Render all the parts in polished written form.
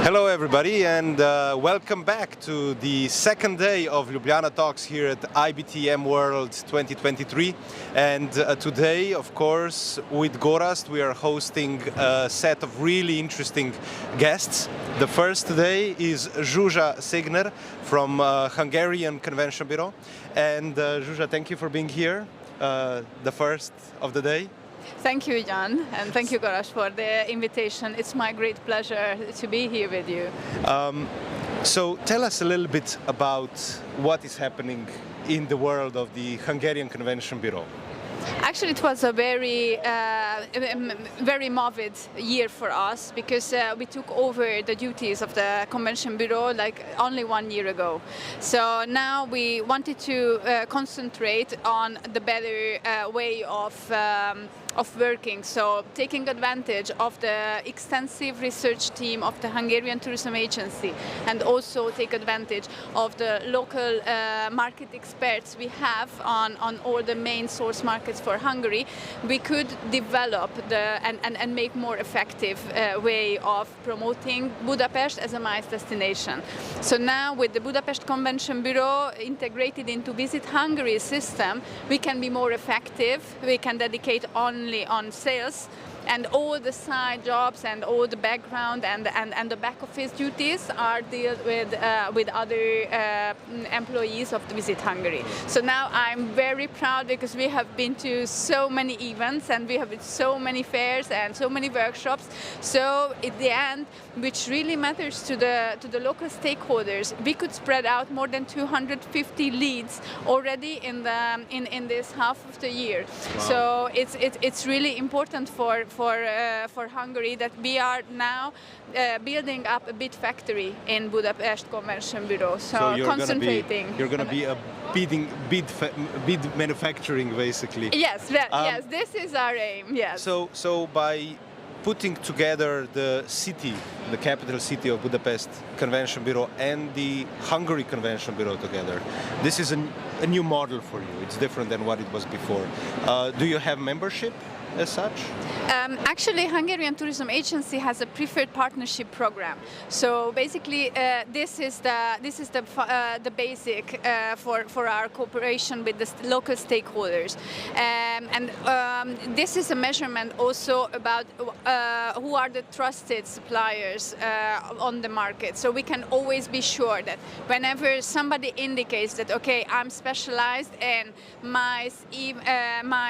Hello everybody, and welcome back to the second day of Ljubljana Talks here at IBTM World 2023. And today, of course, with Gorazd, we are hosting a set of really interesting guests. The first today is Zsuzsa Szegner from Hungarian Convention Bureau. And Zsuzsa, thank you for being here, the first of the day. Thank you, Jan, and thank you, Gorazd, for the invitation. It's my great pleasure to be here with you. So tell us a little bit about what is happening in the world of the Hungarian Convention Bureau. Actually, it was a very morbid year for us because we took over the duties of the Convention Bureau like only 1 year ago. So now we wanted to concentrate on the better way of working, so taking advantage of the extensive research team of the Hungarian Tourism Agency and also take advantage of the local market experts we have on all the main source markets for Hungary. We could develop and make more effective way of promoting Budapest as a MICE destination. So now with the Budapest Convention Bureau integrated into Visit Hungary system, we can be more effective, we can dedicate only on sales, and all the side jobs and all the background and the back office duties are dealt with other employees of the Visit Hungary. So now I'm very proud because we have been to so many events and we have been so many fairs and so many workshops. So at the end, which really matters to the local stakeholders, we could spread out more than 250 leads already in this half of the year. Wow. So it's really important for Hungary that we are now building up a bid factory in Budapest Convention Bureau. So you're concentrating. You're going to be a bid manufacturing, basically. Yes, yes, this is our aim. Yes. So by putting together the city, the capital city of Budapest Convention Bureau and the Hungary Convention Bureau together, this is a new model for you. It's different than what it was before. Do you have membership as such? Actually, Hungarian Tourism Agency has a preferred partnership program. So basically, this is the basic for our cooperation with the local stakeholders, and this is a measurement also about who are the trusted suppliers on the market. So we can always be sure that whenever somebody indicates that, okay, I'm specialized in my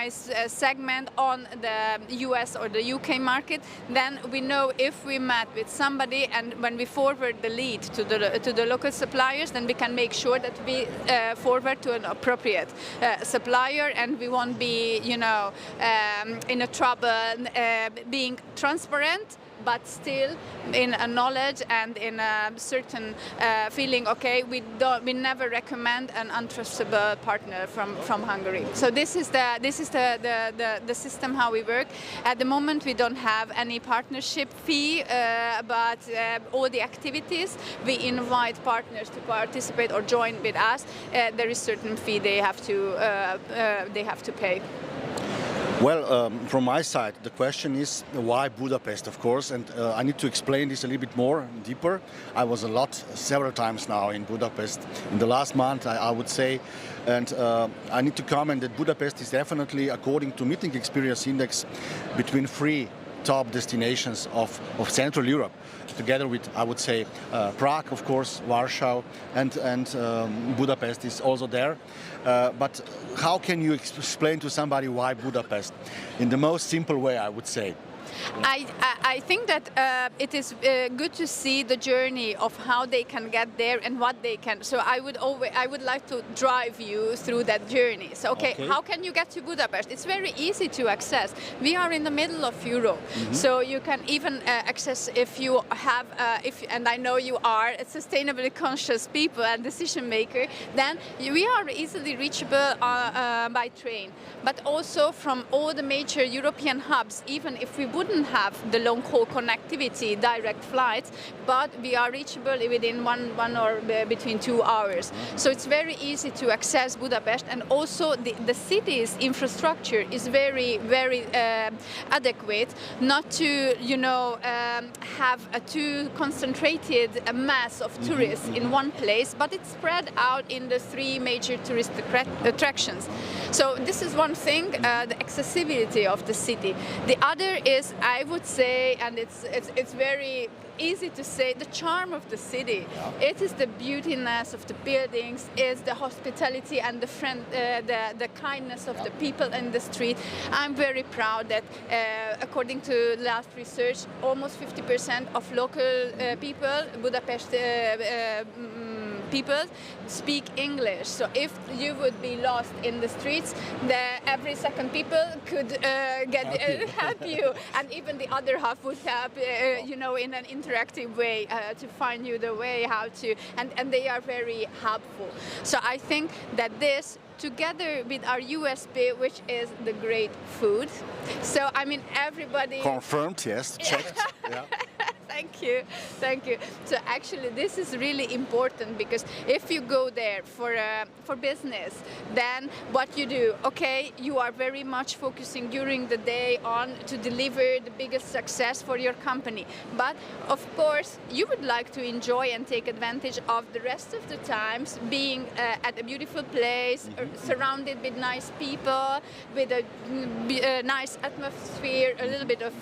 segment on the US or the UK market, then we know if we met with somebody and when we forward the lead to the local suppliers, then we can make sure that we forward to an appropriate supplier, and we won't be, in a trouble, being transparent, but still in a knowledge and in a certain feeling, okay, we never recommend an untrustable partner from Hungary. So this is the system how we work. At the moment we don't have any partnership fee, but all the activities we invite partners to participate or join with us. There is certain fee they have to pay. Well, from my side, the question is why Budapest, of course, and I need to explain this a little bit more, deeper. I was several times now in Budapest in the last month, I would say, and I need to comment that Budapest is definitely, according to Meeting Experience Index, between 3 top destinations of Central Europe, together with, I would say, Prague, of course, Warsaw, and Budapest is also there. But how can you explain to somebody why Budapest? In the most simple way, I would say. I think that it is good to see the journey of how they can get there and what they can. So I would like to drive you through that journey. So okay, how can you get to Budapest? It's very easy to access. We are in the middle of Europe, so you can even access if you have, and I know you are a sustainably conscious people and decision maker. Then we are easily reachable by train, but also from all the major European hubs. Even if we wouldn't have the long-haul connectivity, direct flights, but we are reachable within one or between 2 hours. So it's very easy to access Budapest, and also the city's infrastructure is very, very adequate, not to, have a too concentrated mass of tourists in one place, but it's spread out in the 3 major tourist attractions. So this is one thing, the accessibility of the city. The other is, I would say, and it's very easy to say, the charm of the city. It is the beautiness of the buildings, is the hospitality and the kindness of the people in the street. I'm very proud that according to last research, almost 50% of local people, Budapest people, speak English. So if you would be lost in the streets, every second people could help you, and even the other half would help, in an interactive way to find you the way how to, and they are very helpful. So I think that this, together with our USP, which is the great food. So I mean, everybody confirmed, yes, checked. Yeah. Thank you. So actually, this is really important, because if you go there for business, then what you do, okay, you are very much focusing during the day on to deliver the biggest success for your company. But of course, you would like to enjoy and take advantage of the rest of the times being at a beautiful place, surrounded with nice people, with a nice atmosphere, a little bit of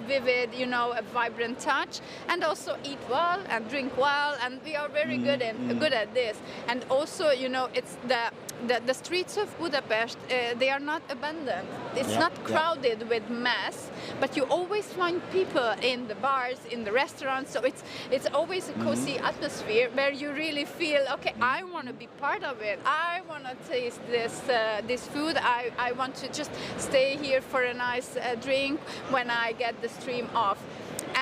vivid, a vibrant touch, and also eat well and drink well, and we are very good at this. And also, it's the streets of Budapest, they are not abandoned. It's not crowded with mass, but you always find people in the bars, in the restaurants. So it's always a cozy atmosphere where you really feel, okay, I want to be part of it. I want to taste this food. I want to just stay here for a nice drink when I get the stream off.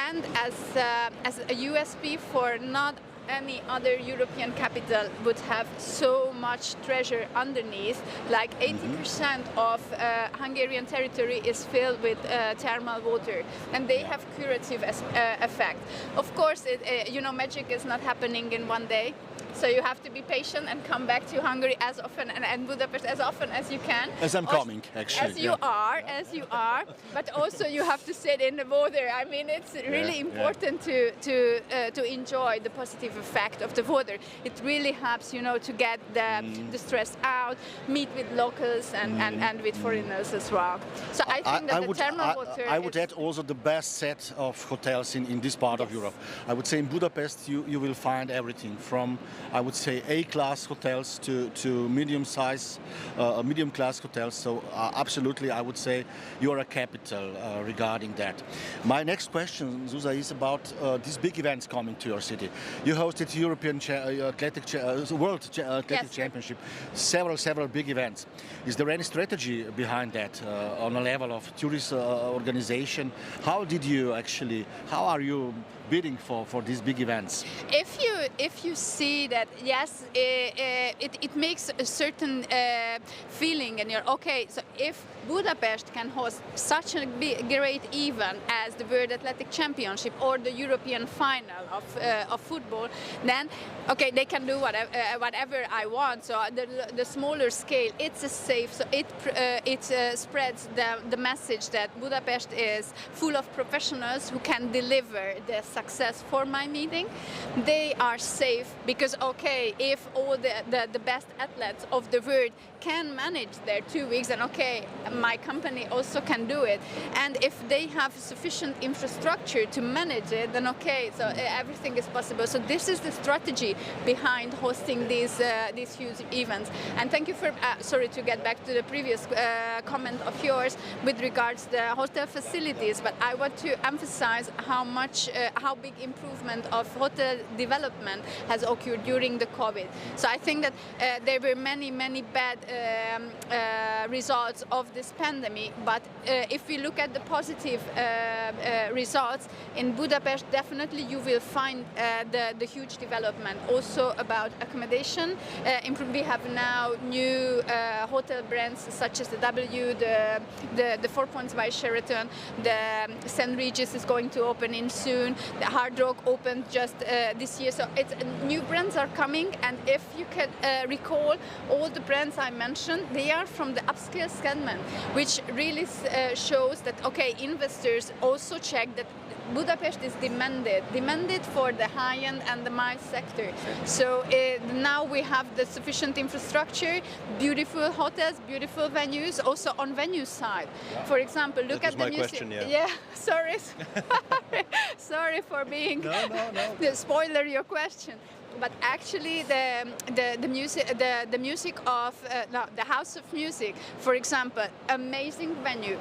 And as a USP for not any other European capital would have so much treasure underneath, like 80% of Hungarian territory is filled with thermal water, and they have curative effect. Of course, magic is not happening in one day. So you have to be patient and come back to Hungary as often and Budapest as often as you can. As I'm coming, actually. As you are. But also you have to sit in the water. I mean, it's really important to enjoy the positive effect of the water. It really helps, to get the stress out, meet with locals and with foreigners as well. So I think that the thermal water. I would add also the best set of hotels in this part of Europe. I would say in Budapest you will find everything from, I would say, A-class hotels to medium-size, medium-class hotels. So absolutely, I would say you are a capital regarding that. My next question, Zsuzsa, is about these big events coming to your city. You hosted European World Athletic Championship, several big events. Is there any strategy behind that on a level of tourist organization? How are you bidding for these big events? If you see that, yes, it makes a certain feeling, and you're okay. So if Budapest can host such a great event as the World Athletic Championship or the European final of football, then okay, they can do whatever I want. So the smaller scale, it's a safe. So it spreads the message that Budapest is full of professionals who can deliver the success for my meeting. They are safe because, okay, if all the best athletes of the world can manage their 2 weeks, and okay, my company also can do it. And if they have sufficient infrastructure to manage it, then okay, so everything is possible. So this is the strategy behind hosting these huge events. And thank you for, sorry to get back to the previous comment of yours with regards to the hotel facilities, but I want to emphasize how big improvement of hotel development has occurred during the COVID. So I think that there were many bad results of this pandemic, but if we look at the positive results in Budapest, definitely you will find the huge development also about accommodation. We have now new hotel brands such as the W, the Four Points by Sheraton, the St. Regis is going to open in soon, the Hard Rock opened just this year, so it's new brands are coming, and if you can recall all the brands I mentioned, they are from the upscale segment, which really shows that okay, investors also check that Budapest is demanded for the high-end and the MICE sector. So now we have the sufficient infrastructure, beautiful hotels, beautiful venues, also on venue side. For example, look at the music. Question, yeah. Yeah, sorry, sorry for being the spoiler your question. But actually, the music of the House of Music, for example, amazing venue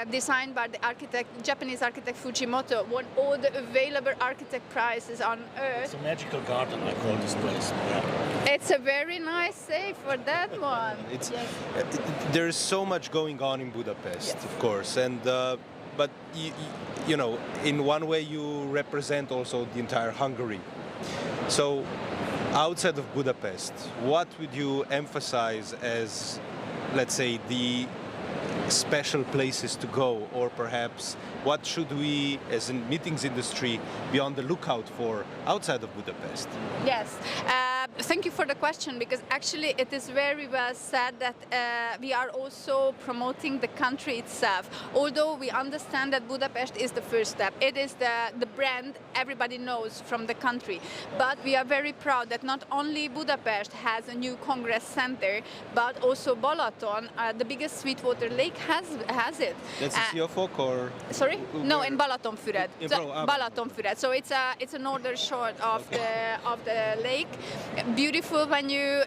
designed by the Japanese architect Fujimoto, won all the available architect prizes on earth. It's a magical garden, I call this place. Yeah. It's a very nice say for that one. It's yes. There is so much going on in Budapest, Yes. of course, and but you know, in one way you represent also the entire Hungary. So, outside of Budapest, what would you emphasize as, let's say, the special places to go, or perhaps what should we, as a meetings industry, be on the lookout for outside of Budapest? Yes, thank you for the question, because actually it is very well said that we are also promoting the country itself. Although we understand that Budapest is the first step, it is the brand everybody knows from the country. But we are very proud that not only Budapest has a new Congress Center, but also Balaton, the biggest sweetwater lake, has it. That's a Siófok, or? Sorry? No, in Balatonfüred. Balatonfüred. Balatonfüred. So it's a northern shore of the lake. Beautiful venue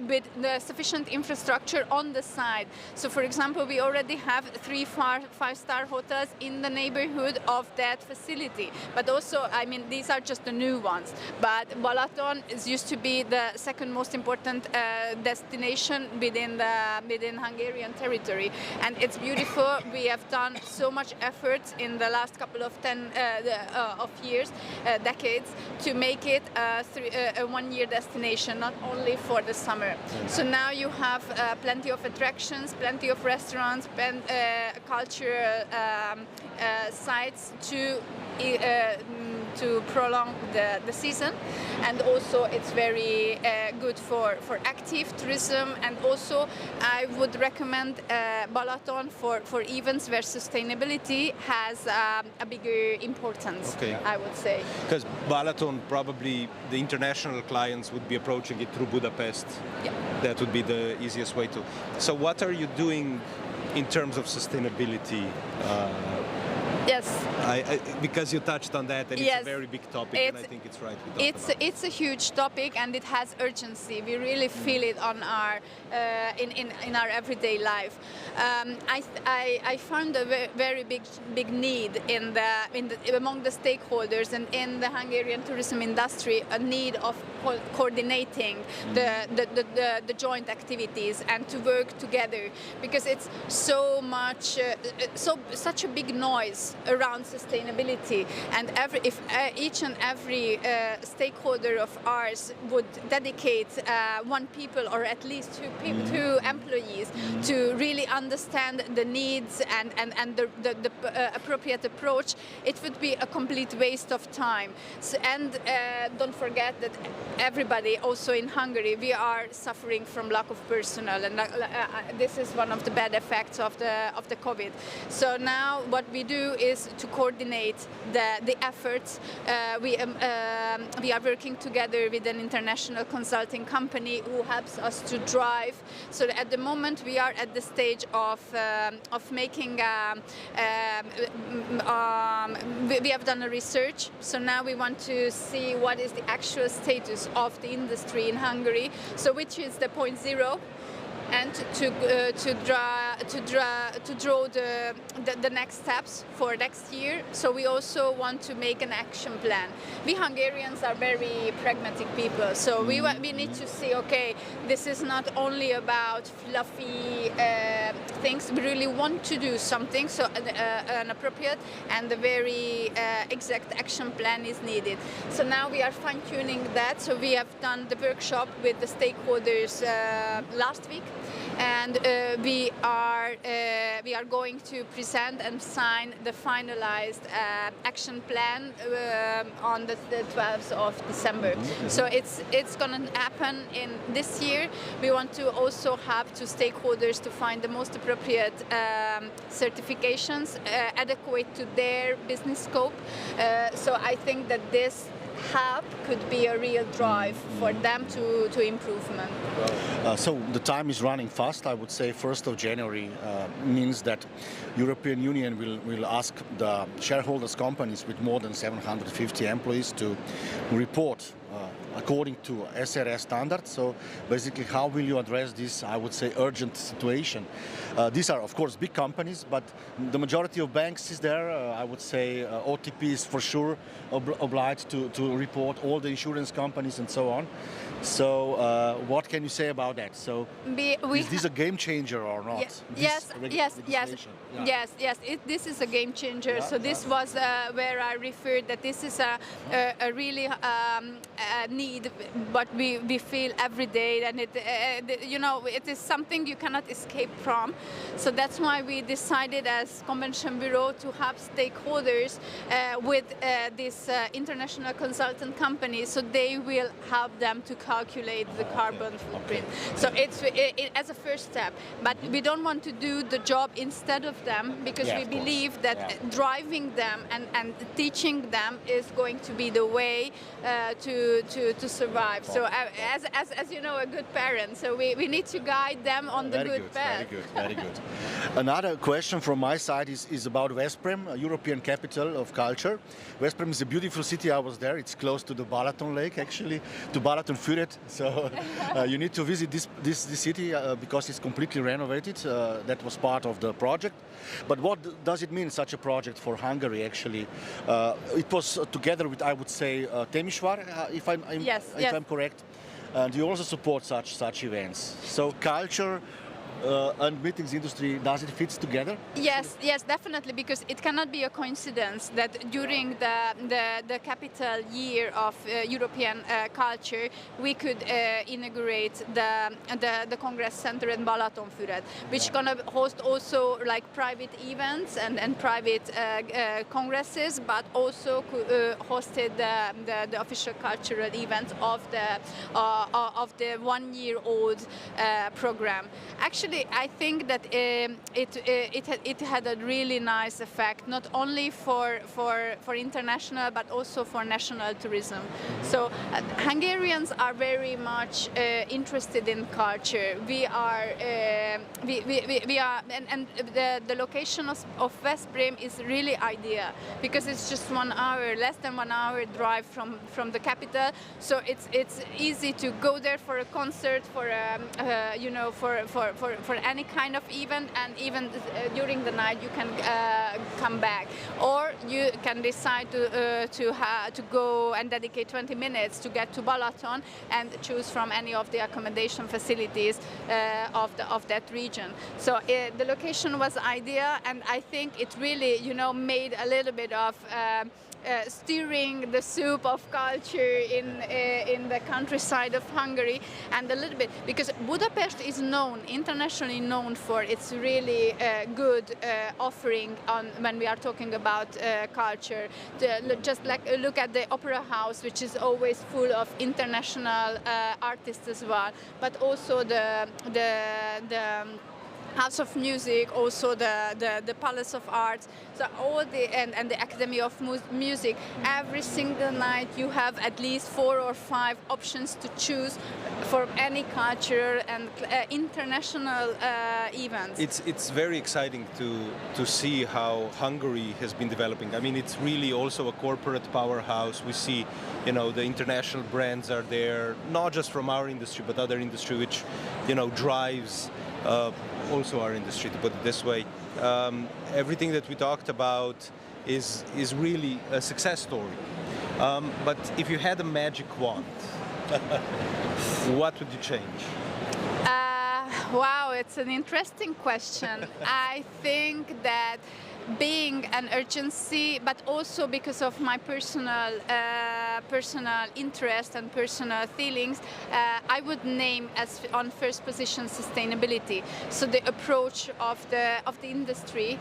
with the sufficient infrastructure on the side. So, for example, we already have 3 5-star hotels in the neighborhood of that facility. But also, I mean, these are just the new ones. But Balaton used to be the second most important destination within Hungarian territory, and it's beautiful. We have done so much effort in the last couple of years, decades, to make it a one-year destination, not only for the summer. So now you have plenty of attractions, plenty of restaurants, cultural sites to prolong the season, and also it's very good for active tourism, and also I would recommend Balaton for events where sustainability has a bigger importance, Okay. I would say. Because Balaton, probably the international clients would be approaching it through Budapest. Yeah. That would be the easiest way to. So what are you doing in terms of sustainability? Yes. Because you touched on that, and Yes. it's a very big topic, and I think it's right. we talk about it. It's a huge topic, and it has urgency. We really feel it on our in our everyday life. I found a very big need among the stakeholders and in the Hungarian tourism industry, a need of coordinating the joint activities and to work together, because it's so much such a big noise around sustainability, and if each and every stakeholder of ours would dedicate one people or at least two employees to really understand the needs and the appropriate approach, it would be a complete waste of time. So, and don't forget that everybody, also in Hungary, we are suffering from lack of personnel, and this is one of the bad effects of the COVID. So now what we do is to coordinate the efforts. We are working together with an international consulting company who helps us to drive. So at the moment we are at the stage of making. We have done a research. So now we want to see what is the actual status of the industry in Hungary. So which is the point zero. and to draw the next steps for next year. So we also want to make an action plan. We Hungarians are very pragmatic people, so we need to see, okay, this is not only about fluffy things. We really want to do something, so an appropriate and a very exact action plan is needed. So now we are fine-tuning that. So we have done the workshop with the stakeholders last week, and we are going to present and sign the finalized action plan on the 12th of December. So it's going to happen in this year. We want to also help to stakeholders to find the most appropriate certifications adequate to their business scope. So I think that this help could be a real drive for them to improvement. So the time is running fast. I would say 1st of January means that European Union will ask the shareholders companies with more than 750 employees to report according to SRS standards. So basically, how will you address this, I would say, urgent situation? These are, of course, big companies, but the majority of banks is there. I would say OTP is for sure obliged to report, all the insurance companies and so on. So what can you say about that? So is this a game changer or not? Yes. This is a game changer. So this was where I referred that this is a really need, but we feel every day, and it is something you cannot escape from. So that's why we decided as Convention Bureau to help stakeholders with this international consultant company, so they will help them to calculate the carbon footprint. So it's as a first step, but we don't want to do the job instead of them, because we believe that driving them and teaching them is going to be the way to survive. So as you know, a good parent, so we need to guide them on the good path. Very good. Another question from my side is about Veszprém, a European capital of culture. Veszprém is a beautiful city. I was there. It's close to the Balaton Lake, actually, to Balatonfüred. So you need to visit this city because it's completely renovated. That was part of the project. But what does it mean, such a project for Hungary, actually? It was together with, I would say, Temesvar, if I'm correct. And you also support such events. So culture and meetings industry, does it fit together? Yes, definitely, because it cannot be a coincidence that during the capital year of European culture, we could inaugurate the Congress Center in Balatonfüred, which is going to host also like private events and private congresses, but also hosted the official cultural events of the 1-year-old program. Actually, I think that it had a really nice effect, not only for international but also for national tourism. So Hungarians are very much interested in culture. We are, and the location of Veszprém is really ideal, because it's just 1 hour, less than 1 hour drive from the capital. So it's easy to go there for a concert, for for any kind of event, and even during the night you can come back, or you can decide to go and dedicate 20 minutes to get to Balaton and choose from any of the accommodation facilities of that region. So the location was ideal, and I think it really made a little bit of stirring the soup of culture in the countryside of Hungary, and a little bit because Budapest is internationally known for its really good offering when we are talking about culture. Just look at the Opera House, which is always full of international artists as well, but also the House of Music, also the Palace of Arts, so all and the Academy of Music. Every single night you have at least 4 or 5 options to choose for any cultural and international events. It's very exciting to see how Hungary has been developing. I mean, it's really also a corporate powerhouse. We see, the international brands are there, not just from our industry but other industry, which drives also our industry, to put it this way. Everything that we talked about is really a success story. But if you had a magic wand, what would you change? Wow, it's an interesting question. I think that being an urgency, but also because of my personal interest and personal feelings, I would name as on first position sustainability. So the approach of the industry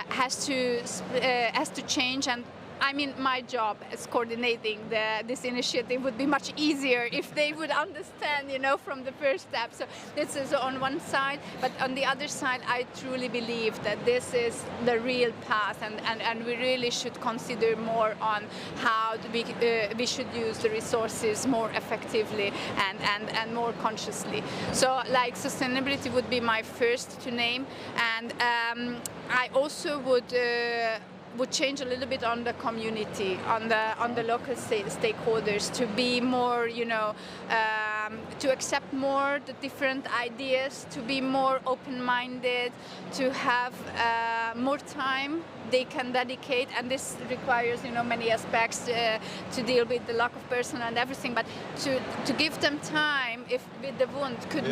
has to change, and I mean, my job as coordinating this initiative would be much easier if they would understand, from the first step. So this is on one side, but on the other side, I truly believe that this is the real path, and we really should consider more on how we should use the resources more effectively and more consciously. So, like, sustainability would be my first to name, and I also would change a little bit on the community, on the local stakeholders, to be more, to accept more the different ideas, to be more open-minded, to have more time they can dedicate, and this requires many aspects to deal with the lack of person and everything, but to give them time, if with the wound could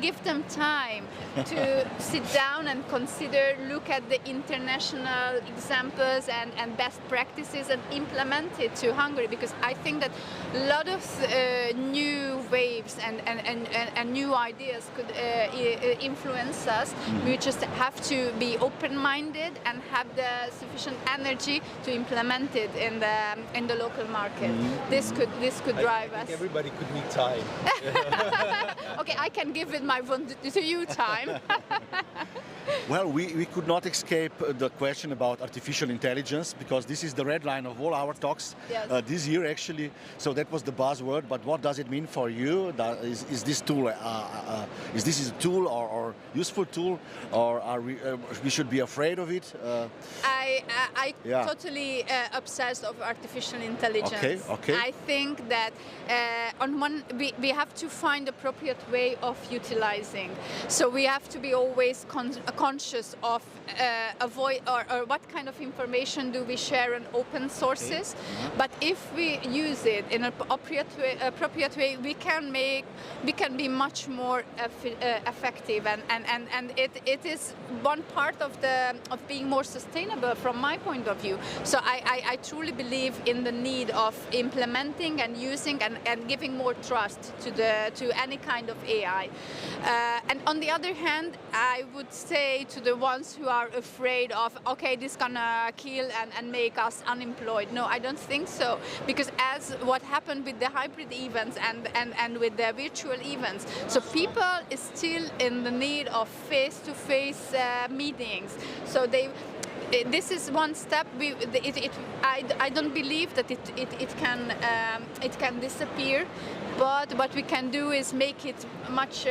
give them time to sit down and consider, look at the international examples and best practices and implement it to Hungary, because I think that a lot of new waves and new ideas could influence us. We just have to be open-minded and have the sufficient energy to implement it in the local market. This could drive us. Everybody could need time. Okay, I can give it my one to you time. Well, we could not escape the question about artificial intelligence, because this is the red line of all our talks this year, actually. So that was the buzzword. But what does it mean for you? Is this tool is this a tool or useful tool, or are we should be afraid of it? I totally obsessed of artificial intelligence. Okay. I think that we have to find appropriate way of utilizing. So we have to be always conscious of avoid or what kind of information do we share on open sources. But if we use it in an appropriate way, we can be much more effective, and it is one part of being more sustainable from my point of view. So I truly believe in the need of implementing and using and giving more trust to any kind of AI. And on the other hand, I would say to the ones who are afraid of, okay, this is gonna kill and make us unemployed. No, I don't think so, because as what happened with the hybrid events and with the virtual events, so people is still in the need of face-to-face meetings. So this is one step. I don't believe that it can disappear, but what we can do is make it much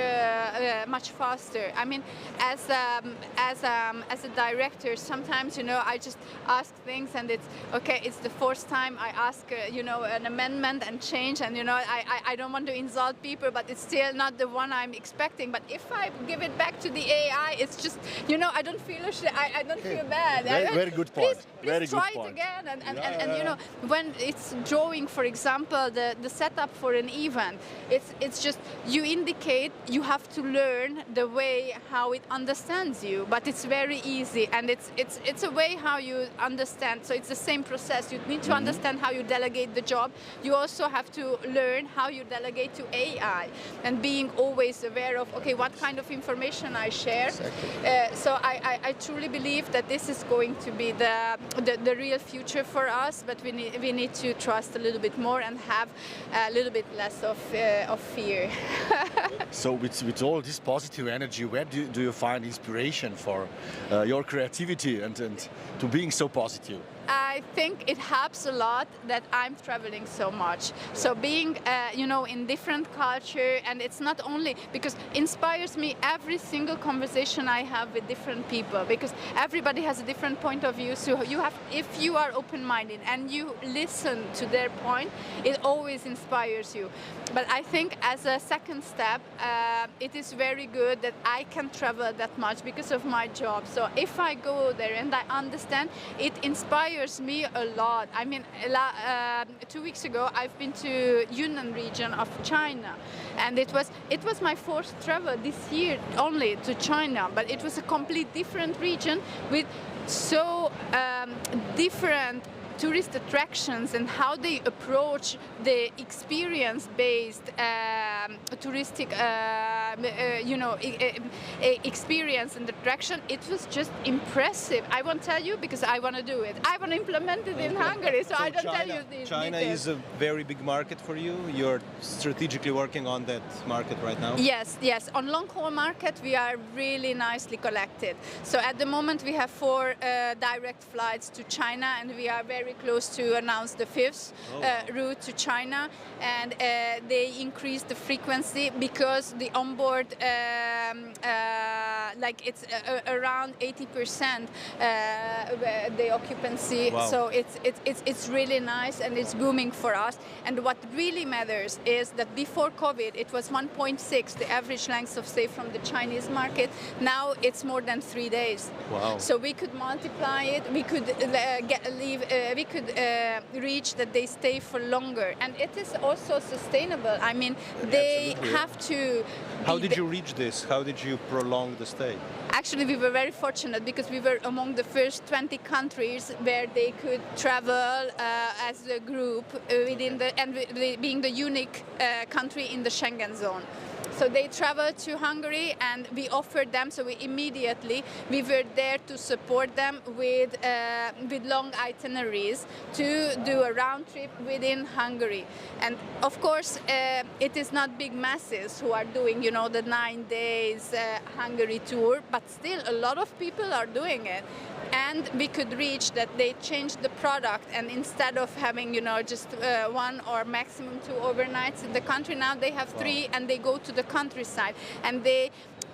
faster. I mean, as a director, sometimes I just ask things, and it's okay. It's the fourth time I ask an amendment and change, and I don't want to insult people, but it's still not the one I'm expecting. But if I give it back to the AI, it's just I don't feel I don't feel bad. Very good point. Please try it again, and when it's drawing, for example, the setup for an event, it's just you indicate you have to learn the way how it understands you, but it's very easy, and it's a way how you understand. So it's the same process. You need to understand how you delegate the job. You also have to learn how you delegate to AI, and being always aware of, okay, what kind of information I share. Exactly. So I truly believe that this is going to be the real future for us, but we need to trust a little bit more and have a little bit less of fear. So with all this positive energy, where do you find inspiration for your creativity and to being so positive? I think it helps a lot that I'm traveling so much. So being, in different culture, and it's not only because inspires me every single conversation I have with different people, because everybody has a different point of view. So if you are open-minded and you listen to their point, it always inspires you. But I think as a second step, it is very good that I can travel that much because of my job. So if I go there and I understand, it inspires me a lot. I mean, 2 weeks ago I've been to Yunnan region of China, and it was my fourth travel this year only to China, but it was a complete different region with so different tourist attractions and how they approach the experience-based touristic, experience and attraction. It was just impressive. I won't tell you because I want to do it. I want to implement it in Hungary, so I don't tell you the China details. is a very big market for you. You're strategically working on that market right now. Yes. On long-haul market, we are really nicely collected. So at the moment, we have 4 direct flights to China, and we are very close to announce the 5th route to China, and they increased the frequency because the onboard, it's around 80% the occupancy. Wow. So it's really nice and it's booming for us. And what really matters is that before COVID, it was 1.6 the average length of stay from the Chinese market. Now it's more than 3 days. Wow. So we could multiply it. We could reach that they stay for longer, and it is also sustainable. I mean, they have to. How did you reach this? How did you prolong the stay? Actually, we were very fortunate because we were among the first 20 countries where they could travel as a group being the unique country in the Schengen zone. So they traveled to Hungary and we offered them, so we were there to support them with long itineraries to do a round trip within Hungary. And of course, it is not big masses who are doing, the 9 days Hungary tour, but still a lot of people are doing it. And we could reach that they changed the product, and instead of having, just 1 or maximum 2 overnights in the country, now they have 3 and they go to the countryside.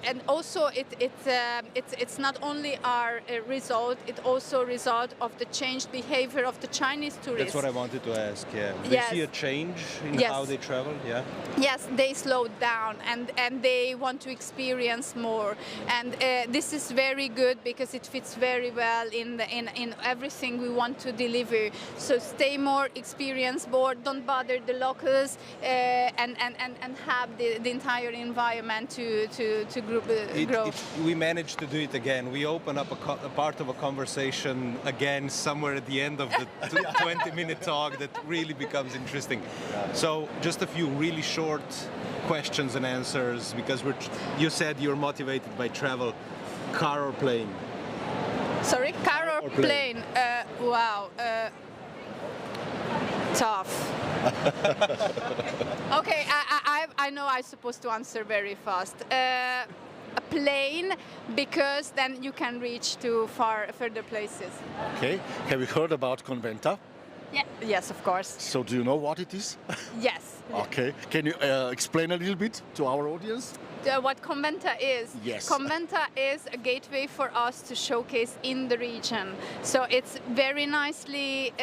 And also it's not only our result, it also a result of the changed behavior of the Chinese tourists. That's what I wanted to ask, yeah. Do Yes. you see a change in Yes. how they travel? Yeah. Yes, they slowed down and they want to experience more. And this is very good because it fits very well in everything we want to deliver. So stay more, experience more, don't bother the locals, and have the entire environment to grow. We managed to do it again. We open up a part of a conversation again somewhere at the end of the 20-minute talk that really becomes interesting. So just a few really short questions and answers, because you said you're motivated by travel. Car or plane? Sorry, car or plane? Wow. Tough. Okay, I know I'm supposed to answer very fast. A plane, because then you can reach to further places. Okay. Have you heard about Conventa? Yeah. Yes, of course. So do you know what it is? Yes. Okay. Can you explain a little bit to our audience? What Conventa is? Yes. Conventa is a gateway for us to showcase in the region. So it's very nicely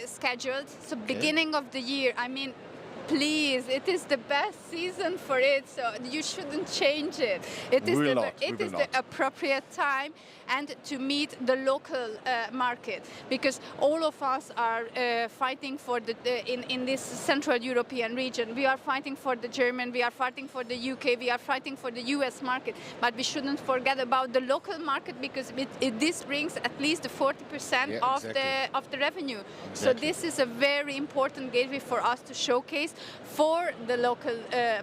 scheduled. So beginning of the year, I mean, please, it is the best season for it, so you shouldn't change it. It is the appropriate time, and to meet the local market, because all of us are fighting for in this Central European region. We are fighting for the German, we are fighting for the UK, we are fighting for the US market, but we shouldn't forget about the local market, because this brings at least 40% of the revenue. Exactly. So this is a very important gateway for us to showcase for the local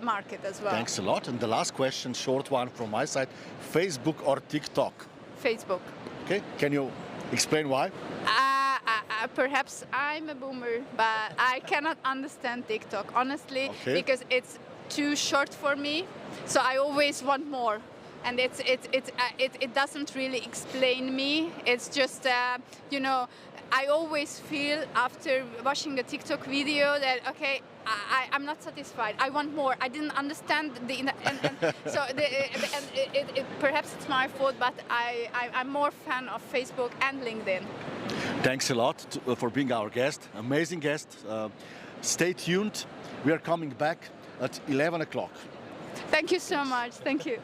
market as well. Thanks a lot. And the last question, short one from my side, Facebook or TikTok? Facebook. Okay, can you explain why? Perhaps I'm a boomer, but I cannot understand TikTok, honestly, because it's too short for me. So I always want more. and it doesn't really explain me. It's just you know, I always feel after watching a TikTok video that okay, I'm not satisfied. I want more. I didn't understand so perhaps it's my fault, but I'm more fan of Facebook and LinkedIn. Thanks a lot for being our guest, amazing guest. Stay tuned. We are coming back at 11 o'clock. Thank you so much. Thank you.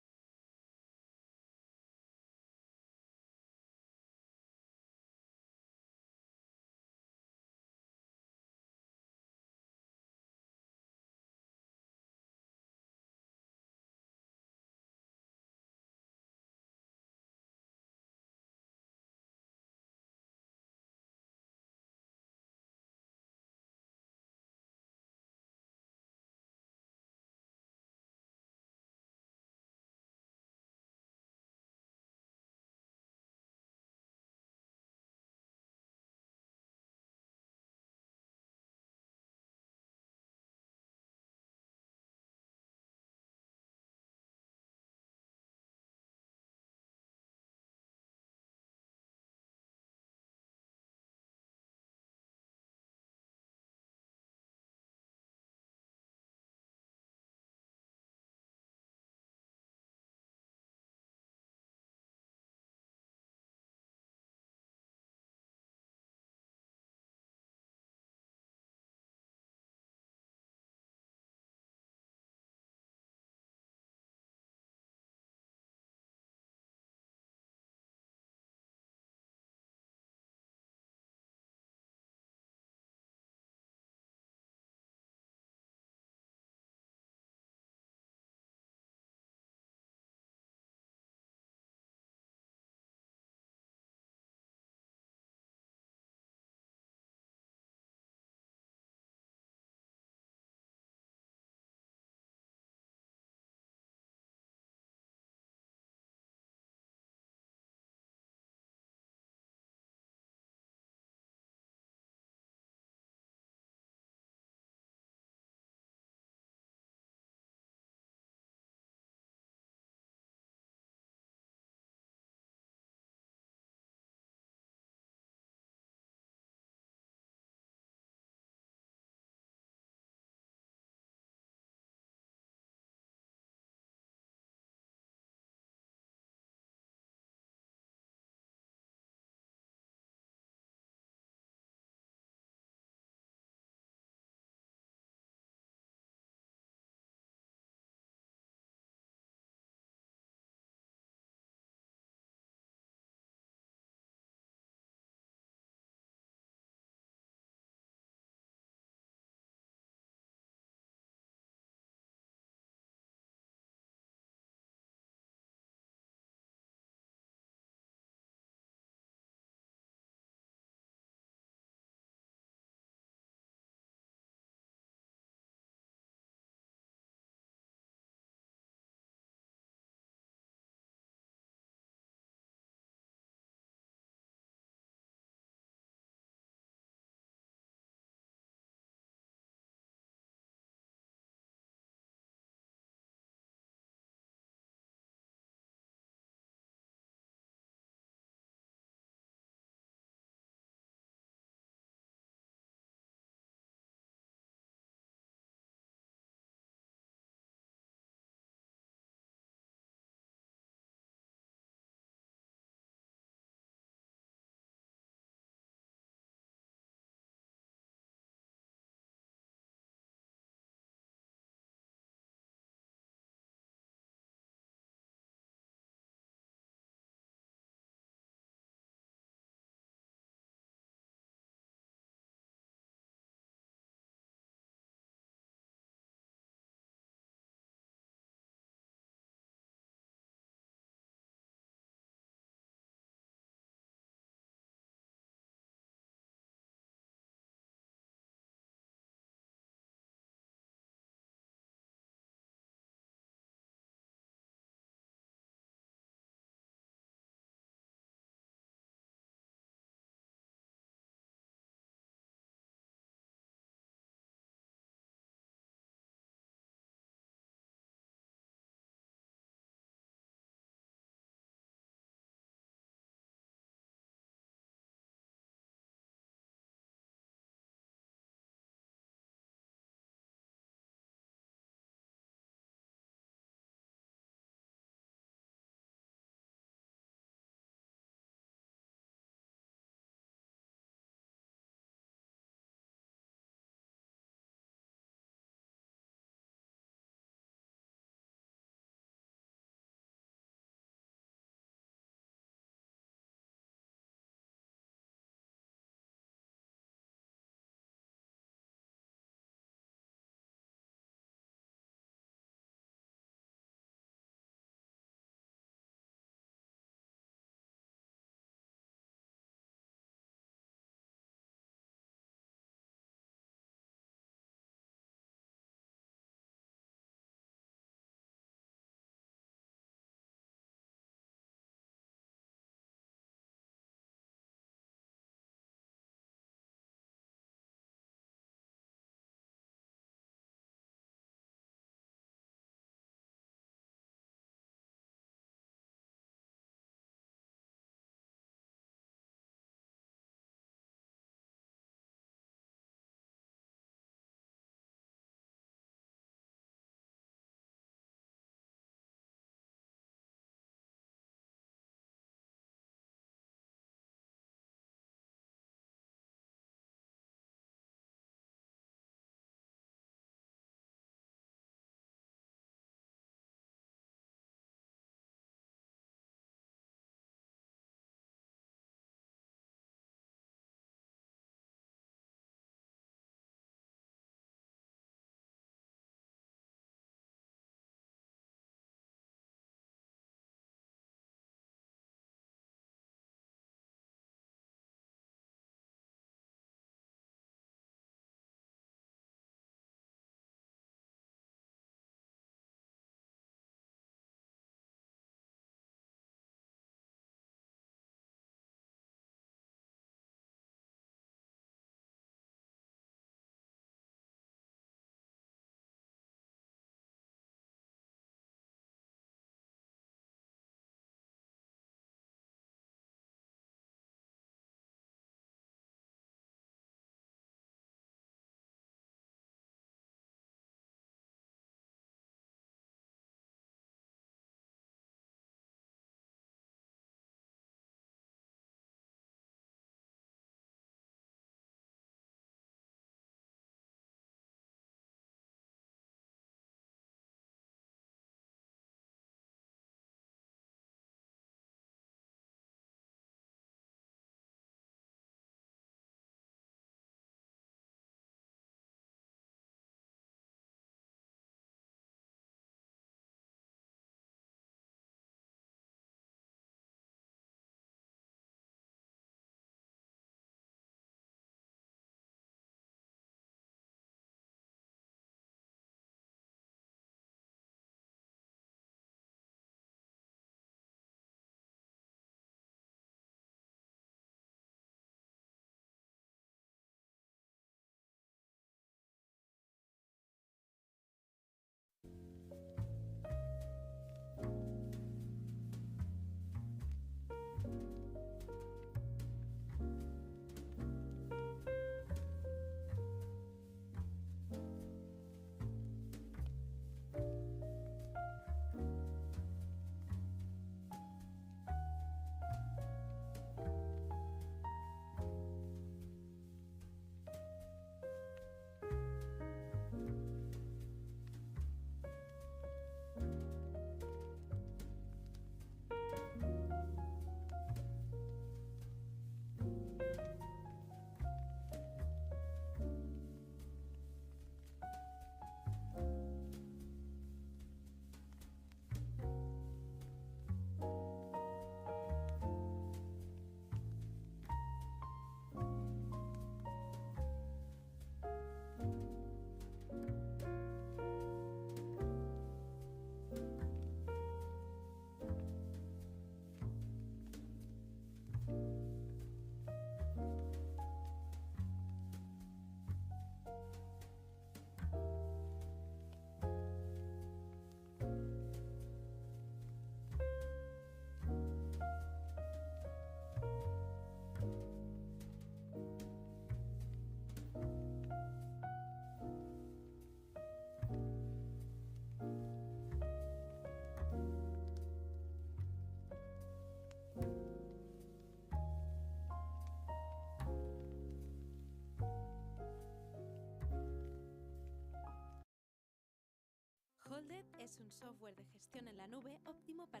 Folded es un software de gestión en la nube óptimo para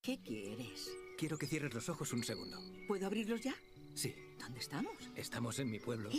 ¿Qué quieres? Quiero que cierres los ojos un segundo. ¿Puedo abrirlos ya? Sí, ¿Dónde estamos? estamos en mi pueblo.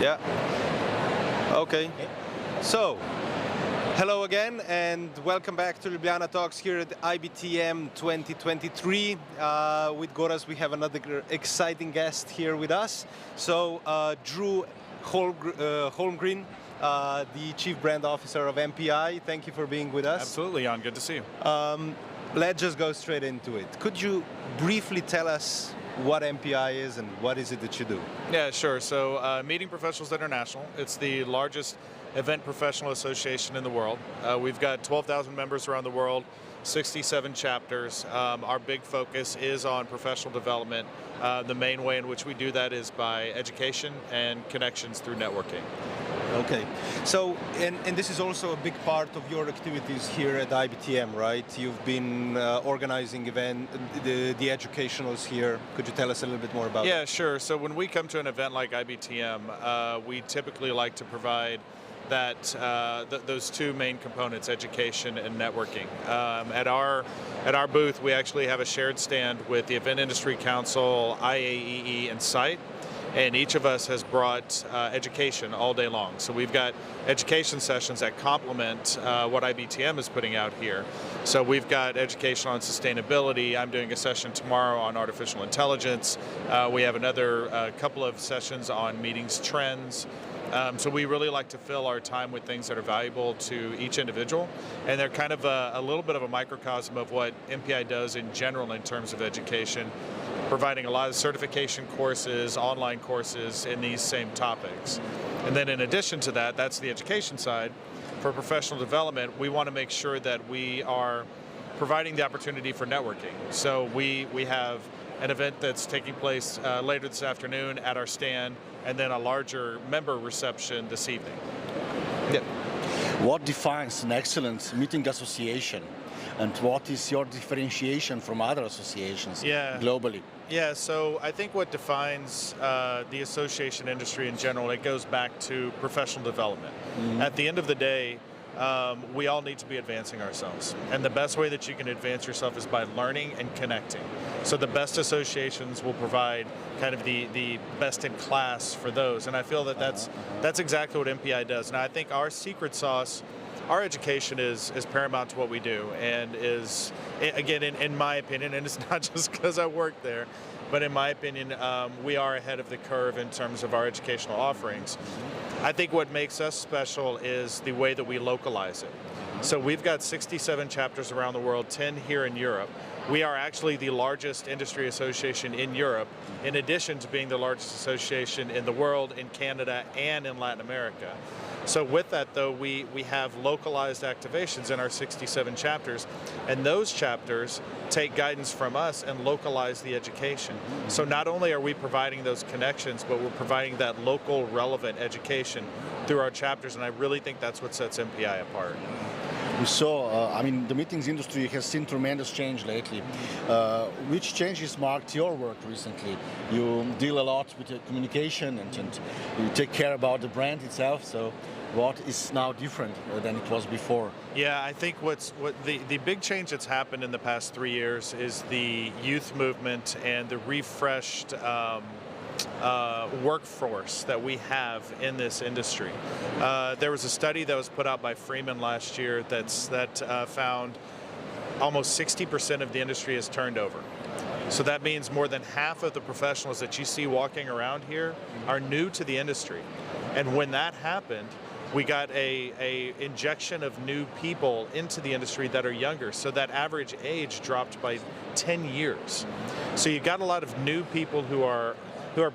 Yeah. Okay. So, hello again and welcome back to Ljubljana Talks here at IBTM 2023. With Gorazd we have another exciting guest here with us. So, Drew Holmgreen, the Chief Brand Officer of MPI. Thank you for being with us. Absolutely, Jan. Good to see you. Let's just go straight into it. Could you briefly tell us what MPI is and what is it that you do? Yeah, sure. So Meeting Professionals International, it's the largest event professional association in the world. We've got 12,000 members around the world, 67 chapters. Our big focus is on professional development. The main way in which we do that is by education and connections through networking. Okay, so and this is also a big part of your activities here at IBTM, right? You've been organizing the educationals here. Could you tell us a little bit more about Yeah, sure. So when we come to an event like IBTM, we typically like to provide that those two main components, education and networking. At our booth, we actually have a shared stand with the Event Industry Council, IAEE, and SITE. And each of us has brought education all day long. So we've got education sessions that complement what IBTM is putting out here. So we've got education on sustainability. I'm doing a session tomorrow on artificial intelligence. We have another couple of sessions on meetings trends. So we really like to fill our time with things that are valuable to each individual. And they're kind of a little bit of a microcosm of what MPI does in general in terms of education, providing a lot of certification courses, online courses in these same topics. And then in addition to that, that's the education side. For professional development, we want to make sure that we are providing the opportunity for networking. So we have an event that's taking place later this afternoon at our stand, and then a larger member reception this evening. Yeah. What defines an excellent meeting association? And what is your differentiation from other associations globally? Yeah, so I think what defines the association industry in general, it goes back to professional development. Mm-hmm. At the end of the day, we all need to be advancing ourselves. And the best way that you can advance yourself is by learning and connecting. So the best associations will provide kind of the best in class for those. And I feel that that's exactly what MPI does. And I think our secret sauce, our education is paramount to what we do, and is, again, in my opinion, and it's not just because I work there, but in my opinion, we are ahead of the curve in terms of our educational offerings. I think what makes us special is the way that we localize it. So we've got 67 chapters around the world, 10 here in Europe. We are actually the largest industry association in Europe, in addition to being the largest association in the world, in Canada, and in Latin America. So with that, though, we have localized activations in our 67 chapters, and those chapters take guidance from us and localize the education. So not only are we providing those connections, but we're providing that local relevant education through our chapters, and I really think that's what sets MPI apart. We saw, the meetings industry has seen tremendous change lately. Which changes marked your work recently? You deal a lot with the communication and you take care about the brand itself, so what is now different than it was before? Yeah, I think the big change that's happened in the past 3 years is the youth movement and the refreshed workforce that we have in this industry. There was a study that was put out by Freeman last year that found almost 60% of the industry has turned over. So that means more than half of the professionals that you see walking around here are new to the industry. And when that happened, we got a injection of new people into the industry that are younger. So that average age dropped by 10 years. So you got a lot of new people who are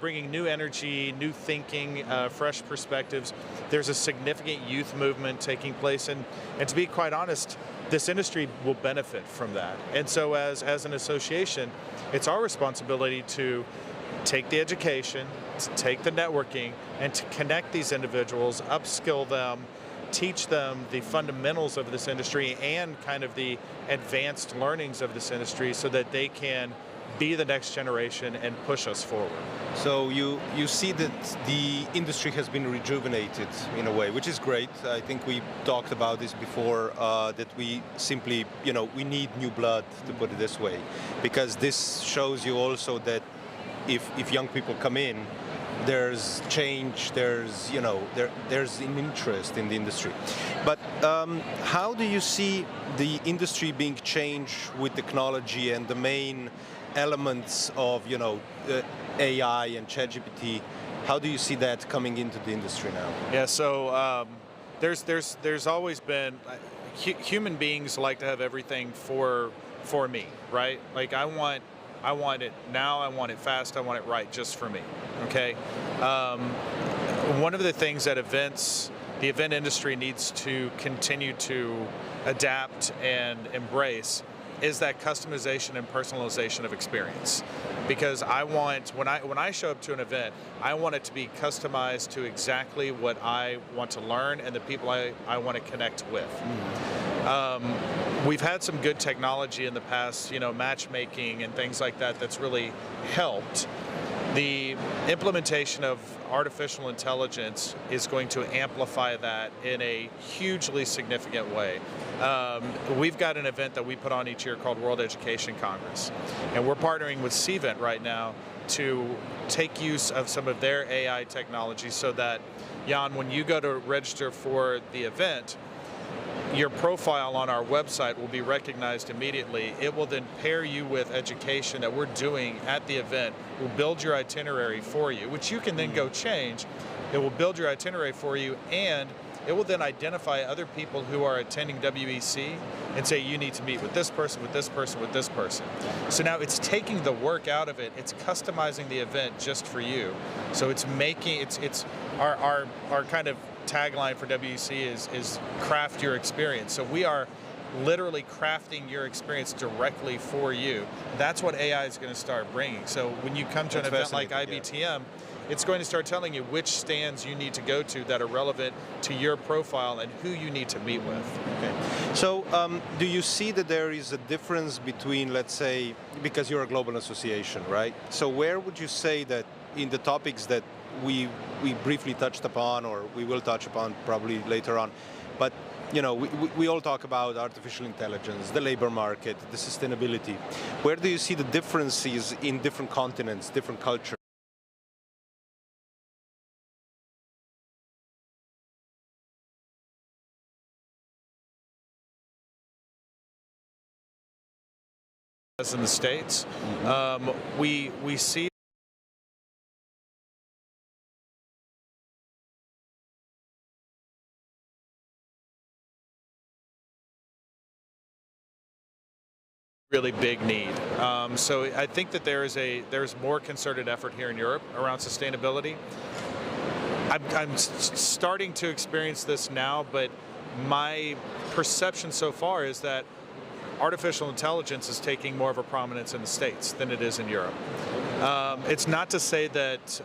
bringing new energy, new thinking, fresh perspectives. There's a significant youth movement taking place, and to be quite honest, this industry will benefit from that. And so as an association, it's our responsibility to take the education, to take the networking, and to connect these individuals, upskill them, teach them the fundamentals of this industry and kind of the advanced learnings of this industry so that they can be the next generation and push us forward. So you see that the industry has been rejuvenated in a way, which is great. I think we talked about this before, that we simply, we need new blood, to put it this way, because this shows you also that if young people come in, there's change, there's there's an interest in the industry. But how do you see the industry being changed with technology and the main elements of AI and ChatGPT? How do you see that coming into the industry now? Yeah, so there's always been human beings like to have everything for me, right? Like I want it now, I want it fast, I want it right just for me. Okay. One of the things that the event industry needs to continue to adapt and embrace is that customization and personalization of experience. Because I want, when I show up to an event, I want it to be customized to exactly what I want to learn and the people I want to connect with. We've had some good technology in the past, matchmaking and things like that that's really helped. The implementation of artificial intelligence is going to amplify that in a hugely significant way. We've got an event that we put on each year called World Education Congress, and we're partnering with CVent right now to take use of some of their AI technology so that, Jan, when you go to register for the event, your profile on our website will be recognized immediately. It will then pair you with education that we're doing at the event. We'll build your itinerary for you, which you can then go change. It will build your itinerary for you, and it will then identify other people who are attending WEC and say you need to meet with this person, with this person, with this person. So now it's taking the work out of it. It's customizing the event just for you. So it's making it's our kind of tagline for WEC is craft your experience. So we are literally crafting your experience directly for you. That's what AI is going to start bringing. So when you come to an event like IBTM, it's going to start telling you which stands you need to go to that are relevant to your profile and who you need to meet with. Okay. So do you see that there is a difference between, let's say, because you're a global association, right? So where would you say that in the topics that we briefly touched upon, or we will touch upon probably later on, but we all talk about artificial intelligence, the labor market, the sustainability. Where do you see the differences in different continents, different cultures? As in the States, we see really big need. So I think that there's more concerted effort here in Europe around sustainability. I'm starting to experience this now, but my perception so far is that artificial intelligence is taking more of a prominence in the States than it is in Europe. It's not to say that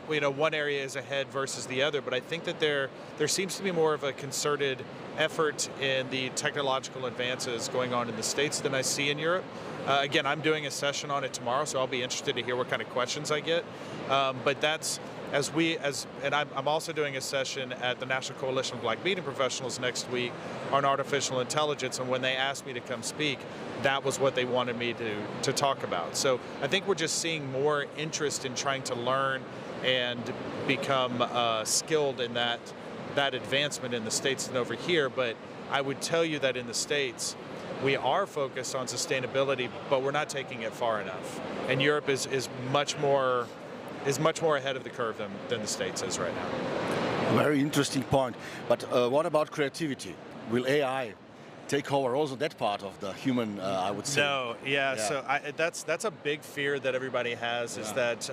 one area is ahead versus the other, but I think that there seems to be more of a concerted effort in the technological advances going on in the States than I see in Europe. Again, I'm doing a session on it tomorrow, so I'll be interested to hear what kind of questions I get. But that's and I'm also doing a session at the National Coalition of Black Media Professionals next week on artificial intelligence, and when they asked me to come speak, that was what they wanted me to talk about. So I think we're just seeing more interest in trying to learn and become skilled in that advancement in the States than over here. But I would tell you that in the States, we are focused on sustainability, but we're not taking it far enough. And Europe is much more ahead of the curve than the States is right now. Very interesting point. But what about creativity? Will AI take over also that part of the human, I would say? No, yeah. So that's a big fear that everybody has, is that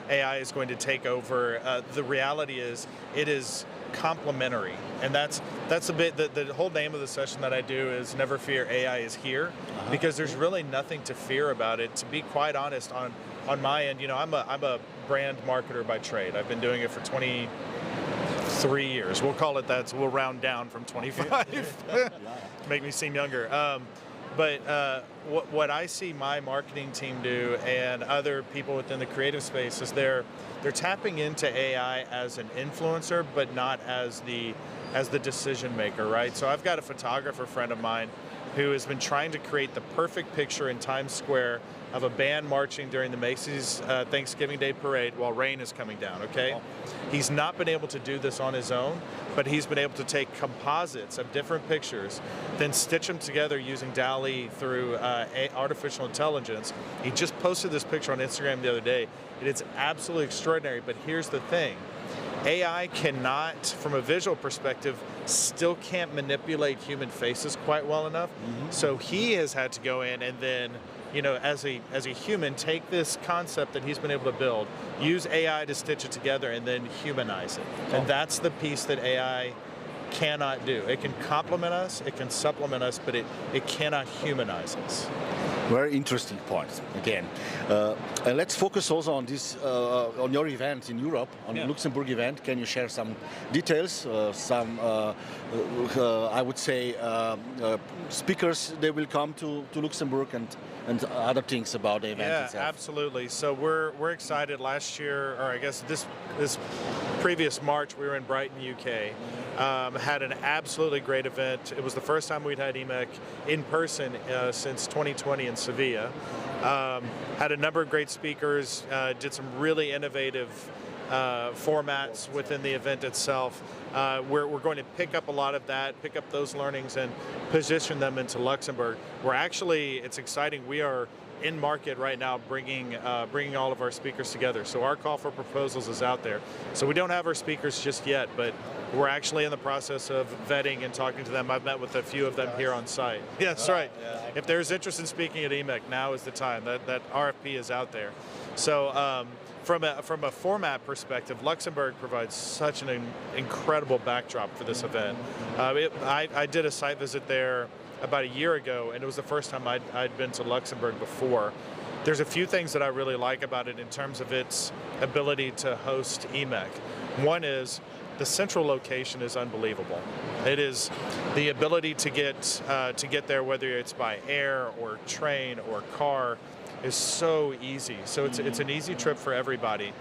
AI is going to take over. The reality is it is complementary, and that's a bit the whole name of the session that I do is Never Fear, AI is Here, because there's really nothing to fear about it. To be quite honest, on my end, I'm a brand marketer by trade. I've been doing it for 23 years. We'll call it that, so we'll round down from 25 to make me seem younger. But what I see my marketing team do and other people within the creative space is they're tapping into AI as an influencer, but not as the decision maker, right? So I've got a photographer friend of mine who has been trying to create the perfect picture in Times Square of a band marching during the Macy's Thanksgiving Day Parade while rain is coming down, okay? He's not been able to do this on his own, but he's been able to take composites of different pictures, then stitch them together using DALL-E through artificial intelligence. He just posted this picture on Instagram the other day. It's absolutely extraordinary, but here's the thing. AI cannot, from a visual perspective, still can't manipulate human faces quite well enough. So he has had to go in and then, you know, as a human, take this concept that he's been able to build, use AI to stitch it together, and then humanize it. And that's the piece that AI cannot do. It can complement us, it can supplement us, but it cannot humanize us. Very interesting points again. And let's focus also on this, on your event in Europe, on the Luxembourg event. Can you share some details, I would say, speakers they will come to Luxembourg and other things about the event itself? Yeah, absolutely. So we're excited. Last year, or I guess this previous March, we were in Brighton, UK. Had an absolutely great event. It was the first time we'd had EMEC in person since 2020 in Sevilla. Had a number of great speakers, did some really innovative formats within the event itself. We're going to pick up a lot of that, pick up those learnings and position them into Luxembourg. We're actually, it's exciting, we are in market right now bringing all of our speakers together. So our call for proposals is out there. So we don't have our speakers just yet, but we're actually in the process of vetting and talking to them. I've met with a few of them here on site. Yeah, that's right. If there's interest in speaking at EMEC, now is the time. That RFP is out there. So from a format perspective, Luxembourg provides such an incredible backdrop for this event. I did a site visit there about a year ago, and it was the first time I'd been to Luxembourg before. There's a few things that I really like about it in terms of its ability to host EMEC. One is the central location is unbelievable. It is the ability to get there, whether it's by air or train or car, is so easy. So it's an easy trip for everybody.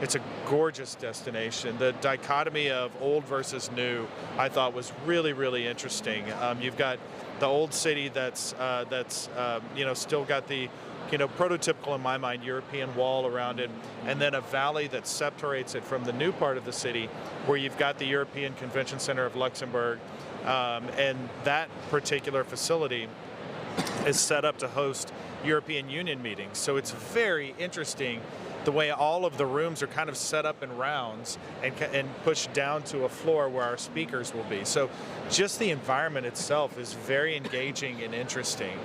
It's a gorgeous destination. The dichotomy of old versus new, I thought, was really, really interesting. You've got the old city that's still got the prototypical, in my mind, European wall around it, and then a valley that separates it from the new part of the city, where you've got the European Convention Center of Luxembourg, and that particular facility is set up to host European Union meetings. So it's very interesting the way all of the rooms are kind of set up in rounds and pushed down to a floor where our speakers will be. So just the environment itself is very engaging and interesting.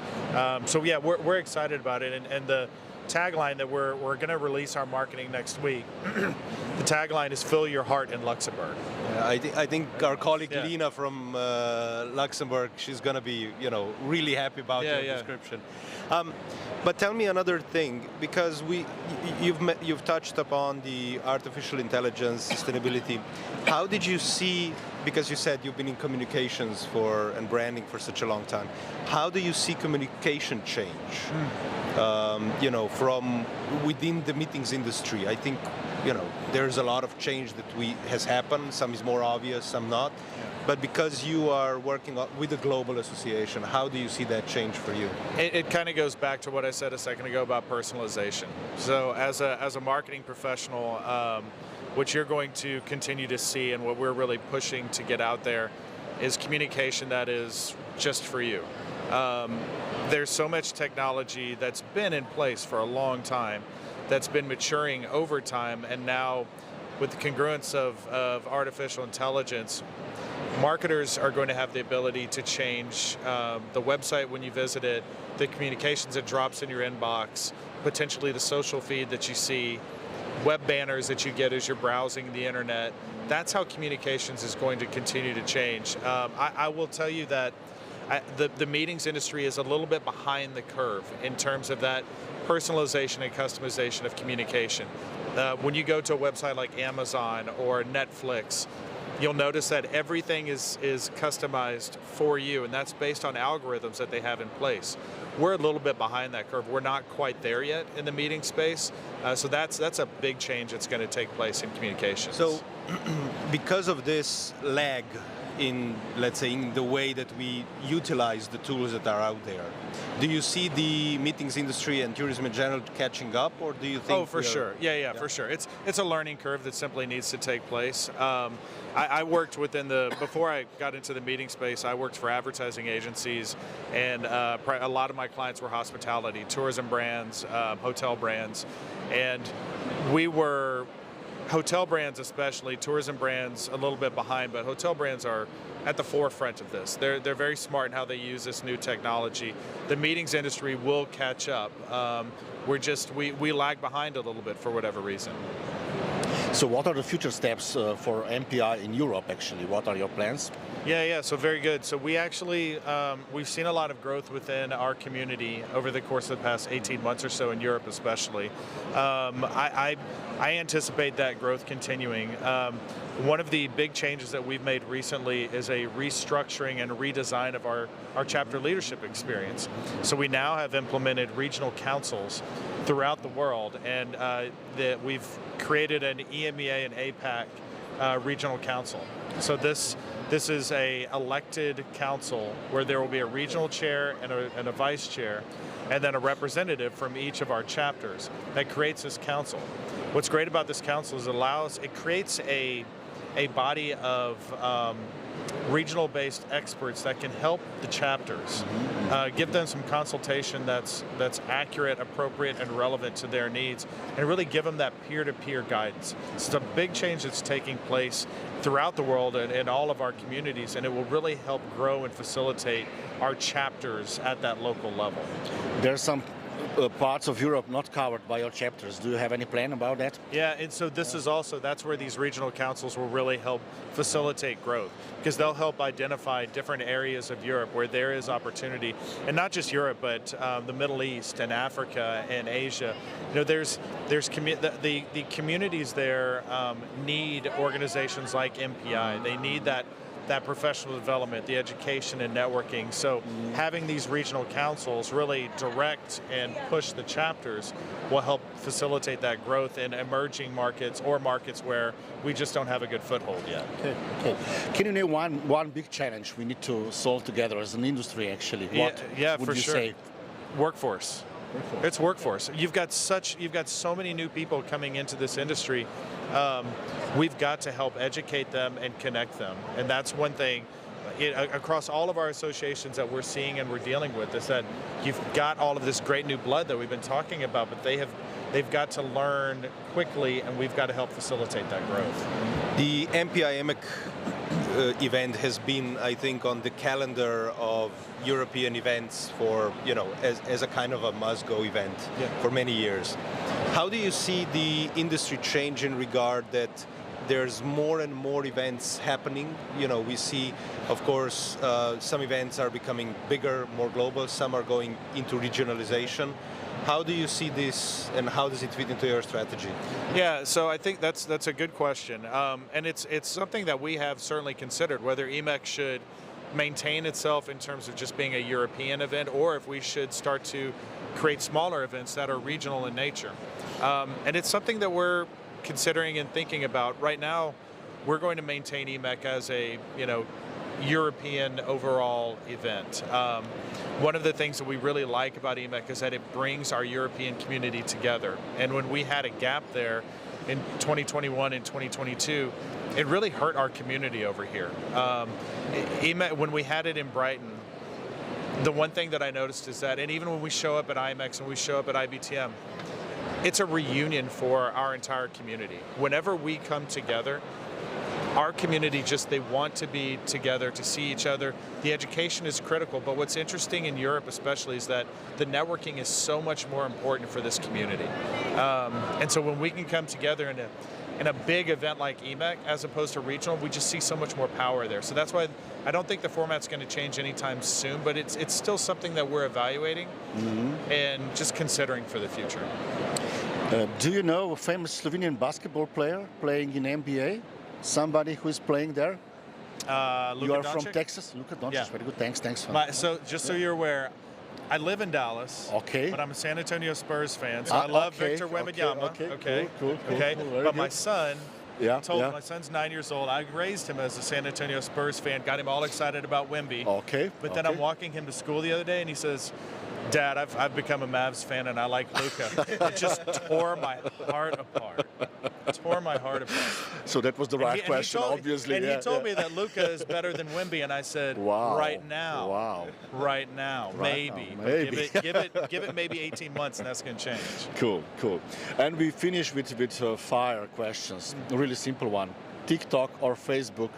So yeah, we're excited about it. And the tagline that we're going to release our marketing next week, the tagline is "Fill your heart in Luxembourg." I think our colleague Lina from Luxembourg, she's going to be really happy about your description. But tell me another thing, because you've touched upon the artificial intelligence, sustainability. How did you see, because you said you've been in communications and branding for such a long time, how do you see communication change? From within the meetings industry? I think there's a lot of change that has happened. Some is more obvious, some not. But because you are working with a global association, how do you see that change for you? It kind of goes back to what I said a second ago about personalization. So as a marketing professional, what you're going to continue to see and what we're really pushing to get out there is communication that is just for you. There's so much technology that's been in place for a long time, that's been maturing over time, and now with the congruence of artificial intelligence, marketers are going to have the ability to change the website when you visit it, the communications that drops in your inbox, potentially the social feed that you see, web banners that you get as you're browsing the internet. That's how communications is going to continue to change. I will tell you that the meetings industry is a little bit behind the curve in terms of that personalization and customization of communication. When you go to a website like Amazon or Netflix, you'll notice that everything is customized for you, and that's based on algorithms that they have in place. We're a little bit behind that curve. We're not quite there yet in the meeting space, so that's a big change that's going to take place in communications. So because of this lag in, let's say, in the way that we utilize the tools that are out there. Do you see the meetings industry and tourism in general catching up, or do you think? Oh, for sure. Yeah, for sure. It's a learning curve that simply needs to take place. I worked before I got into the meeting space, I worked for advertising agencies, and a lot of my clients were hospitality, tourism brands, hotel brands, and we were, hotel brands especially, tourism brands a little bit behind, but hotel brands are at the forefront of this. They're very smart in how they use this new technology. The meetings industry will catch up. We lag behind a little bit for whatever reason. So what are the future steps for MPI in Europe, actually? What are your plans? Yeah, so very good. So we actually, we've seen a lot of growth within our community over the course of the past 18 months or so in Europe especially. I anticipate that growth continuing. One of the big changes that we've made recently is a restructuring and redesign of our chapter leadership experience. So we now have implemented regional councils throughout the world, and we've created an EMEA and APAC regional council. So this is a elected council where there will be a regional chair and a vice chair, and then a representative from each of our chapters that creates this council. What's great about this council is it creates a body of regional-based experts that can help the chapters, give them some consultation that's accurate, appropriate, and relevant to their needs, and really give them that peer-to-peer guidance. It's a big change that's taking place throughout the world and in all of our communities, and it will really help grow and facilitate our chapters at that local level. There's some parts of Europe not covered by your chapters. Do you have any plan about that? Yeah, and so that's where these regional councils will really help facilitate growth, because they'll help identify different areas of Europe where there is opportunity, and not just Europe, but the Middle East and Africa and Asia. The communities there need organizations like MPI. They need that professional development, the education and networking. So having these regional councils really direct and push the chapters will help facilitate that growth in emerging markets or markets where we just don't have a good foothold yet. Okay. Can you name one big challenge we need to solve together as an industry, actually? What would for you sure. say? Workforce. It's workforce. You've got so many new people coming into this industry. We've got to help educate them and connect them, and that's one thing across all of our associations that we're seeing and we're dealing with, is that you've got all of this great new blood that we've been talking about, but they've got to learn quickly, and we've got to help facilitate that growth. The MPI event has been, I think, on the calendar of European events for, as a kind of a must-go event for many years. How do you see the industry change in regard that there's more and more events happening? We see, of course, some events are becoming bigger, more global, some are going into regionalization. How do you see this, and how does it fit into your strategy? Yeah, so I think that's a good question, and it's something that we have certainly considered, whether EMEC should maintain itself in terms of just being a European event, or if we should start to create smaller events that are regional in nature. And it's something that we're considering and thinking about. Right now, we're going to maintain EMEC as a European overall event. One of the things that we really like about EMEC is that it brings our European community together. And when we had a gap there in 2021 and 2022, it really hurt our community over here. EMEC, when we had it in Brighton, the one thing that I noticed is that, and even when we show up at IMEX and we show up at IBTM, it's a reunion for our entire community. Whenever we come together, our community they want to be together, to see each other. The education is critical, but what's interesting in Europe especially is that the networking is so much more important for this community. And so when we can come together in a big event like EMEC as opposed to regional, we just see so much more power there. So that's why I don't think the format's going to change anytime soon, but it's still something that we're evaluating and just considering for the future. Do you know a famous Slovenian basketball player playing in NBA? Somebody who is playing there? You are from Texas? Luka Doncic, Yeah. Very good, thanks. So you're aware, I live in Dallas, but I'm a San Antonio Spurs fan, so I love Victor Wembanyama. Cool. But my son Yeah, Told yeah. my son's 9 years old. I raised him as a San Antonio Spurs fan, got him all excited about Wemby. Okay. But then I'm walking him to school the other day, and he says, "Dad, I've become a Mavs fan, and I like Luka." It just tore my heart apart. Tore my heart apart. So that was the right question, obviously. And he told me that Luka is better than Wemby, and I said, Wow. right now. Wow. Right now. Right Maybe. now, But maybe. give it maybe 18 months, and that's going to change. Cool, cool. And we finish with fire questions. A really simple one. TikTok or Facebook?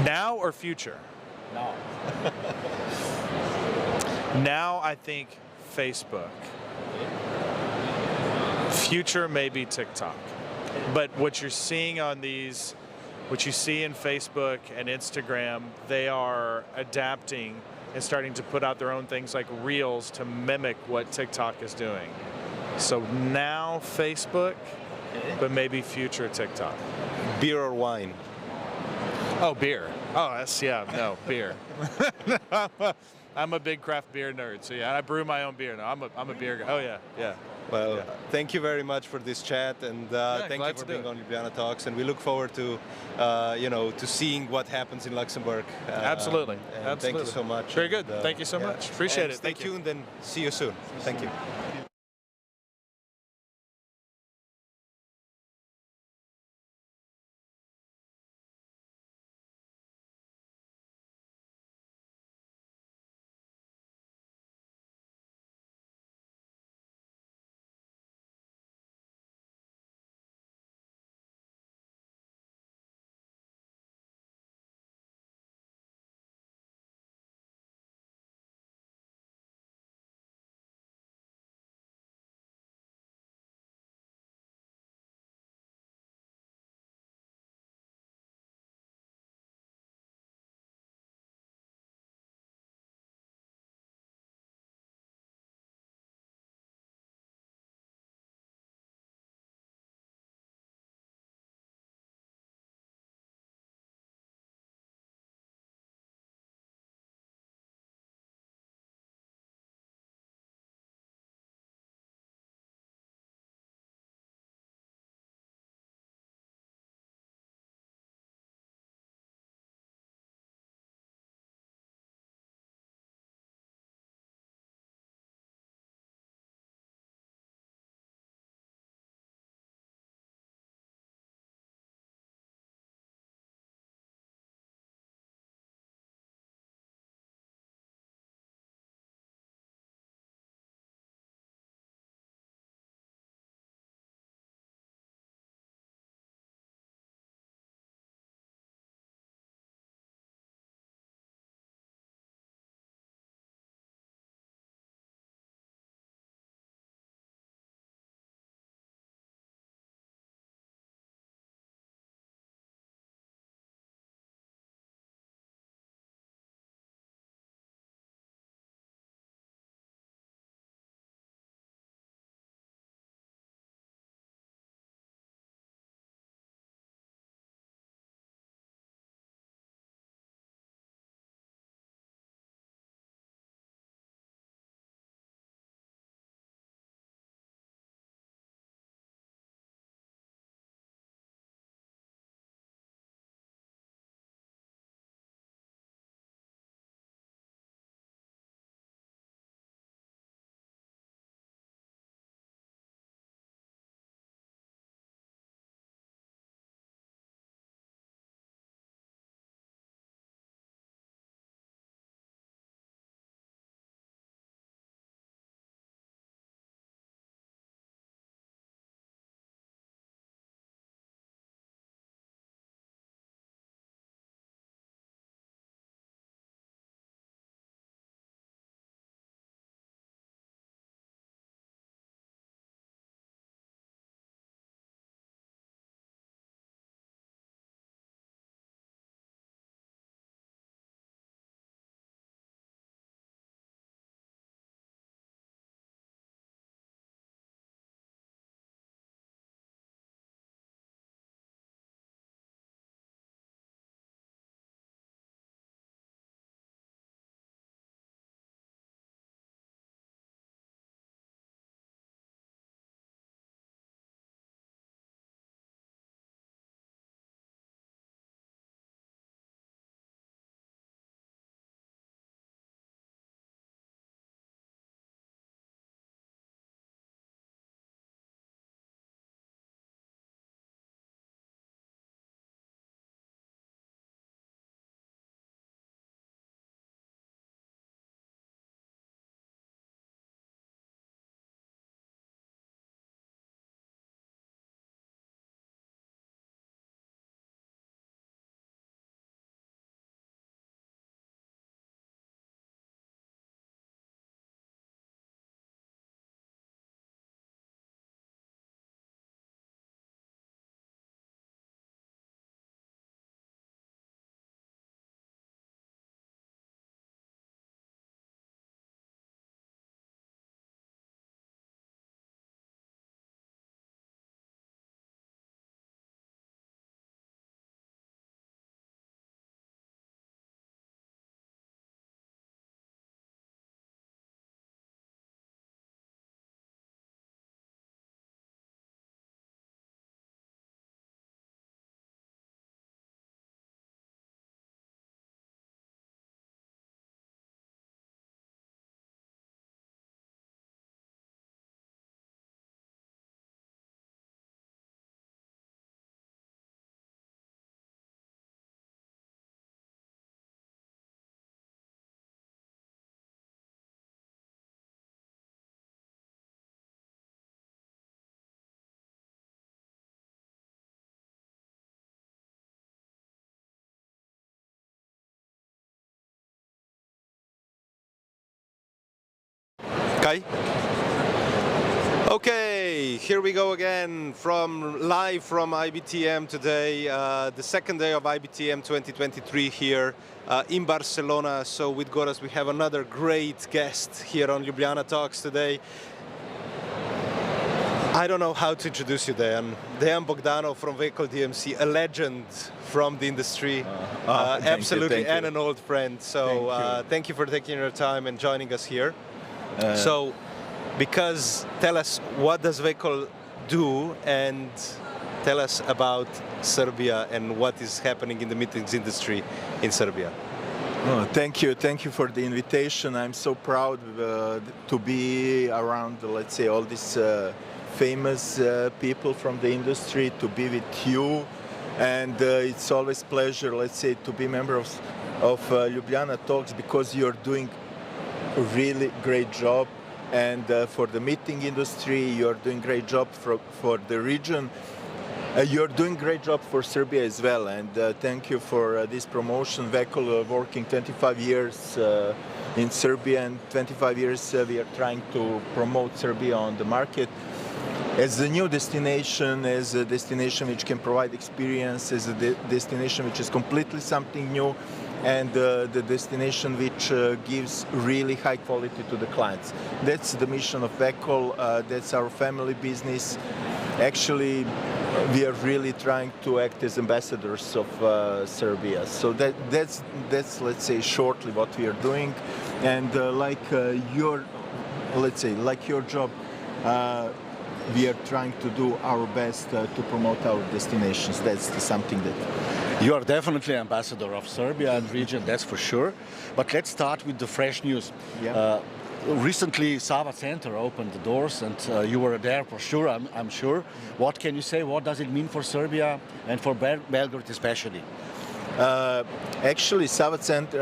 Now or future? Now. Now I think Facebook. Future maybe TikTok. But what you're seeing on these, what you see in Facebook and Instagram, they are adapting and starting to put out their own things like Reels to mimic what TikTok is doing. So now Facebook, but maybe future TikTok. Beer or wine? Oh, beer. Oh, beer. I'm a big craft beer nerd, so yeah, I brew my own beer now. I'm a beer guy. Oh yeah. Well, thank you very much for this chat, and thank you for being on Ljubljana Talks. And we look forward to, to seeing what happens in Luxembourg. Absolutely. Thank you so much. Very good. Thank you so much. Appreciate it. Stay tuned and see you soon. Thank you. Kai? Okay, here we go again live from IBTM today, the second day of IBTM 2023 here in Barcelona. So with Gorazd we have another great guest here on Ljubljana Talks today. I don't know how to introduce you, Dejan. Dejan BOGDANOV from Vekol DMC, a legend from the industry, absolutely, and an old friend. So thank you for taking your time and joining us here. Tell us, what does Vekol do, and tell us about Serbia and what is happening in the meetings industry in Serbia. Oh, thank you for the invitation. I'm so proud to be around, let's say, all these famous people from the industry, to be with you, and it's always pleasure, let's say, to be member of Ljubljana Talks, because you're doing a really great job. And for the meeting industry, you're doing great job for the region. You're doing great job for Serbia as well. And thank you for this promotion. Vekol working 25 years in Serbia, and 25 years we are trying to promote Serbia on the market as a new destination, as a destination which can provide experience, as a destination which is completely something new, and the destination which gives really high quality to the clients. That's the mission of Vekol, that's our family business. Actually, we are really trying to act as ambassadors of Serbia. So that's let's say shortly what we are doing. And like your job, we are trying to do our best to promote our destinations. That's something that... You are definitely ambassador of Serbia and region, that's for sure. But let's start with the fresh news. Yeah. Recently, Sava Center opened the doors, and you were there for sure, I'm sure. What can you say? What does it mean for Serbia and for Belgrade especially? Actually, Sava Center,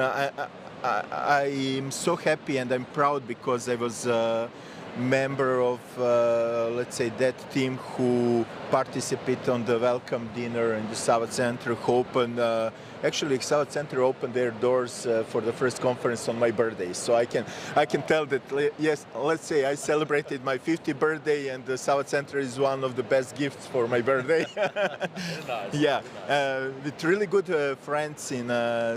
I'm so happy and I'm proud, because I was member of, let's say, that team who participated on the welcome dinner in the Sava Center, who opened, actually Sava Center opened their doors for the first conference on my birthday. So I can tell that, yes, let's say I celebrated my 50th birthday, and the Sava Center is one of the best gifts for my birthday. Very nice. Yeah, with really good friends in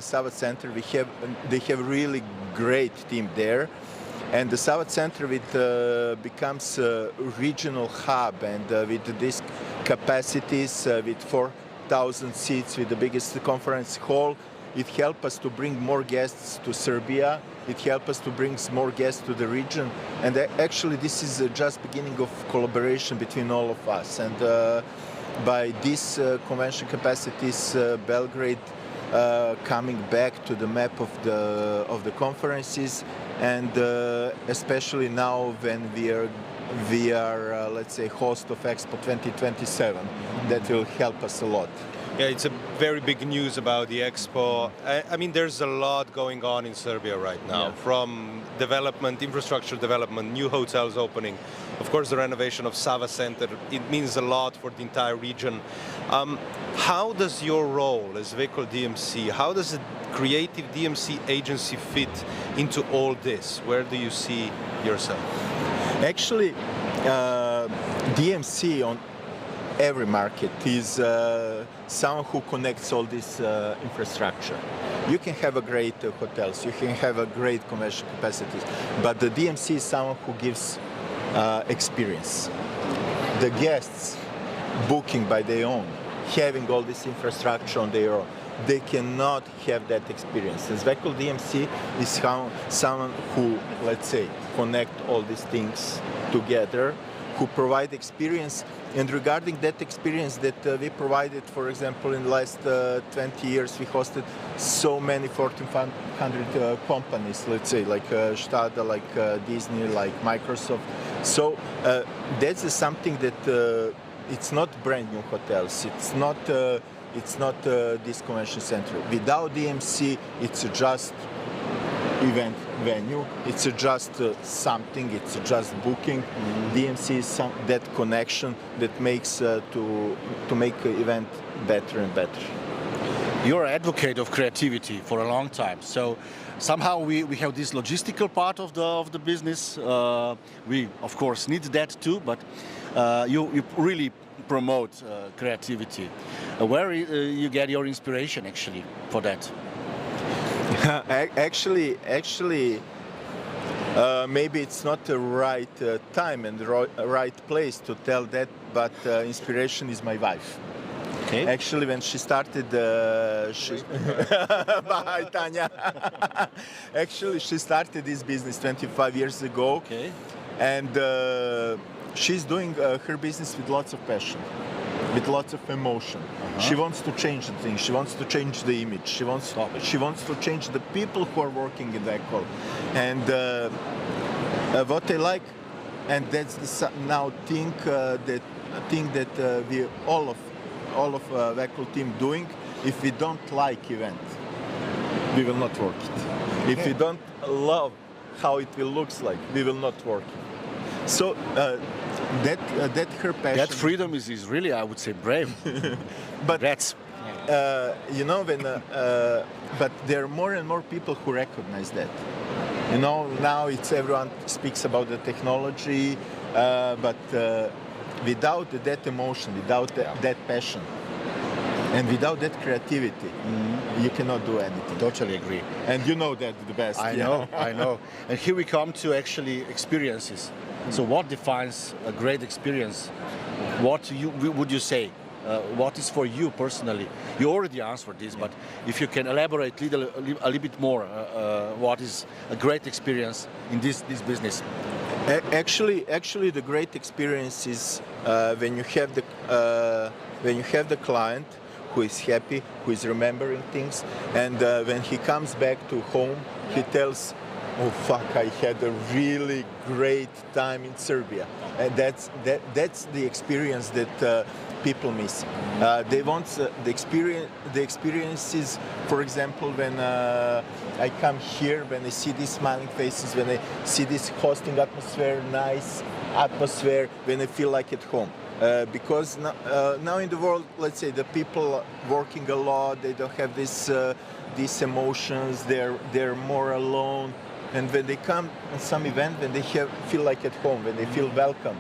Sava Center, they have a really great team there. And the Sava Center becomes a regional hub, and with these capacities, with 4,000 seats, with the biggest conference hall, it helps us to bring more guests to Serbia. It helps us to bring more guests to the region. And actually, this is just beginning of collaboration between all of us. And by these convention capacities, Belgrade coming back to the map of the conferences, and especially now when we are let's say, host of Expo 2027, that will help us a lot. Yeah, it's a very big news about the Expo. I mean, there's a lot going on in Serbia right now, from development, infrastructure development, new hotels opening, of course the renovation of Sava Center. It means a lot for the entire region. How does your role as Vekol DMC, how does a creative DMC agency fit into all this? Where do you see yourself? Actually, DMC on every market is someone who connects all this infrastructure. You can have a great hotels, you can have a great convention capacities, but the DMC is someone who gives experience. The guests booking by their own, having all this infrastructure on their own, they cannot have that experience. As Vekol DMC is someone who, let's say, connect all these things together, who provide experience. And regarding that experience that we provided, for example, in the last 20 years, we hosted so many Fortune 500 companies, let's say, like Stada, like Disney, like Microsoft. So that's something that it's not brand new hotels. It's not this convention center. Without DMC, it's just event venue. It's just something. It's just booking. DMC is that connection that makes to make the event better and better. You're an advocate of creativity for a long time. So somehow we have this logistical part of the business. We of course need that too, but you really promote creativity. Where you get your inspiration actually for that? Actually, maybe it's not the right time and the right place to tell that, but inspiration is my wife. Okay. Actually, when she started, bye, Tanya. Actually, she started this business 25 years ago, Okay. and she's doing her business with lots of passion, with lots of emotion. She wants to change the thing. She wants to change the image. She wants to change the people who are working in Vekol. And what I like, and that's the now thing that we all of Vekol team doing. If we don't like event, we will not work it. If we don't love how it will looks like, we will not work it. So that her passion. That freedom is really, I would say, brave. But that's. You know, when but there are more and more people who recognize that. You know, now it's everyone speaks about the technology, but without that emotion, without that passion, and without that creativity, you cannot do anything. Totally agree. And you know that the best. I know, I know. And here we come to actually experiences. So what defines a great experience? What would you say? What is for you personally? You already answered this, but if you can elaborate a little bit more, what is a great experience in this business? Actually, the great experience is when you have the client who is happy, who is remembering things, and when he comes back to home, he tells, "Oh fuck! I had a really great time in Serbia," and that's the experience that people miss. They want the experiences. For example, when I come here, when I see these smiling faces, when I see this hosting atmosphere, nice atmosphere, when I feel like at home. Because now in the world, let's say the people working a lot, they don't have these emotions. They're more alone. And when they come to some event, when they feel like at home, when they feel welcome,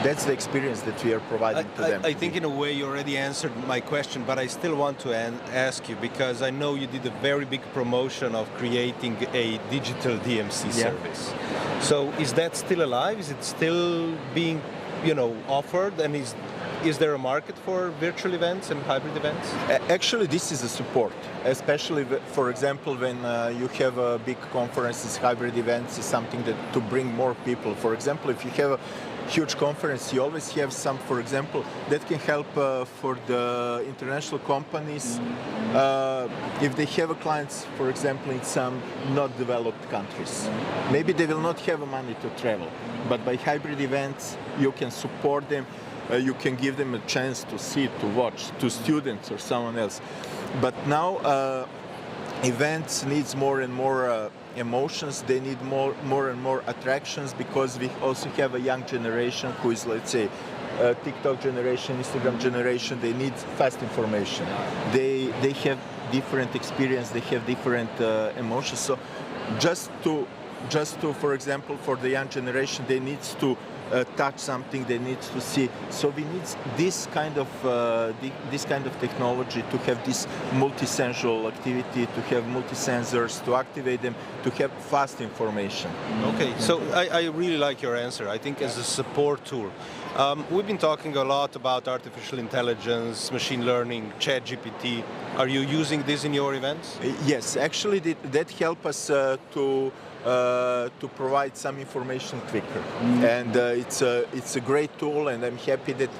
that's the experience that we are providing to them. I think in a way you already answered my question, but I still want to ask you, because I know you did a very big promotion of creating a digital DMC service. So is that still alive? Is it still being, offered? And is there a market for virtual events and hybrid events? Actually, this is a support, especially, for example, when you have a big conferences, hybrid events is something that to bring more people. For example, if you have a huge conference, you always have some, for example, that can help for the international companies if they have clients, for example, in some not developed countries. Maybe they will not have money to travel, but by hybrid events, you can support them. You can give them a chance to see, to watch, to students or someone else. But now events needs more and more emotions. They need more and more attractions, because we also have a young generation who is, let's say, TikTok generation, Instagram generation. They need fast information. They have different experience. They have different emotions. So just to, for example, for the young generation, they need to touch something, they need to see. So we need this kind of technology to have this multi-sensual activity, to have multi-sensors, to activate them, to have fast information. Okay, so I really like your answer. I think as a support tool. We've been talking a lot about artificial intelligence, machine learning, ChatGPT. Are you using this in your events? Yes, actually that helps us to provide some information quicker, and it's a great tool, and I'm happy that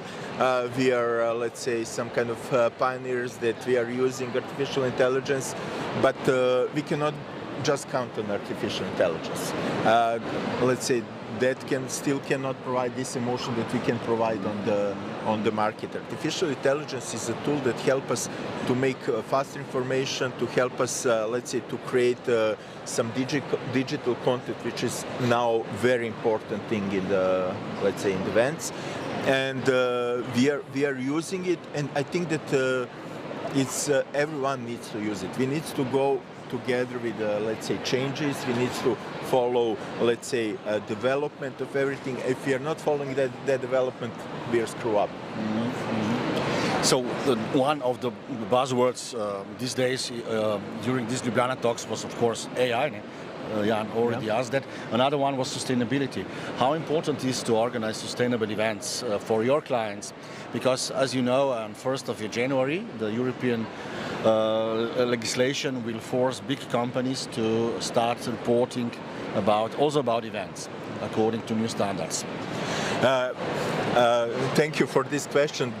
we are, let's say, some kind of pioneers, that we are using artificial intelligence, but we cannot just count on artificial intelligence. Let's say that still cannot provide this emotion that we can provide on the market. Artificial intelligence is a tool that helps us to make faster information, to help us, let's say, to create some digital content, which is now very important thing in the, let's say, in the events. And we are using it, and I think that it's everyone needs to use it. We need to go together with, let's say, changes. We need to follow, let's say, development of everything. If we are not following that development, we are screw up. So one of the buzzwords these days during these Ljubljana talks was, of course, AI. Jan already asked that. Another one was sustainability. How important is to organize sustainable events for your clients? Because, as you know, on 1st of January, the European legislation will force big companies to start reporting also about events, according to new standards. Thank you for this question.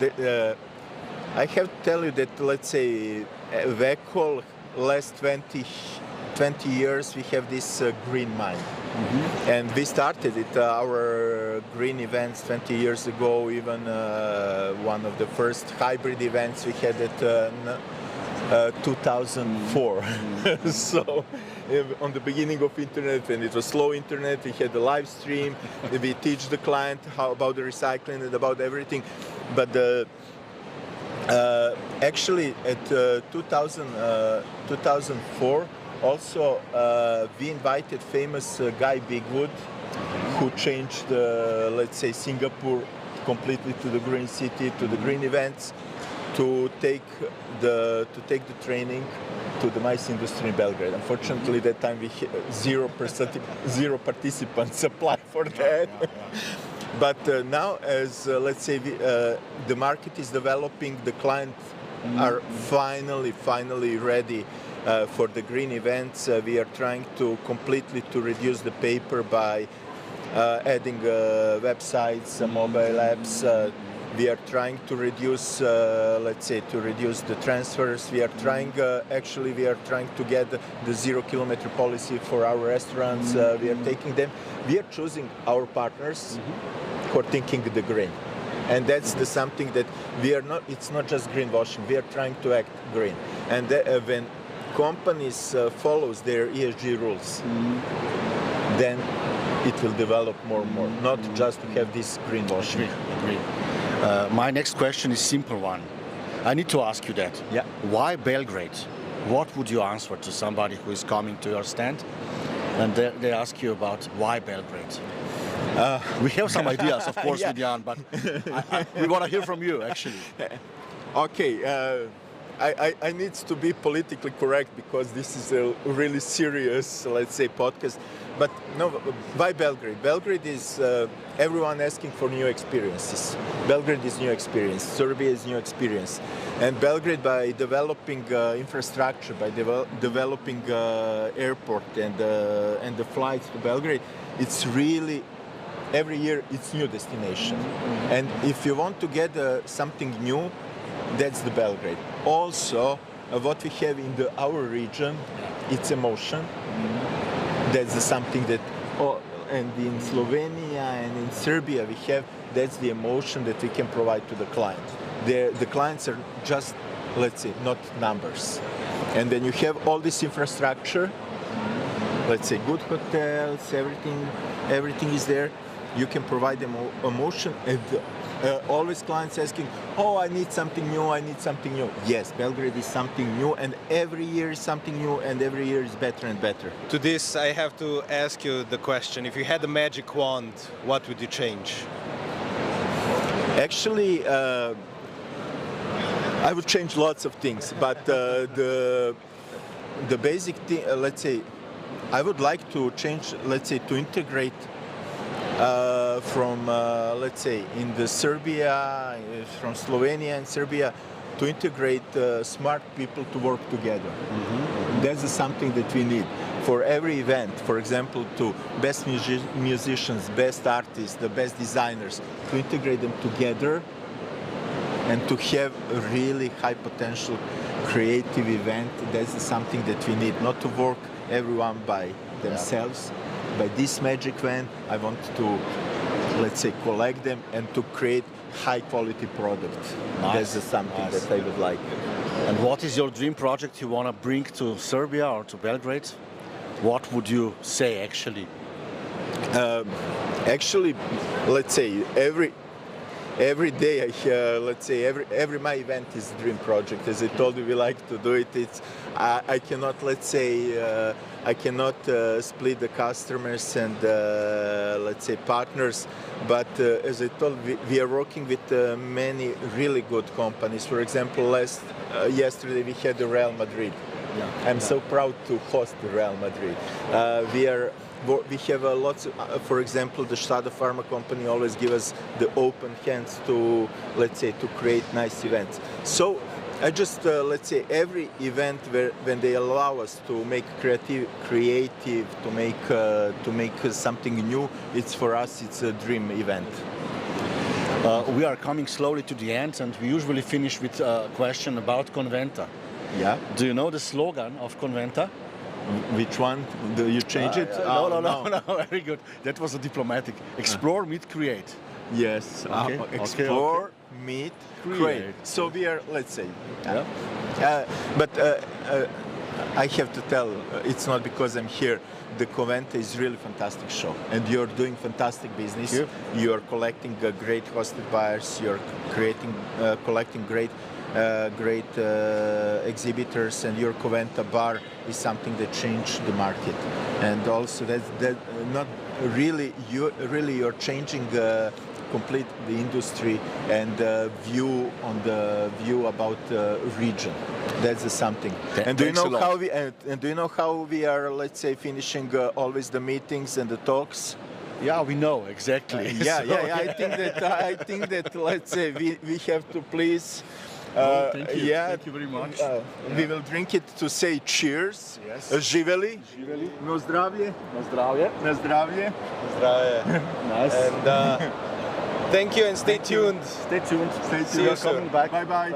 I have to tell you that, let's say, Vekol last 20 years we have this green mind. And we started it, our green events 20 years ago, even one of the first hybrid events we had at 2004. So on the beginning of internet, when it was slow internet, we had a live stream, we teach the client how about the recycling and about everything. But actually at 2004, also, we invited famous Guy Bigwood, who changed, let's say, Singapore completely to the green city, to the green events, to take the training to the MICE industry in Belgrade. Unfortunately, that time we had 0 participants applied for that. But now, as let's say, the market is developing, the clients are finally ready for the green events. We are trying to completely reduce the paper by adding websites, mobile apps. We are trying to reduce, let's say, the transfers. We are trying, actually, we are trying to get the 0 kilometer policy for our restaurants. We are taking them. We are choosing our partners who are thinking the green. And that's something that we are not, it's not just greenwashing, we are trying to act green. And when companies follows their ESG rules, then it will develop more and more, not just to have this greenwashing. Agree. My next question is a simple one. I need to ask you that. Yeah. Why Belgrade? What would you answer to somebody who is coming to your stand and they ask you about why Belgrade? We have some ideas, of course, with Jan, but we want to hear from you, actually. Okay. I need to be politically correct because this is a really serious, let's say, podcast. But no, why Belgrade? Belgrade is everyone asking for new experiences. Belgrade is new experience. Serbia is new experience. And Belgrade, by developing infrastructure, by developing airport and the flights to Belgrade, it's really every year it's new destination. And if you want to get something new, that's the Belgrade. Also, what we have in our region, it's emotion. That's something that, and in Slovenia and in Serbia we have, that's the emotion that we can provide to the client. The clients are just, let's say, not numbers. And when you have all this infrastructure, let's say good hotels, everything is there, you can provide them emotion. And always clients asking, oh, I need something new, I need something new. Yes, Belgrade is something new, and every year is something new, and every year is better and better. To this, I have to ask you the question, if you had a magic wand, what would you change? Actually, I would change lots of things, but the basic thing, let's say, I would like to change, let's say, to integrate from, let's say, in the Serbia, from Slovenia and Serbia, to integrate smart people to work together. That's something that we need for every event. For example, to best musicians, best artists, the best designers, to integrate them together and to have a really high potential creative event. That's something that we need, not to work everyone by themselves. By this magic van, I want to, let's say, collect them and to create high quality product. Nice. That's something that I would like. And what is your dream project you want to bring to Serbia or to Belgrade? What would you say, actually? Actually, let's say, every day let's say every my event is a dream project. As I told you, we like to do it. I cannot, let's say, I cannot split the customers and let's say partners, but as I told, we are working with many really good companies. For example, yesterday we had the Real Madrid. Yeah. I'm so proud to host the Real Madrid. We have lots of, for example, the Stada Pharma company always give us the open hands to, let's say, to create nice events. So I just, let's say, every event when they allow us to make creative, to make something new, it's for us, it's a dream event. We are coming slowly to the end, and we usually finish with a question about Conventa. Yeah. Do you know the slogan of Conventa? Which one? Do you change it? No, very good. That was a diplomatic. Explore, meet, create. Yes. Okay. Explore, meet, create. So we are, let's say. But I have to tell, it's not because I'm here. The Conventa is really fantastic show, and you're doing fantastic business. You're collecting great hosted buyers. You're collecting great exhibitors, and your Conventa bar is something that changed the market. And also that not really you're changing complete the industry and view about the region. That's something. And do you know how do you know how we are, let's say, finishing always the meetings and the talks? Yeah, we know exactly. Yeah. I think that let's say we have to please. Thank you. Yeah, Thank you very much. We will drink it to say cheers. Yes. Živeli. No zdravje. Na zdravje. Na zdravje. Nice. And thank you and stay tuned. Stay tuned. See you soon. Coming back. Bye bye.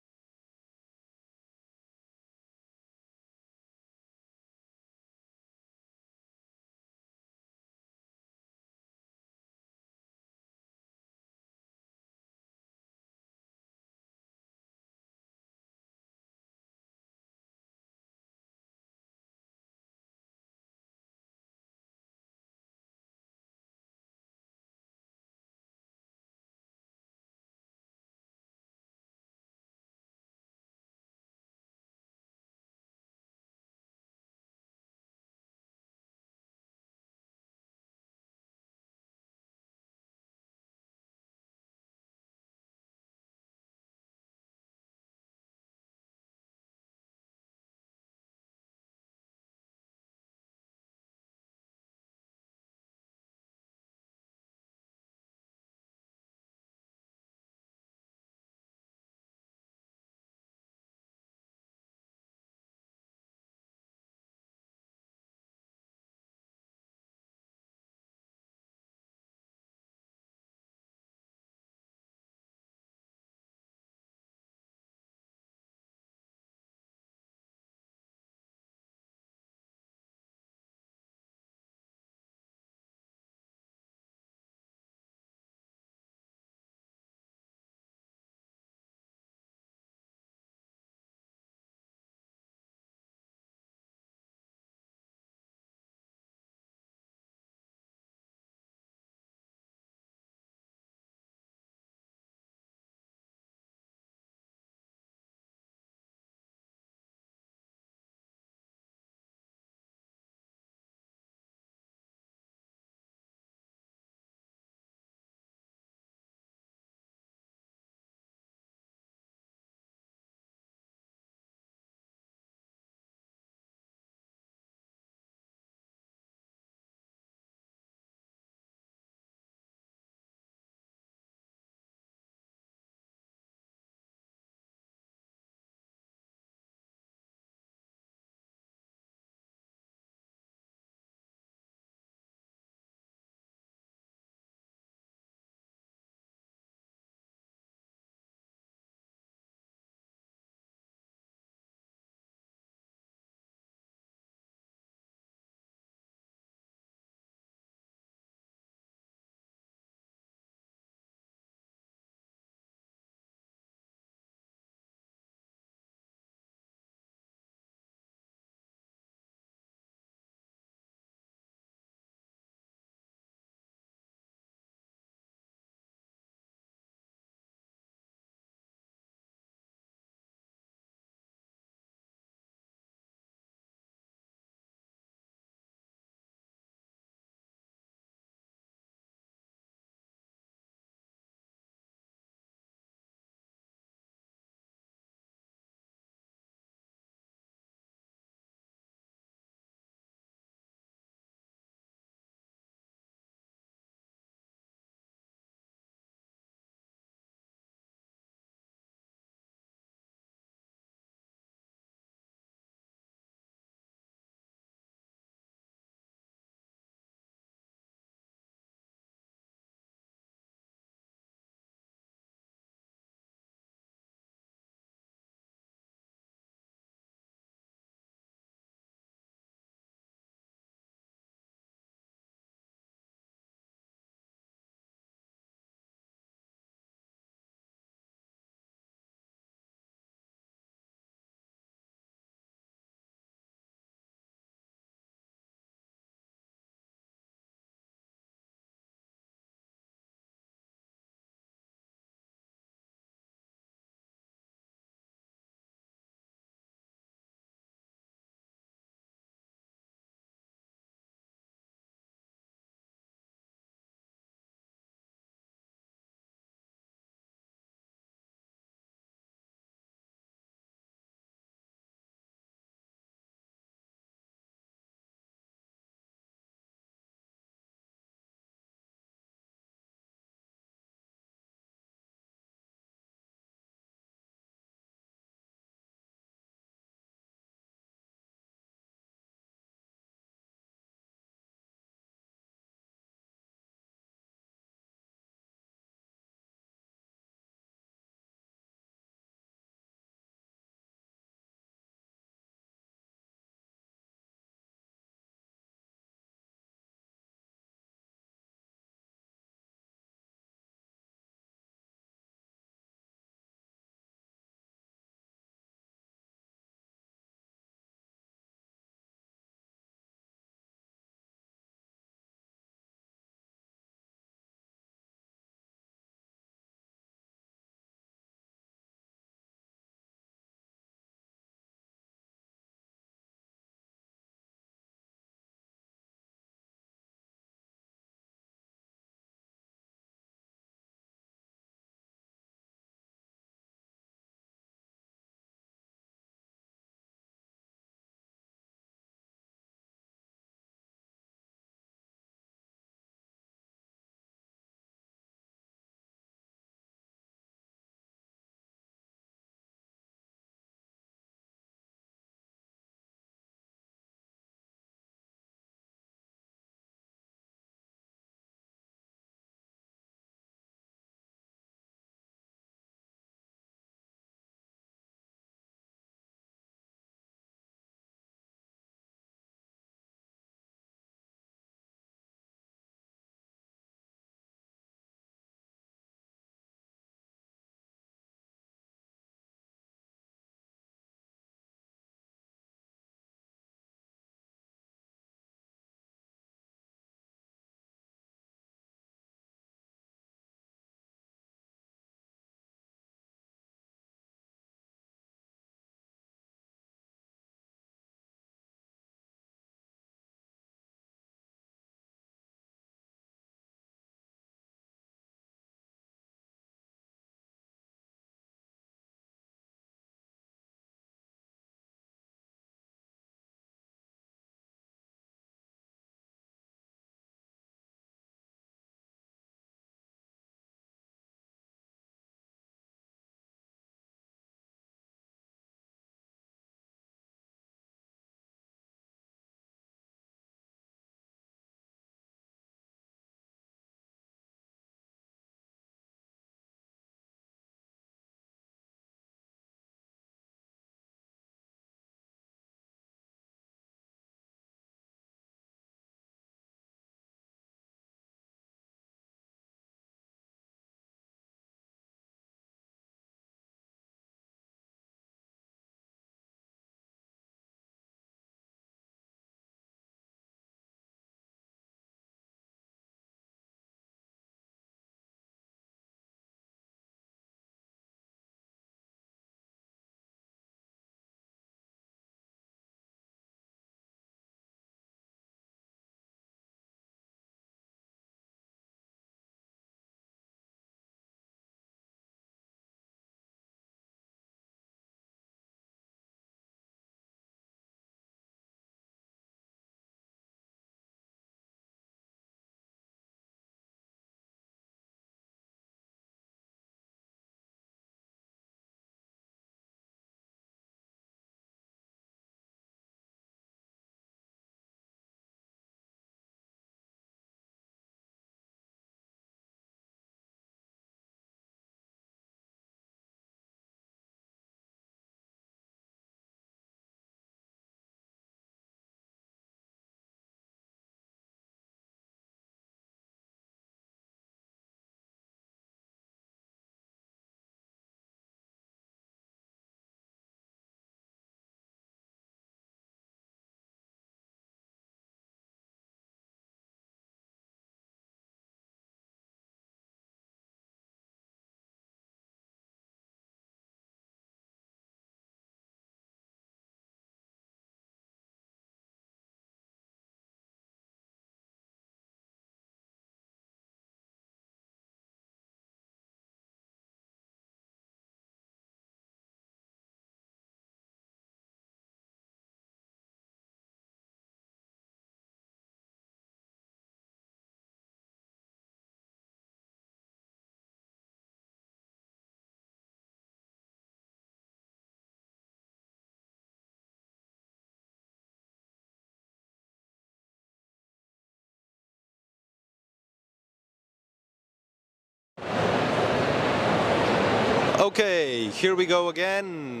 Okay, here we go again,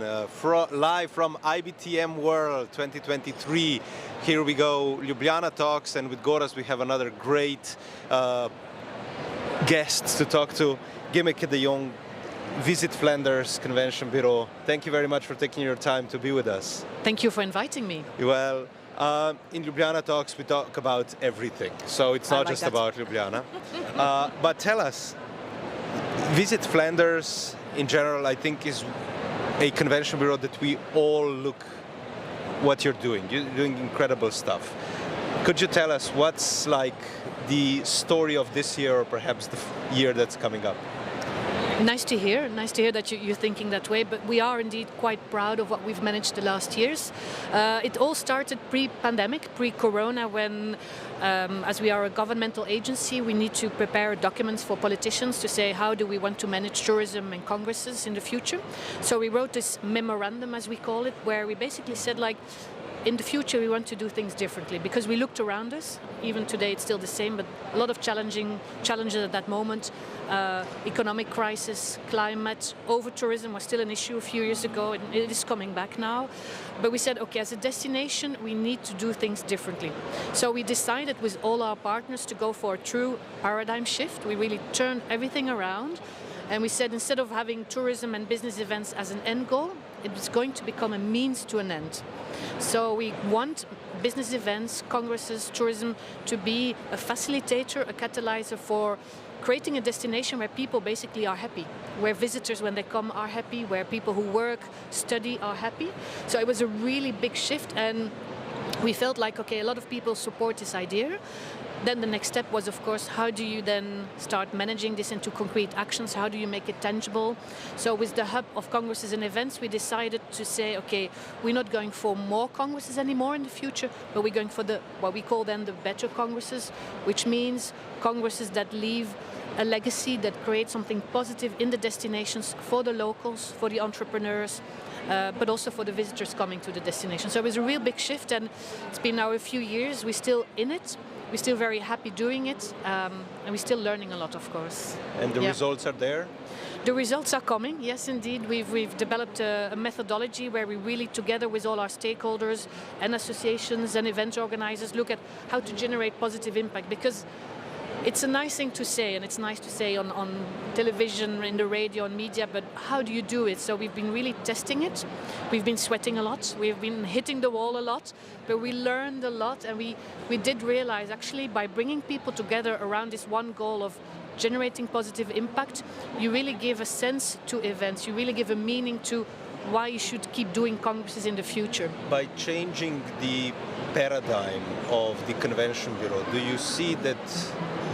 live from IBTM World 2023. Here we go, Ljubljana Talks, and with Gorazd we have another great guest to talk to, Gemmeke De Jongh, Visit Flanders Convention Bureau. Thank you very much for taking your time to be with us. Thank you for inviting me. Well, in Ljubljana Talks we talk about everything, so it's not just about Ljubljana. But tell us, Visit Flanders in general, I think, is a convention bureau that we all look what you're doing. You're doing incredible stuff. Could you tell us what's like the story of this year, or perhaps the year that's coming up? Nice to hear that you're thinking that way, but we are indeed quite proud of what we've managed the last years. It all started pre-pandemic, pre-corona, when as we are a governmental agency, we need to prepare documents for politicians to say how do we want to manage tourism and congresses in the future. So we wrote this memorandum, as we call it, where we basically said, like, in the future we want to do things differently, because we looked around us. Even today it's still the same, but a lot of challenges at that moment. Economic crisis, climate, over-tourism was still an issue a few years ago, and it is coming back now. But we said, okay, as a destination we need to do things differently. So we decided with all our partners to go for a true paradigm shift. We really turned everything around. And we said, instead of having tourism and business events as an end goal, it was going to become a means to an end. So we want business events, congresses, tourism to be a facilitator, a catalyzer for creating a destination where people basically are happy, where visitors, when they come, are happy, where people who work, study are happy. So it was a really big shift, and we felt like, okay, a lot of people support this idea. Then the next step was, of course, how do you then start managing this into concrete actions? How do you make it tangible? So with the hub of congresses and events, we decided to say, okay, we're not going for more congresses anymore in the future, but we're going for what we call then the better congresses, which means congresses that leave a legacy, that create something positive in the destinations for the locals, for the entrepreneurs, but also for the visitors coming to the destination. So it was a real big shift, and it's been now a few years. We're still in it. We're still very happy doing it, and we're still learning a lot, of course. And the results are there? The results are coming, yes, indeed. We've developed a methodology where we really, together with all our stakeholders and associations and event organizers, look at how to generate positive impact. Because it's a nice thing to say, and it's nice to say on television, in the radio, on media, but how do you do it? So we've been really testing it. We've been sweating a lot. We've been hitting the wall a lot, but we learned a lot, and we did realize, actually, by bringing people together around this one goal of generating positive impact, you really give a sense to events. You really give a meaning to why you should keep doing congresses in the future. By changing the paradigm of the Convention Bureau, do you see that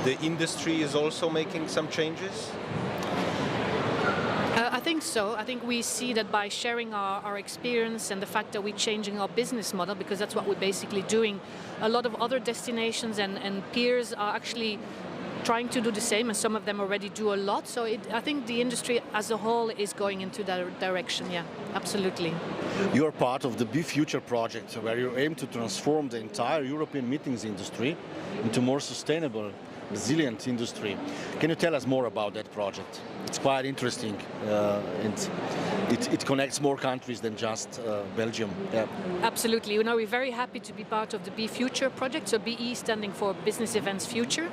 the industry is also making some changes? I think so. I think we see that by sharing our experience and the fact that we're changing our business model, because that's what we're basically doing. A lot of other destinations and peers are actually trying to do the same, and some of them already do a lot. So I think the industry as a whole is going into that direction, yeah, absolutely. You're part of the Be Future project, where you aim to transform the entire European meetings industry into more sustainable, resilient industry. Can you tell us more about that project? It's quite interesting, and it connects more countries than just Belgium. Yeah. Absolutely. You know, we're very happy to be part of the Be Future project, so BE standing for Business Events Future.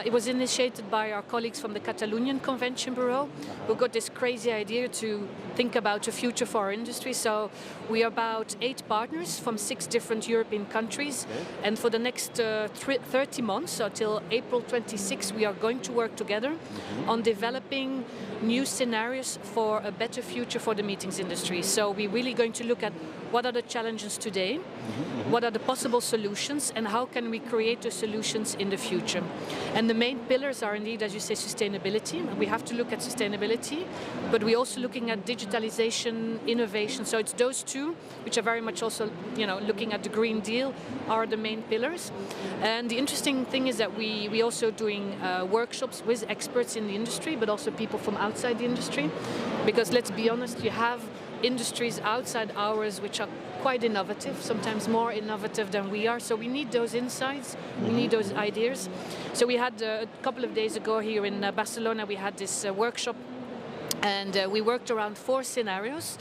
It was initiated by our colleagues from the Catalonian Convention Bureau, who got this crazy idea to think about a future for our industry. So we are about 8 partners from 6 different European countries, and for the next 30 months, so till April 26, we are going to work together on developing new scenarios for a better future for the meetings industry. So we're really going to look at what are the challenges today, what are the possible solutions, and how can we create the solutions in the future. And the main pillars are indeed, as you say, sustainability. We have to look at sustainability, but we're also looking at digitalization, innovation. So it's those two, which are very much also, you know, looking at the Green Deal, are the main pillars. And the interesting thing is that we also doing workshops with experts in the industry, but also people from outside the industry. Because let's be honest, you have industries outside ours which are quite innovative, sometimes more innovative than we are. So we need those insights, we need those ideas. So we had a couple of days ago here in Barcelona, we had this workshop And we worked around 4 scenarios,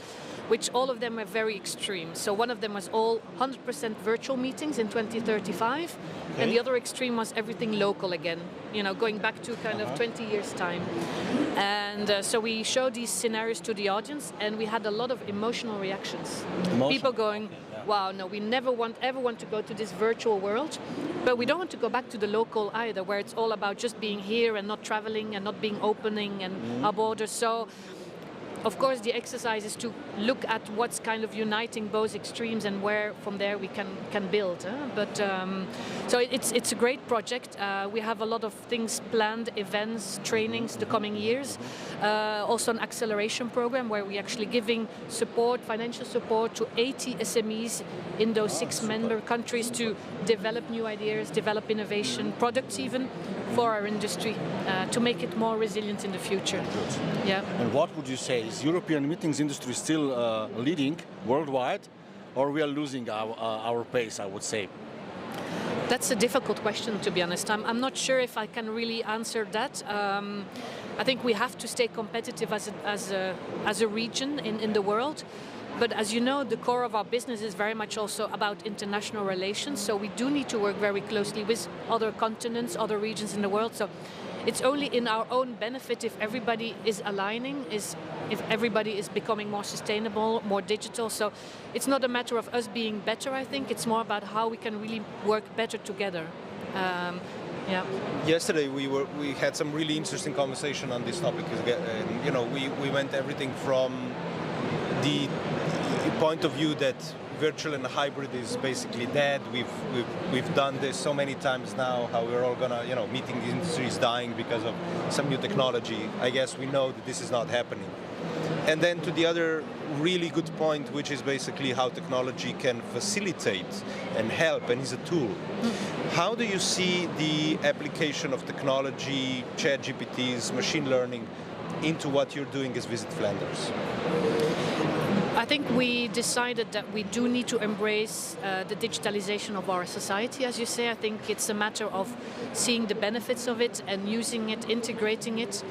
which all of them were very extreme. So one of them was all 100% virtual meetings in 2035, and the other extreme was everything local again, you know, going back to kind of 20 years' time. And so we showed these scenarios to the audience, and we had a lot of emotional reactions. People going, wow, no, we never ever want to go to this virtual world, but we don't want to go back to the local either, where it's all about just being here and not traveling and not being opening and our borders. So of course, the exercise is to look at what's kind of uniting both extremes and where from there we can build. So it's a great project. We have a lot of things planned, events, trainings the coming years. Also an acceleration program where we're actually giving support, financial support to 80 SMEs in those 6 member countries to develop new ideas, develop innovation, products even for our industry to make it more resilient in the future. Yeah. And what would you say? Is European meetings industry still leading worldwide, or we are losing our pace, I would say? That's a difficult question, to be honest. I'm not sure if I can really answer that. I think we have to stay competitive as a region in the world. But as you know, the core of our business is very much also about international relations. So we do need to work very closely with other continents, other regions in the world. So it's only in our own benefit if everybody is aligning, if everybody is becoming more sustainable, more digital. So it's not a matter of us being better, I think. It's more about how we can really work better together. Yeah. Yesterday we had some really interesting conversation on this topic. You know, we went everything from the point of view that virtual and hybrid is basically dead. We've done this so many times now. How we're all gonna, you know, meeting industry is dying because of some new technology. I guess we know that this is not happening. And then to the other really good point, which is basically how technology can facilitate and help and is a tool. How do you see the application of technology, ChatGPTs, machine learning into what you're doing as Visit Flanders? I think we decided that we do need to embrace the digitalization of our society, as you say. I think it's a matter of seeing the benefits of it and using it, integrating it.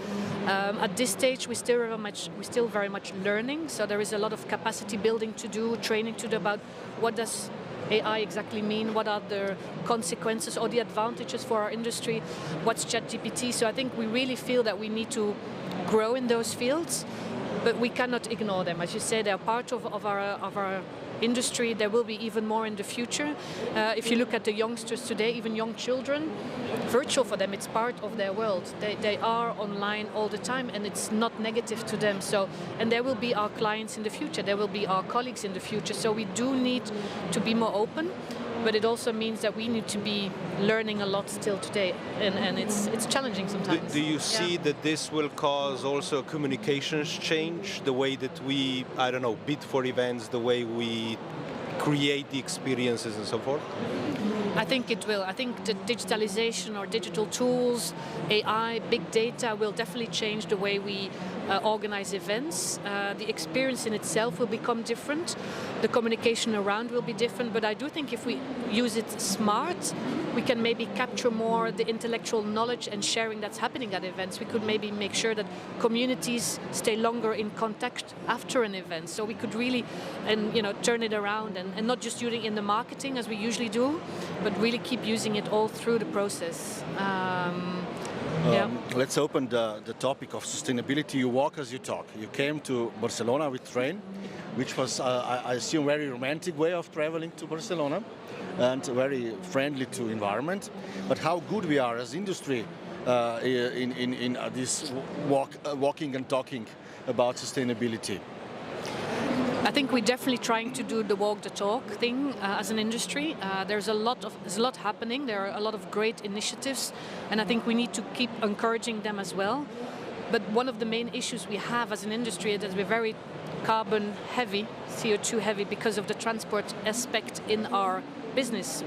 At this stage, we're still very much learning, so there is a lot of capacity building to do, training to do about what does AI exactly mean, what are the consequences or the advantages for our industry, what's ChatGPT. So I think we really feel that we need to grow in those fields, but we cannot ignore them. As you say, they're part of our industry. There will be even more in the future. If you look at the youngsters today, even young children, virtual for them, it's part of their world. They are online all the time, and it's not negative to them. So, and there will be our clients in the future. There will be our colleagues in the future. So we do need to be more open. But it also means that we need to be learning a lot still today, and it's challenging sometimes. Do you see that this will cause also communications change, the way that we, I don't know, bid for events, the way we create the experiences and so forth? I think it will. I think the digitalization or digital tools, AI, big data will definitely change the way we organize events. The experience in itself will become different. The communication around will be different. But I do think if we use it smart, we can maybe capture more the intellectual knowledge and sharing that's happening at events. We could maybe make sure that communities stay longer in contact after an event. So we could really, turn it around and not just using it in the marketing as we usually do, but really keep using it all through the process. Let's open the topic of sustainability. You walk as you talk. You came to Barcelona with train, which was, I assume, very romantic way of traveling to Barcelona and very friendly to environment. But how good we are as industry in this walking and talking about sustainability? I think we're definitely trying to do the walk the talk thing as an industry. There's a lot happening. There are a lot of great initiatives, and I think we need to keep encouraging them as well. But one of the main issues we have as an industry is that we're very carbon heavy, CO2 heavy, because of the transport aspect in our business.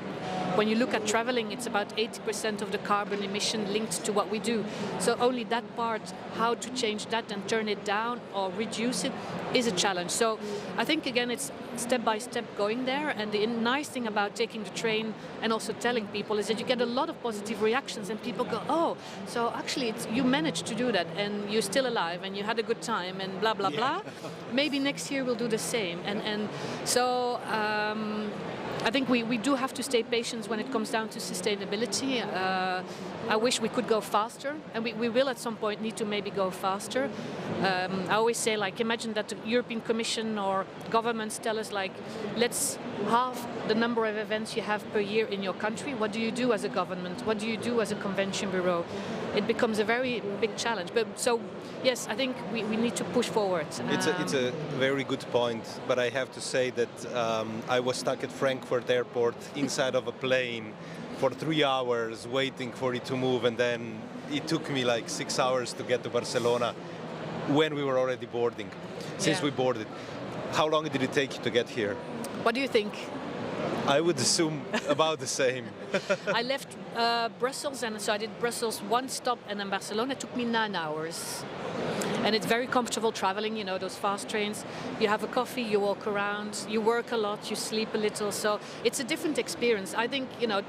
when you look at traveling, it's about 80% of the carbon emission linked to what we do. So only that part, how to change that and turn it down or reduce it, is a challenge. So I think again it's step by step going there, and the nice thing about taking the train and also telling people is that you get a lot of positive reactions, and people go, oh, so actually you managed to do that and you're still alive and you had a good time and blah blah blah. Maybe next year we'll do the same, and so I think we do have to stay patient when it comes down to sustainability. I wish we could go faster, and we will at some point need to maybe go faster. I always say, like, imagine that the European Commission or governments tell us, like, let's halve the number of events you have per year in your country. What do you do as a government? What do you do as a convention bureau? It becomes a very big challenge. But so, yes, I think we need to push forward. It's a very good point, but I have to say that I was stuck at Frankfurt airport inside of a plane for 3 hours waiting for it to move, and then it took me like 6 hours to get to Barcelona when we were already boarding, since we boarded. How long did it take you to get here? What do you think? I would assume about the same. I left Brussels, and so I did Brussels one stop and then Barcelona. It took me 9 hours. And it's very comfortable traveling, you know, those fast trains. You have a coffee, you walk around, you work a lot, you sleep a little. So it's a different experience. I think, you know,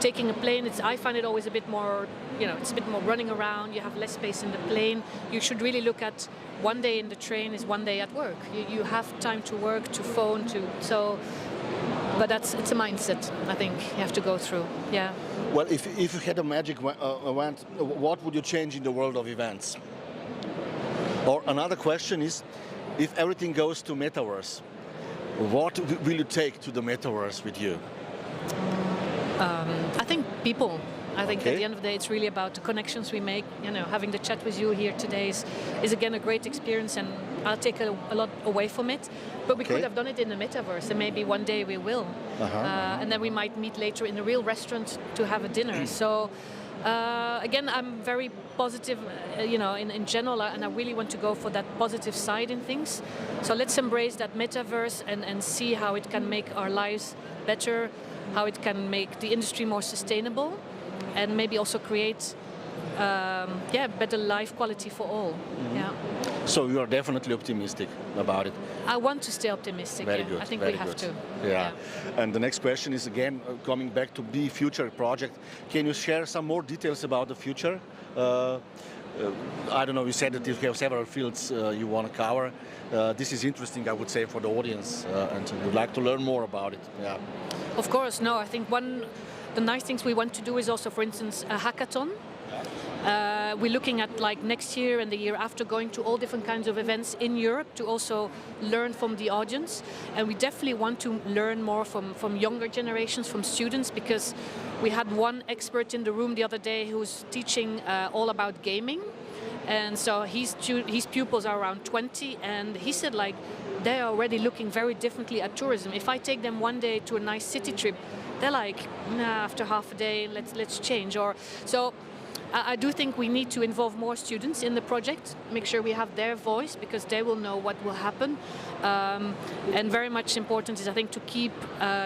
taking a plane, I find it always a bit more, you know, it's a bit more running around. You have less space in the plane. You should really look at one day in the train is one day at work. You have time to work, to phone, but it's a mindset, I think, you have to go through, yeah. Well, if you had a magic event, what would you change in the world of events? Or another question is, if everything goes to metaverse, what will you take to the metaverse with you? I think people. I think at the end of the day, it's really about the connections we make. You know, having the chat with you here today is again a great experience, and I'll take a lot away from it. But we could have done it in the metaverse, and maybe one day we will. And then we might meet later in a real restaurant to have a dinner. So again, I'm very positive, you know, in general, and I really want to go for that positive side in things. So let's embrace that metaverse and see how it can make our lives better, how it can make the industry more sustainable, and maybe also create better life quality for all. Yeah. So you are definitely optimistic about it. I want to stay optimistic. Very good. I think we have to. Yeah. And the next question is again coming back to the future project. Can you share some more details about the future? I don't know. You said that you have several fields you want to cover. This is interesting, I would say, for the audience, and would like to learn more about it. Yeah. Of course. No, I think the nice things we want to do is also, for instance, a hackathon. We're looking at, like, next year and the year after, going to all different kinds of events in Europe to also learn from the audience. And we definitely want to learn more from younger generations, from students, because we had one expert in the room the other day who's teaching all about gaming. And so his pupils are around 20, and he said, like, they're already looking very differently at tourism. If I take them one day to a nice city trip, they're like, nah, after half a day, let's change. So I do think we need to involve more students in the project, make sure we have their voice, because they will know what will happen. And very much important is, I think, to keep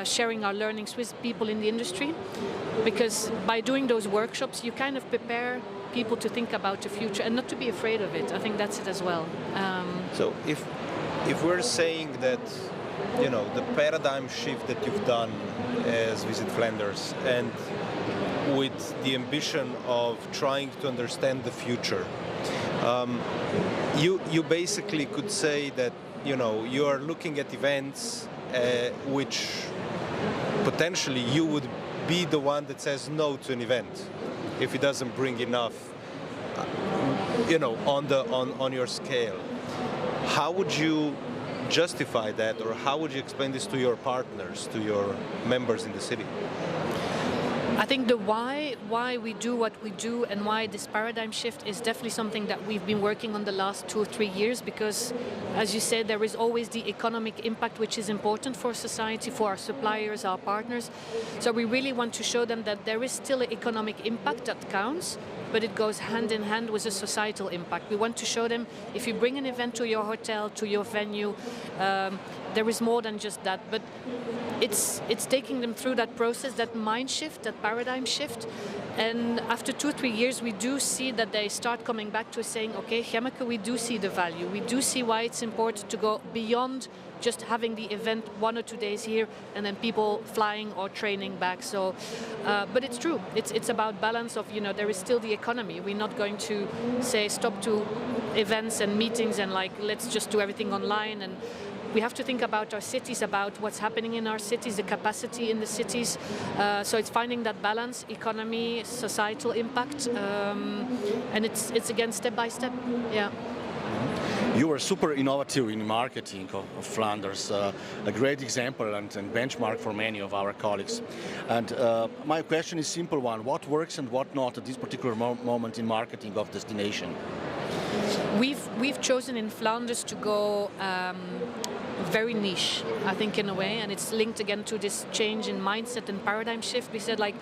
sharing our learnings with people in the industry, because by doing those workshops, you kind of prepare people to think about the future and not to be afraid of it. I think that's it as well. So if we're saying that, you know, the paradigm shift that you've done as Visit Flanders, and with the ambition of trying to understand the future, you basically could say that, you know, you are looking at events which potentially you would be the one that says no to an event if it doesn't bring enough, you know, on your scale. How would you justify that, or how would you explain this to your partners, to your members in the city? I think the why we do what we do and why this paradigm shift is definitely something that we've been working on the last 2 or 3 years, because, as you said, there is always the economic impact, which is important for society, for our suppliers, our partners. So we really want to show them that there is still an economic impact that counts, but it goes hand in hand with a societal impact. We want to show them if you bring an event to your hotel, to your venue, there is more than just that. But it's taking them through that process, that mind shift, that paradigm shift. And after 2-3 years, we do see that they start coming back to saying, okay, Gemmeke, we do see the value. We do see why it's important to go beyond just having the event 1 or 2 days here and then people flying or training back. So, but it's true. It's about balance of, you know, there is still the economy. We're not going to say stop to events and meetings and like, let's just do everything online. And we have to think about our cities, about what's happening in our cities, the capacity in the cities. So it's finding that balance, economy, societal impact, and it's again step by step. Yeah. You were super innovative in marketing of Flanders, a great example and benchmark for many of our colleagues. And my question is a simple one: what works and what not at this particular moment in marketing of destination? We've chosen in Flanders to go very niche, I think, in a way, and it's linked again to this change in mindset and paradigm shift. We said, like,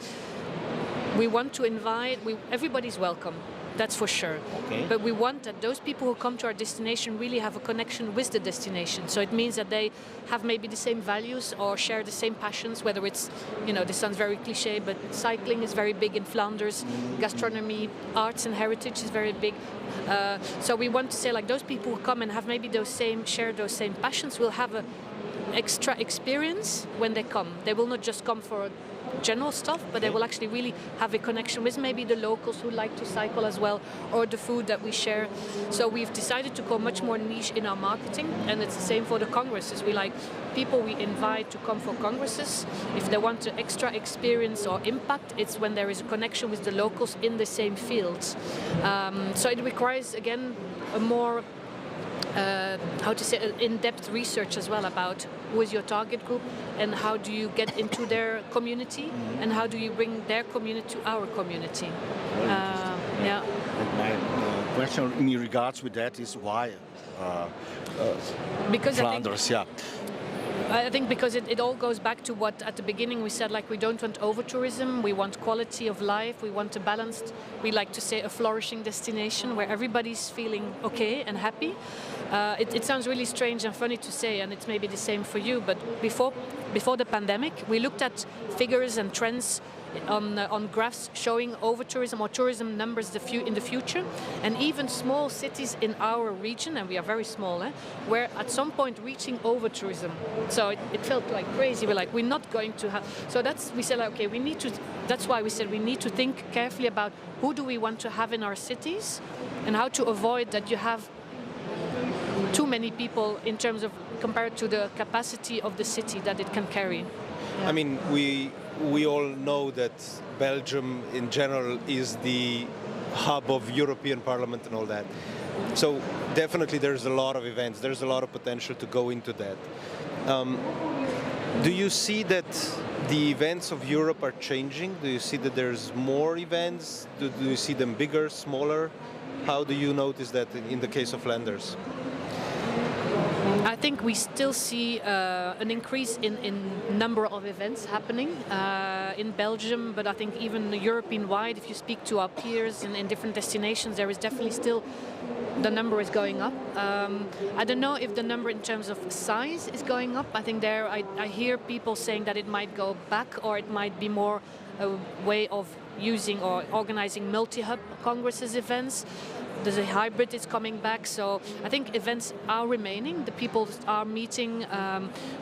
we want to invite, everybody's welcome, that's for sure. Okay. But we want that those people who come to our destination really have a connection with the destination. So it means that they have maybe the same values or share the same passions, whether it's, you know, this sounds very cliche, but cycling is very big in Flanders, gastronomy, arts and heritage is very big. So we want to say, like, those people who come and have maybe share those same passions will have a extra experience when they come. They will not just come for general stuff, but they will actually really have a connection with maybe the locals who like to cycle as well, or the food that we share. So we've decided to go much more niche in our marketing, and it's the same for the congresses. We like people we invite to come for congresses. If they want an extra experience or impact, it's when there is a connection with the locals in the same fields. So it requires, again, a more in-depth research as well about who is your target group and how do you get into their community and how do you bring their community to our community. Yeah. My question in regards with that is why because Flanders, I think because it all goes back to what at the beginning we said, like, we don't want over-tourism, we want quality of life, we want a balanced, we like to say a flourishing destination where everybody's feeling okay and happy. It sounds really strange and funny to say, and it's maybe the same for you, but before the pandemic, we looked at figures and trends on graphs showing over-tourism or tourism numbers in the future, and even small cities in our region, and we are very small, were at some point reaching over-tourism. So it felt like crazy. We're not going to have. So we said, like, okay, we need to. That's why we said we need to think carefully about who do we want to have in our cities, and how to avoid that you have too many people in terms of compared to the capacity of the city that it can carry. I mean, we all know that Belgium in general is the hub of European Parliament and all that. So definitely there's a lot of events, there's a lot of potential to go into that. Do you see that the events of Europe are changing? Do you see that there's more events? Do you see them bigger, smaller? How do you notice that in the case of Flanders? I think we still see an increase in number of events happening in Belgium, but I think even European-wide, if you speak to our peers in different destinations, there is definitely still, the number is going up. I don't know if the number in terms of size is going up. I think I hear people saying that it might go back, or it might be more a way of using or organizing multi-hub congresses events. There's a hybrid is coming back, so I think events are remaining. The people are meeting.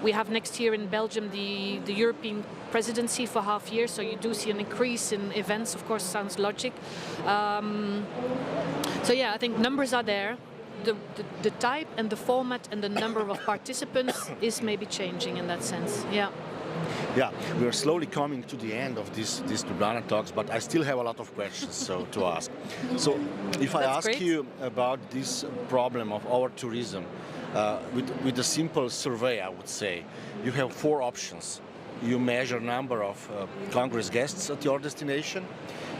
We have next year in Belgium the European presidency for half year, so you do see an increase in events. Of course, sounds logic. So yeah, I think numbers are there. The type and the format and the number of participants is maybe changing in that sense. Yeah. Yeah, we are slowly coming to the end of this Ljubljana Talks, but I still have a lot of questions to ask. So if I ask you about this problem of our tourism, with a simple survey, I would say, you have 4 options. You measure number of Congress guests at your destination.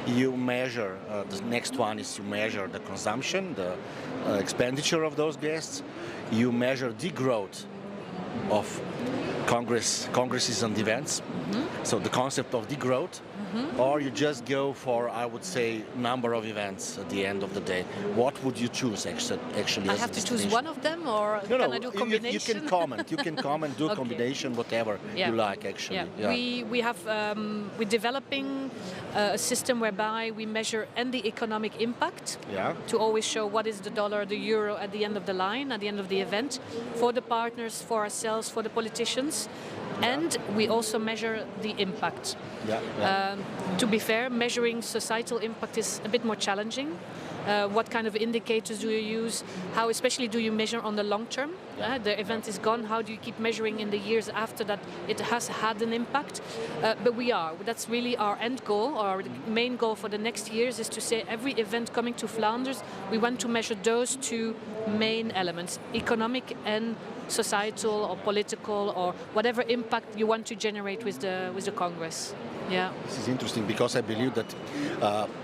You measure, the next one is you measure the consumption, the expenditure of those guests. You measure the growth of congresses and events. So the concept of degrowth, or you just go for, I would say, number of events at the end of the day. What would you choose actually? I as have a to choose destination? one of them, or can I do a combination? You can comment. You can comment. Do a Okay. combination, whatever Yeah. you like. Actually, We're developing a system whereby we measure the economic impact to always show what is the dollar, the euro at the end of the line, at the end of the event, for the partners, for ourselves, for the politicians, and we also measure the impact. To be fair, measuring societal impact is a bit more challenging. What kind of indicators do you use? How especially do you measure on the long term? The event is gone, how do you keep measuring in the years after that it has had an impact? But that's really our end goal, our main goal for the next years is to say every event coming to Flanders, we want to measure those two main elements, economic and societal or political or whatever impact you want to generate with the Congress. Yeah. This is interesting because I believe that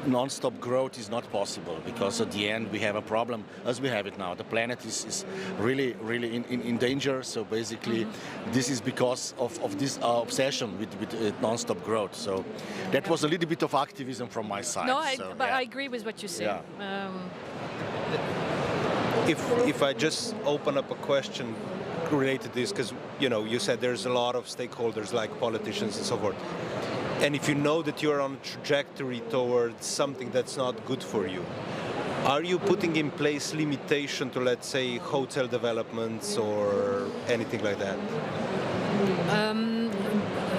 non-stop growth is not possible because at the end we have a problem as we have it now. The planet is really in danger. So basically this is because of this obsession with non-stop growth. So that was a little bit of activism from my side. No, I agree with what you say. Yeah. If I just open up a question related to this, because you said there's a lot of stakeholders like politicians and so forth, and if you know that you're on a trajectory towards something that's not good for you, are you putting in place limitation to, let's say, hotel developments or anything like that?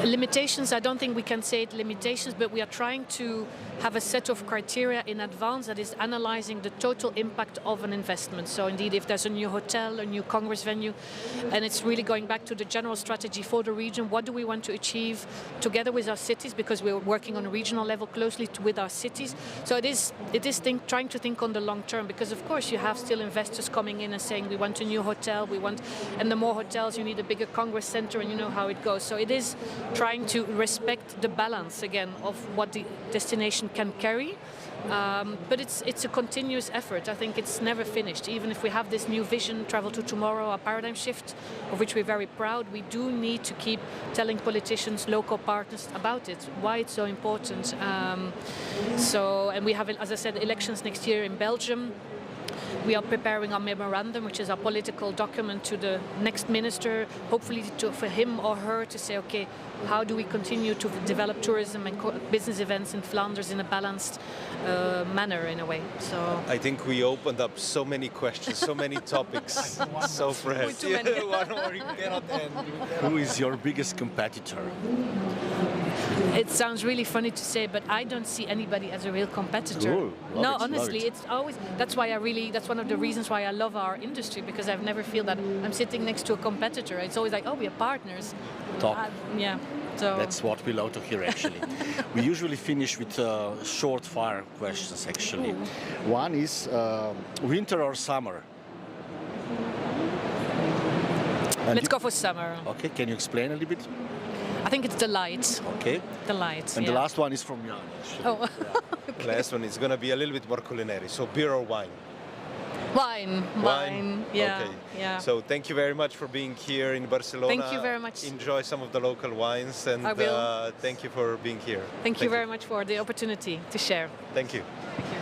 Limitations, I don't think we can say it limitations, but we are trying to have a set of criteria in advance that is analyzing the total impact of an investment. So indeed, if there's a new hotel, a new Congress venue, and it's really going back to the general strategy for the region, what do we want to achieve together with our cities, because we're working on a regional level closely with our cities. So it is trying to think on the long term, because of course you have still investors coming in and saying we want a new hotel, and the more hotels you need a bigger Congress center, and you know how it goes. So it is trying to respect the balance again of what the destination can carry, but it's a continuous effort. I think it's never finished. Even if we have this new vision, Travel to Tomorrow, a paradigm shift, of which we're very proud, we do need to keep telling politicians, local partners about it, why it's so important. And we have, as I said, elections next year in Belgium. We are preparing our memorandum, which is our political document to the next minister, hopefully for him or her to say, okay, how do we continue to develop tourism and business events in Flanders in a balanced manner, in a way. So I think we opened up so many questions, so many topics, so fresh. Too many. One more, you cannot end. Who is your biggest competitor? It sounds really funny to say, but I don't see anybody as a real competitor. Ooh, No, love honestly, it. it's always, that's one of the reasons why I love our industry, because I've never feel that I'm sitting next to a competitor. It's always like, oh, we are partners. Top. Yeah. So That's what we love to hear, actually. We usually finish with short fire questions, actually. One is winter or summer? Let's go for summer. Okay, can you explain a little bit? I think it's the light. Okay. The light. And yeah. the last one is from Jan. actually. Oh, Last one is going to be a little bit more culinary. So beer or wine? wine. Yeah. Okay. Yeah. So thank you very much for being here in Barcelona. Thank you very much. Enjoy some of the local wines, and I will. thank you for being here. Thank you very much for the opportunity to share. Thank you. Thank you.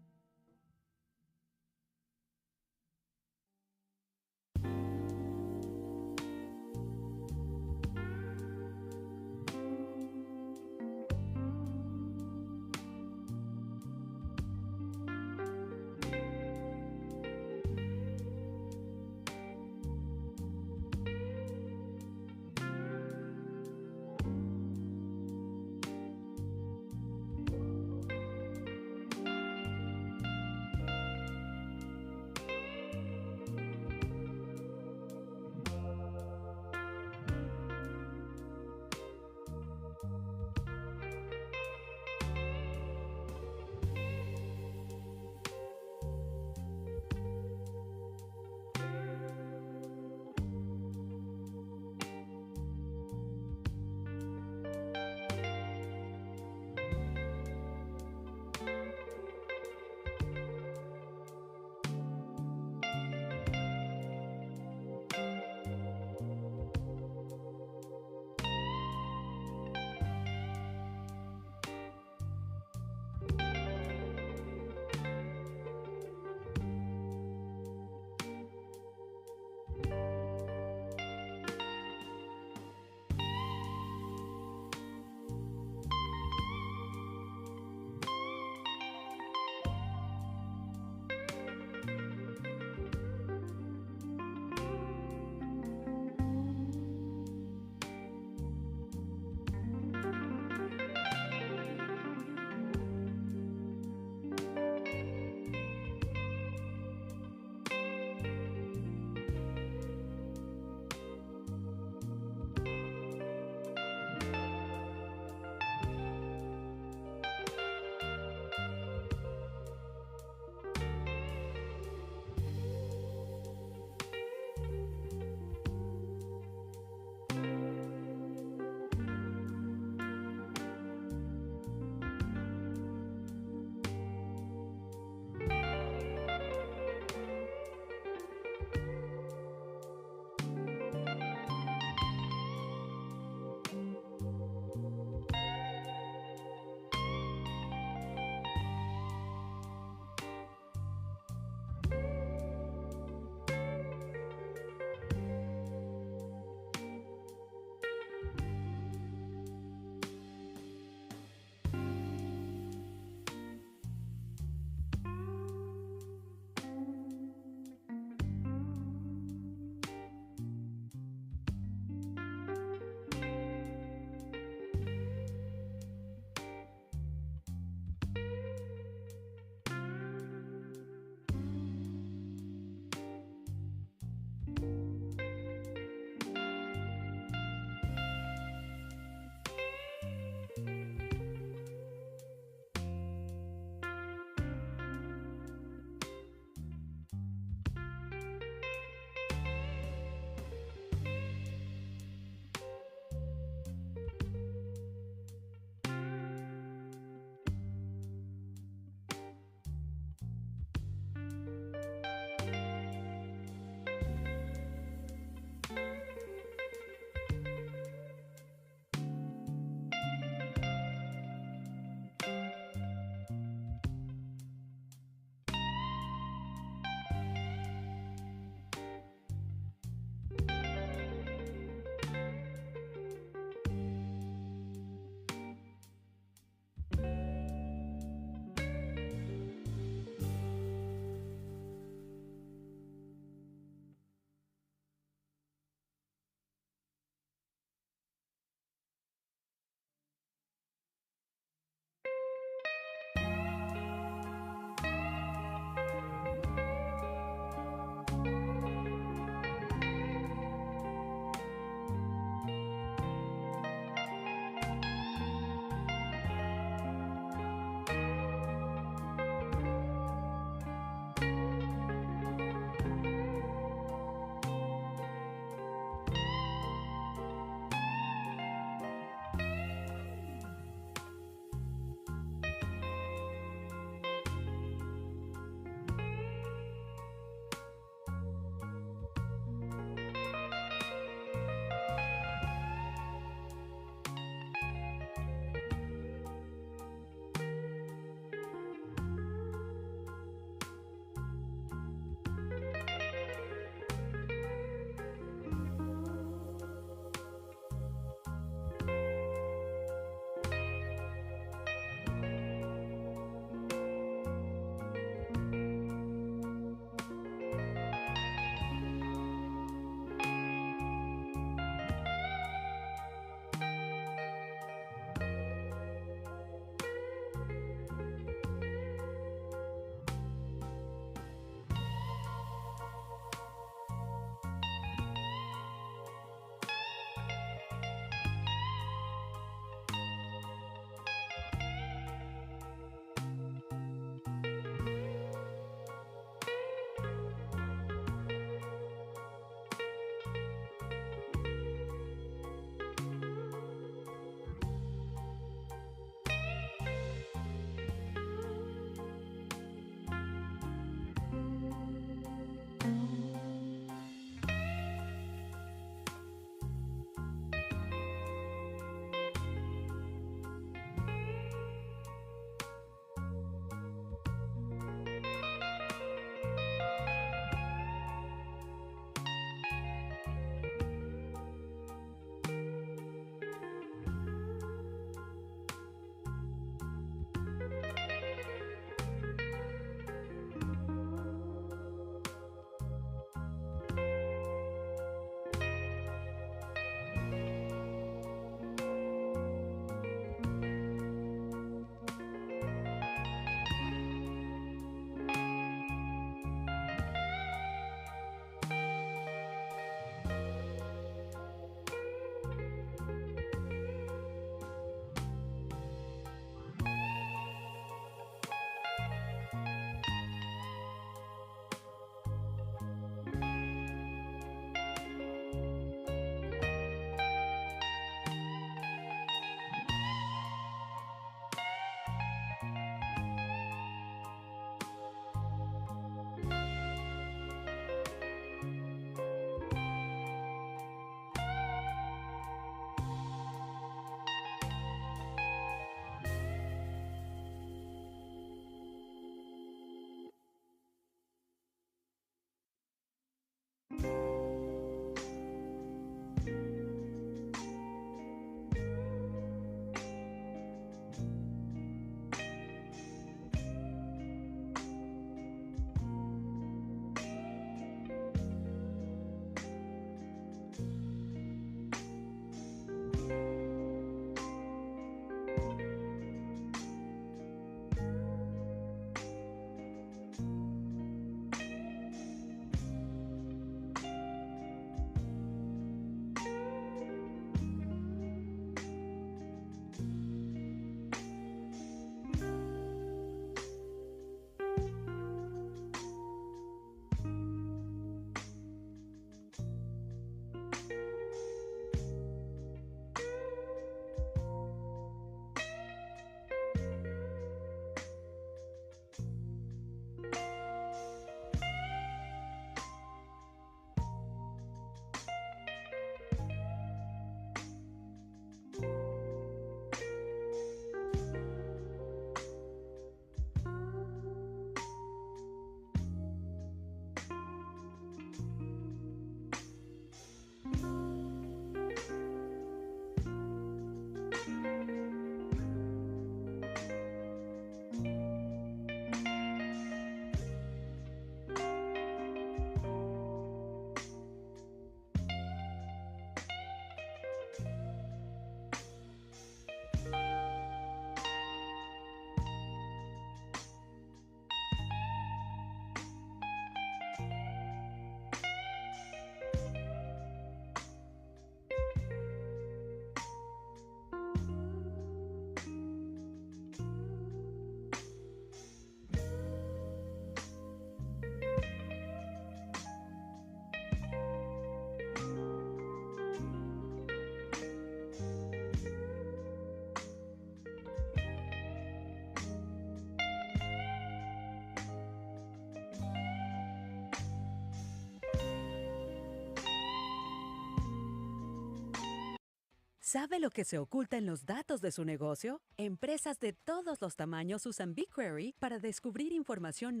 ¿Sabe lo que se oculta en los datos de su negocio? Empresas de todos los tamaños usan BigQuery para descubrir información.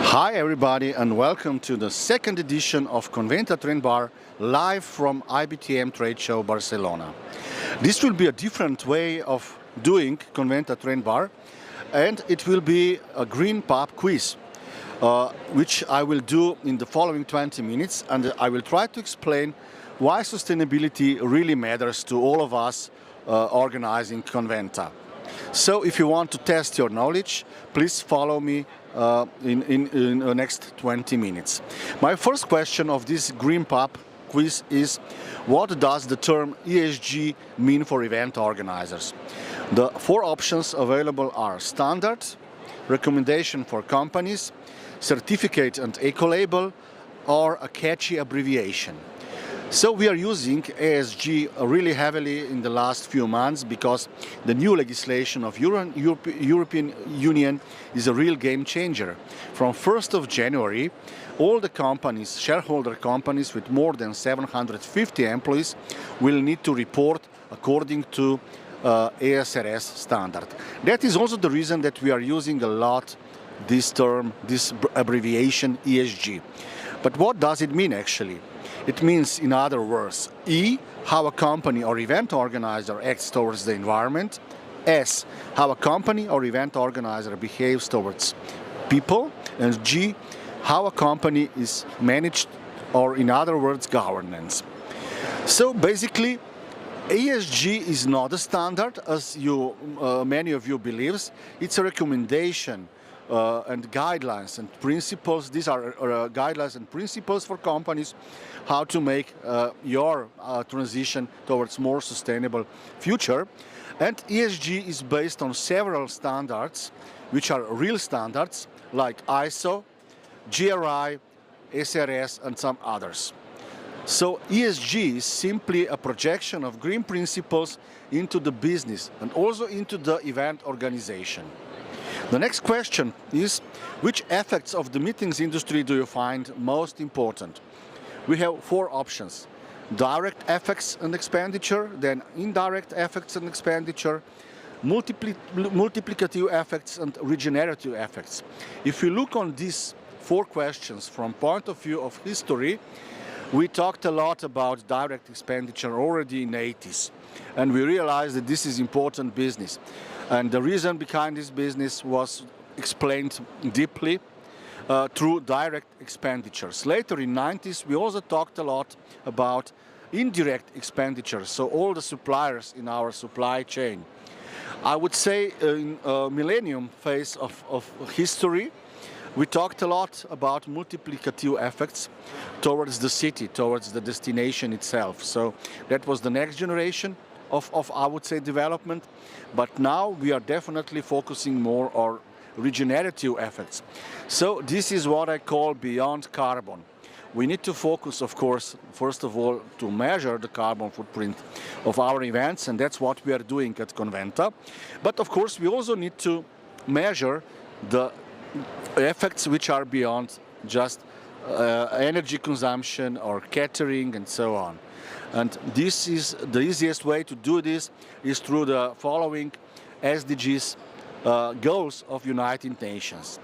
Hi everybody and welcome to the second edition of Conventa Trend Bar live from IBTM Trade Show Barcelona. This will be a different way of doing Conventa Trend Bar, and it will be a green pub quiz which I will do in the following 20 minutes, and I will try to explain why sustainability really matters to all of us organizing Conventa. So if you want to test your knowledge, please follow me in the next 20 minutes. My first question of this Green Pub quiz is: what does the term ESG mean for event organizers? The four options available are standard, recommendation for companies, certificate and eco-label, or a catchy abbreviation. So we are using ESG really heavily in the last few months because the new legislation of European Union is a real game changer. From 1st of January, all the companies, shareholder companies with more than 750 employees will need to report according to ASRS standard. That is also the reason that we are using a lot this term, this abbreviation ESG. But what does it mean actually? It means, in other words, E, how a company or event organizer acts towards the environment, S, how a company or event organizer behaves towards people, and G, how a company is managed, or in other words, governance. So basically, ESG is not a standard, as many of you believes. It's a recommendation and guidelines and principles. These are guidelines and principles for companies how to make your transition towards more sustainable future. And ESG is based on several standards, which are real standards like ISO, GRI, SRS, and some others. So ESG is simply a projection of green principles into the business and also into the event organization. The next question is, which aspects of the meetings industry do you find most important? We have 4 options: direct effects and expenditure, then indirect effects and expenditure, multiplicative effects, and regenerative effects. If you look on these 4 questions from point of view of history, we talked a lot about direct expenditure already in the 80s, and we realized that this is important business. And the reason behind this business was explained deeply through direct expenditures. Later in the 90s, we also talked a lot about indirect expenditures, so all the suppliers in our supply chain. I would say in millennium phase of history, we talked a lot about multiplicative effects towards the city, towards the destination itself. So that was the next generation of I would say, development. But now we are definitely focusing more on regenerative effects. So this is what I call beyond carbon. We need to focus, of course, first of all, to measure the carbon footprint of our events, and that's what we are doing at Conventa. But of course, we also need to measure the effects which are beyond just energy consumption or catering and so on. And this is the easiest way to do this is through the following SDGs goals of United Nations.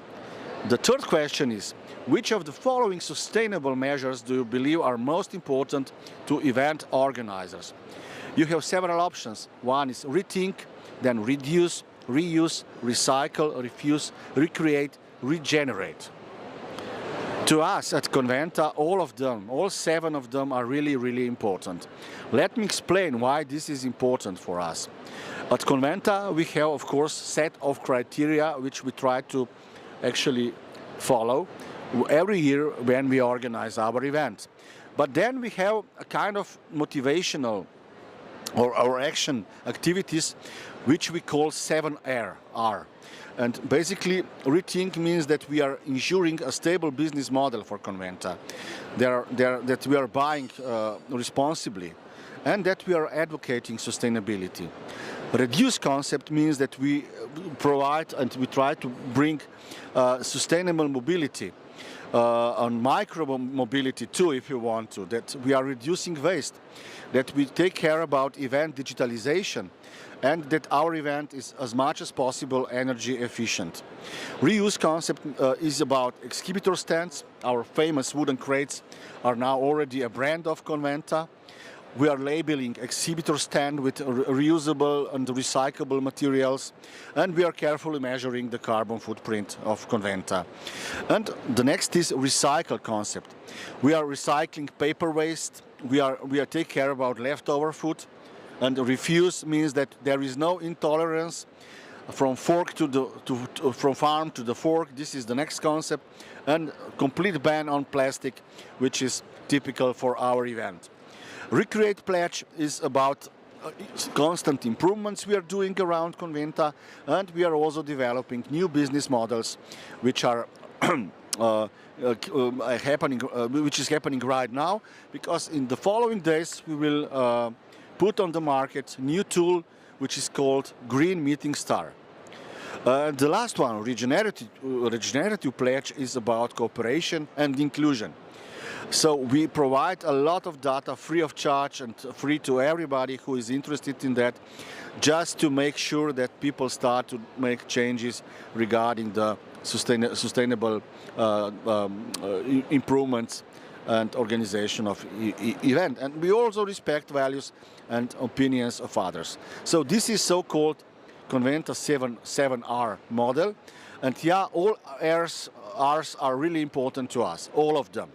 The third question is, which of the following sustainable measures do you believe are most important to event organizers? You have several options. One is rethink, then reduce, reuse, recycle, refuse, recreate, regenerate. To us at Conventa, all of them, all 7 of them are really, really important. Let me explain why this is important for us. At Conventa, we have, of course, set of criteria which we try to actually follow every year when we organize our event. But then we have a kind of motivational or our action activities which we call 7R. And basically, rethink means that we are ensuring a stable business model for Conventa, that we are buying responsibly, and that we are advocating sustainability. Reduce concept means that we provide and we try to bring sustainable mobility, on micro mobility too, if you want to, that we are reducing waste, that we take care about event digitalization, and that our event is as much as possible energy efficient. Reuse concept is about exhibitor stands. Our famous wooden crates are now already a brand of Conventa. We are labeling exhibitor stand with reusable and recyclable materials, and we are carefully measuring the carbon footprint of Conventa. And the next is recycle concept. We are recycling paper waste. We are take care about leftover food. And refuse means that there is no intolerance from fork from farm to the fork. This is the next concept, and complete ban on plastic, which is typical for our event. Recreate pledge is about constant improvements we are doing around Conventa, and we are also developing new business models which are which is happening right now, because in the following days we will put on the market a new tool which is called Green Meeting Star. The last one, regenerative pledge, is about cooperation and inclusion. So we provide a lot of data free of charge and free to everybody who is interested in that, just to make sure that people start to make changes regarding the sustainable improvements and organization of event. And we also respect values and opinions of others. So this is so-called Conventa 7R model. And yeah, all R's are really important to us, all of them.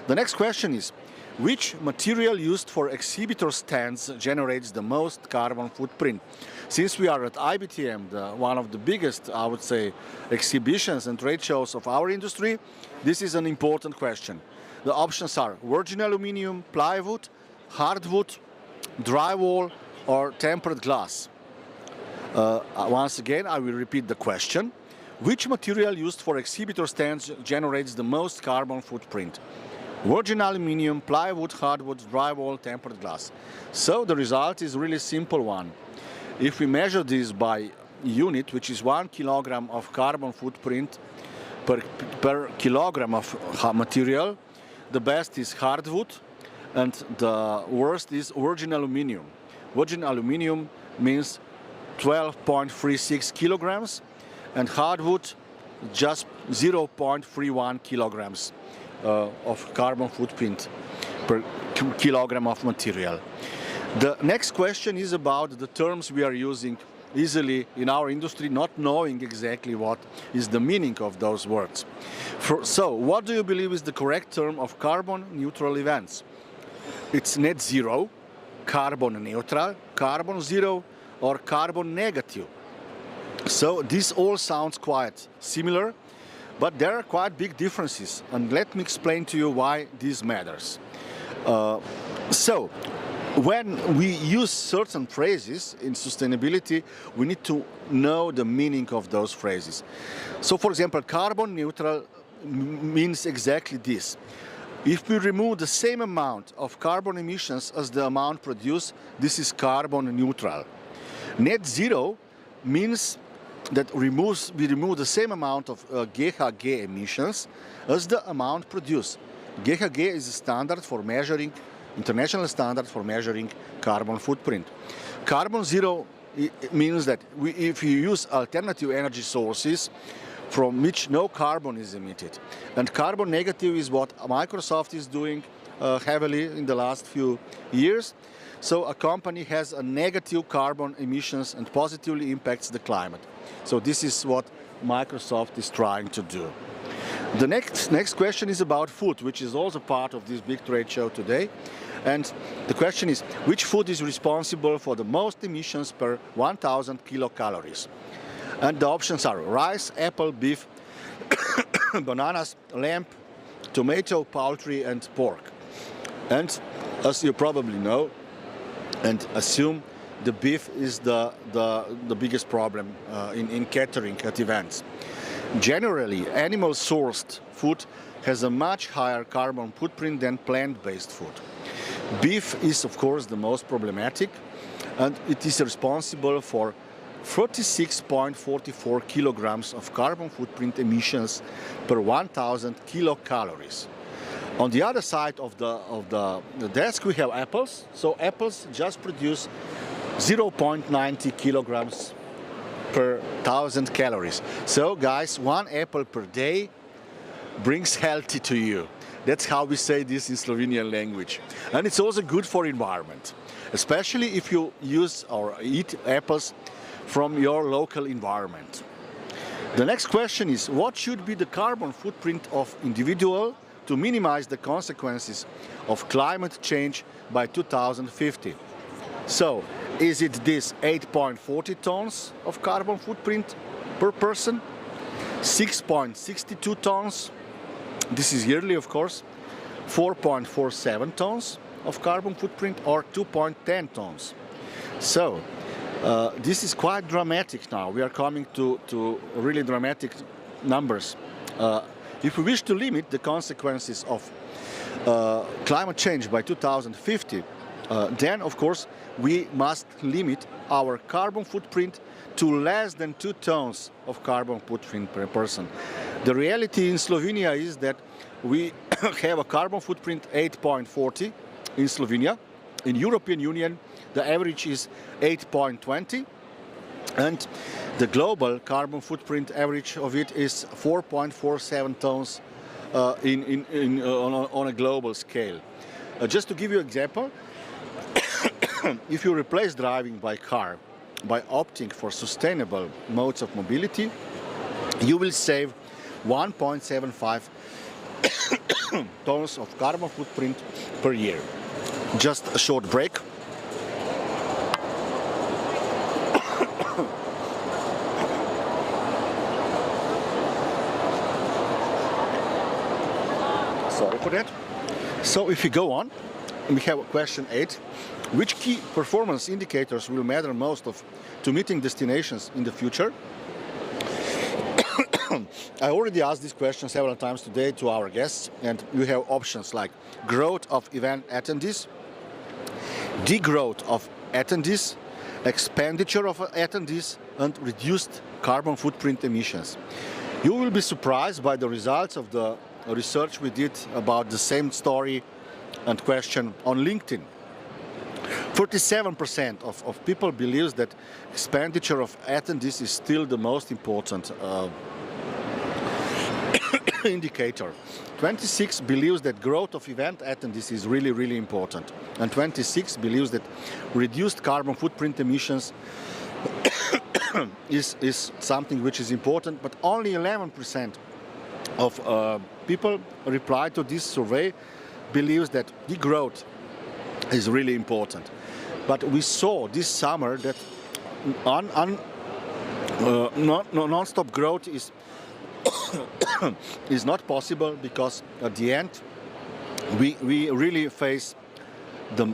The next question is, which material used for exhibitor stands generates the most carbon footprint? Since we are at IBTM, one of the biggest, I would say, exhibitions and trade shows of our industry, this is an important question. The options are virgin aluminium, plywood, hardwood, drywall, or tempered glass. Once again, I will repeat the question. Which material used for exhibitor stands generates the most carbon footprint? Virgin aluminium, plywood, hardwood, drywall, tempered glass. So the result is a really simple one. If we measure this by unit, which is 1 kilogram of carbon footprint per kilogram of material, the best is hardwood and the worst is virgin aluminium. Virgin aluminium means 12.36 kilograms and hardwood just 0.31 kilograms of carbon footprint per kilogram of material. The next question is about the terms we are using easily in our industry, not knowing exactly what is the meaning of those words. So, what do you believe is the correct term of carbon neutral events? It's net zero, carbon neutral, carbon zero, or carbon negative. So this all sounds quite similar, but there are quite big differences, and let me explain to you why this matters. So, when we use certain phrases in sustainability, we need to know the meaning of those phrases. So, for example, carbon neutral means exactly this. If we remove the same amount of carbon emissions as the amount produced, this is carbon neutral. Net zero means that we remove the same amount of GHG emissions as the amount produced. GHG is a standard for measuring, international standard for measuring carbon footprint. Carbon zero means that if you use alternative energy sources from which no carbon is emitted. And carbon negative is what Microsoft is doing heavily in the last few years. So a company has a negative carbon emissions and positively impacts the climate. So this is what Microsoft is trying to do. The next question is about food, which is also part of this big trade show today. And the question is, which food is responsible for the most emissions per 1,000 kilocalories? And the options are rice, apple, beef, bananas, lamb, tomato, poultry, and pork. And as you probably know and assume, the beef is the biggest problem in catering at events. Generally, animal-sourced food has a much higher carbon footprint than plant-based food. Beef is, of course, the most problematic, and it is responsible for 36.44 kilograms of carbon footprint emissions per 1,000 kilocalories. On the other side of the desk, we have apples. So apples just produce 0.90 kilograms per 1,000 calories. So guys, one apple per day brings healthy to you. That's how we say this in Slovenian language. And it's also good for environment, especially if you use or eat apples from your local environment. The next question is, what should be the carbon footprint of individual to minimize the consequences of climate change by 2050? So, is it this 8.40 tons of carbon footprint per person? 6.62 tons? This is yearly, of course. 4.47 tons of carbon footprint, or 2.10 tons. So, this is quite dramatic now. We are coming to really dramatic numbers. If we wish to limit the consequences of climate change by 2050, then of course we must limit our carbon footprint to less than 2 tons of carbon footprint per person. The reality in Slovenia is that we have a carbon footprint 8.40 in Slovenia. In European Union, the average is 8.20, and the global carbon footprint average of it is 4.47 tons on a global scale. Just to give you an example, if you replace driving by car by opting for sustainable modes of mobility, you will save 1.75 tons of carbon footprint per year. Just a short break. Sorry for that. So if we go on, we have question 8. Which key performance indicators will matter most to meeting destinations in the future? I already asked this question several times today to our guests, and we have options like growth of event attendees, degrowth of attendees, expenditure of attendees, and reduced carbon footprint emissions. You will be surprised by the results of the research we did about the same story and question on LinkedIn. 37% of people believes that expenditure of attendees is still the most important indicator. 26 believes that growth of event attendees is really, really important. And 26 believes that reduced carbon footprint emissions is something which is important, but only 11% of people replied to this survey believes that degrowth is really important. But we saw this summer that non-stop growth is is not possible, because at the end we really face the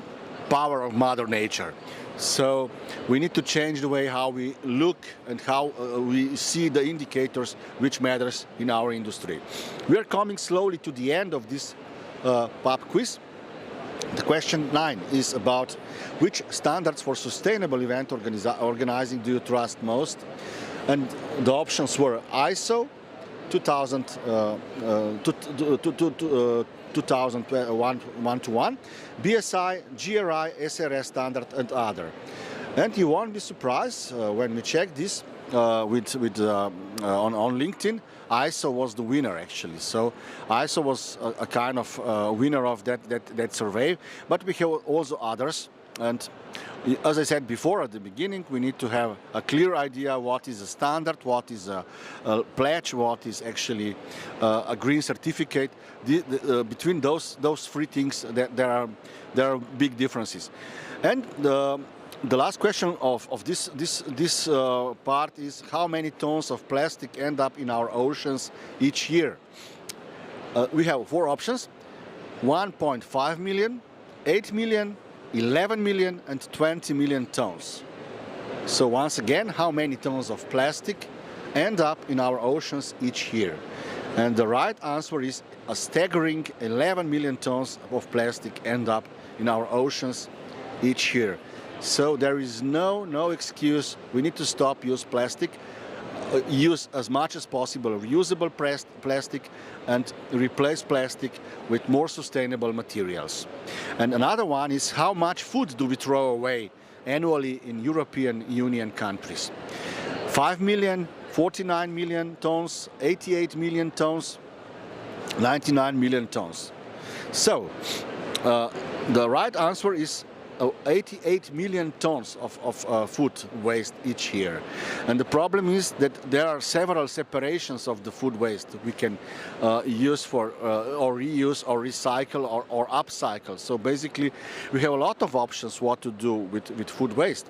power of Mother Nature. So we need to change the way how we look and how we see the indicators which matters in our industry. We are coming slowly to the end of this pub quiz. The question 9 is about which standards for sustainable event organizing do you trust most? And the options were ISO 2001-1, BSI, GRI, SRS standard, and other. And you won't be surprised when we check this on LinkedIn. ISO was the winner, actually. So ISO was a kind of winner of that survey, but we have also others. And as I said before at the beginning, we need to have a clear idea what is a standard, what is a pledge, what is actually a green certificate. Between those 3 things, there are big differences. And the last question of this part is how many tons of plastic end up in our oceans each year? We have 4 options: 1.5 million, 8 million, 11 million and 20 million tons. So once again, how many tons of plastic end up in our oceans each year? And the right answer is a staggering 11 million tons of plastic end up in our oceans each year. So there is no excuse. We need to stop use plastic. Use as much as possible reusable plastic and replace plastic with more sustainable materials. And another one is how much food do we throw away annually in European Union countries? 5 million, 49 million tons, 88 million tons, 99 million tons. So the right answer is 88 million tons of food waste each year. And the problem is that there are several separations of the food waste we can use for or reuse or recycle or upcycle. So basically we have a lot of options what to do with food waste.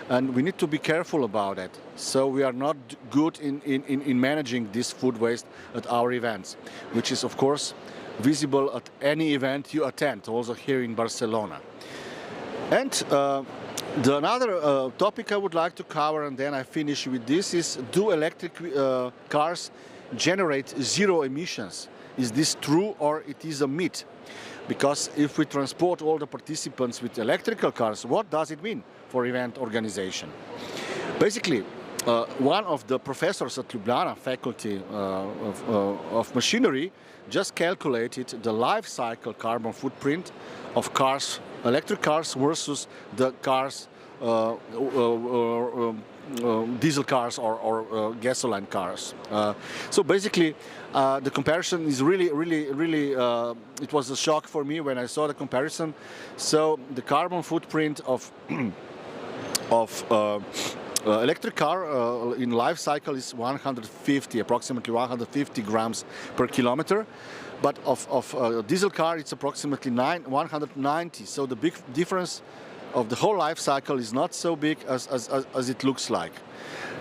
And we need to be careful about that. So we are not good in managing this food waste at our events, which is of course visible at any event you attend, also here in Barcelona. And another topic I would like to cover, and then I finish with this, is do electric cars generate zero emissions. Is this true or it is a myth? Because if we transport all the participants with electrical cars, what does it mean for event organization? Basically, one of the professors at Ljubljana faculty of machinery just calculated the life cycle carbon footprint of cars, electric cars versus the cars, diesel cars or gasoline cars. So basically, the comparison is really, it was a shock for me when I saw the comparison. So the carbon footprint of electric car in life cycle is approximately 150 grams per kilometer. But of diesel car, it's approximately 190. So the big difference of the whole life cycle is not so big as it looks like.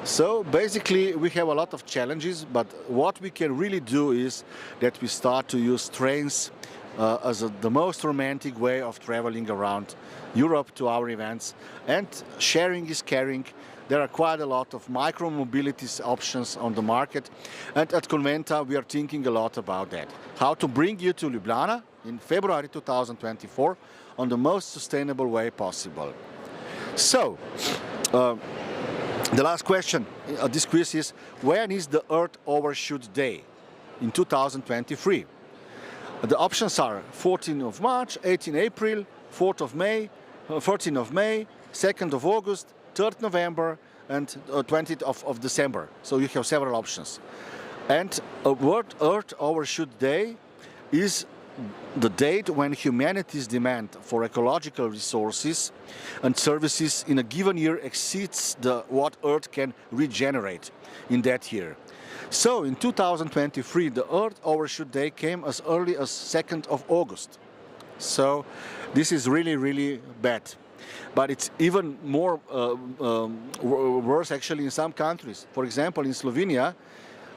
So basically we have a lot of challenges, but what we can really do is that we start to use trains as the most romantic way of traveling around Europe to our events, and sharing is caring. There are quite a lot of micro-mobility options on the market, and at Conventa we are thinking a lot about that. How to bring you to Ljubljana in February 2024 on the most sustainable way possible. So, the last question of this quiz is, when is the Earth Overshoot Day in 2023? The options are 14th of March, 18th April, 4th of May, 14th of May, 2nd of August, 3rd November and 20th of December. So you have several options. And World Earth Overshoot Day is the date when humanity's demand for ecological resources and services in a given year exceeds what Earth can regenerate in that year. So in 2023, the Earth Overshoot Day came as early as 2nd of August. So this is really bad. But it's even more worse actually in some countries. For example, in Slovenia,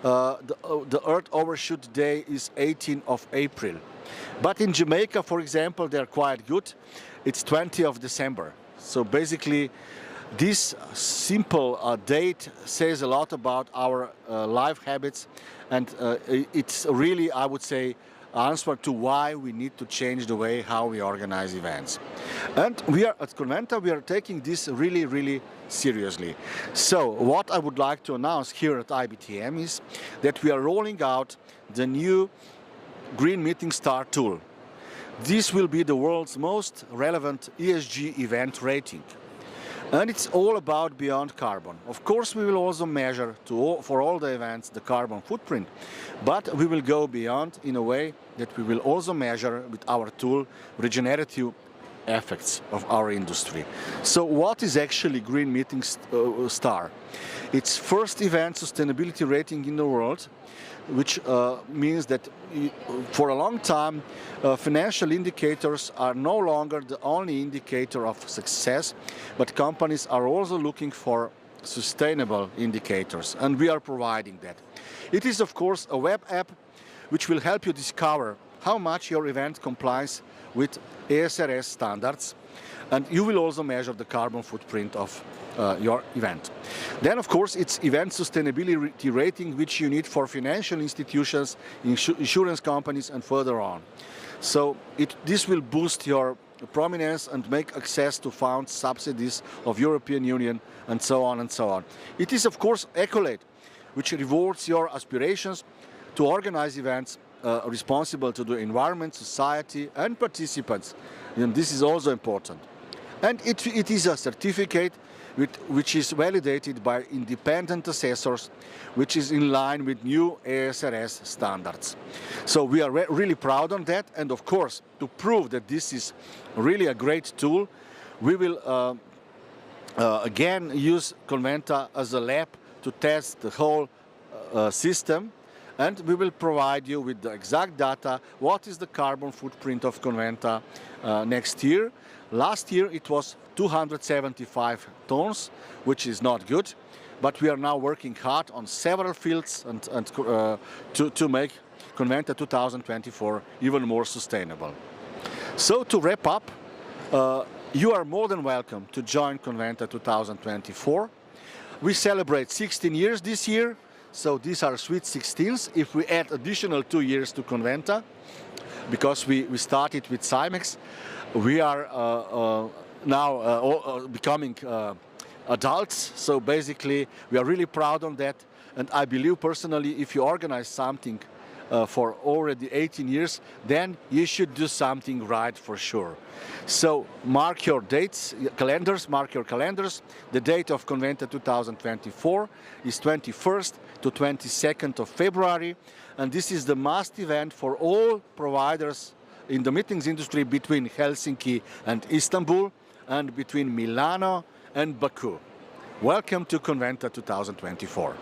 the Earth Overshoot Day is 18th of April. But in Jamaica, for example, they're quite good. It's 20th of December. So basically, this simple date says a lot about our life habits, and it's really, I would say, answer to why we need to change the way how we organize events. And we are at Conventa, we are taking this really seriously. So what I would like to announce here at IBTM is that we are rolling out the new Green Meeting Star tool. This will be the world's most relevant ESG event rating. And it's all about beyond carbon. Of course, we will also measure for all the events the carbon footprint, but we will go beyond in a way that we will also measure with our tool regenerative effects of our industry. So what is actually Green Meeting Star? It's first event sustainability rating in the world, which means that for a long time financial indicators are no longer the only indicator of success, but companies are also looking for sustainable indicators, and we are providing that. It is of course a web app which will help you discover how much your event complies with ESRS standards, and you will also measure the carbon footprint of your event. Then of course it's event sustainability rating, which you need for financial institutions, insurance companies and further on. So this will boost your prominence and make access to funds, subsidies of European Union and so on and so on. It is of course Accolade, which rewards your aspirations to organize events responsible to the environment, society and participants. And this is also important. And it is a certificate which is validated by independent assessors, which is in line with new ESRS standards. So we are really proud on that, and of course, to prove that this is really a great tool, we will again use Conventa as a lab to test the whole system, and we will provide you with the exact data, what is the carbon footprint of Conventa next year. Last year it was 275 tons, which is not good, but we are now working hard on several fields and to make Conventa 2024 even more sustainable. So to wrap up, you are more than welcome to join Conventa 2024. We celebrate 16 years this year, So these are Sweet 16s. If we add additional 2 years to Conventa, because we started with Cymex, we are now becoming adults. So basically, we are really proud on that. And I believe personally, if you organize something for already 18 years, then you should do something right for sure. So mark your dates, mark your calendars. The date of Conventa 2024 is 21st to 22nd of February. And this is the must event for all providers in the meetings industry between Helsinki and Istanbul and between Milano and Baku. Welcome to Conventa 2024.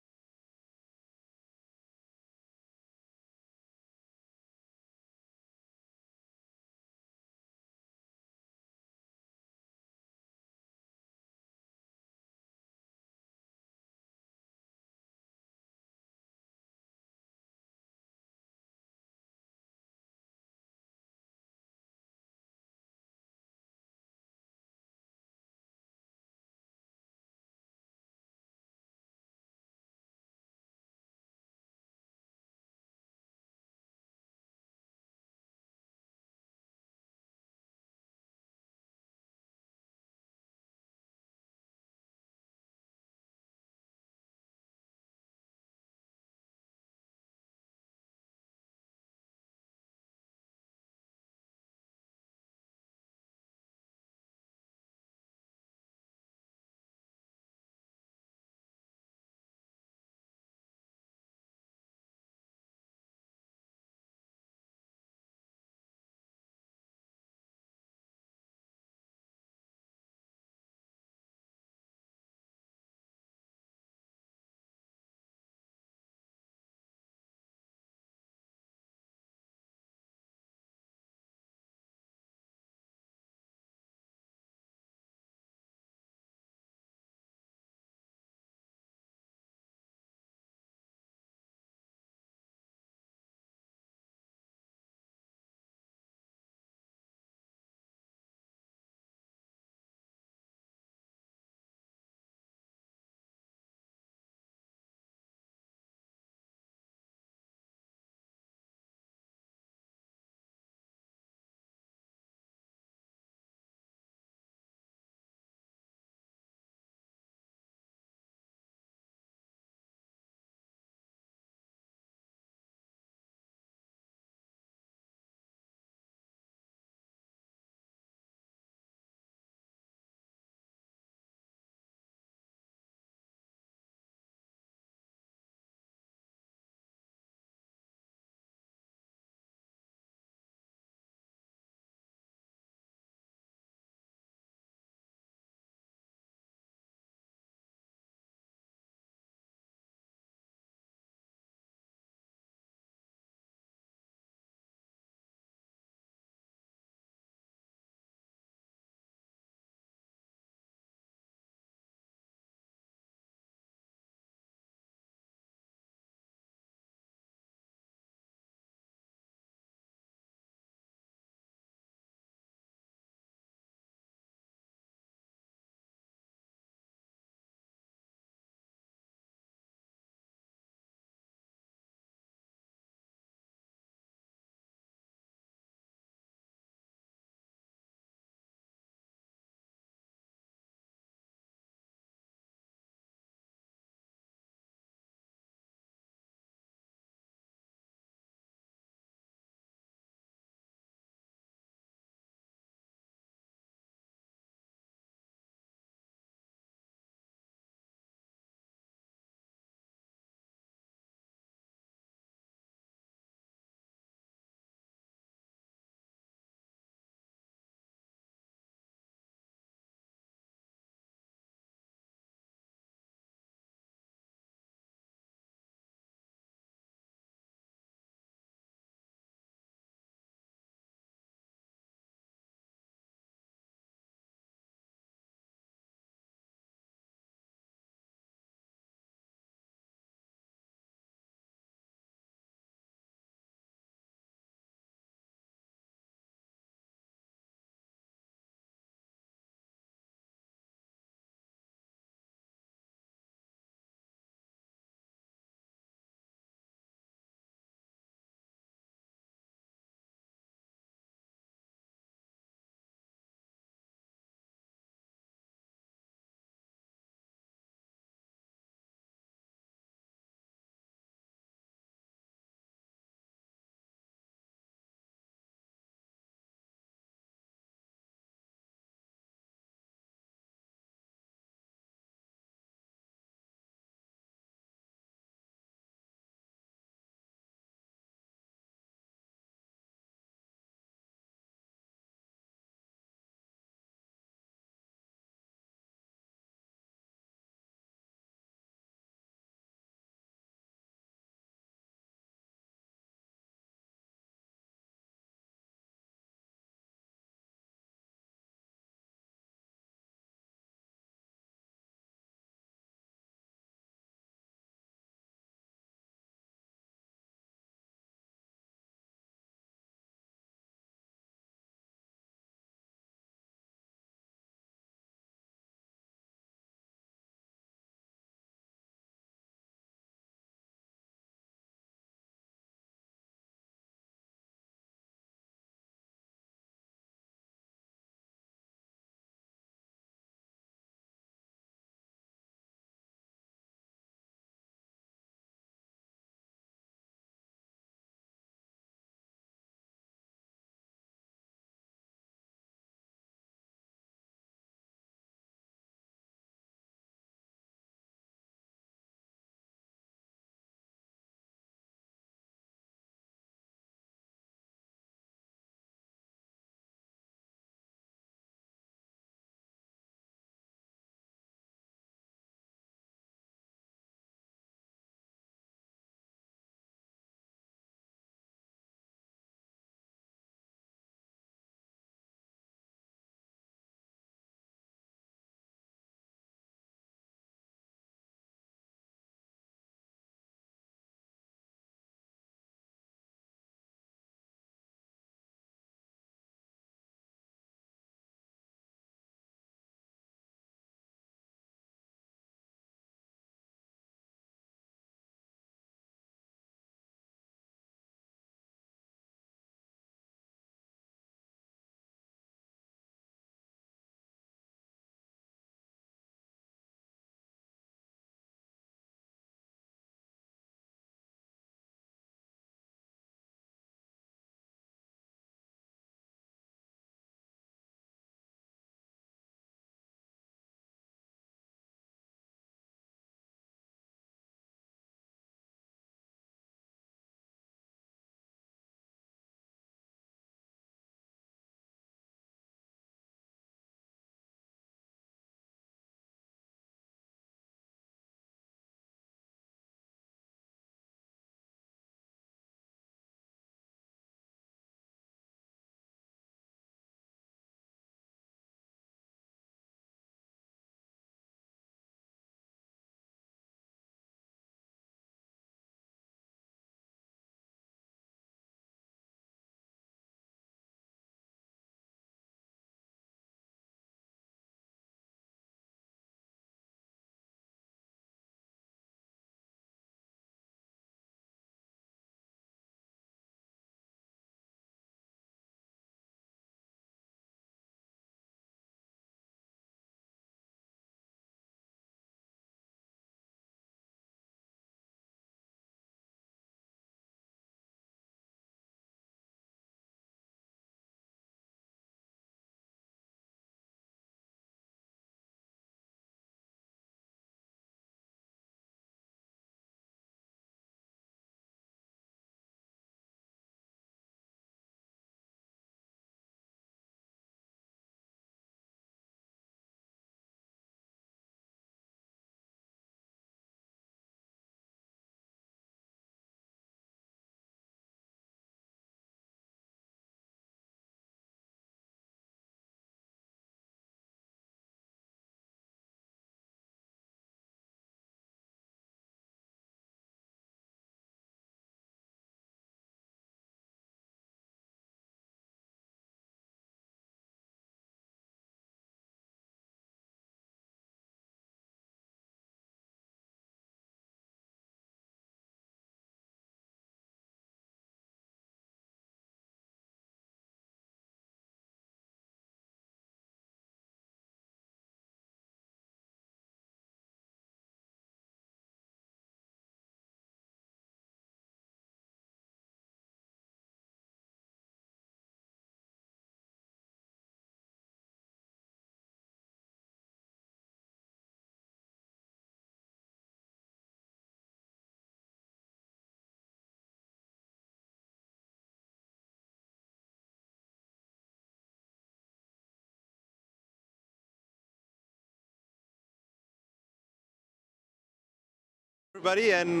Everybody, and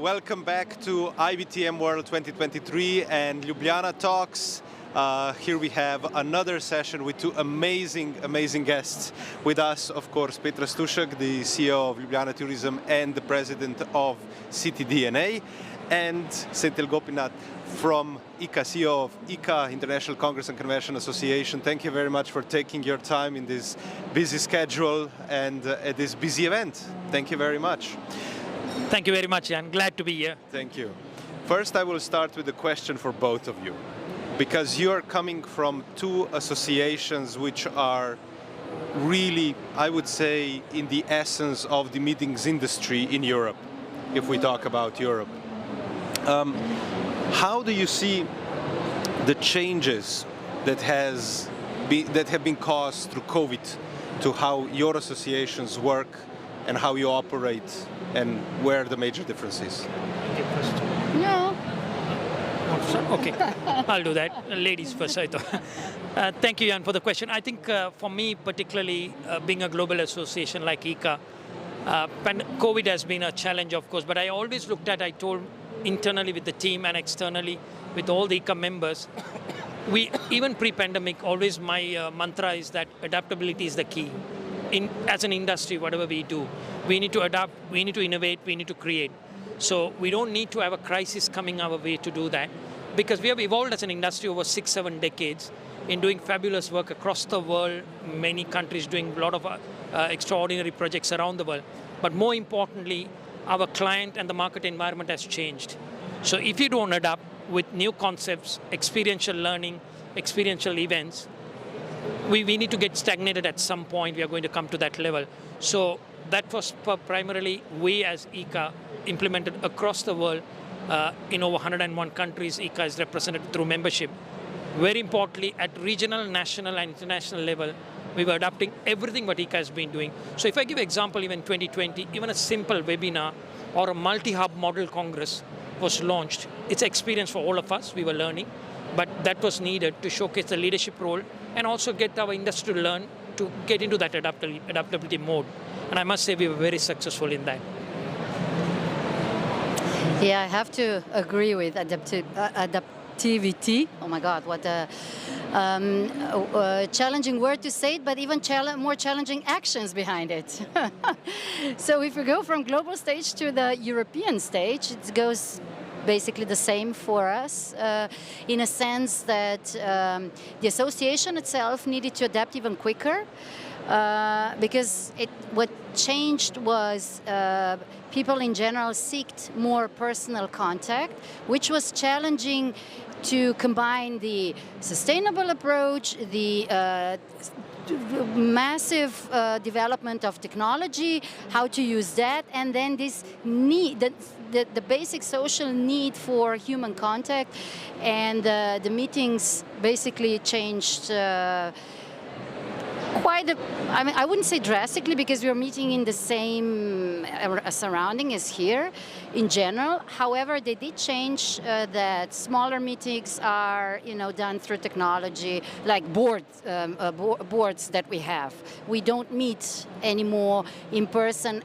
welcome back to IBTM World 2023 and Ljubljana Talks. Here we have another session with two amazing guests. With us, of course, Petra Stušek, the CEO of Ljubljana Tourism and the president of City DNA, and Senthil Gopinath from ICCA, CEO of ICCA, International Congress and Convention Association. Thank you very much for taking your time in this busy schedule and at this busy event. Thank you very much. Thank you very much, Jan. Glad to be here. Thank you. First, I will start with a question for both of you, because you are coming from two associations which are really, I would say, in the essence of the meetings industry in Europe, if we talk about Europe. How do you see the changes that have been caused through COVID to how your associations work and how you operate, and where the major difference is? No. Okay, I'll do that. Ladies first, I thought. Thank you, Jan, for the question. I think for me, particularly being a global association like ICCA, COVID has been a challenge, of course, but I always looked at, I told internally with the team and externally with all the ICCA members, even pre-pandemic, always my mantra is that adaptability is the key. As an industry, whatever we do, we need to adapt, we need to innovate, we need to create. So we don't need to have a crisis coming our way to do that, because we have evolved as an industry over 6-7 decades in doing fabulous work across the world, many countries doing a lot of extraordinary projects around the world. But more importantly, our client and the market environment has changed. So if you don't adapt with new concepts, experiential learning, experiential events, we need to get stagnated at some point. We are going to come to that level. So that was primarily we as ICCA implemented across the world in over 101 countries. ICCA is represented through membership. Very importantly, at regional, national and international level, we were adapting everything what ICCA has been doing. So if I give example, even 2020, even a simple webinar or a multi-hub model congress was launched. It's an experience for all of us. We were learning, but that was needed to showcase the leadership role and also get our industry to learn to get into that adaptability mode. And I must say we were very successful in that. Yeah, I have to agree with adaptivity. Oh my God, what a challenging word to say it, but even more challenging actions behind it. So if we go from global stage to the European stage, it goes basically the same for us, in a sense that the association itself needed to adapt even quicker, because what changed was people in general sought more personal contact, which was challenging to combine the sustainable approach, the massive development of technology, how to use that, and then this need, the basic social need for human contact, and the meetings basically changed I wouldn't say drastically, because we are meeting in the same surrounding as here in general. However, they did change that smaller meetings are, done through technology, like boards that we have. We don't meet anymore in person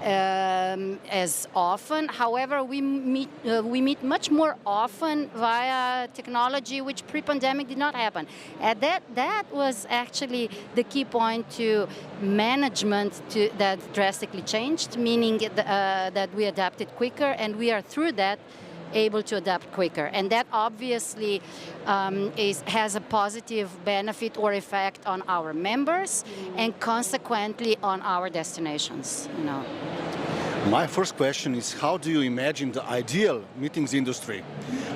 as often. However, we meet much more often via technology, which pre-pandemic did not happen. And that was actually the key point to management that drastically changed, meaning that we adapted quicker, and we are through that able to adapt quicker. And that obviously has a positive benefit or effect on our members and consequently on our destinations. My first question is, how do you imagine the ideal meetings industry?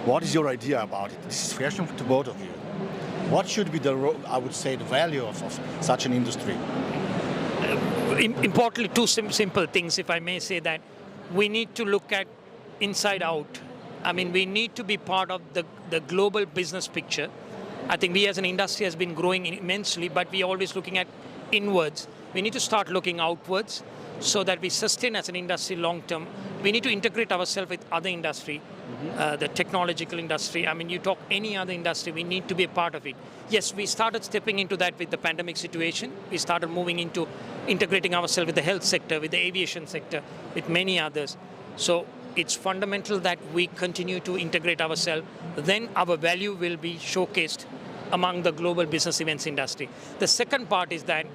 What is your idea about it? This is a question to both of you. What should be the value of such an industry? Importantly, two simple things, if I may say that. We need to look at inside out. I mean, we need to be part of the global business picture. I think we as an industry has been growing immensely, but we're always looking at inwards. We need to start looking outwards. so that we sustain as an industry long term, we need to integrate ourselves with other industry, the technological industry. I mean, you talk any other industry, we need to be a part of it. Yes, we started stepping into that with the pandemic situation. We started moving into integrating ourselves with the health sector, with the aviation sector, with many others. So it's fundamental that we continue to integrate ourselves. Then our value will be showcased among the global business events industry. The second part is that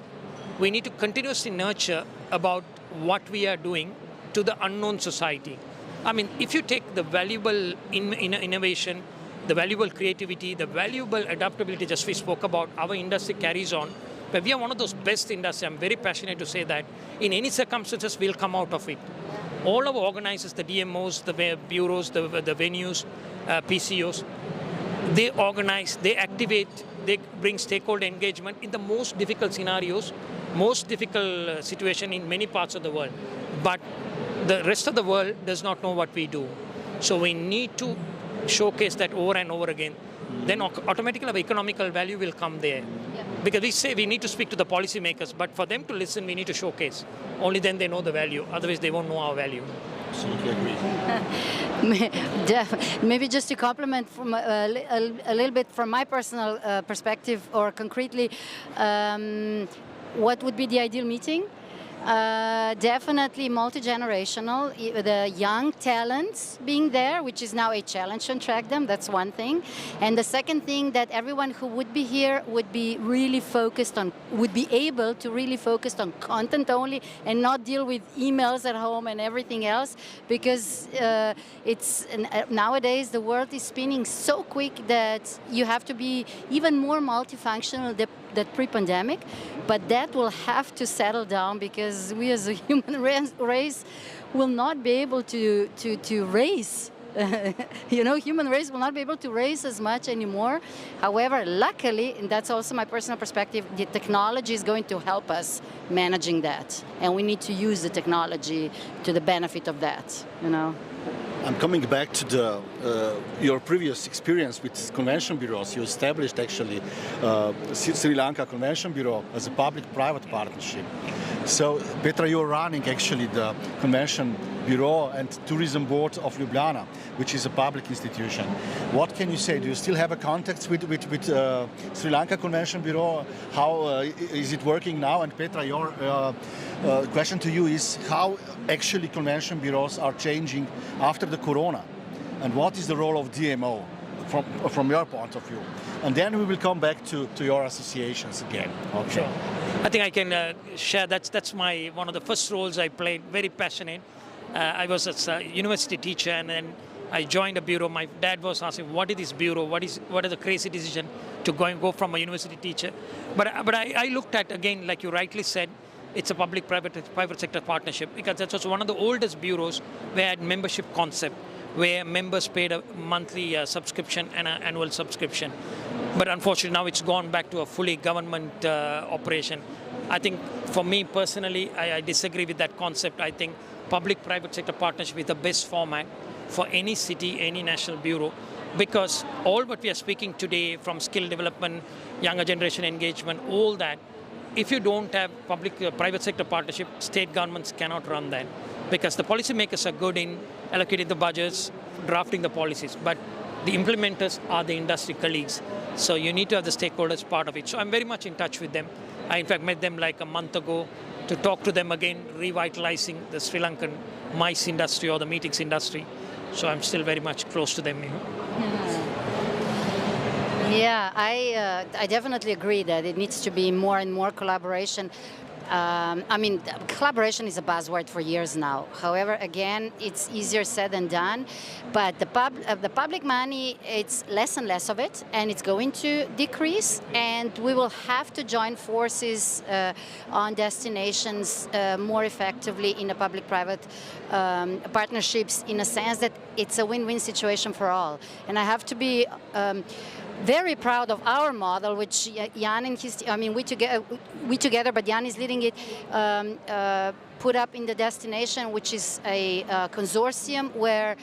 we need to continuously nurture about what we are doing to the unknown society. I mean, if you take the valuable innovation, the valuable creativity, the valuable adaptability just we spoke about, our industry carries on. But we are one of those best industries. I'm very passionate to say that in any circumstances, we'll come out of it. All our organizers, the DMOs, the bureaus, the venues, PCOs, they organize, they activate, they bring stakeholder engagement in the most difficult scenarios, most difficult situation in many parts of the world. But the rest of the world does not know what we do. So we need to showcase that over and over again. Then automatically our economical value will come there. Yeah. Because we say we need to speak to the policymakers, but for them to listen, we need to showcase. Only then they know the value. Otherwise, they won't know our value. Absolutely agree. Maybe just to complement from a little bit from my personal perspective, or concretely, what would be the ideal meeting? Definitely multi-generational, the young talents being there, which is now a challenge to attract them, that's one thing. And the second thing, that everyone who would be here would be really focused on, would be able to really focus on content only and not deal with emails at home and everything else, because nowadays the world is spinning so quick that you have to be even more multifunctional than pre-pandemic, but that will have to settle down, because we as a human race will not be able to race. Human race will not be able to race as much anymore. However, luckily, and that's also my personal perspective, the technology is going to help us managing that, and we need to use the technology to the benefit of that. I'm coming back to your previous experience with convention bureaus. You established actually Sri Lanka Convention Bureau as a public-private partnership. So, Petra, you're running actually the Convention Bureau and Tourism Board of Ljubljana, which is a public institution. What can you say? Do you still have a contact with Sri Lanka Convention Bureau? How is it working now? And Petra, your question to you is how actually convention bureaus are changing after the corona, and what is the role of DMO from your point of view? And then we will come back to your associations again. Okay. Sure. I think I can share. That's one of the first roles I played. Very passionate. I was a university teacher, and then I joined a bureau. My dad was asking, "What is this bureau? What is the crazy decision to go from a university teacher?" But I looked at, again, like you rightly said, it's a public-private sector partnership, because that was one of the oldest bureaus where had membership concept, where members paid a monthly subscription and an annual subscription. But unfortunately now it's gone back to a fully government operation. I think for me personally, I disagree with that concept. I think public-private sector partnership is the best format for any city, any national bureau, because all what we are speaking today, from skill development, younger generation engagement, all that, if you don't have public-private sector partnership, state governments cannot run that, because the policymakers are good in allocating the budgets, drafting the policies, but the implementers are the industry colleagues. So you need to have the stakeholders part of it. So I'm very much in touch with them. I in fact met them like a month ago to talk to them again, revitalizing the Sri Lankan MICE industry or the meetings industry. So I'm still very much close to them. Yeah, I definitely agree that it needs to be more and more collaboration. I mean, collaboration is a buzzword for years now. However, again, it's easier said than done. But the public money, it's less and less of it, and it's going to decrease. And we will have to join forces on destinations more effectively in the public-private partnerships, in a sense that it's a win-win situation for all. And I have to be very proud of our model, which Jan and his, we together, but Jan is leading it, put up in the destination, which is a consortium where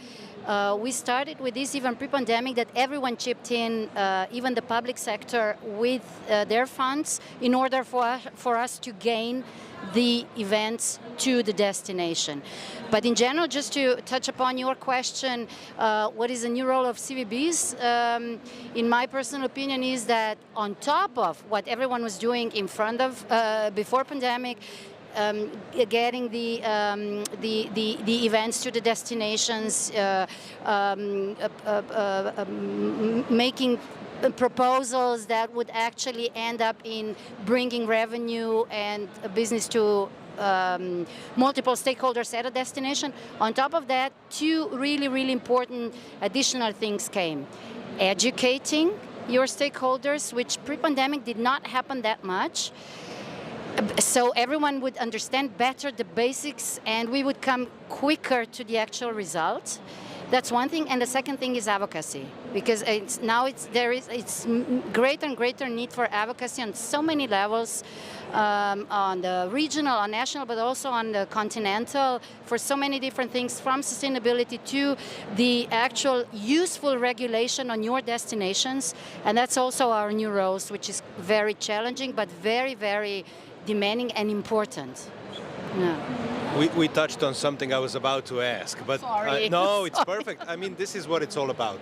We started with this even pre-pandemic, that everyone chipped in, even the public sector, with their funds in order for us to gain the events to the destination. But in general, just to touch upon your question, what is the new role of CVBs? In my personal opinion, is that on top of what everyone was doing in front of before pandemic, getting the events to the destinations, making proposals that would actually end up in bringing revenue and business to multiple stakeholders at a destination. On top of that, two really important additional things came. Educating your stakeholders, which pre-pandemic did not happen that much. So everyone would understand better the basics and we would come quicker to the actual result. That's one thing, and the second thing is advocacy, because there is greater and greater need for advocacy on so many levels, on the regional, on national, but also on the continental, for so many different things, from sustainability to the actual useful regulation on your destinations, and that's also our new roles, which is very challenging, but very demanding and important. Yeah. We touched on something I was about to ask, but no, it's perfect. I mean, this is what it's all about.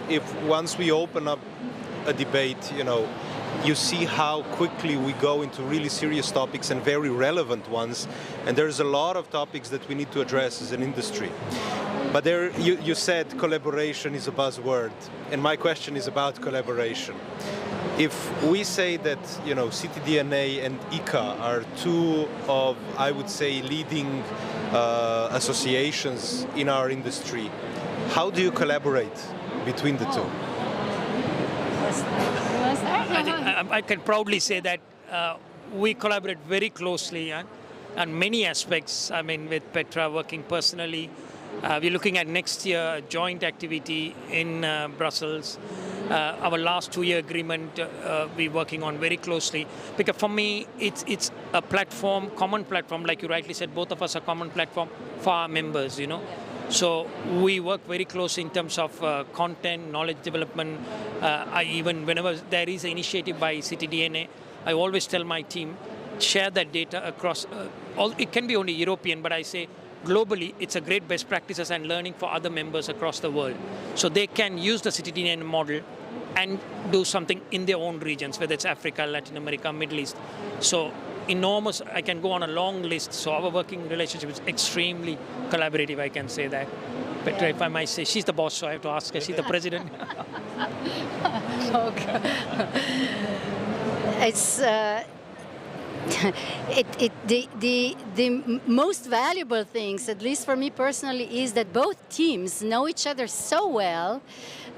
If once we open up a debate, you see how quickly we go into really serious topics and very relevant ones, and there's a lot of topics that we need to address as an industry. But there, you said collaboration is a buzzword, and my question is about collaboration. If we say that, CTDNA and ICCA are two of, I would say, leading associations in our industry, how do you collaborate between the two? I think I can proudly say that we collaborate very closely on many aspects. I mean, with Petra working personally. We're looking at next year joint activity in Brussels. Our last 2-year agreement we're working on very closely, because for me it's a platform, common platform, like you rightly said, both of us are common platform for our members, So we work very closely in terms of content, knowledge development. Even whenever there is an initiative by CTDNA, I always tell my team, share that data across, it can be only European, but I say globally, it's a great best practices and learning for other members across the world. So they can use the CTDN model and do something in their own regions, whether it's Africa, Latin America, Middle East. So enormous, I can go on a long list. So our working relationship is extremely collaborative, I can say that. Petra, if I might say, she's the boss, so I have to ask her, she's the president. Okay. It's... the most valuable things, at least for me personally, is that both teams know each other so well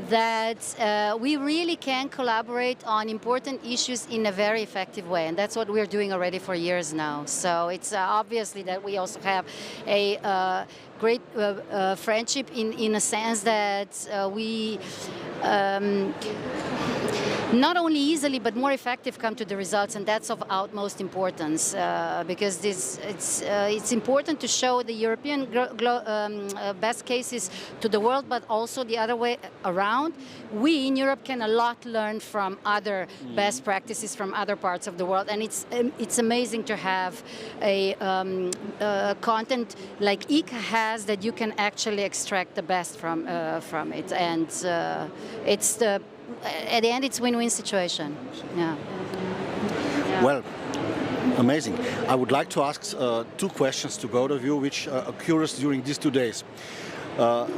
that we really can collaborate on important issues in a very effective way, and that's what we're doing already for years now. So it's obviously that we also have a great friendship in a sense that we not only easily but more effective come to the results, and that's of utmost importance because it's important to show the European best cases to the world, but also the other way around. We in Europe can a lot learn from other best practices from other parts of the world, and it's amazing to have a content like ICCA has that you can actually extract the best from it, and it's at the end, it's a win-win situation. Yeah. Well, amazing. I would like to ask 2 questions to both of you, which occurs during these 2 days.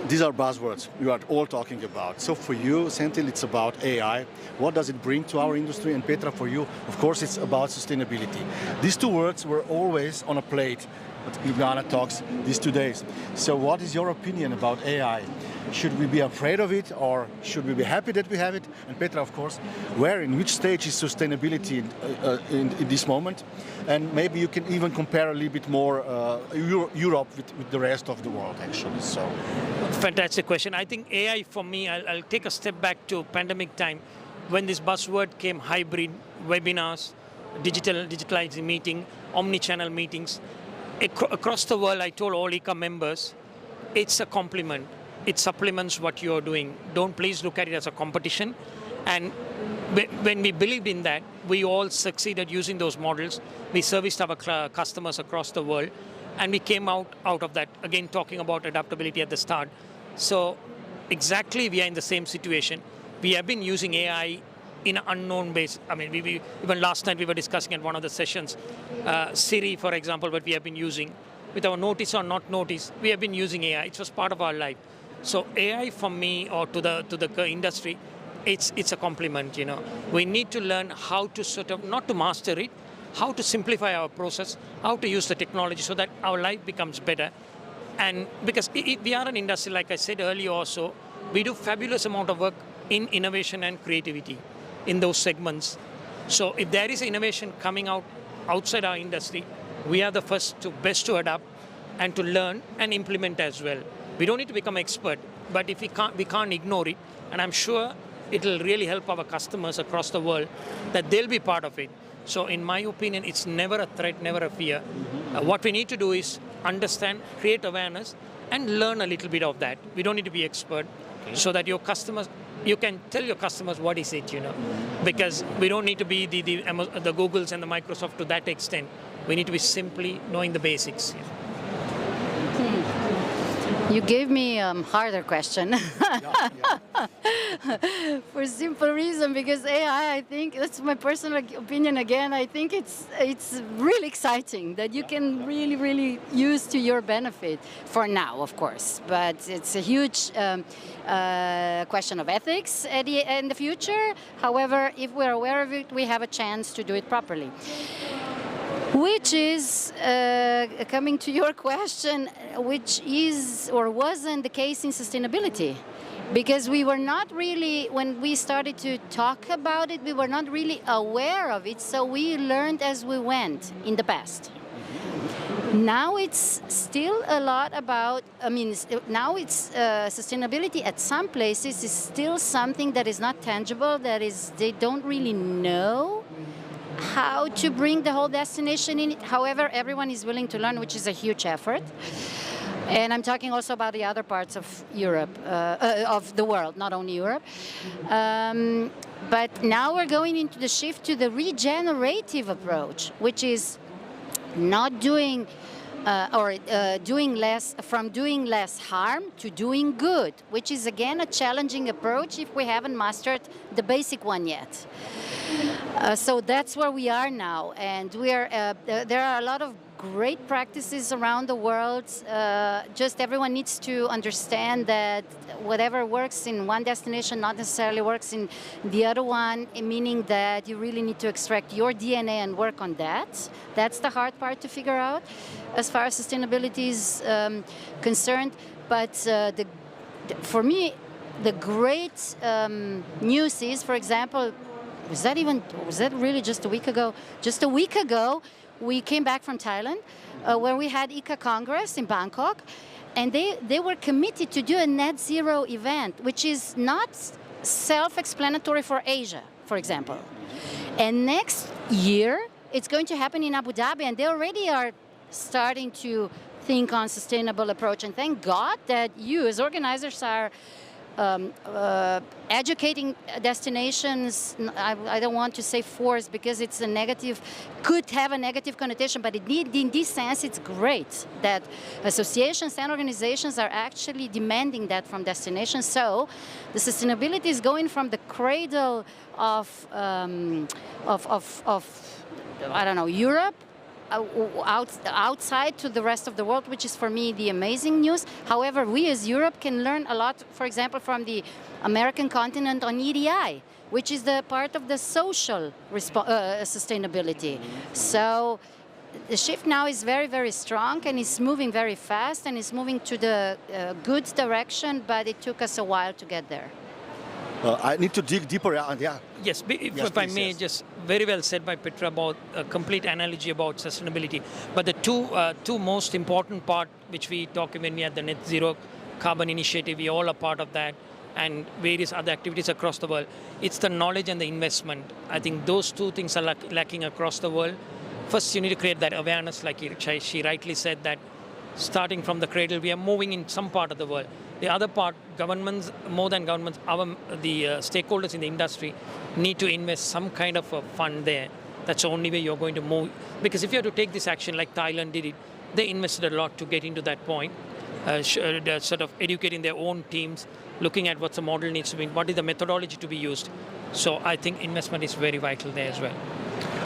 These are buzzwords you are all talking about. So for you, Senthil, it's about AI. What does it bring to our industry? And Petra, for you, of course, it's about sustainability. These 2 words were always on a plate at Ljubljana Talks these 2 days. So what is your opinion about AI? Should we be afraid of it, or should we be happy that we have it? And Petra, of course, in which stage is sustainability in this moment? And maybe you can even compare a little bit more Europe with the rest of the world, actually. So, fantastic question. I think AI, for me, I'll take a step back to pandemic time, when this buzzword came: hybrid webinars, digitalizing meeting, omni-channel meetings. Across the world, I told all ICCA members, it's a compliment. it supplements what you're doing. Don't please look at it as a competition. And when we believed in that, we all succeeded using those models. We serviced our customers across the world, and we came out of that, again, talking about adaptability at the start. So exactly, we are in the same situation. We have been using AI in an unknown base. I mean, even last night we were discussing at one of the sessions, Siri, for example, what we have been using. With our notice or not notice, we have been using AI. It was part of our life. So AI for me, or to the industry, it's a compliment, you know. We need to learn how to sort of, not to master it, how to simplify our process, how to use the technology so that our life becomes better. And because we are an industry, like I said earlier also, we do fabulous amount of work in innovation and creativity in those segments. So if there is innovation coming out outside our industry, we are the best to adapt and to learn and implement as well. We don't need to become expert, but if we can't ignore it, and I'm sure it will really help our customers across the world that they'll be part of it. So in my opinion, it's never a threat, never a fear. What we need to do is understand, create awareness, and learn a little bit of that. We don't need to be expert, so that your customers, you can tell your customers what is it, you know. Because we don't need to be the Googles and the Microsoft to that extent. We need to be simply knowing the basics. You gave me a harder question. For a simple reason, because AI, I think, that's my personal opinion again, I think it's really exciting that you can really use to your benefit for now, of course. But it's a huge question of ethics in the future. However, if we're aware of it, we have a chance to do it properly. Which is, coming to your question, which is or wasn't the case in sustainability. Because we were not really, when we started to talk about it, we were not really aware of it, so we learned as we went in the past. Now it's still a lot about, now it's sustainability at some places is still something that is not tangible, they don't really know how to bring the whole destination in it. However, everyone is willing to learn, which is a huge effort. And I'm talking also about the other parts of Europe, of the world, not only Europe. But now we're going into the shift to the regenerative approach, which is not doing doing less harm to doing good, which is again a challenging approach if we haven't mastered the basic one yet. So that's where we are now, and there are a lot of great practices around the world. Just everyone needs to understand that whatever works in one destination not necessarily works in the other one, meaning that you really need to extract your DNA and work on that. That's the hard part to figure out as far as sustainability is concerned. But for me, the great news is, for example, was that really just a week ago? Just a week ago, we came back from Thailand, where we had ICCA Congress in Bangkok, and they were committed to do a net zero event, which is not self-explanatory for Asia, for example. And next year, it's going to happen in Abu Dhabi, and they already are starting to think on sustainable approach. And thank God that you, as organizers, are educating destinations. I don't want to say force because it's a negative, could have a negative connotation, but in this sense it's great that associations and organizations are actually demanding that from destinations. So the sustainability is going from the cradle of I don't know, Europe, outside to the rest of the world, which is for me the amazing news. However, we as Europe can learn a lot, for example, from the American continent on EDI, which is the part of the social sustainability. So the shift now is very, very strong, and it's moving very fast, and it's moving to the good direction, but it took us a while to get there. I need to dig deeper. Yeah. Yes, if I may, just very well said by Petra about a complete analogy about sustainability. But the two most important part, which we talk when we had the Net Zero Carbon Initiative, we all are part of that, and various other activities across the world. It's the knowledge and the investment. I think those two things are lacking across the world. First, you need to create that awareness, like she rightly said, that starting from the cradle. We are moving in some part of the world. The other part, governments, more than governments, the stakeholders in the industry need to invest some kind of a fund there. That's the only way you're going to move. Because if you have to take this action like Thailand did it, they invested a lot to get into that point, sort of educating their own teams, looking at what the model needs to be, what is the methodology to be used. So I think investment is very vital there as well.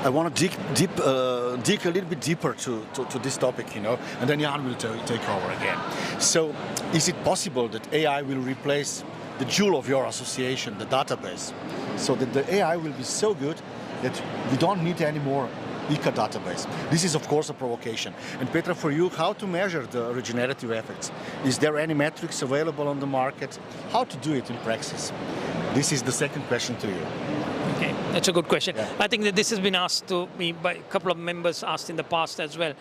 I want to dig a little bit deeper to this topic, and then Jan will take over again. So, is it possible that AI will replace the jewel of your association, the database, so that the AI will be so good that we don't need any more ICCA database? This is, of course, a provocation. And Petra, for you, how to measure the regenerative effects? Is there any metrics available on the market? How to do it in practice? This is the second question to you. Okay, that's a good question. Yeah. I think that this has been asked to me by a couple of members, asked in the past as well.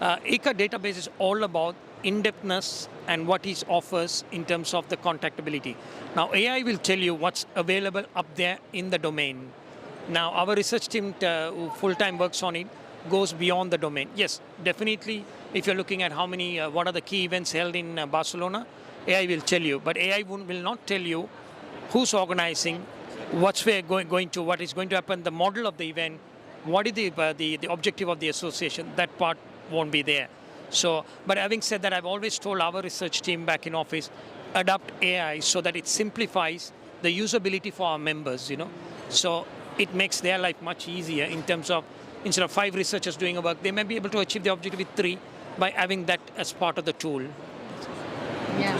ICCA database is all about in-depthness and what it offers in terms of the contactability. Now, AI will tell you what's available up there in the domain. Now, our research team who full-time works on it goes beyond the domain. Yes, definitely, if you're looking at how many, what are the key events held in Barcelona, AI will tell you. But AI will not tell you who's organizing, what's going to, what is going to happen, the model of the event, what is the objective of the association. That part won't be there. So, but having said that, I've always told our research team back in office, adopt AI so that it simplifies the usability for our members, So it makes their life much easier in terms of, instead of 5 researchers doing a work, they may be able to achieve the objective with 3 by having that as part of the tool. Yeah.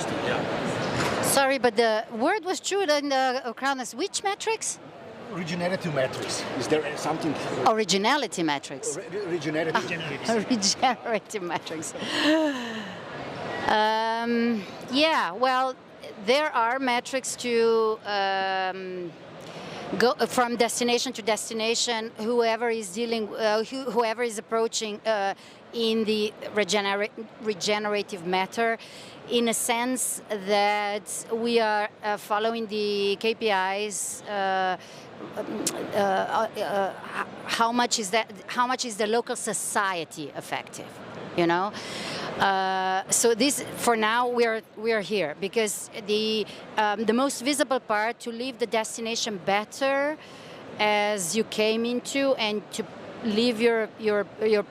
Sorry, but the word was true in the Kronos. Which metrics? Regenerative metrics. Is there something? Originality metrics. Regenerative. Regenerative metrics. Yeah, well, there are metrics to go from destination to destination. Whoever is whoever is approaching in the regenerative matter, in a sense that we are following the KPIs. How much is the local society effective? So this, for now, we are here because the most visible part, to leave the destination better as you came into, and to leave your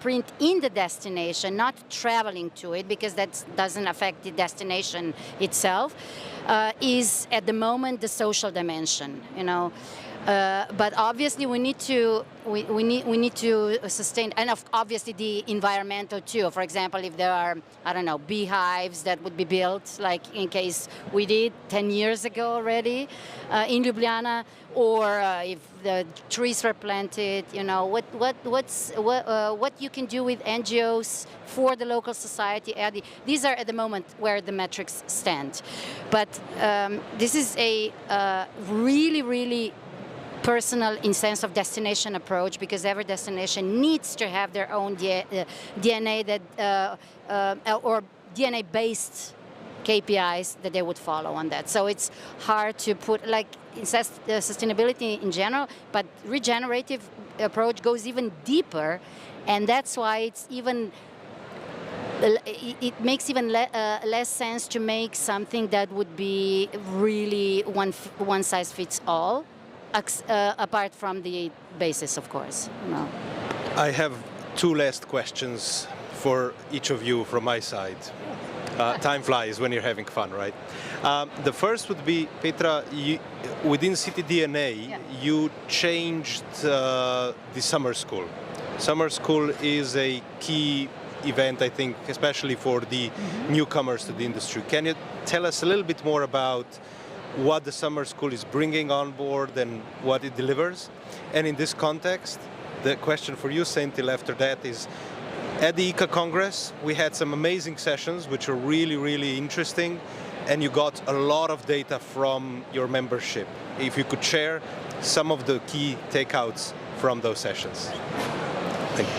print in the destination, not traveling to it, because that doesn't affect the destination itself, is at the moment the social dimension. But obviously we need to sustain, and obviously the environmental too. For example, if there are, I don't know, beehives that would be built, like in case we did 10 years ago already in Ljubljana, or if the trees were planted, what you can do with NGOs for the local society. These are at the moment where the metrics stand. But this is a really, really personal in sense of destination approach, because every destination needs to have their own DNA that or DNA-based KPIs that they would follow on that. So it's hard to put, like, sustainability in general, but regenerative approach goes even deeper, and that's why it's even it makes even less sense to make something that would be really one size fits all. Apart from the basis, of course. No. I have 2 last questions for each of you from my side. Time flies when you're having fun, right? The first would be, Petra, within City DNA, you changed the summer school. Summer school is a key event, I think, especially for the newcomers to the industry. Can you tell us a little bit more about what the summer school is bringing on board and what it delivers? And in this context, the question for you, Senthil, after that is, at the ICCA Congress, we had some amazing sessions which are really, really interesting, and you got a lot of data from your membership. If you could share some of the key takeouts from those sessions. Thank you.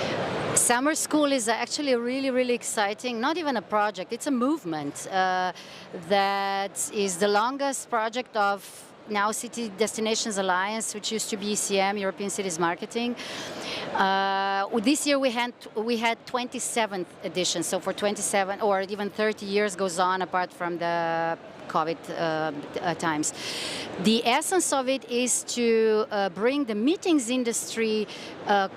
Summer school is actually really, really exciting. Not even a project, it's a movement that is the longest project of now City Destinations Alliance, which used to be ECM, European Cities Marketing. This year we had 27th edition, so for 27 or even 30 years goes on apart from the COVID times. The essence of it is to bring the meetings industry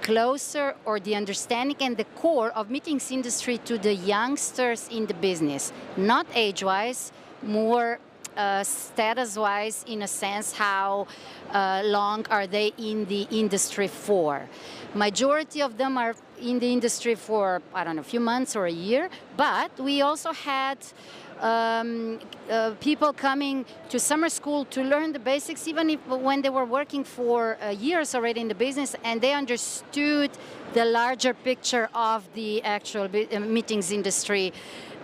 closer, or the understanding and the core of meetings industry to the youngsters in the business, not age-wise, more status-wise, in a sense, how long are they in the industry for. Majority of them are in the industry for, I don't know, a few months or a year, but we also had people coming to summer school to learn the basics, even if when they were working for years already in the business, and they understood the larger picture of the actual meetings industry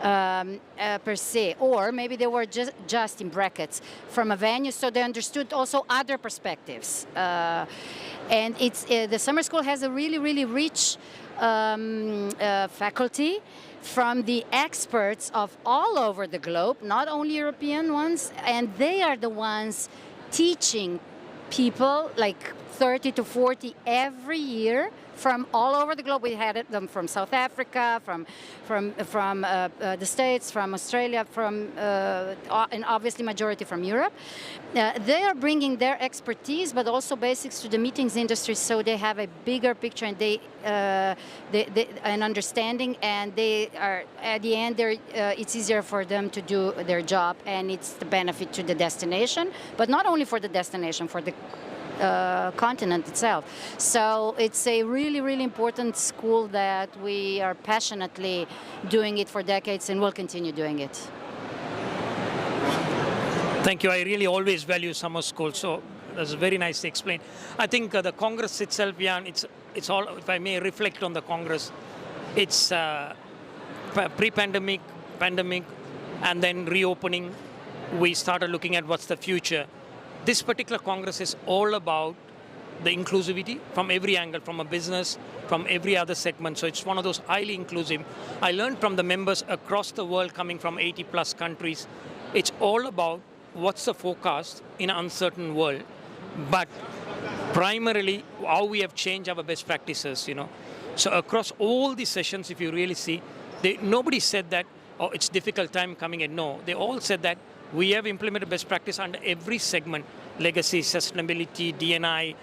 per se, or maybe they were just in brackets from a venue, so they understood also other perspectives. And it's the summer school has a really, really rich faculty from the experts of all over the globe, not only European ones, and they are the ones teaching people, like 30 to 40 every year, from all over the globe. We had them from South Africa, from the States, from Australia, and obviously majority from Europe. They are bringing their expertise, but also basics to the meetings industry, so they have a bigger picture and they an understanding, and they are at the end. It's easier for them to do their job, and it's the benefit to the destination, but not only for the destination, for the continent itself. So it's a really, really important school that we are passionately doing it for decades and will continue doing it. Thank you. I really always value summer school, so that's very nicely explained. I think the Congress itself, Jan, it's all, if I may reflect on the Congress, it's pre-pandemic, pandemic, and then reopening, we started looking at what's the future. This particular Congress is all about the inclusivity from every angle, from a business, from every other segment. So it's one of those highly inclusive. I learned from the members across the world coming from 80 plus countries. It's all about what's the forecast in an uncertain world, but primarily how we have changed our best practices, you know. So across all these sessions, if you really see, nobody said that, oh, it's difficult time coming in. No, they all said that we have implemented best practice under every segment: legacy, sustainability, D&I,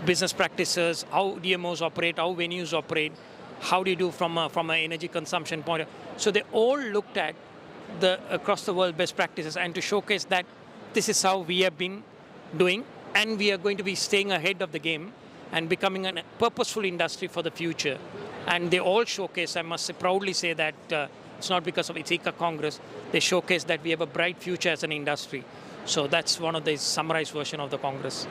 business practices, how DMOs operate, how venues operate, how do you do from an energy consumption point of view. So they all looked at the across the world best practices, and to showcase that this is how we have been doing, and we are going to be staying ahead of the game and becoming a purposeful industry for the future. And they all showcase, I must proudly say that it's not because of ICCA Congress, they showcase that we have a bright future as an industry. So that's one of the summarized version of the Congress.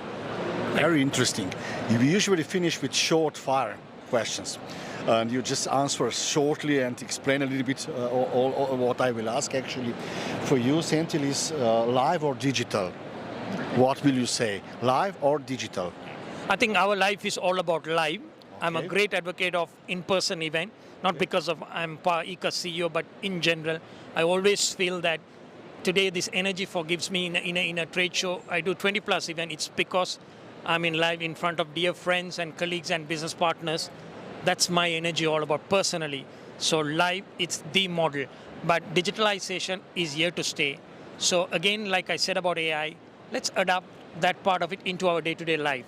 Very interesting. We usually finish with short fire questions. And you just answer shortly and explain a little bit all what I will ask actually. For you, Senthil, is live or digital? What will you say, live or digital? I think our life is all about live. Okay. I'm a great advocate of in-person event, not because of I'm ICCA CEO, but in general. I always feel that today this energy gives me in a trade show. I do 20 plus event. It's because I'm in live in front of dear friends and colleagues and business partners. That's my energy all about personally. So live, it's the model. But digitalization is here to stay. So again, like I said about AI, let's adapt that part of it into our day-to-day life.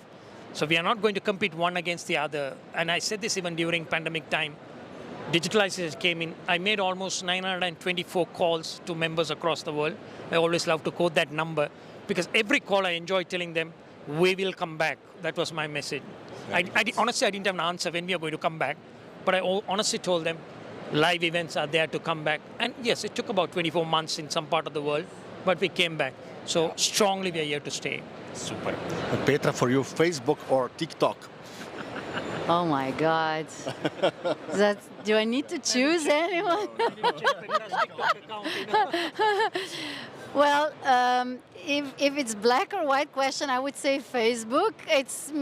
So we are not going to compete one against the other. And I said this even during pandemic time. Digitalization came in. I made almost 924 calls to members across the world. I always love to quote that number because every call I enjoy telling them, we will come back. That was my message. Honestly, I didn't have an answer when we are going to come back, but I honestly told them live events are there to come back. And yes, it took about 24 months in some part of the world, but we came back. So strongly we are here to stay. Super. Petra, for you, Facebook or TikTok? Oh my God. Do I need to choose anyone? Well, if it's black or white question, I would say Facebook. It's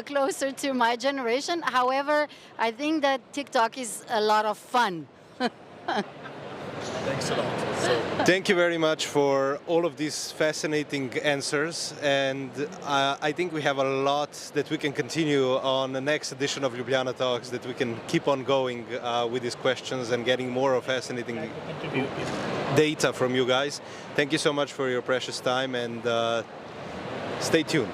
closer to my generation. However, I think that TikTok is a lot of fun. Thanks a lot. So Thank you very much for all of these fascinating answers, and I think we have a lot that we can continue on the next edition of Ljubljana Talks, that we can keep on going with these questions and getting more of fascinating data from you guys. Thank you so much for your precious time, and stay tuned.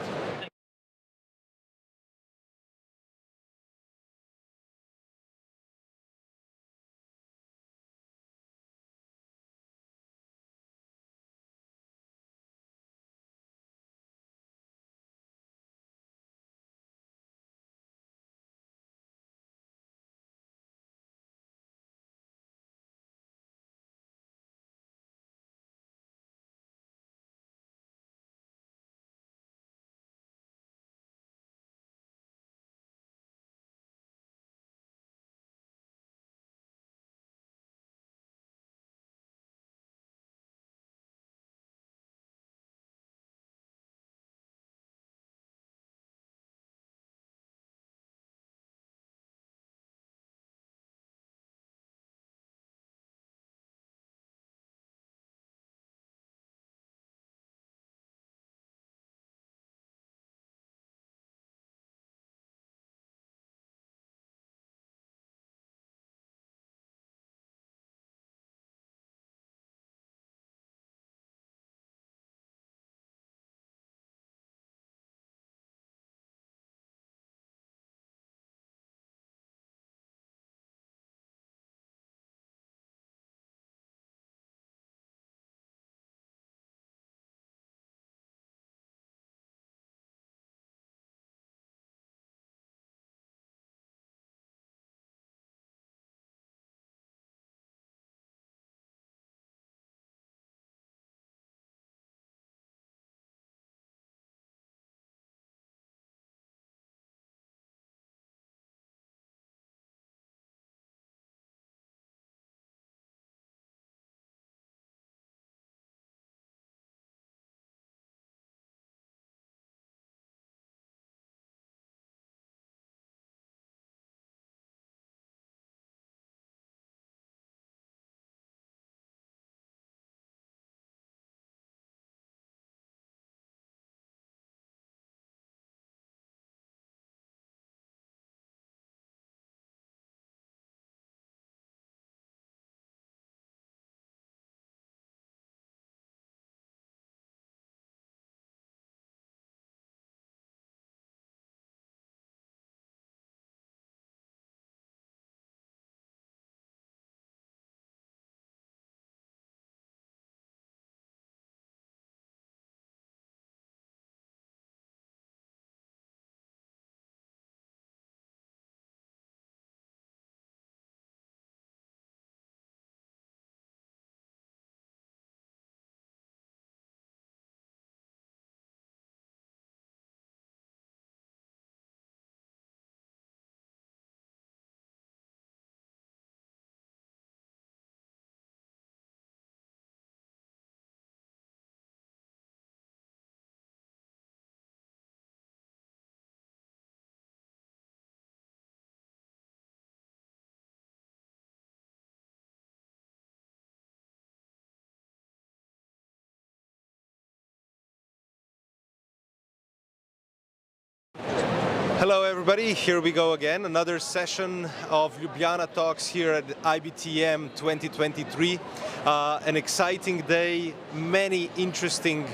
Hello everybody, here we go again, another session of Ljubljana Talks here at IBTM 2023. An exciting day, many interesting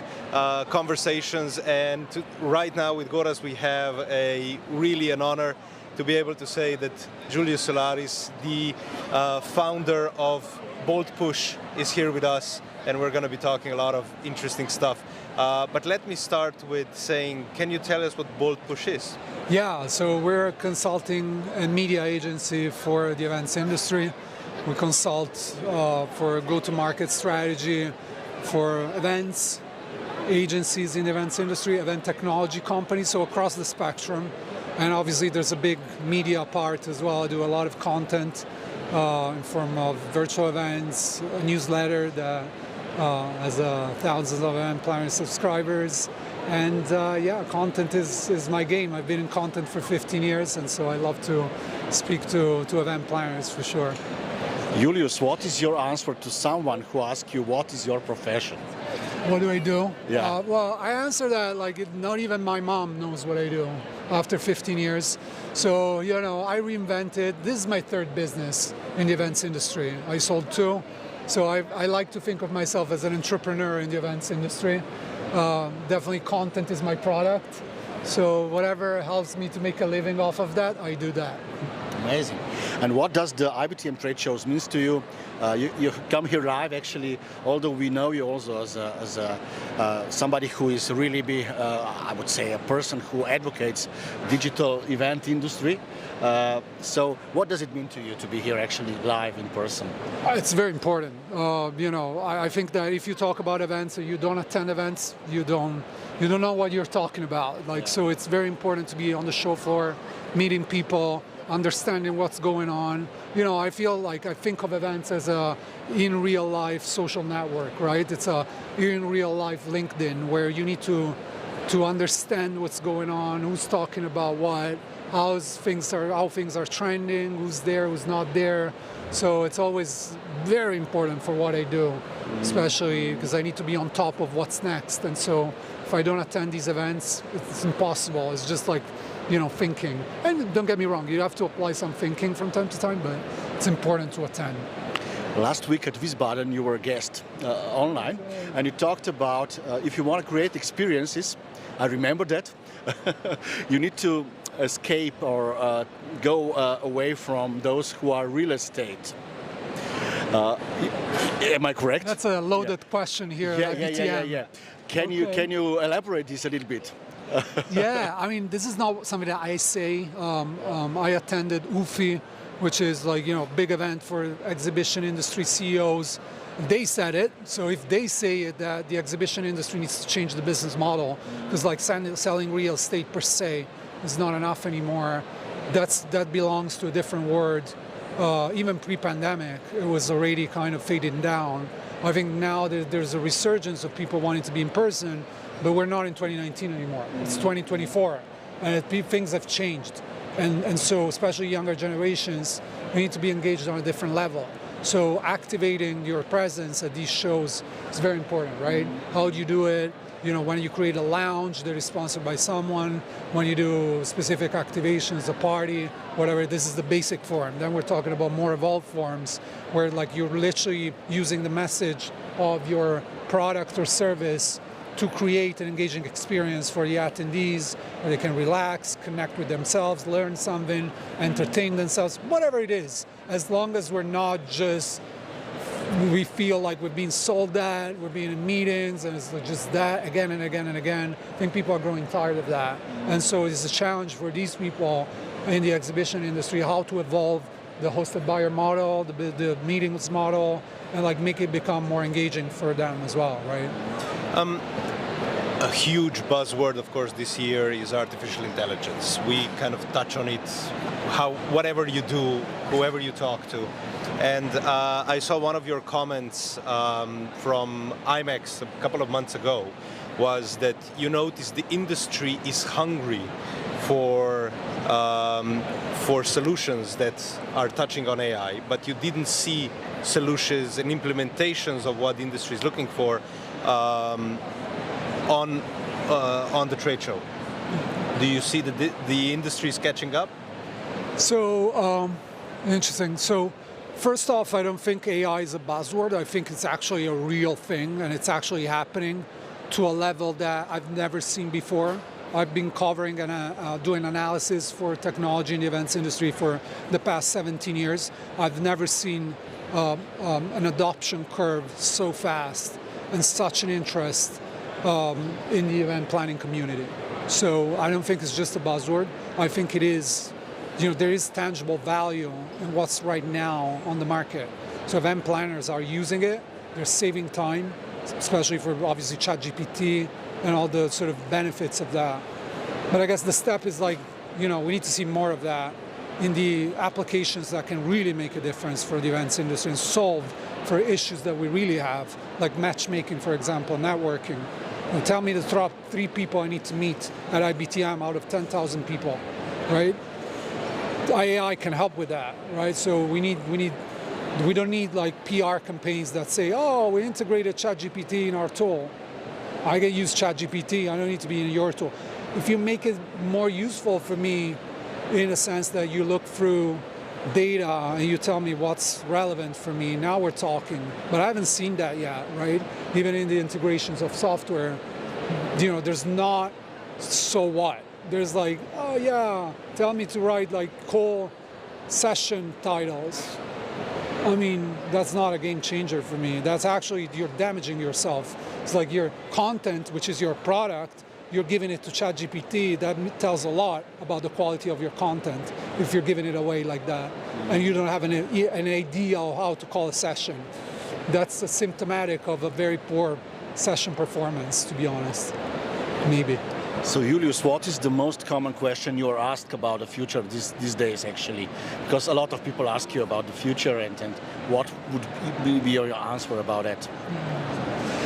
conversations, and right now with Gorazd we have really an honor to be able to say that Julius Solaris, the founder of Bold Push, is here with us, and we're going to be talking a lot of interesting stuff. But let me start with saying, can you tell us what Bold Push is? Yeah, so we're a consulting and media agency for the events industry. We consult for go-to-market strategy for events, agencies in the events industry, event technology companies, so across the spectrum. And obviously there's a big media part as well. I do a lot of content in form of virtual events, a newsletter that has thousands of event planner subscribers. And yeah, content is my game. I've been in content for 15 years, and so I love to speak to event planners for sure. Julius, what is your answer to someone who asks you what is your profession? What do I do? Yeah. Well, I answer that like not even my mom knows what I do after 15 years. So, you know, I reinvented. This is my third business in the events industry. I sold 2. So I like to think of myself as an entrepreneur in the events industry. Definitely content is my product. So whatever helps me to make a living off of that, I do that. Amazing. And what does the IBTM trade shows means to you? You come here live, actually, although we know you also as somebody who is really I would say, a person who advocates digital event industry. So what does it mean to you to be here actually live in person? It's very important. You know, I think that if you talk about events or you don't attend events, you don't know what you're talking about. Like, so it's very important to be on the show floor, meeting people, understanding what's going on. You know, I feel like I think of events as a in real life social network, right? It's a in real life LinkedIn where you need to understand what's going on, who's talking about what, how things are trending, who's there, who's not there. So it's always very important for what I do, especially because I need to be on top of what's next. And so if I don't attend these events, it's impossible. It's just like, you know, thinking. And don't get me wrong, you have to apply some thinking from time to time, but it's important to attend. Last week at Wiesbaden, you were a guest online, and you talked about if you want to create experiences, I remember that, you need to escape or go away from those who are real estate. Am I correct? That's a loaded question here at IBTM. Yeah. Can you elaborate this a little bit? Yeah, I mean, this is not something that I say. I attended UFI, which is like, you know, big event for exhibition industry CEOs. They said it, so if they say it, that the exhibition industry needs to change the business model, because like selling real estate per se is not enough anymore. That belongs to a different world. Even pre-pandemic, it was already kind of fading down. I think now there's a resurgence of people wanting to be in person, but we're not in 2019 anymore. It's 2024, and things have changed. And so, especially younger generations, we need to be engaged on a different level. So activating your presence at these shows is very important, right? How do you do it? You know, when you create a lounge that is sponsored by someone, when you do specific activations, a party, whatever, this is the basic form. Then we're talking about more evolved forms where like you're literally using the message of your product or service to create an engaging experience for the attendees where they can relax, connect with themselves, learn something, entertain themselves, whatever it is, as long as we're not just we feel like we're being sold that, we're being in meetings, and it's just that again and again and again. I think people are growing tired of that. And so it's a challenge for these people in the exhibition industry, how to evolve the hosted buyer model, the meetings model, and like make it become more engaging for them as well, right? A huge buzzword, of course, this year is artificial intelligence. We kind of touch on it, whatever you do, whoever you talk to. And I saw one of your comments from IMEX a couple of months ago was that you noticed the industry is hungry for solutions that are touching on AI, but you didn't see solutions and implementations of what the industry is looking for on the trade show. Do you see that the industry is catching up? So, interesting. So, first off, I don't think AI is a buzzword. I think it's actually a real thing, and it's actually happening to a level that I've never seen before. I've been covering and doing analysis for technology in the events industry for the past 17 years. I've never seen an adoption curve so fast and such an interest in the event planning community. So I don't think it's just a buzzword. I think it is, you know, there is tangible value in what's right now on the market. So event planners are using it, they're saving time, especially for obviously ChatGPT and all the sort of benefits of that. But I guess the step is like, you know, we need to see more of that in the applications that can really make a difference for the events industry and solve for issues that we really have, like matchmaking, for example, networking. And tell me the top 3 people I need to meet at IBTM out of 10,000 people, right? AI can help with that, right? So we need We don't need like PR campaigns that say, oh, we integrated ChatGPT in our tool. I can use ChatGPT, I don't need to be in your tool. If you make it more useful for me in a sense that you look through data and you tell me what's relevant for me, now we're talking. But I haven't seen that yet, right? Even in the integrations of software, you know, there's not so what. There's like, oh yeah, tell me to write like call session titles. I mean, that's not a game changer for me. That's actually, you're damaging yourself. It's like your content, which is your product, you're giving it to ChatGPT. That tells a lot about the quality of your content if you're giving it away like that. And you don't have an idea of how to call a session. That's symptomatic of a very poor session performance, to be honest, maybe. So Julius, what is the most common question you are asked about the future these days, actually? Because a lot of people ask you about the future, and what would be your answer about that?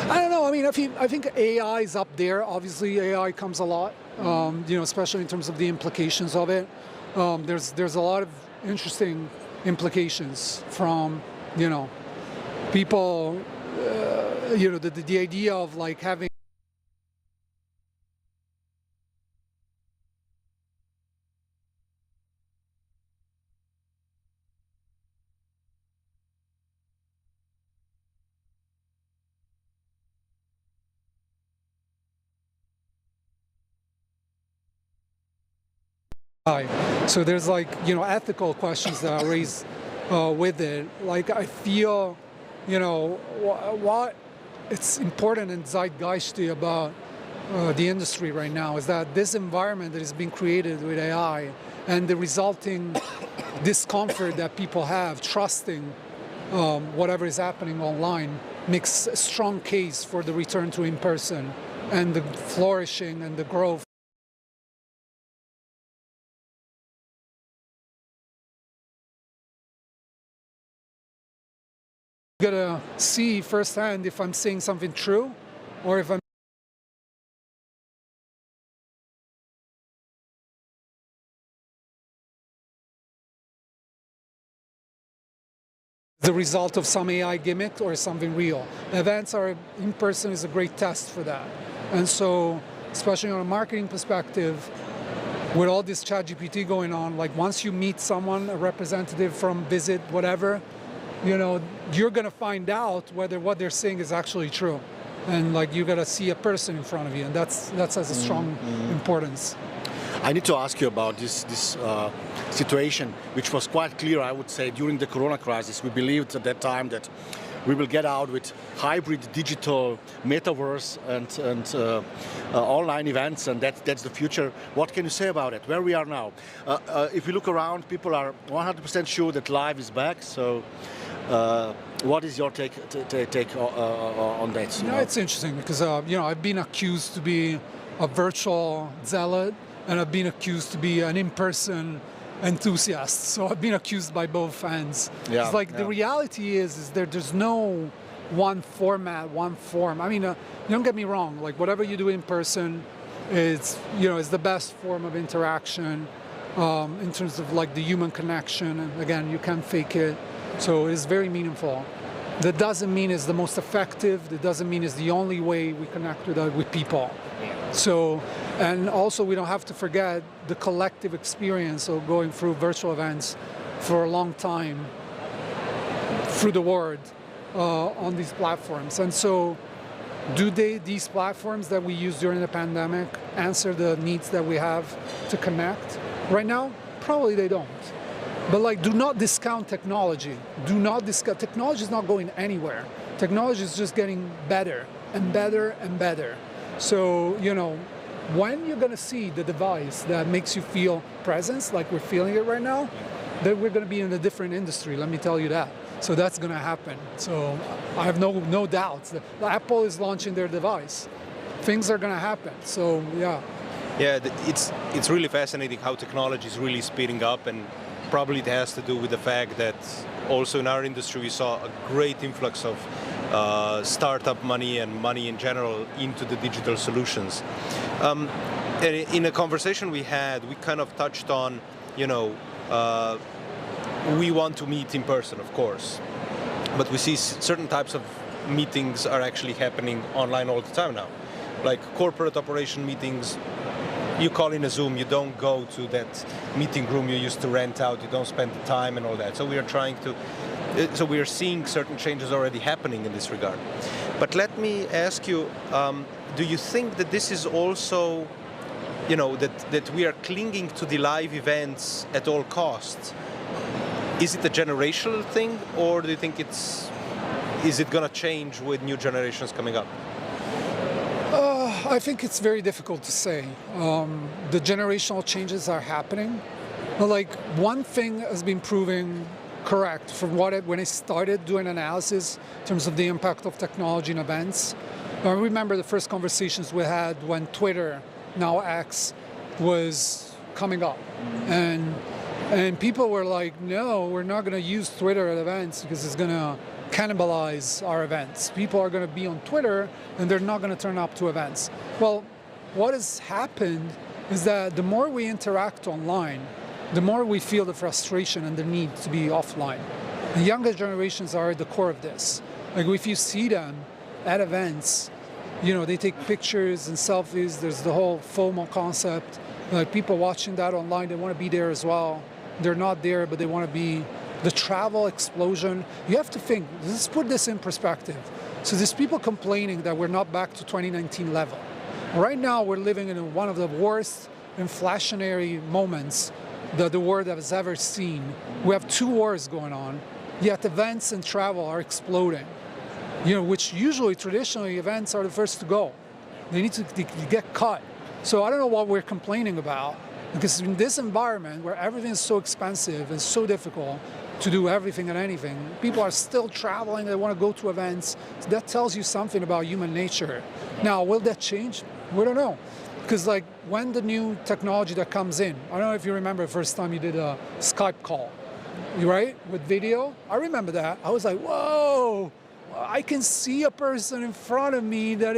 I don't know. I mean, I think AI is up there. Obviously, AI comes a lot, you know, especially in terms of the implications of it. There's a lot of interesting implications from, you know, people, you know, the idea of like having so there's like, you know, ethical questions that are raised with it. Like I feel, you know, what it's important and zeitgeisty about the industry right now is that this environment that is being created with AI and the resulting discomfort that people have trusting whatever is happening online makes a strong case for the return to in-person and the flourishing and the growth. Gotta see firsthand if I'm saying something true or if I'm the result of some AI gimmick or something real. Events are in person is a great test for that. And so, especially on a marketing perspective, with all this ChatGPT going on, like once you meet someone, a representative from Visit, whatever, you know, you're going to find out whether what they're saying is actually true. And like you got to see a person in front of you, and that has a strong importance. I need to ask you about this situation, which was quite clear, I would say, during the Corona crisis. We believed at that time that we will get out with hybrid digital metaverse and online events, and that's the future. What can you say about it? Where we are now? If you look around, people are 100% sure that live is back. So, what is your take on that? No, it's interesting because you know, I've been accused to be a virtual zealot, and I've been accused to be an in-person enthusiast. So I've been accused by both ends. Yeah, it's like the reality is there's no one format, one form. I mean, don't get me wrong. Like whatever you do in person, it's, you know, it's the best form of interaction in terms of like the human connection. And again, you can't fake it. So it's very meaningful. That doesn't mean it's the most effective. That doesn't mean it's the only way we connect with people. So, and also we don't have to forget the collective experience of going through virtual events for a long time through the world on these platforms. And so do these platforms that we use during the pandemic answer the needs that we have to connect? Right now, probably they don't. But like, do not discount technology. Do not discount, technology is not going anywhere. Technology is just getting better and better and better. So, you know, when you're going to see the device that makes you feel presence, like we're feeling it right now, then we're going to be in a different industry, let me tell you that. So that's going to happen. So I have no doubts. Apple is launching their device. Things are going to happen. So, yeah. Yeah, it's really fascinating how technology is really speeding up, and probably it has to do with the fact that also in our industry we saw a great influx of startup money and money in general into the digital solutions. In a conversation we had, we kind of touched on, you know, we want to meet in person, of course, but we see certain types of meetings are actually happening online all the time now. Like corporate operation meetings, you call in a Zoom, you don't go to that meeting room you used to rent out, you don't spend the time and all that. So we are trying to, so we are seeing certain changes already happening in this regard. But let me ask you, do you think that this is also, you know, that we are clinging to the live events at all costs? Is it a generational thing, or do you think is it going to change with new generations coming up? I think it's very difficult to say. The generational changes are happening. Like, one thing has been proving correct from when I started doing analysis in terms of the impact of technology in events. I remember the first conversations we had when Twitter, now X, was coming up. And people were like, no, we're not going to use Twitter at events because it's going to cannibalize our events. People are going to be on Twitter and they're not going to turn up to events. Well, what has happened is that the more we interact online, the more we feel the frustration and the need to be offline. The younger generations are at the core of this. Like, if you see them at events, you know, they take pictures and selfies. There's the whole FOMO concept. Like, people watching that online, they want to be there as well. They're not there, but they want to be. The travel explosion, you have to think, let's put this in perspective. So there's people complaining that we're not back to 2019 level. Right now, we're living in one of the worst inflationary moments that the world has ever seen. We have 2 wars going on, yet events and travel are exploding. You know, which usually, traditionally, events are the first to go. They need to get cut. So I don't know what we're complaining about, because in this environment where everything is so expensive and so difficult to do everything and anything, people are still traveling, they want to go to events. So that tells you something about human nature. Now, will that change? We don't know. Because, like, when the new technology that comes in, I don't know if you remember the first time you did a Skype call, right, with video. I remember that. I was like, whoa, I can see a person in front of me that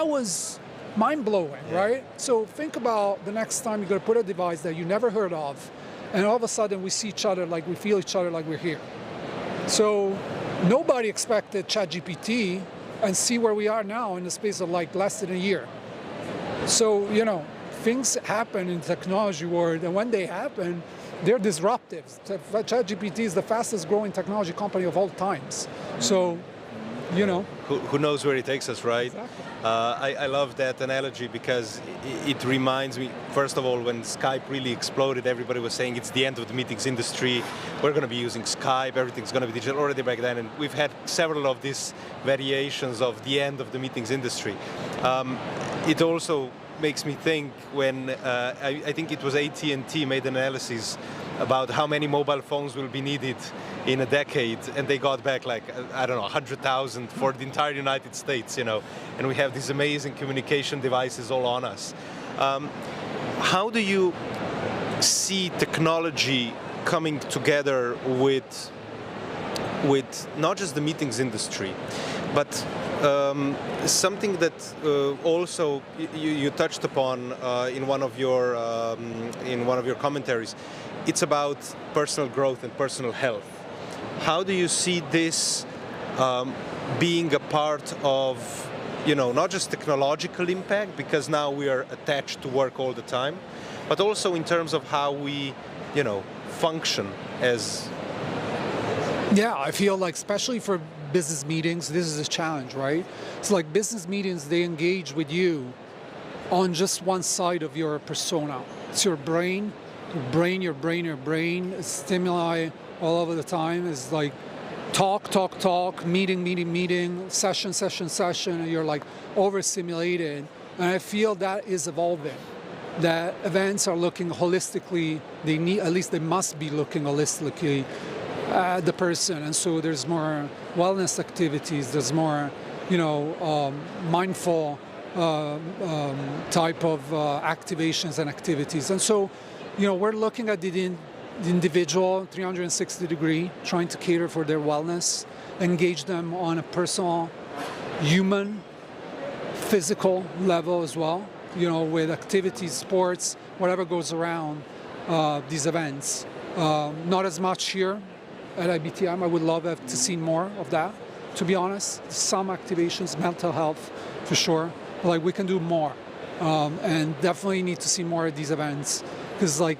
was mind-blowing, right? So think about the next time you're going to put a device that you never heard of, and all of a sudden we see each other, like we feel each other like we're here. So nobody expected ChatGPT, and see where we are now in the space of like less than a year. So, you know, things happen in the technology world, and when they happen, they're disruptive. ChatGPT is the fastest growing technology company of all times. So, you know. Who knows where it takes us, right? Exactly. I love that analogy because it reminds me, first of all, when Skype really exploded, everybody was saying it's the end of the meetings industry. We're going to be using Skype, everything's going to be digital already back then. And we've had several of these variations of the end of the meetings industry. It also makes me think when, I think it was AT&T made an analysis about how many mobile phones will be needed in a decade, and they got back like, I don't know, 100,000 for the entire United States, you know, and we have these amazing communication devices all on us. How do you see technology coming together with not just the meetings industry, but something that also you touched upon in one of your commentaries? It's about personal growth and personal health. How do you see this being a part of, you know, not just technological impact, because now we are attached to work all the time, but also in terms of how we, you know, function as... Yeah, I feel like, especially for business meetings, this is a challenge, right? It's like business meetings, they engage with you on just one side of your persona. It's your brain, your brain, stimuli all over the time. Is like talk, meeting, session, and you're like overstimulated. And I feel that is evolving. That events are looking holistically, they must be looking holistically at the person. And so there's more wellness activities, there's more, you know, mindful type of activations and activities. And so, you know, we're looking at the individual 360 degree, trying to cater for their wellness, engage them on a personal, human, physical level as well, you know, with activities, sports, whatever goes around these events. Not as much here at IBTM. I would love to see more of that, to be honest. Some activations, mental health, for sure. Like, we can do more. And definitely need to see more of these events. Because, like,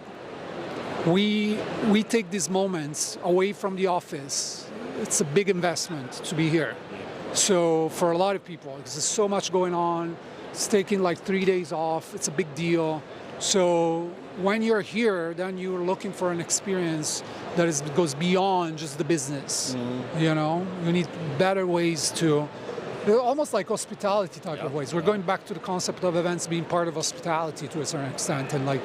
we take these moments away from the office. It's a big investment to be here. So for a lot of people, because there's so much going on, it's taking like 3 days off, it's a big deal. So when you're here, then you're looking for an experience that goes beyond just the business. You know, you need better ways to, almost like hospitality type of ways. We're going back to the concept of events being part of hospitality to a certain extent, and like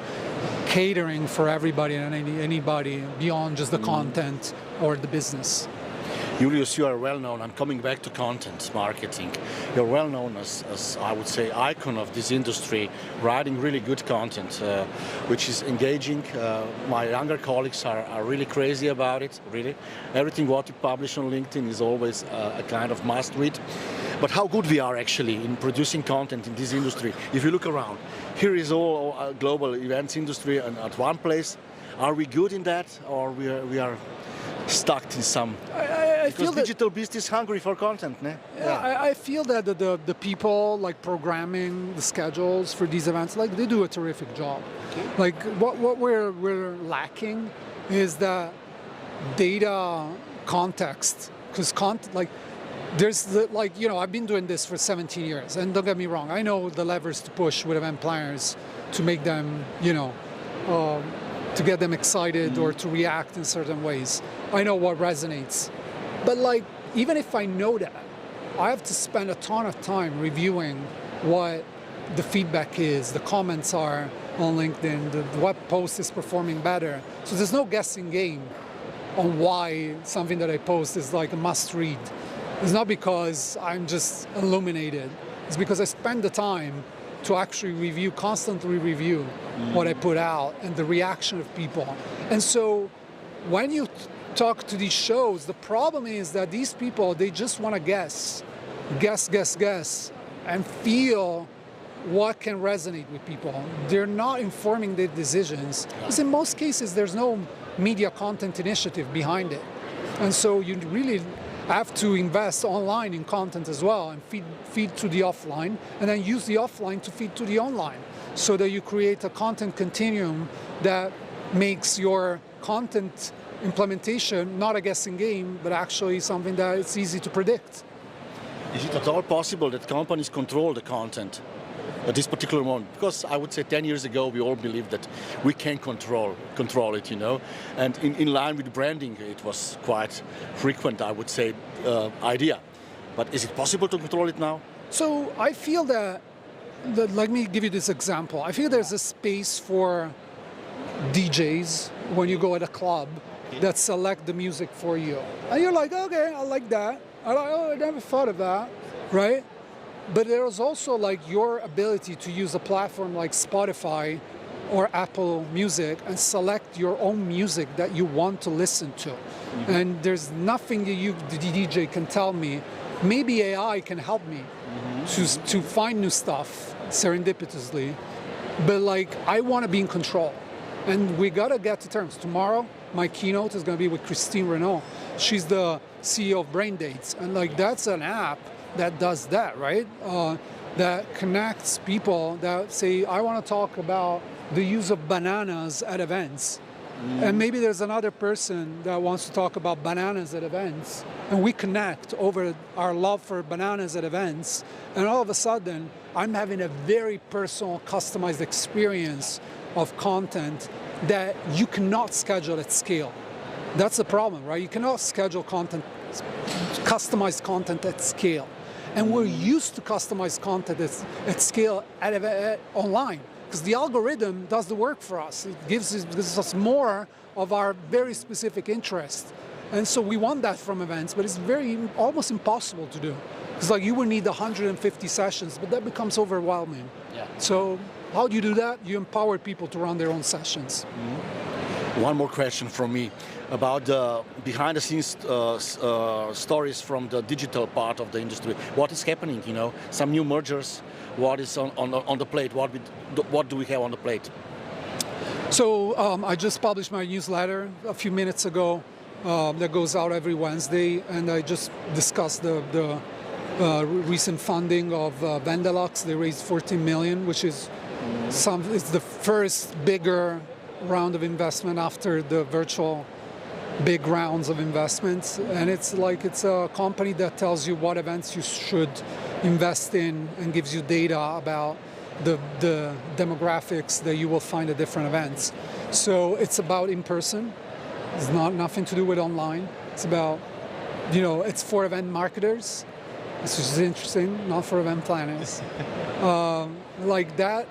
catering for everybody and anybody beyond just the content or the business. Julius, you are well known. I'm coming back to content marketing. You're well known as I would say, icon of this industry, writing really good content, which is engaging. My younger colleagues are really crazy about it, really. Everything what you publish on LinkedIn is always a kind of must read. But how good we are actually in producing content in this industry. If you look around, here is all global events industry and at one place. Are we good in that, or we are stuck in some? Because digital business is hungry for content, ne? I feel that the people like programming the schedules for these events, like they do a terrific job. Like what we're lacking is the data context, because like there's like, you know, I've been doing this for 17 years, and don't get me wrong, I know the levers to push with event planners to make them, you know, to get them excited or to react in certain ways. I know what resonates. But like, even if I know that, I have to spend a ton of time reviewing what the feedback is, the comments are on LinkedIn, what post is performing better. So there's no guessing game on why something that I post is like a must read. It's not because I'm just illuminated. It's because I spend the time to actually constantly review what I put out and the reaction of people. And so when you talk to these shows, the problem is that these people, they just want to guess, and feel what can resonate with people. They're not informing their decisions, because in most cases there's no media content initiative behind it. And so you really have to invest online in content as well, and feed to the offline, and then use the offline to feed to the online, so that you create a content continuum that makes your content implementation not a guessing game, but actually something that it's easy to predict. Is it at all possible that companies control the content at this particular moment? Because I would say 10 years ago we all believed that we can control it, you know, and in line with branding it was quite frequent, I would say, idea. But is it possible to control it now? So I feel that let me give you this example. I feel there's a space for DJs when you go at a club that select the music for you. And you're like, okay, I like that. I never thought of that, right? But there's also like your ability to use a platform like Spotify or Apple Music and select your own music that you want to listen to. And there's nothing that the DJ can tell me. Maybe AI can help me to find new stuff serendipitously, but like I want to be in control. And we got to get to terms. Tomorrow, my keynote is going to be with Christine Renaud. She's the CEO of Brain Dates. And like that's an app that does that, right? That connects people that say, I want to talk about the use of bananas at events. And maybe there's another person that wants to talk about bananas at events. And we connect over our love for bananas at events. And all of a sudden, I'm having a very personal, customized experience of content that you cannot schedule at scale. That's the problem, right? You cannot schedule content, customized content at scale. And we're used to customized content at scale online, because the algorithm does the work for us. It gives us more of our very specific interest. And so we want that from events, but it's almost impossible to do. Because like you would need 150 sessions, but that becomes overwhelming. Yeah. So how do you do that? You empower people to run their own sessions. One more question from me about the behind-the-scenes stories from the digital part of the industry. What is happening? You know, some new mergers. What is on the plate? What do we have on the plate? So I just published my newsletter a few minutes ago. that goes out every Wednesday, and I just discussed the recent funding of Benelux. They raised 14 million, which is it's the first bigger round of investment after the virtual big rounds of investments, and it's a company that tells you what events you should invest in and gives you data about the demographics that you will find at different events. So it's about in person. It's nothing to do with online. It's about, it's for event marketers. This is interesting, not for event planners. That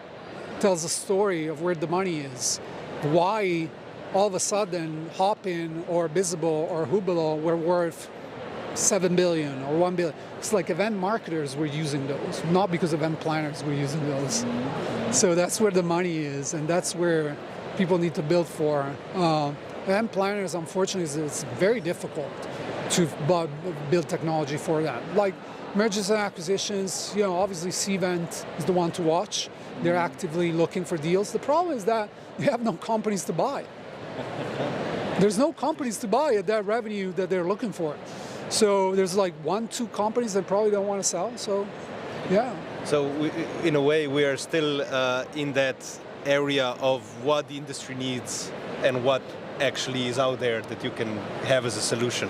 tells a story of where the money is. Why all of a sudden Hopin or Visible or Hubilo were worth 7 billion or 1 billion. It's like event marketers were using those, not because event planners were using those. So that's where the money is, and that's where people need to build for. Event planners, unfortunately, it's very difficult to build technology for that. Like mergers and acquisitions, obviously Cvent is the one to watch. They're actively looking for deals. The problem is that they have no companies to buy. There's no companies to buy at that revenue that they're looking for. So there's like 1-2 companies that probably don't want to sell. So, yeah. So in a way, we are still in that area of what the industry needs and what actually is out there that you can have as a solution.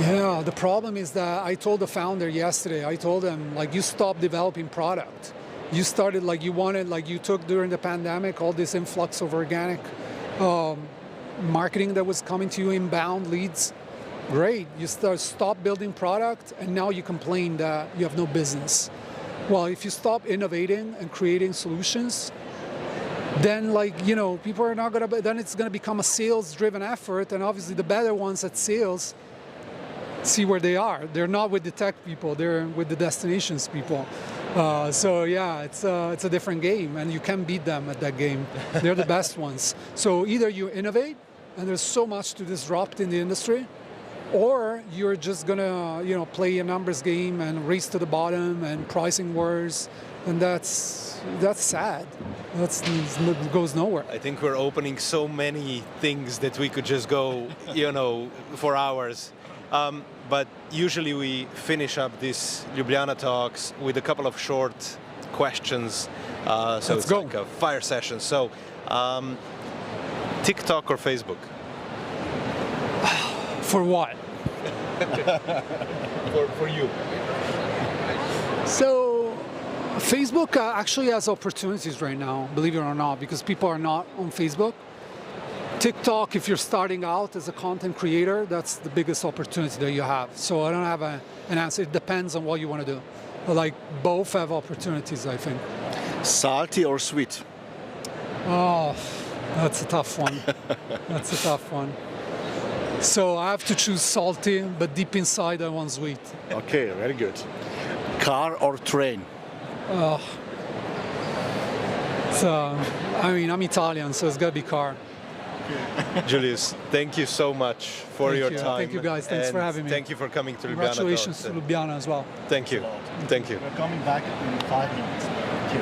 Yeah, the problem is that I told the founder yesterday, I told him, you stopped developing product. You started you took during the pandemic all this influx of organic marketing that was coming to you, inbound leads. Great, you stop building product, and now you complain that you have no business. Well, if you stop innovating and creating solutions, then people are not gonna. Then it's gonna become a sales-driven effort, and obviously the better ones at sales see where they are. They're not with the tech people; they're with the destinations people. So yeah, it's a different game, and you can beat them at that game. They're the best ones. So either you innovate, and there's so much to disrupt in the industry, or you're just gonna play a numbers game and race to the bottom and pricing wars, and that's sad. That goes nowhere. I think we're opening so many things that we could just go for hours. But usually we finish up this Ljubljana Talks with a couple of short questions. So it's like a fire session. So TikTok or Facebook? For what? for you. So Facebook actually has opportunities right now, believe it or not, because people are not on Facebook. TikTok, if you're starting out as a content creator, that's the biggest opportunity that you have. So I don't have an answer. It depends on what you want to do. But both have opportunities, I think. Salty or sweet? Oh, that's a tough one. That's a tough one. So I have to choose salty, but deep inside I want sweet. Okay, very good. Car or train? I'm Italian, so it's got to be car. Julius, thank you so much for your time. Thank you, guys. Thanks for having me. Thank you for coming to Ljubljana. Congratulations to Ljubljana as well. Thank you. Thank you. We're coming back in 5 minutes. Thank you.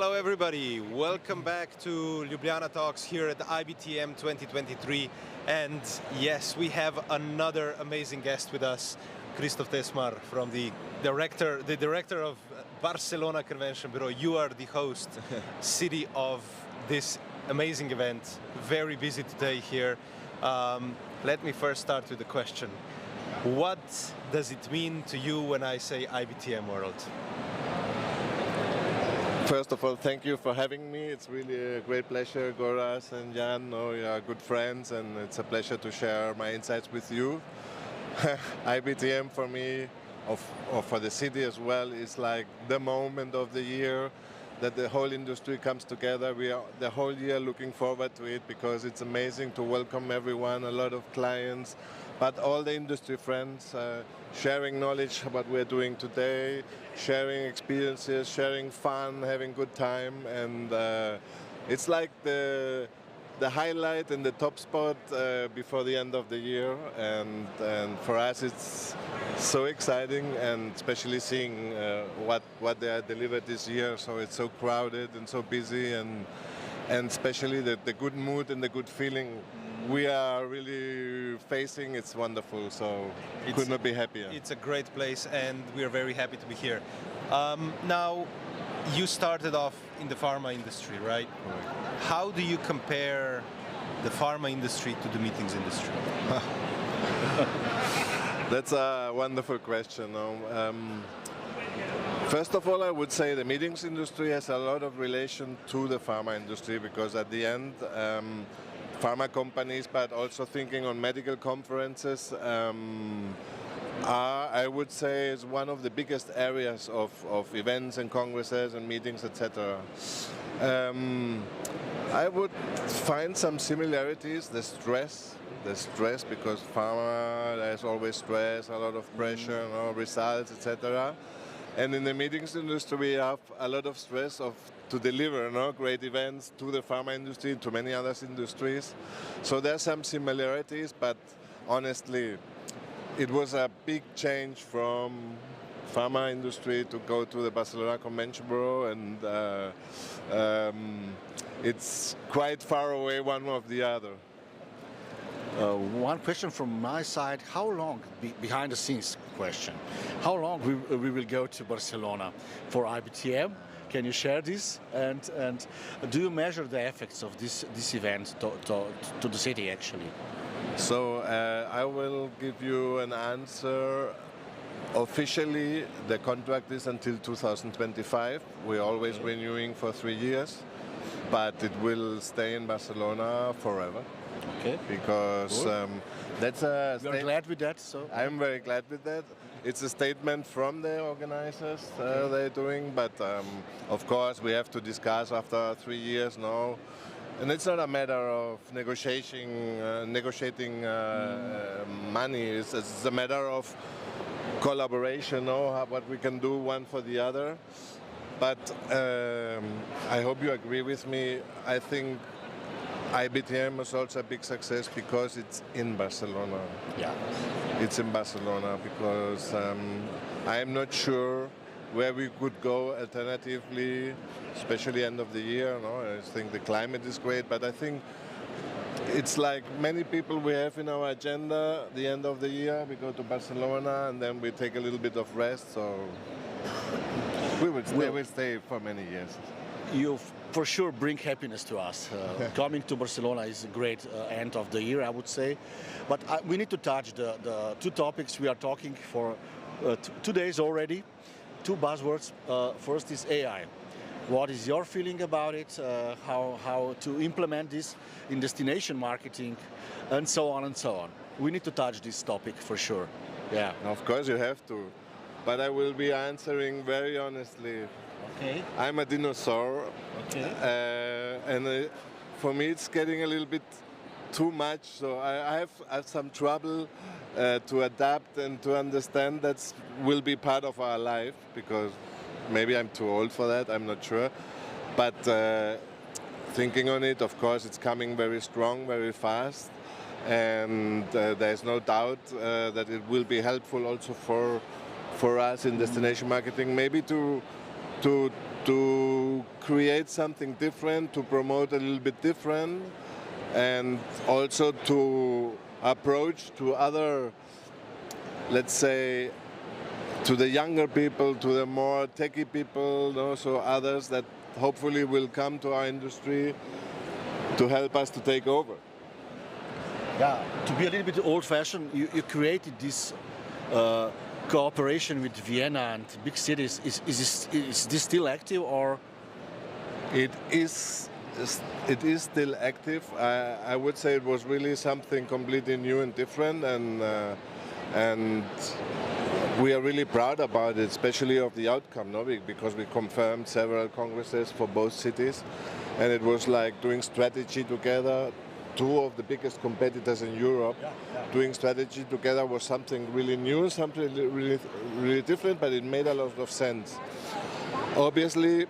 Hello everybody, welcome back to Ljubljana Talks here at IBTM 2023. And yes, we have another amazing guest with us, Christoph Tessmar, from the director of Barcelona Convention Bureau. You are the host city of this amazing event. Very busy today here. Let me first start with the question. What does it mean to you when I say IBTM World? First of all, thank you for having me. It's really a great pleasure, Gorazd and Jan. You are good friends, and it's a pleasure to share my insights with you. IBTM for me, or for the city as well, is like the moment of the year that the whole industry comes together. We are the whole year looking forward to it because it's amazing to welcome everyone, a lot of clients, but all the industry friends, sharing knowledge about what we're doing today, sharing experiences, sharing fun, having good time, and it's like the highlight and the top spot before the end of the year, and for us it's so exciting, and especially seeing what they have delivered this year. So it's so crowded and so busy, and especially the good mood and the good feeling we are really facing. It's wonderful, so could not be happier. It's a great place, and we are very happy to be here. Now, you started off in the pharma industry, right? How do you compare the pharma industry to the meetings industry? That's a wonderful question. First of all, I would say the meetings industry has a lot of relation to the pharma industry, because at the end, pharma companies, but also thinking on medical conferences, I would say, is one of the biggest areas of events and congresses and meetings, etc. I would find some similarities, the stress, because pharma, there's always stress, a lot of pressure, results, etc. And in the meetings industry, we have a lot of stress to deliver great events to the pharma industry, to many other industries. So there's some similarities, but honestly, it was a big change from pharma industry to go to the Barcelona Convention Bureau, and it's quite far away one of the other. One question from my side: how long, behind the scenes question, how long we will go to Barcelona for IBTM? Can you share this? And do you measure the effects of this event to the city actually? So I will give you an answer. Officially, the contract is until 2025. We're always renewing for 3 years, but it will stay in Barcelona forever. Okay. Because that's a... You're glad with that? So I'm very glad with that. It's a statement from the organizers they're doing, but of course we have to discuss after 3 years now. And it's not a matter of negotiating money. It's a matter of collaboration, what we can do one for the other. But I hope you agree with me. I think IBTM is also a big success because it's in Barcelona. Yeah. It's in Barcelona because I am not sure where we could go alternatively, especially end of the year. I think the climate is great, but I think it's like many people we have in our agenda, the end of the year, we go to Barcelona and then we take a little bit of rest, so we will stay for many years. You for sure bring happiness to us. Coming to Barcelona is a great end of the year, I would say. But we need to touch the two topics we are talking for 2 days already. Two buzzwords. First is AI. What is your feeling about it? How to implement this in destination marketing, and so on and so on. We need to touch this topic for sure. Yeah. Of course you have to. But I will be answering very honestly. Okay. I'm a dinosaur. Okay. And for me it's getting a little bit too much. So I have some trouble to adapt and to understand that will be part of our life, because maybe I'm too old for that, I'm not sure. But thinking on it, of course, it's coming very strong, very fast. And there's no doubt that it will be helpful also for us in destination marketing, maybe to to create something different, to promote a little bit different, and also to approach to other, let's say, to the younger people, to the more techie people, so others that hopefully will come to our industry to help us to take over. Yeah, to be a little bit old-fashioned, you created this cooperation with Vienna and big cities. Is this still active, or? It is still active. I would say it was really something completely new and different, and we are really proud about it, especially of the outcome, because we confirmed several congresses for both cities, and it was like doing strategy together. Two of the biggest competitors in Europe doing strategy together was something really new, something really different, but it made a lot of sense. Obviously,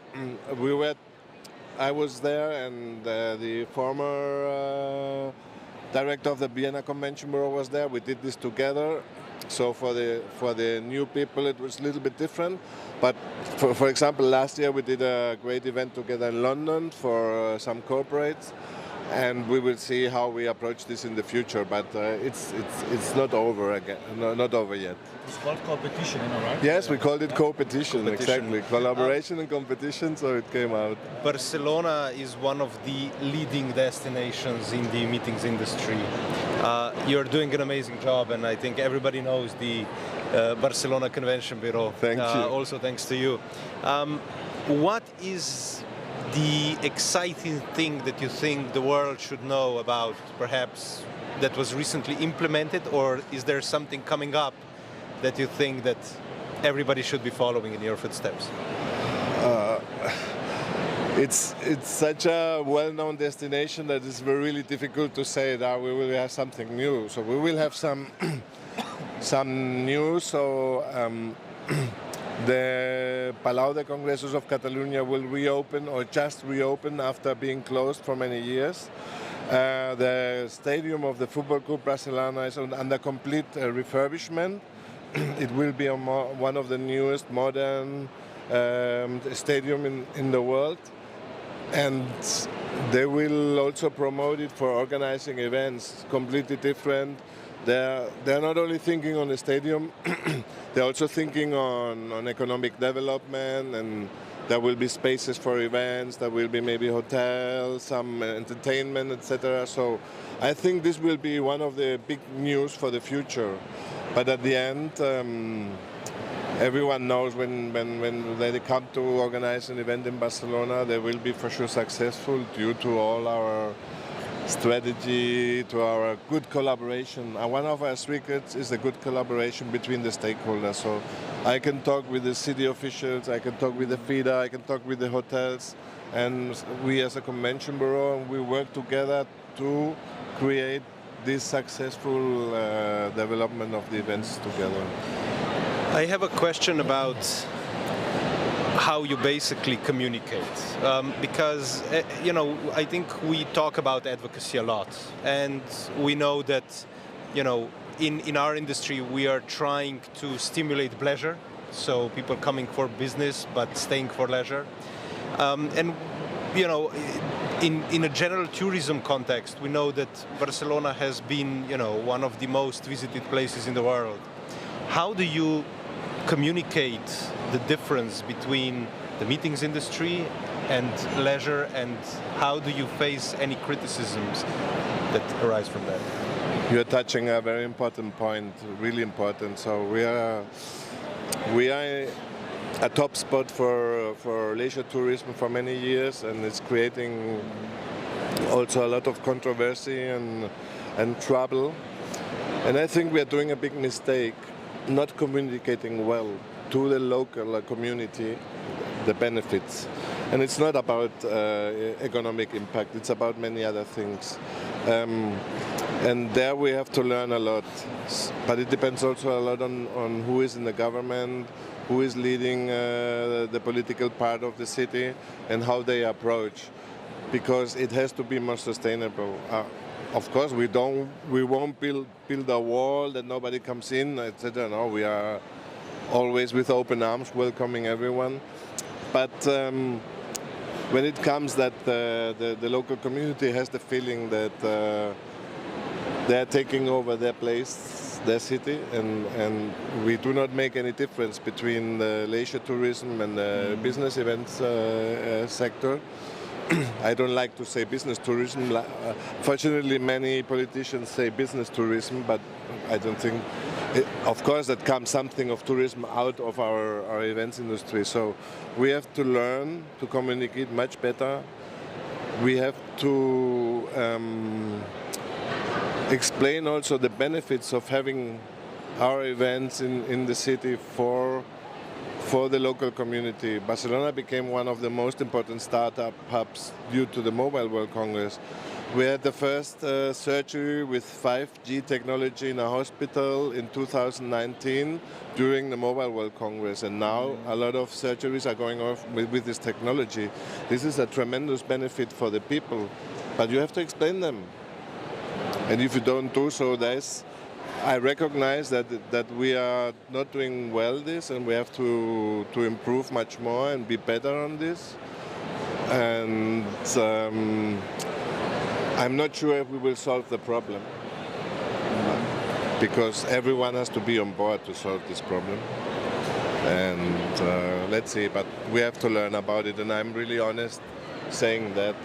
I was there, and the former director of the Vienna Convention Bureau was there. We did this together. So for the new people, it was a little bit different. But for example, last year we did a great event together in London for some corporates, and we will see how we approach this in the future. But it's not over again, not over yet. It's called competition, right? Yes, we called it competition. Exactly, collaboration and competition. So it came out. Barcelona is one of the leading destinations in the meetings industry. You're doing an amazing job, and I think everybody knows the Barcelona Convention Bureau. Thank you. Also thanks to you. What is the exciting thing that you think the world should know about, perhaps, that was recently implemented, or is there something coming up that you think that everybody should be following in your footsteps? It's such a well-known destination that it's really difficult to say that we will have something new. So we will have some news. So the Palau de Congressos of Catalonia will reopen, or just reopen, after being closed for many years. The stadium of the Football Club Barcelona is under complete refurbishment. It will be one of the newest modern stadium in the world. And they will also promote it for organizing events, completely different. They're not only thinking on the stadium, they're also thinking on economic development, and there will be spaces for events, there will be maybe hotels, some entertainment, etc. So I think this will be one of the big news for the future. But at the end, everyone knows when they come to organize an event in Barcelona, they will be for sure successful due to all our strategy, to our good collaboration. And one of our secrets is the good collaboration between the stakeholders. So I can talk with the city officials, I can talk with the FIDA, I can talk with the hotels, and we as a convention bureau, we work together to create this successful development of the events together. I have a question about how you basically communicate, because I think we talk about advocacy a lot, and we know that in our industry we are trying to stimulate pleasure, so people coming for business but staying for leisure, and in a general tourism context, we know that Barcelona has been one of the most visited places in the world. How do you communicate the difference between the meetings industry and leisure, and how do you face any criticisms that arise from that? You're touching a very important point, really important. So we are a top spot for leisure tourism for many years, and it's creating also a lot of controversy and trouble. And I think we are doing a big mistake not communicating well to the local community the benefits. And it's not about economic impact, it's about many other things. And there we have to learn a lot. But it depends also a lot on who is in the government, who is leading the political part of the city, and how they approach. Because it has to be more sustainable. Of course, we won't build a wall that nobody comes in, etc. No, we are always with open arms, welcoming everyone. But when it comes that the local community has the feeling that they are taking over their place, their city, and we do not make any difference between the leisure tourism and the business events sector. I don't like to say business tourism. Fortunately, many politicians say business tourism, but I don't think. Of course, that comes something of tourism out of our events industry. So we have to learn to communicate much better. We have to explain also the benefits of having our events in the city for the local community. Barcelona became one of the most important startup hubs due to the Mobile World Congress. We had the first surgery with 5G technology in a hospital in 2019 during the Mobile World Congress, and now a lot of surgeries are going off with this technology. This is a tremendous benefit for the people, but you have to explain them. And if you don't do so, I recognize that we are not doing well this, and we have to improve much more and be better on this. And I'm not sure if we will solve the problem, because everyone has to be on board to solve this problem. And let's see, but we have to learn about it, and I'm really honest saying that.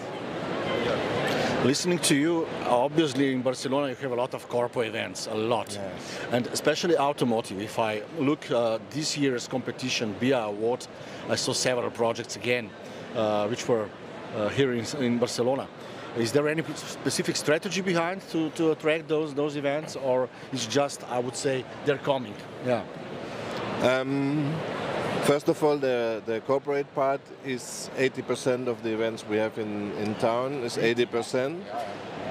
Listening to you, obviously in Barcelona you have a lot of corporate events, a lot. Yes. And especially automotive. If I look this year's competition, BIA Award, I saw several projects again, which were here in Barcelona. Is there any specific strategy behind to attract those events, or it's just, I would say, they're coming? Yeah. First of all, the corporate part is 80% of the events we have in town is 80%,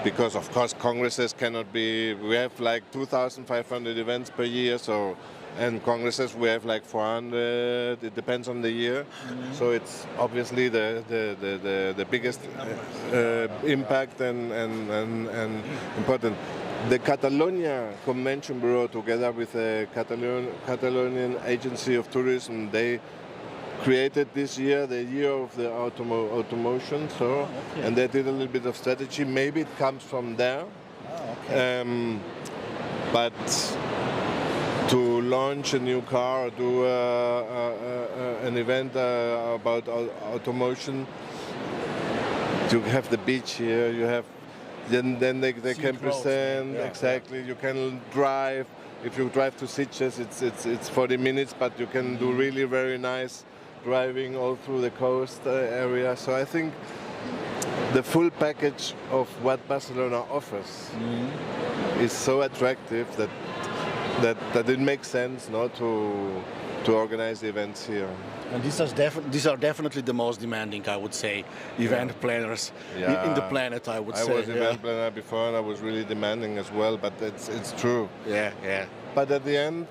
because of course congresses cannot be. We have like 2,500 events per year, so, and congresses we have like 400. It depends on the year, so it's obviously the biggest impact and important. The Catalonia Convention Bureau, together with the Catalonian Agency of Tourism, they created this year the year of the automotion. So, and they did a little bit of strategy. Maybe it comes from there. But to launch a new car or do an event about automotion, you have the beach here. You have. Then they can present, exactly. You can drive. If you drive to Sitges, it's 40 minutes, but you can do really very nice driving all through the coast area. So I think the full package of what Barcelona offers is so attractive that it makes sense not to organize events here. And these are definitely the most demanding, I would say, event planners in the planet, I would say. I was event planner before, and I was really demanding as well, but it's true. Yeah. But at the end,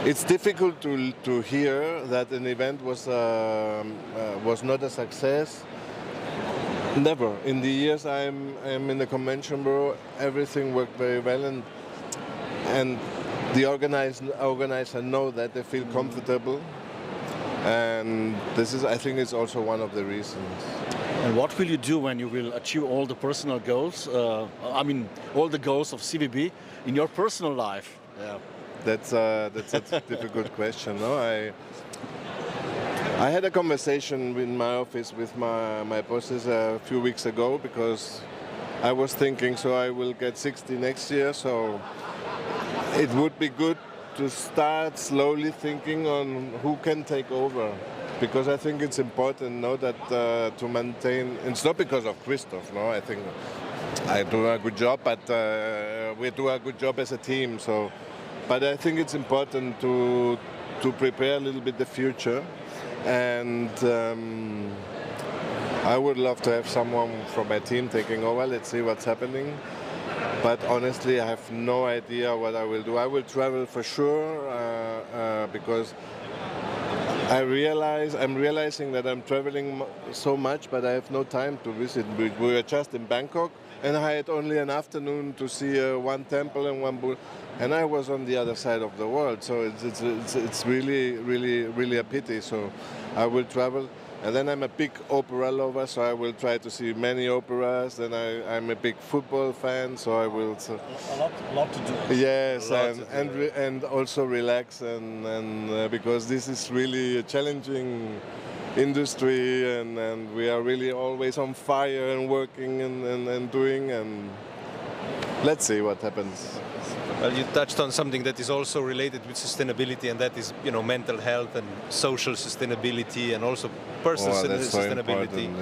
it's difficult to hear that an event was not a success. Never. In the years I'm in the Convention Bureau, everything worked very well, and the organizer know that, they feel comfortable, and this is, I think, it's also one of the reasons. And what will you do when you will achieve all the personal goals? I mean, all the goals of CVB in your personal life? Yeah, that's a difficult question. No, I had a conversation in my office with my bosses a few weeks ago, because I was thinking, so I will get 60 next year, so it would be good to start slowly thinking on who can take over, because I think it's important, that to maintain. It's not because of Christoph, no. I think I do a good job, but we do a good job as a team. So, but I think it's important to prepare a little bit the future, and I would love to have someone from my team taking over. Let's see what's happening. But honestly, I have no idea what I will do. I will travel for sure, because I'm realizing that I'm traveling so much, but I have no time to visit. We were just in Bangkok. and I had only an afternoon to see one temple and one Buddha, and I was on the other side of the world. So it's really a pity. So I will travel. And then I'm a big opera lover, so I will try to see many operas. Then I'm a big football fan, so I will. So a lot to do. yes, and also relax, and because this is really a challenging industry, and we are really always on fire and working and doing, and let's see what happens. Well, you touched on something that is also related with sustainability, and that is, mental health and social sustainability, and also personal sustainability. So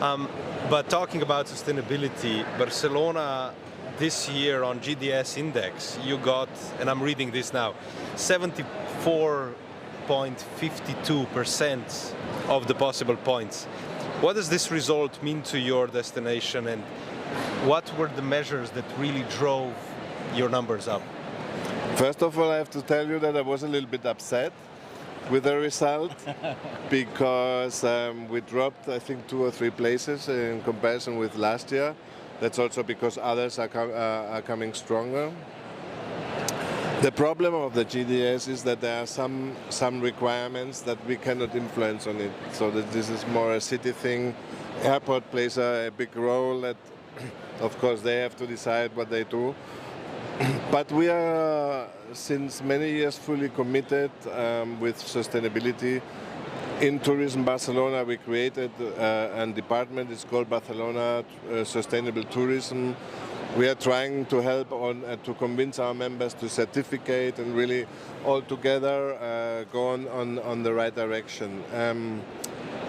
yeah. But talking about sustainability, Barcelona this year on GDS index, you got, and I'm reading this now, 74.52% of the possible points. What does this result mean to your destination, and what were the measures that really drove your numbers up? First of all, I have to tell you that I was a little bit upset with the result because we dropped, I think, 2 or 3 places in comparison with last year. That's also because others are coming stronger. The problem of the GDS is that there are some requirements that we cannot influence on it. So that this is more a city thing. Airport plays a big role. That, of course, they have to decide what they do. But we are, since many years, fully committed with sustainability. In Tourism Barcelona, we created a department. It's called Barcelona Sustainable Tourism. We are trying to help to convince our members to certificate and really all together go on the right direction.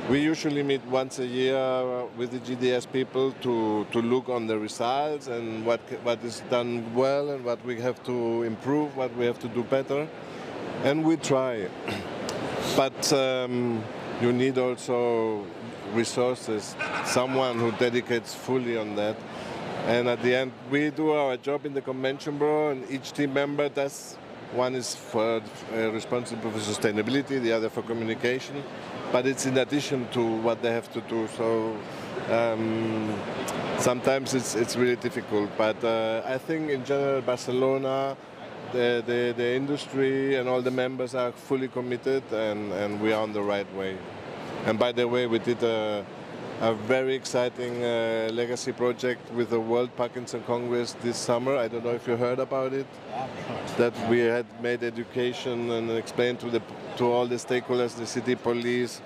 We usually meet once a year with the GDS people to look on the results and what is done well and what we have to improve, what we have to do better. And we try. But you need also resources, someone who dedicates fully on that. And at the end, we do our job in the Convention Bureau, and each team member does. One is responsible for sustainability, the other for communication. But it's in addition to what they have to do. So sometimes it's really difficult. But I think in general, Barcelona, the industry and all the members are fully committed, and we are on the right way. And by the way, we did a very exciting legacy project with the World Parkinson Congress this summer. I don't know if you heard about it. That we had made education and explained to all the stakeholders, the city police,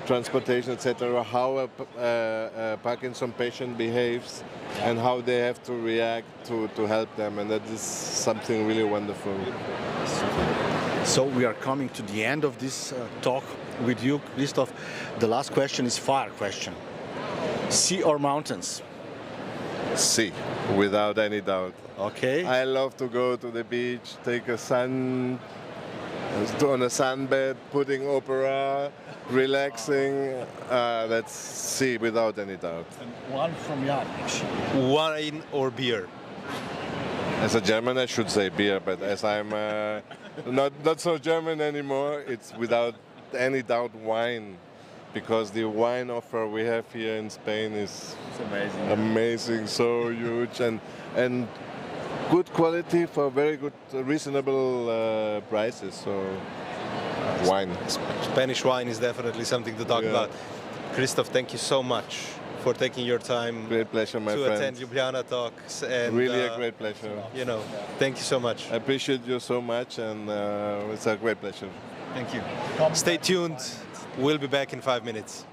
transportation, etc., how a Parkinson patient behaves and how they have to react to help them, and that is something really wonderful. So we are coming to the end of this talk with you, Christoph. The last question is fire question. Sea or mountains? Sea, without any doubt. Okay. I love to go to the beach, take a sun, on a sunbed, putting opera, relaxing. That's sea, without any doubt. And one from Jan, actually. Wine or beer? As a German, I should say beer, but as I'm not so German anymore, it's without any doubt wine. Because the wine offer we have here in Spain is amazing, so huge, and good quality for very good, reasonable prices. So, wine. Spanish wine is definitely something to talk about. Christoph, thank you so much for taking your time. Great pleasure, my friend. To attend Ljubljana Talks. And, really a great pleasure. Thank you so much. I appreciate you so much, and it's a great pleasure. Thank you. Stay tuned. We'll be back in 5 minutes.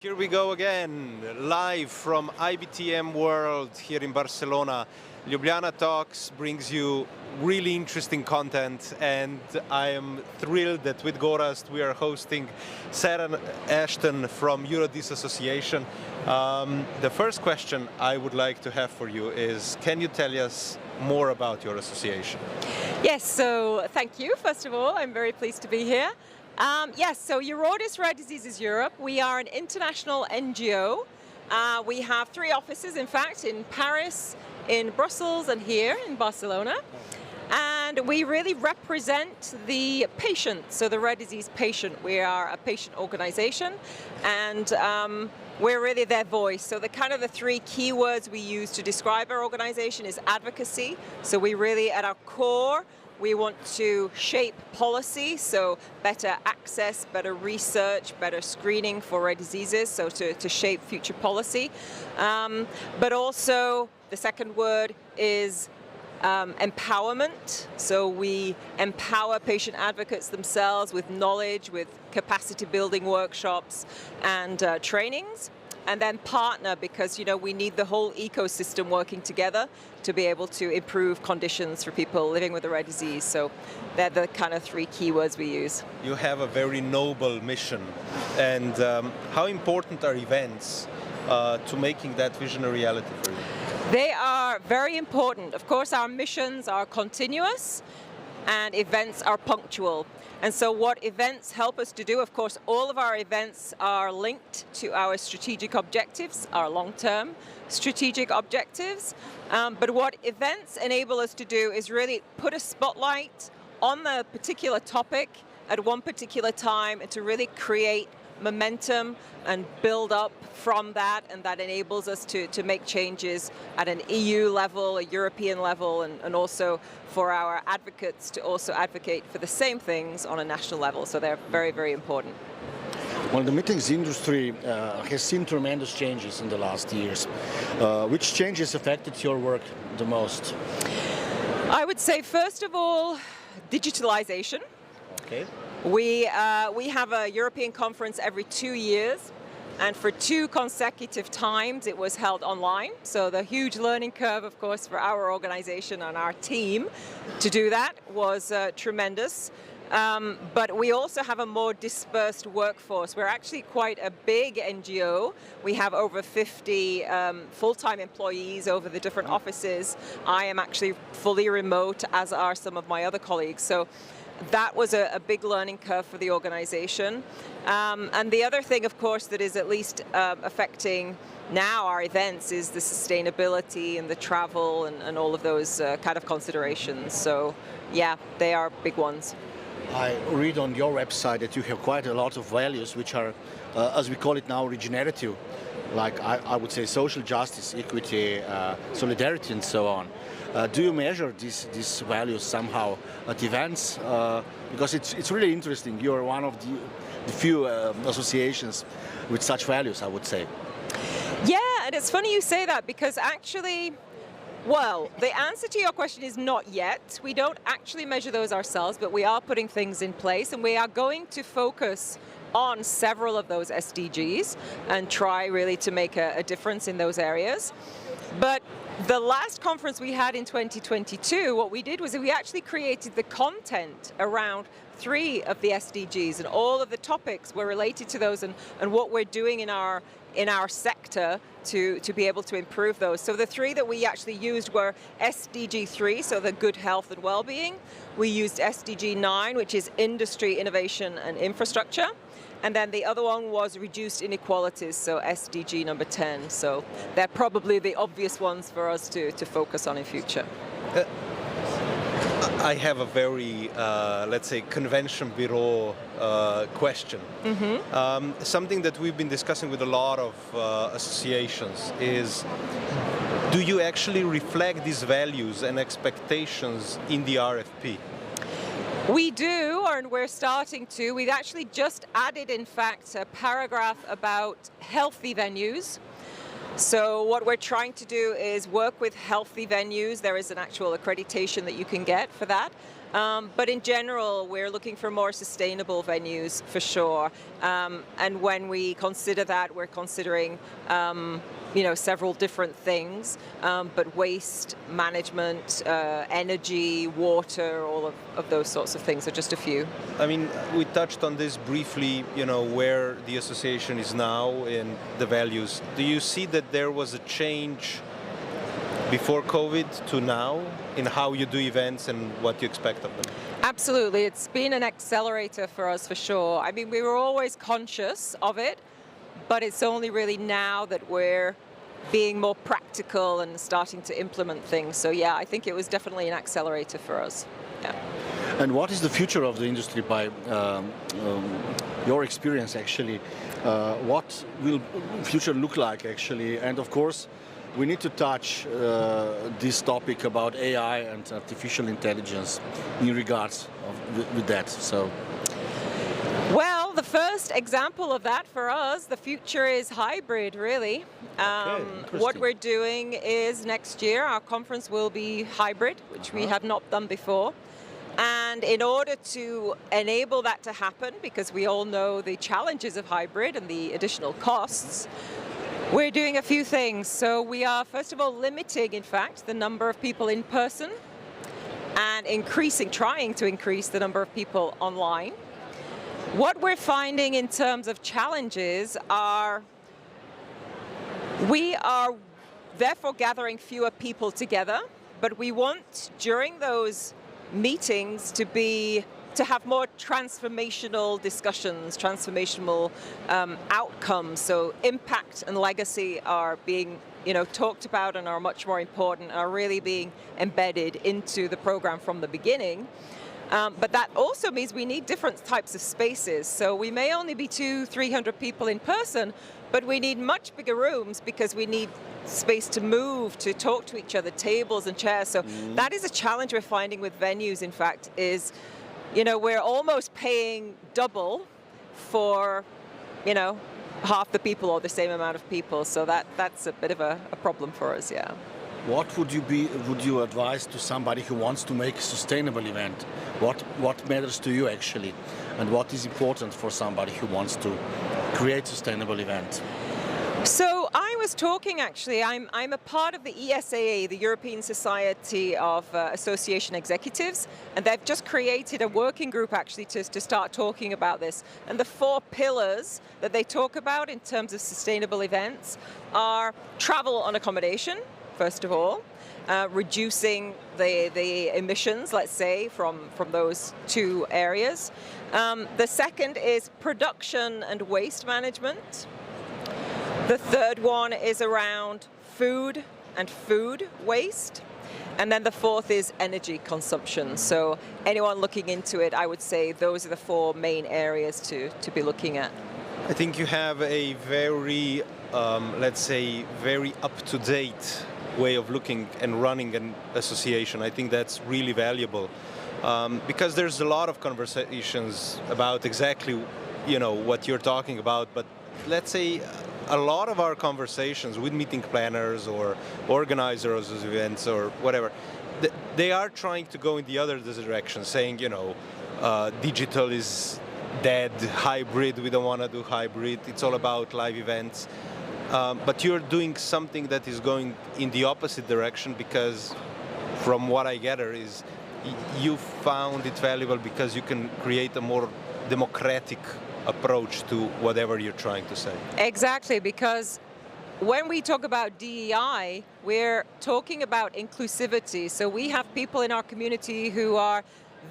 Here we go again, live from IBTM World here in Barcelona. Ljubljana Talks brings you really interesting content, and I am thrilled that with Gorazd we are hosting Sharon Ashton from Eurordis Association. The first question I would like to have for you is, can you tell us more about your association? Yes, so thank you, first of all. I'm very pleased to be here. Yes, so Eurordis Rare Diseases Europe, we are an international NGO. We have 3 offices, in fact, in Paris, in Brussels, and here in Barcelona. And we really represent the patient, so the rare disease patient. We are a patient organization, and we're really their voice. So the 3 keywords we use to describe our organization is advocacy. So we really, at our core, we want to shape policy, so better access, better research, better screening for rare diseases, so to shape future policy. But also, the second word is empowerment. So we empower patient advocates themselves with knowledge, with capacity building workshops and trainings. And then partner, because we need the whole ecosystem working together to be able to improve conditions for people living with a rare disease. So they're the 3 keywords we use. You have a very noble mission, and how important are events to making that vision a reality for you? They are very important. Of course, our missions are continuous and events are punctual. And so what events help us to do, of course, all of our events are linked to our strategic objectives, our long-term strategic objectives. But what events enable us to do is really put a spotlight on the particular topic at one particular time, and to really create momentum and build up from that, and that enables us to make changes at an EU level, a European level, and also for our advocates to also advocate for the same things on a national level. So they're very, very important. Well, the meetings industry has seen tremendous changes in the last years. Which changes affected your work the most? I would say, first of all, digitalization. Okay. We have a European conference every 2 years, and for 2 consecutive times it was held online. So the huge learning curve, of course, for our organization and our team to do that was tremendous. But we also have a more dispersed workforce. We're actually quite a big NGO. We have over 50 full-time employees over the different offices. I am actually fully remote, as are some of my other colleagues. So that was a big learning curve for the organization. And the other thing, of course, that is at least affecting now our events is the sustainability and the travel and all of those considerations. So yeah, they are big ones. I read on your website that you have quite a lot of values which are, as we call it now, regenerative. Like I would say social justice, equity, solidarity, and so on. Do you measure these values somehow at events? Because it's really interesting. You are one of the few associations with such values, I would say. Yeah, and it's funny you say that, because actually, well, the answer to your question is not yet. We don't actually measure those ourselves, but we are putting things in place, and we are going to focus on several of those SDGs and try really to make a difference in those areas. But the last conference we had in 2022, what we did was we actually created the content around 3 of the SDGs, and all of the topics were related to those and what we're doing in our sector to be able to improve those. So the 3 that we actually used were SDG 3, so the good health and well-being. We used SDG 9, which is industry, innovation and infrastructure. And then the other one was reduced inequalities, so SDG number 10. So they're probably the obvious ones for us to focus on in future. I have a very, let's say, Convention Bureau question. Mm-hmm. Something that we've been discussing with a lot of associations is, do you actually reflect these values and expectations in the RFP? We do, and we're starting to. We've actually just added, in fact, a paragraph about healthy venues. So what we're trying to do is work with healthy venues. There is an actual accreditation that you can get for that. But in general, we're looking for more sustainable venues for sure. And when we consider that, we're considering several different things, but waste management, energy, water, all of those sorts of things are just a few. I mean, we touched on this briefly, where the association is now in the values. Do you see that there was a change before COVID to now in how you do events and what you expect of them? Absolutely. It's been an accelerator for us for sure. I mean, we were always conscious of it, but it's only really now that we're being more practical and starting to implement things. So yeah, I think it was definitely an accelerator for us. Yeah. And what is the future of the industry by your experience actually? What will future look like actually? And of course, we need to touch this topic about AI and artificial intelligence in regards with that. So. Well, the first example of that for us, the future is hybrid, really. What we're doing is next year our conference will be hybrid, which we have not done before. And in order to enable that to happen, because we all know the challenges of hybrid and the additional costs, we're doing a few things. So we are, first of all, limiting, in fact, the number of people in person and trying to increase the number of people online. What we're finding in terms of challenges are we are therefore gathering fewer people together, but we want during those meetings to have more transformational discussions, transformational outcomes. So impact and legacy are being talked about and are much more important, are really being embedded into the program from the beginning. But that also means we need different types of spaces. So we may only be 200-300 people in person, but we need much bigger rooms because we need space to move, to talk to each other, tables and chairs. So that is a challenge we're finding with venues, in fact, is we're almost paying double for, half the people or the same amount of people. So that's a bit of a problem for us, yeah. What would you advise to somebody who wants to make a sustainable event? What matters to you actually? And what is important for somebody who wants to create a sustainable event? So I was talking actually, I'm a part of the ESAA, the European Society of Association Executives, and they've just created a working group actually to start talking about this. And the 4 pillars that they talk about in terms of sustainable events are travel and accommodation, first of all, reducing the emissions, let's say, from those 2 areas. The second is production and waste management. The third one is around food and food waste. And then the 4th is energy consumption. So anyone looking into it, I would say those are the 4 main areas to be looking at. I think you have a very, let's say, very up-to-date way of looking and running an association. I think that's really valuable because there's a lot of conversations about exactly, what you're talking about. But let's say a lot of our conversations with meeting planners or organizers of events or whatever, they are trying to go in the other direction, saying, digital is dead, hybrid, we don't want to do hybrid, it's all about live events. But you're doing something that is going in the opposite direction because, from what I gather, is you found it valuable because you can create a more democratic approach to whatever you're trying to say. Exactly, because when we talk about DEI, we're talking about inclusivity. So we have people in our community who are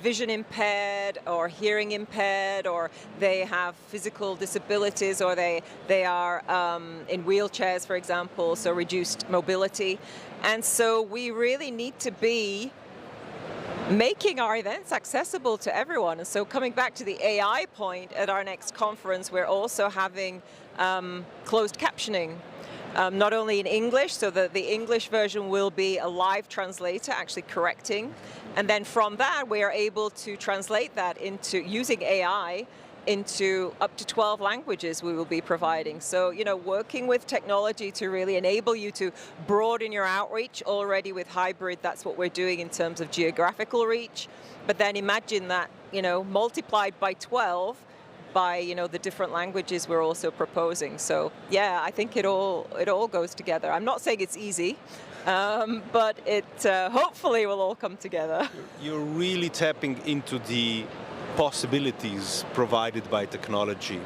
vision impaired or hearing impaired, or they have physical disabilities, or they are in wheelchairs, for example, so reduced mobility. And so we really need to be making our events accessible to everyone. And so coming back to the AI point, at our next conference, we're also having closed captioning. Not only in English, so that the English version will be a live translator actually correcting. And then from that, we are able to translate that into using AI into up to 12 languages we will be providing. So, you know, working with technology to really enable you to broaden your outreach. Already with hybrid, that's what we're doing in terms of geographical reach. But then imagine that, you know, multiplied by 12 by, you know, the different languages we're also proposing. So yeah, I think it all goes together. I'm not saying it's easy, but it hopefully will all come together. You're really tapping into the possibilities provided by technology.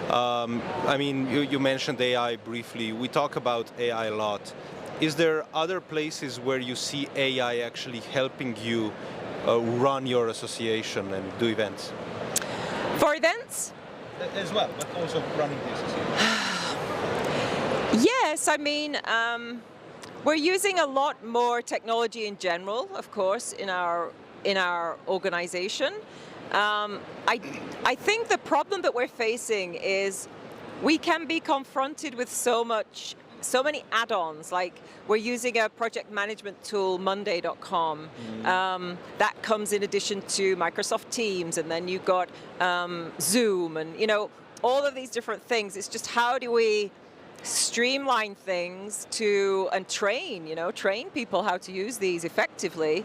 I mean, you mentioned AI briefly. We talk about AI a lot. Is there other places where you see AI actually helping you run your association and do events? For events? As well, but also running the association. Yes, I mean, we're using a lot more technology in general, of course, in our organization. I think the problem that we're facing is we can be confronted with so many add-ons. Like we're using a project management tool, Monday.com. That comes in addition to Microsoft Teams, and then you've got Zoom, and you know, all of these different things. It's just how do we streamline things and train people how to use these effectively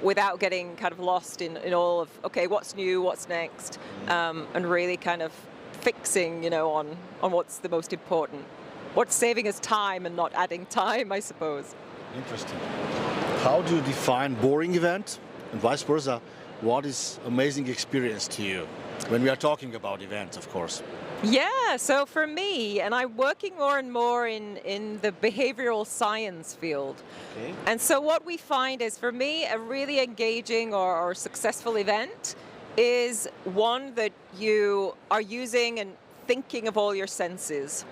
without getting kind of lost in all of, okay, what's new, what's next, and really kind of fixing, you know, on what's the most important. What's saving us time and not adding time, I suppose. Interesting. How do you define boring event and vice versa? What is amazing experience to you when we are talking about events, of course? Yeah, so for me, and I'm working more and more in the behavioral science field. Okay. And so what we find is, for me, a really engaging or successful event is one that you are using and thinking of all your senses.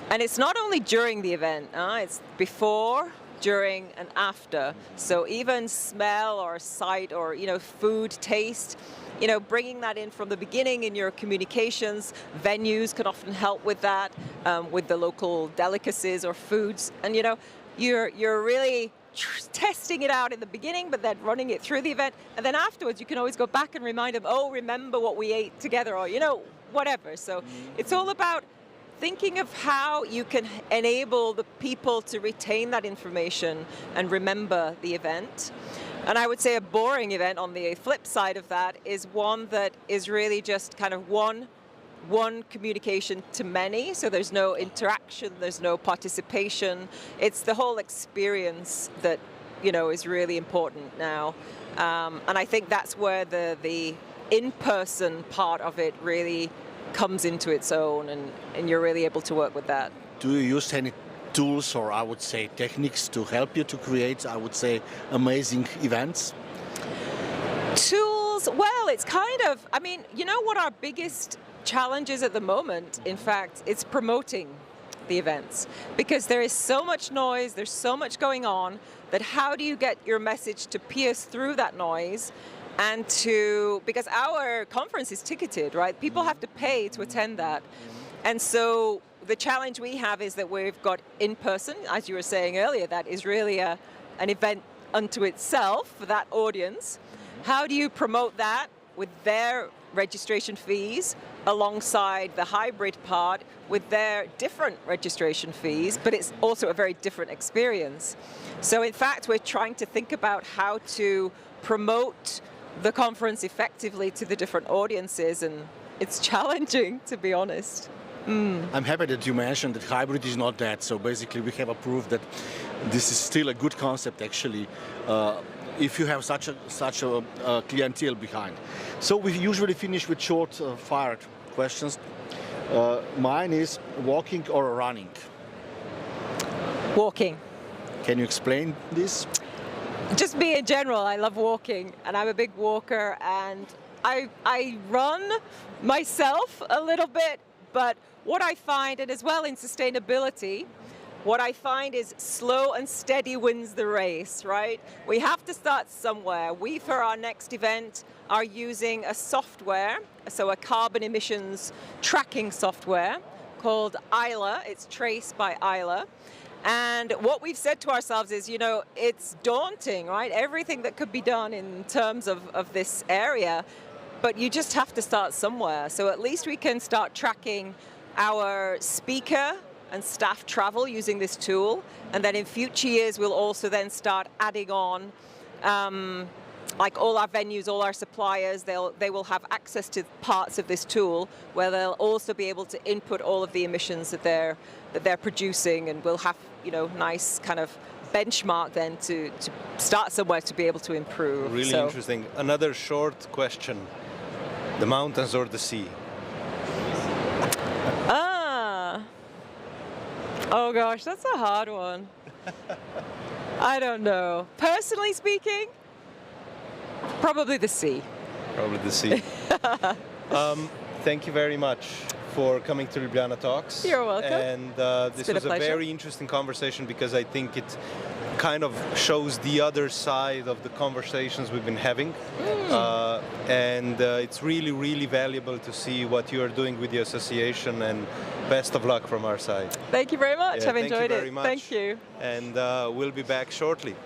And it's not only during the event, it's before, during, and after. So even smell or sight or, you know, food, taste, you know, bringing that in from the beginning in your communications. Venues can often help with that, with the local delicacies or foods. And, you know, you're really testing it out in the beginning, but then running it through the event. And then afterwards, you can always go back and remind them, oh, remember what we ate together, or, you know, whatever. So it's all about thinking of how you can enable the people to retain that information and remember the event. And I would say a boring event on the flip side of that is one that is really just kind of one communication to many. So there's no interaction, there's no participation. It's the whole experience that, you know, is really important now. And I think that's where the in-person part of it really comes into its own, and you're really able to work with that. Do you use any tools, or I would say techniques, to help you to create, I would say, amazing events? Tools, well, it's kind of, I mean, you know what our biggest challenge is at the moment? In fact, it's promoting the events, because there is so much noise, there's so much going on, that how do you get your message to pierce through that noise? And because our conference is ticketed, right? People have to pay to attend that. And so the challenge we have is that we've got in person, as you were saying earlier, that is really an event unto itself for that audience. How do you promote that with their registration fees alongside the hybrid part with their different registration fees, but it's also a very different experience. So in fact, we're trying to think about how to promote the conference effectively to the different audiences, and it's challenging, to be honest. I'm happy that you mentioned that hybrid is not dead. So basically we have a proof that this is still a good concept, actually, if you have such a clientele behind. So we usually finish with short fired questions. Mine is walking or running? Walking. Can you explain this? Just me in general, I love walking, and I'm a big walker, and I run myself a little bit, but what I find, and as well in sustainability, what I find is slow and steady wins the race, right? We have to start somewhere. We, for our next event, are using a software, so a carbon emissions tracking software called Isla. It's traced by Isla. And what we've said to ourselves is, you know, it's daunting, right? Everything that could be done in terms of this area. but you just have to start somewhere. So at least we can start tracking our speaker and staff travel using this tool, and then in future years we'll also then start adding on like all our venues, all our suppliers, they will have access to parts of this tool where they'll also be able to input all of the emissions that they're producing, and we'll have, you know, nice kind of benchmark then to start somewhere to be able to improve. Really interesting. Another short question: the mountains or the sea? Oh gosh, that's a hard one. I don't know. Personally speaking, probably the sea. Probably the sea. Thank you very much for coming to Ljubljana Talks. You're welcome. And this was a very interesting conversation, because I think it kind of shows the other side of the conversations we've been having. And it's really, really valuable to see what you are doing with the association, and best of luck from our side. Thank you very much. Yeah, I've enjoyed it. Very much. Thank you. And we'll be back shortly.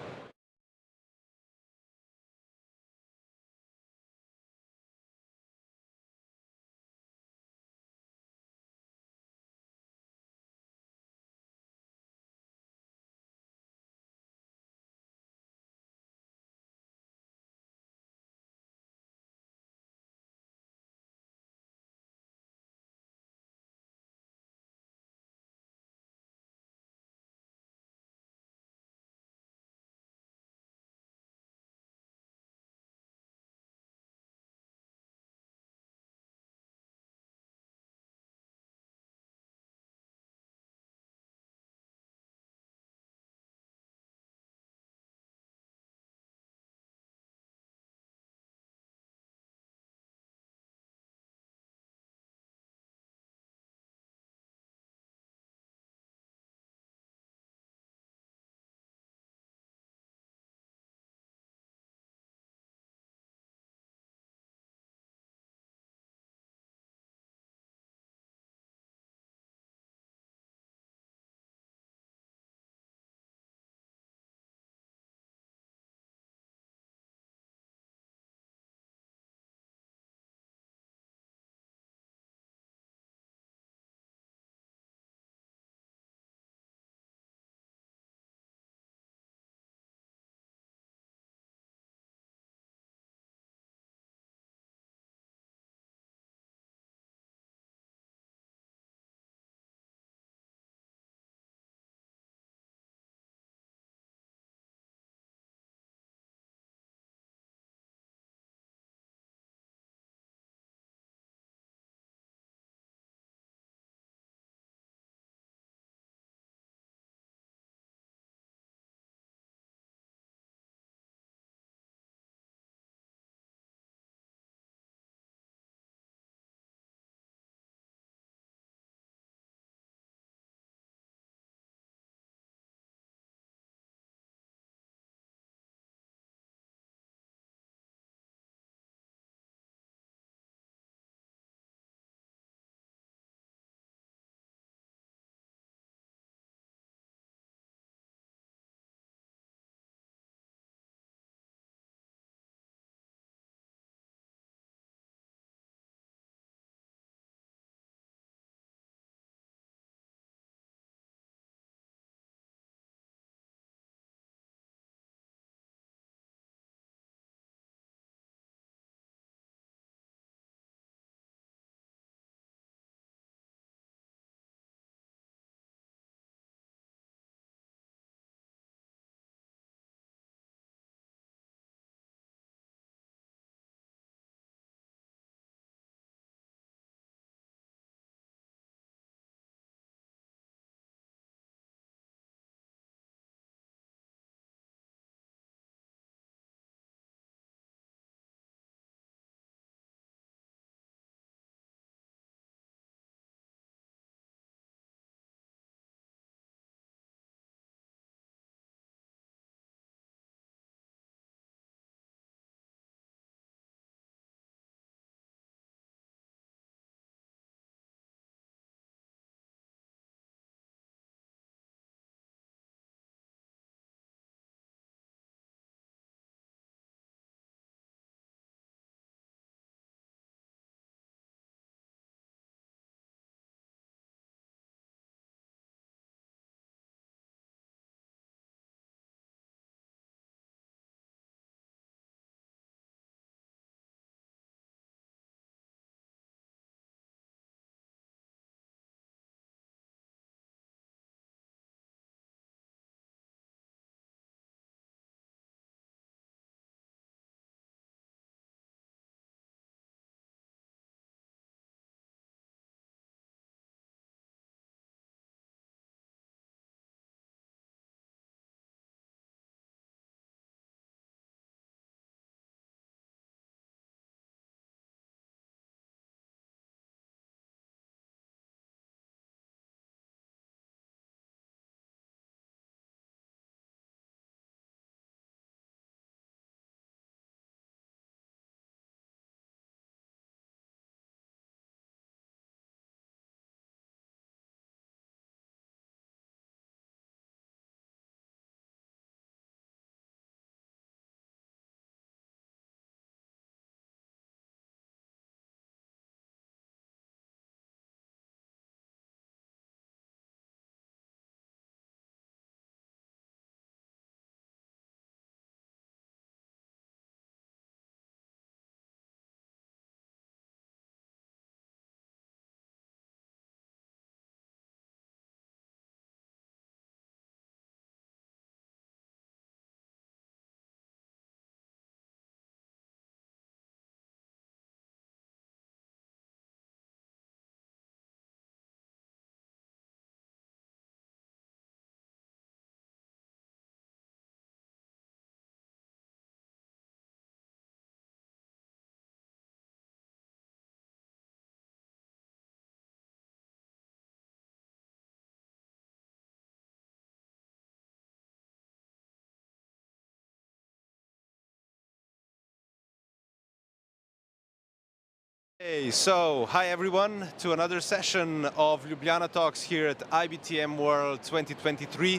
Hey, so hi everyone to another session of Ljubljana Talks here at IBTM World 2023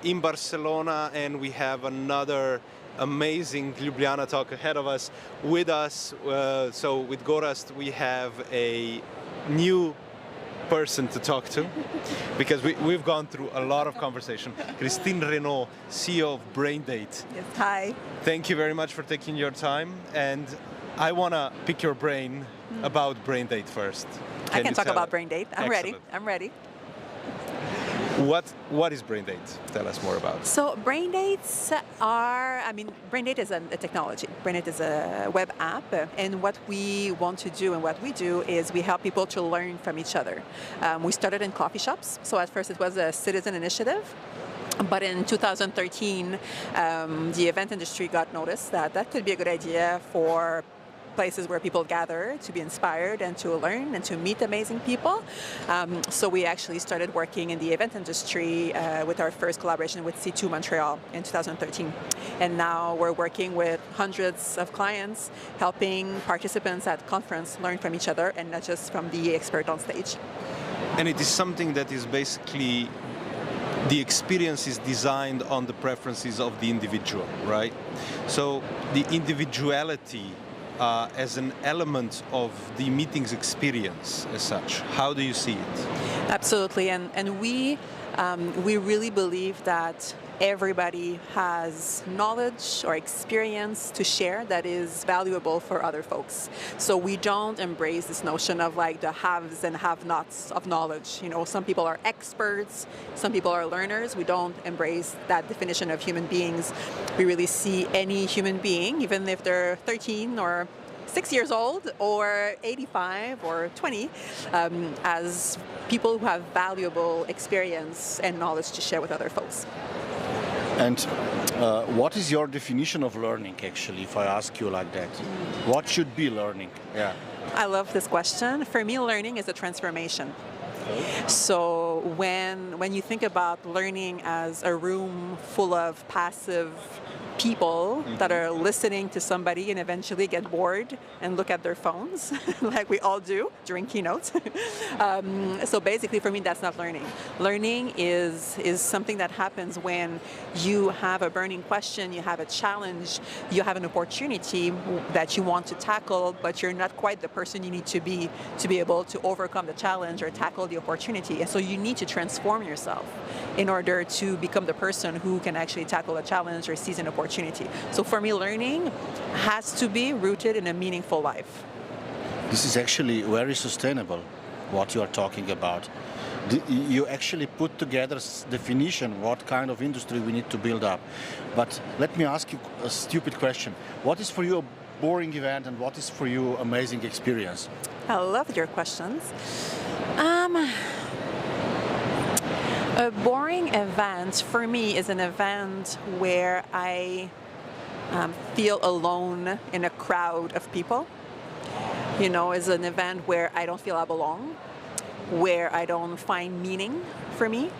in Barcelona, and we have another amazing Ljubljana Talk ahead of us. With us, so with Gorazd, we have a new person to talk to because we've gone through a lot of conversation. Christine Renaud, CEO of Braindate. Yes, hi. Thank you very much for taking your time, and I want to pick your brain about Braindate first. I can talk about it? Braindate. I'm ready. I'm ready. What is Braindate? Tell us more about it. So Braindates are, Braindate is a technology. Braindate is a web app, and what we want to do and what we do is we help people to learn from each other. We started in coffee shops, so at first it was a citizen initiative. But in 2013, the event industry got noticed that that could be a good idea for places where people gather to be inspired and to learn and to meet amazing people. So we actually started working in the event industry with our first collaboration with C2 Montreal in 2013. And now we're working with hundreds of clients, helping participants at conference learn from each other and not just from the expert on stage. And it is something that is basically, the experience is designed on the preferences of the individual, right? So the individuality as an element of the meeting's experience as such. How do you see it? Absolutely, and we really believe that everybody has knowledge or experience to share that is valuable for other folks. So we don't embrace this notion of like the haves and have-nots of knowledge. You know, some people are experts, some people are learners. We don't embrace that definition of human beings. We really see any human being, even if they're 13 or 6 years old or 85 or 20, as people who have valuable experience and knowledge to share with other folks. And what is your definition of learning, actually, if I ask you like that? What should be learning? Yeah. I love this question. For me, learning is a transformation. So when you think about learning as a room full of passive people that are listening to somebody and eventually get bored and look at their phones, like we all do during keynotes. So basically, for me, that's not learning. Learning is something that happens when you have a burning question, you have a challenge, you have an opportunity that you want to tackle, but you're not quite the person you need to be able to overcome the challenge or tackle the opportunity. And so you need to transform yourself in order to become the person who can actually tackle a challenge or seize an opportunity. So for me, learning has to be rooted in a meaningful life. This is actually very sustainable, what you are talking about. You actually put together definition what kind of industry we need to build up. But let me ask you a stupid question. What is for you a boring event and what is for you amazing experience? I love your questions. A boring event for me is an event where I feel alone in a crowd of people. You know, is an event where I don't feel I belong, where I don't find meaning for me.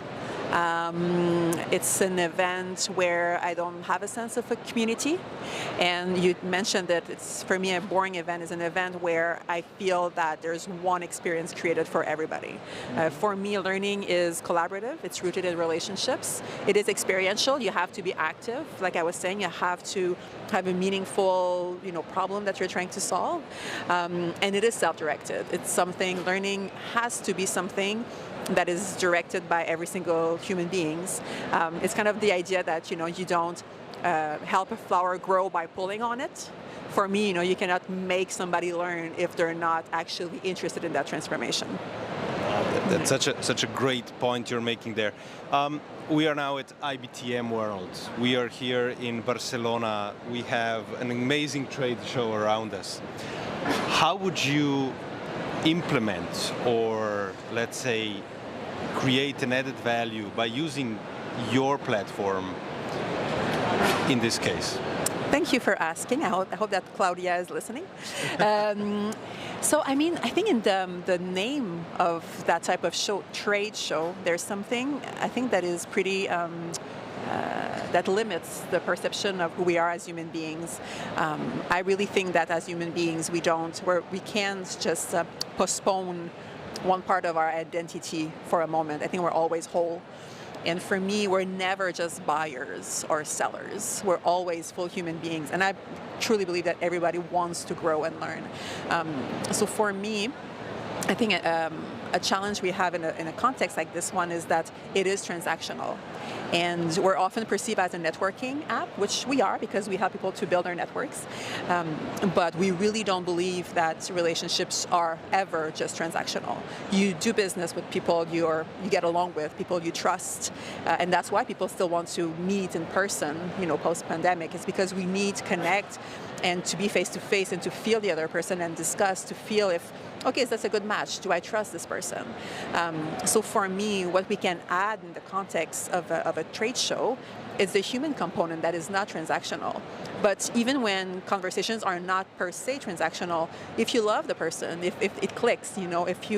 It's an event where I don't have a sense of a community. And you mentioned that it's, for me, a boring event is an event where I feel that there's one experience created for everybody. For me, learning is collaborative. It's rooted in relationships. It is experiential. You have to be active. Like I was saying, you have to have a meaningful, problem that you're trying to solve. And it is self-directed. It's something, learning has to be something that is directed by every single human beings. It's kind of the idea that, you don't help a flower grow by pulling on it. For me, you cannot make somebody learn if they're not actually interested in that transformation. That's such a great point you're making there. We are now at IBTM World. We are here in Barcelona. We have an amazing trade show around us. How would you implement, or let's say create an added value by using your platform in this case? Thank you for asking. I hope that Claudia is listening. So, I think in the name of that type of show, trade show, there's something I think that is pretty that limits the perception of who we are as human beings. I really think that as human beings, we can't just postpone one part of our identity for a moment. I think we're always whole. And for me, we're never just buyers or sellers. We're always full human beings. And I truly believe that everybody wants to grow and learn. So for me, I think a challenge we have in a context like this one is that it is transactional. And we're often perceived as a networking app, which we are because we help people to build their networks. But we really don't believe that relationships are ever just transactional. You do business with people you get along with, people you trust. And that's why people still want to meet in person, post-pandemic. It's because we need to connect and to be face-to-face and to feel the other person and discuss, to feel if, okay, is this a good match? Do I trust this person? So for me, what we can add in the context of a trade show is the human component that is not transactional. But even when conversations are not per se transactional, if you love the person, if it clicks, if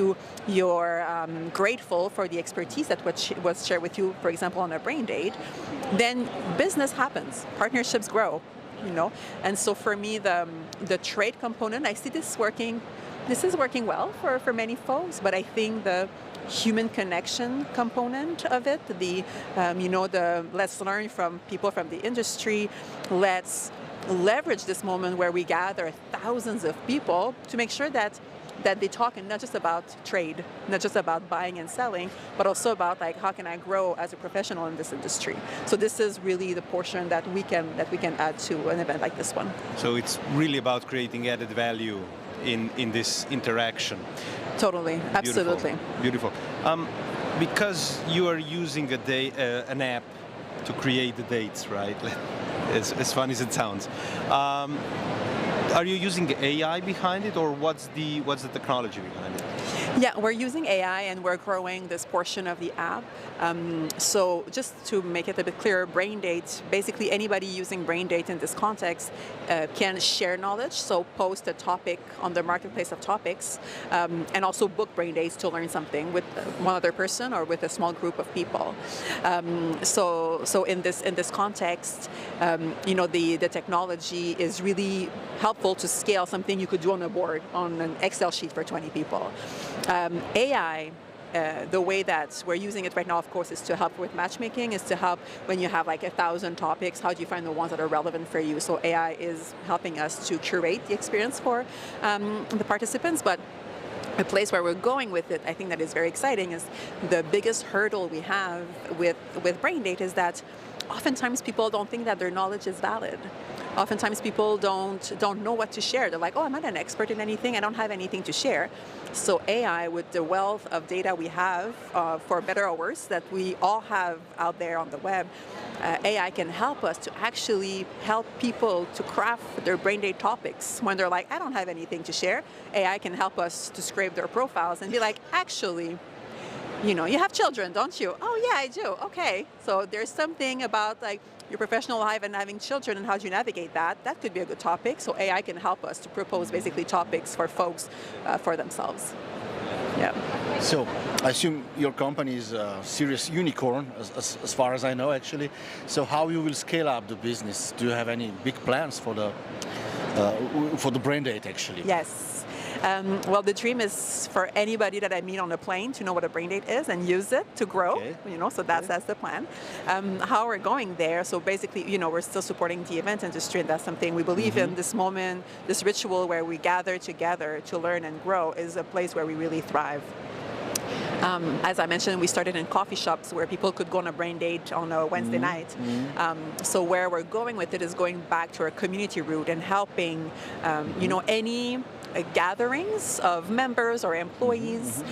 you're grateful for the expertise that was shared with you, for example, on a brain date, then business happens, partnerships grow. And so for me, the trade component, I see this working. This is working well for many folks, but I think the human connection component of it, the let's learn from people from the industry, let's leverage this moment where we gather thousands of people to make sure that they talk not just about trade, not just about buying and selling, but also about how can I grow as a professional in this industry. So this is really the portion that we can add to an event like this one. So it's really about creating added value in this interaction. Totally, absolutely. Beautiful. Because you are using an app to create the dates, right? As fun as it sounds. Are you using AI behind it, or what's the technology behind it? Yeah, we're using AI and we're growing this portion of the app. So just to make it a bit clearer, BrainDate, basically anybody using BrainDate in this context can share knowledge, so post a topic on the marketplace of topics, and also book BrainDates to learn something with one other person or with a small group of people. So in this context, the technology is really helpful to scale something you could do on a board, on an Excel sheet for 20 people. AI, the way that we're using it right now, of course, is to help with matchmaking, is to help when you have 1,000 topics, how do you find the ones that are relevant for you? So AI is helping us to curate the experience for the participants, but a place where we're going with it, I think that is very exciting, is the biggest hurdle we have with BrainDate is that oftentimes people don't think that their knowledge is valid. Oftentimes people don't know what to share. They're like, oh, I'm not an expert in anything. I don't have anything to share. So AI, with the wealth of data we have, for better or worse, that we all have out there on the web, AI can help us to actually help people to craft their BrainDate topics. When they're like, I don't have anything to share, AI can help us to scrape their profiles and be like, actually, you have children, don't you? Oh, yeah, I do. Okay. So there's something about your professional life and having children and how do you navigate that. That could be a good topic. So AI can help us to propose basically topics for folks for themselves. Yeah. So I assume your company is a serious unicorn, as far as I know, actually. So how you will scale up the business? Do you have any big plans for the BrainDate, actually? Yes. Well, the dream is for anybody that I meet on a plane to know what a BrainDate is and use it to grow. Okay. So that's the plan. How we're going there? So basically, we're still supporting the event industry, and that's something we believe in. This moment, this ritual where we gather together to learn and grow, is a place where we really thrive. As I mentioned, we started in coffee shops where people could go on a BrainDate on a Wednesday night. So where we're going with it is going back to our community root and helping, any gatherings of members or employees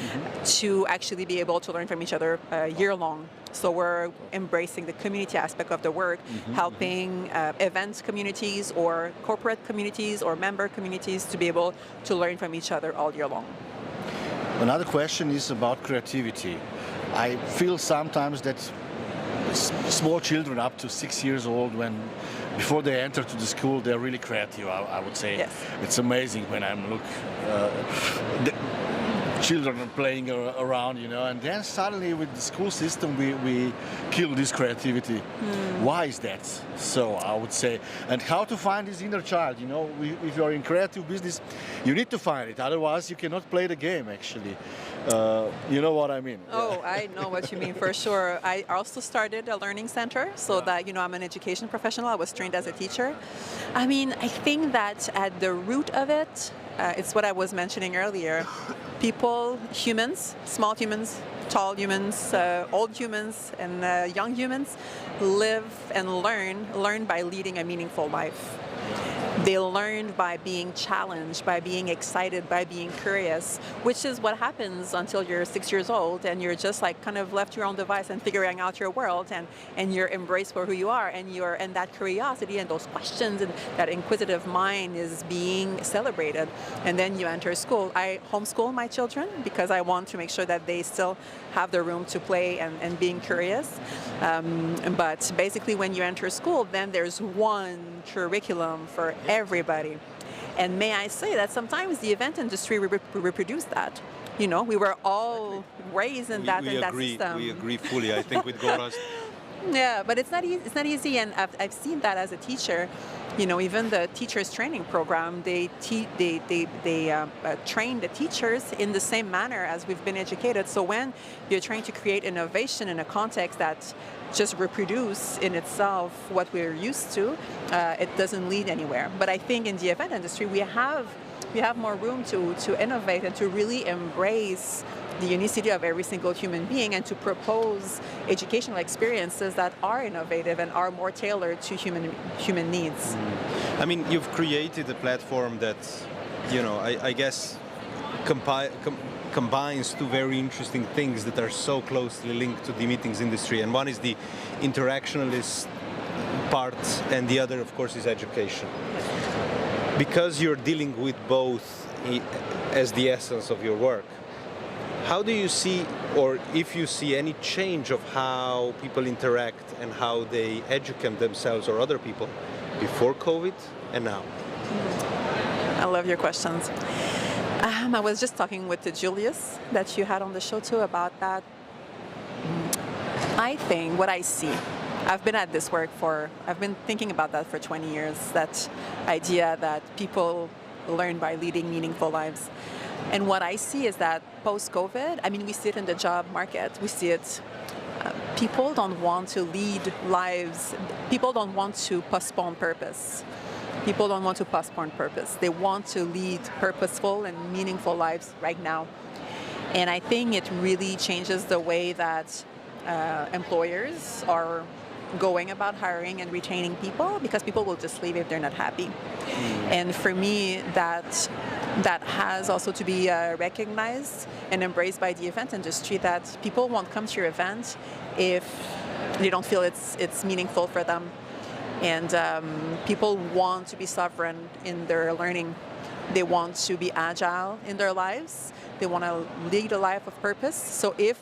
to actually be able to learn from each other year long. So we're embracing the community aspect of the work, helping events communities or corporate communities or member communities to be able to learn from each other all year long. Another question is about creativity. I feel sometimes that small children up to 6 years old, before they enter to the school, they're really creative, I would say. Yes. It's amazing when I look. children playing around, you know, and then suddenly with the school system we kill this creativity. Why is that so, I would say? And how to find this inner child, you know? If you're in creative business, you need to find it, otherwise you cannot play the game, actually. You know what I mean? Oh, I know what you mean, for sure. I also started a learning center, so that, you know, I'm an education professional. I was trained as a teacher. I mean, I think that at the root of it, it's what I was mentioning earlier. People, humans, small humans, tall humans, old humans, and young humans live and learn by leading a meaningful life. They learn by being challenged, by being excited, by being curious, which is what happens until you're 6 years old and you're just like kind of left to your own device and figuring out your world, and you're embraced for who you are, and that curiosity and those questions and that inquisitive mind is being celebrated. And then you enter school. I homeschool my children because I want to make sure that they still have the room to play and being curious. But basically when you enter school, then there's one curriculum for everybody. And may I say that sometimes the event industry reproduced that. You know, we were all raised in that system. We agree fully, I think, with Gorazd. Yeah, but it's not easy. It's not easy, and I've seen that as a teacher. You know, even the teachers training program, they train the teachers in the same manner as we've been educated. So when you're trying to create innovation in a context that just reproduce in itself what we're used to, it doesn't lead anywhere. But I think in the event industry, we have more room to innovate and to really embrace the unicity of every single human being and to propose educational experiences that are innovative and are more tailored to human needs. I mean, you've created a platform that, you know, I guess combines two very interesting things that are so closely linked to the meetings industry, and one is the interactionalist part and the other, of course, is education. Because you're dealing with both as the essence of your work, how do you see, or if you see, any change of how people interact and how they educate themselves or other people before COVID and now? I love your questions. I was just talking with the Julius that you had on the show too about that. I think what I see, I've been at this work I've been thinking about that for 20 years, that idea that people learn by leading meaningful lives. And what I see is that post-COVID, I mean, we see it in the job market, we see it, people don't want to lead lives, people don't want to postpone purpose. People don't want to postpone purpose. They want to lead purposeful and meaningful lives right now. And I think it really changes the way that employers are going about hiring and retaining people, because people will just leave if they're not happy. And for me, that has also to be recognized and embraced by the event industry, that people won't come to your event if they don't feel it's meaningful for them. And people want to be sovereign in their learning. They want to be agile in their lives. They want to lead a life of purpose. So if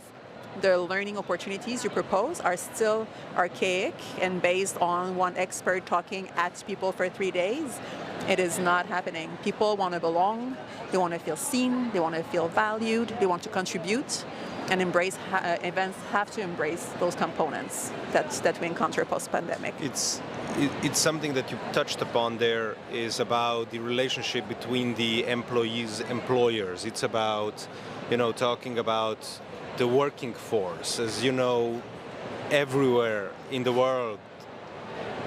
the learning opportunities you propose are still archaic and based on one expert talking at people for 3 days, it is not happening. People want to belong, they want to feel seen, they want to feel valued, they want to contribute, and events have to embrace those components that we encounter post-pandemic. It's something that you touched upon there, is about the relationship between the employees, employers. It's about, you know, talking about the working force. As you know, everywhere in the world,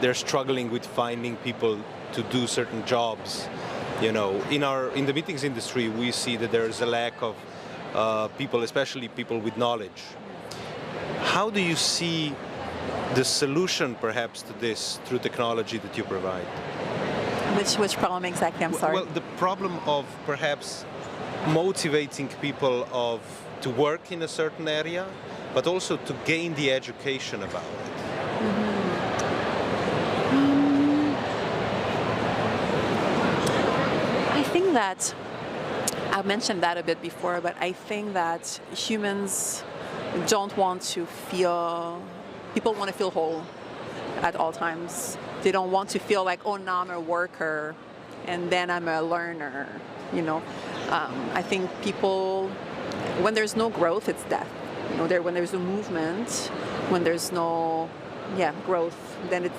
they're struggling with finding people to do certain jobs. You know, in the meetings industry, we see that there's a lack of people, especially people with knowledge. How do you see the solution, perhaps, to this through technology that you provide? Which problem exactly? I'm sorry. Well, the problem of perhaps motivating people to work in a certain area, but also to gain the education about it. I think that, I mentioned that a bit before, but I think that humans don't want to feel, people want to feel whole at all times. They don't want to feel like, oh, now I'm a worker and then I'm a learner, you know. I think people when there's no growth, it's death. You know, when there's no movement, when there's no growth, then it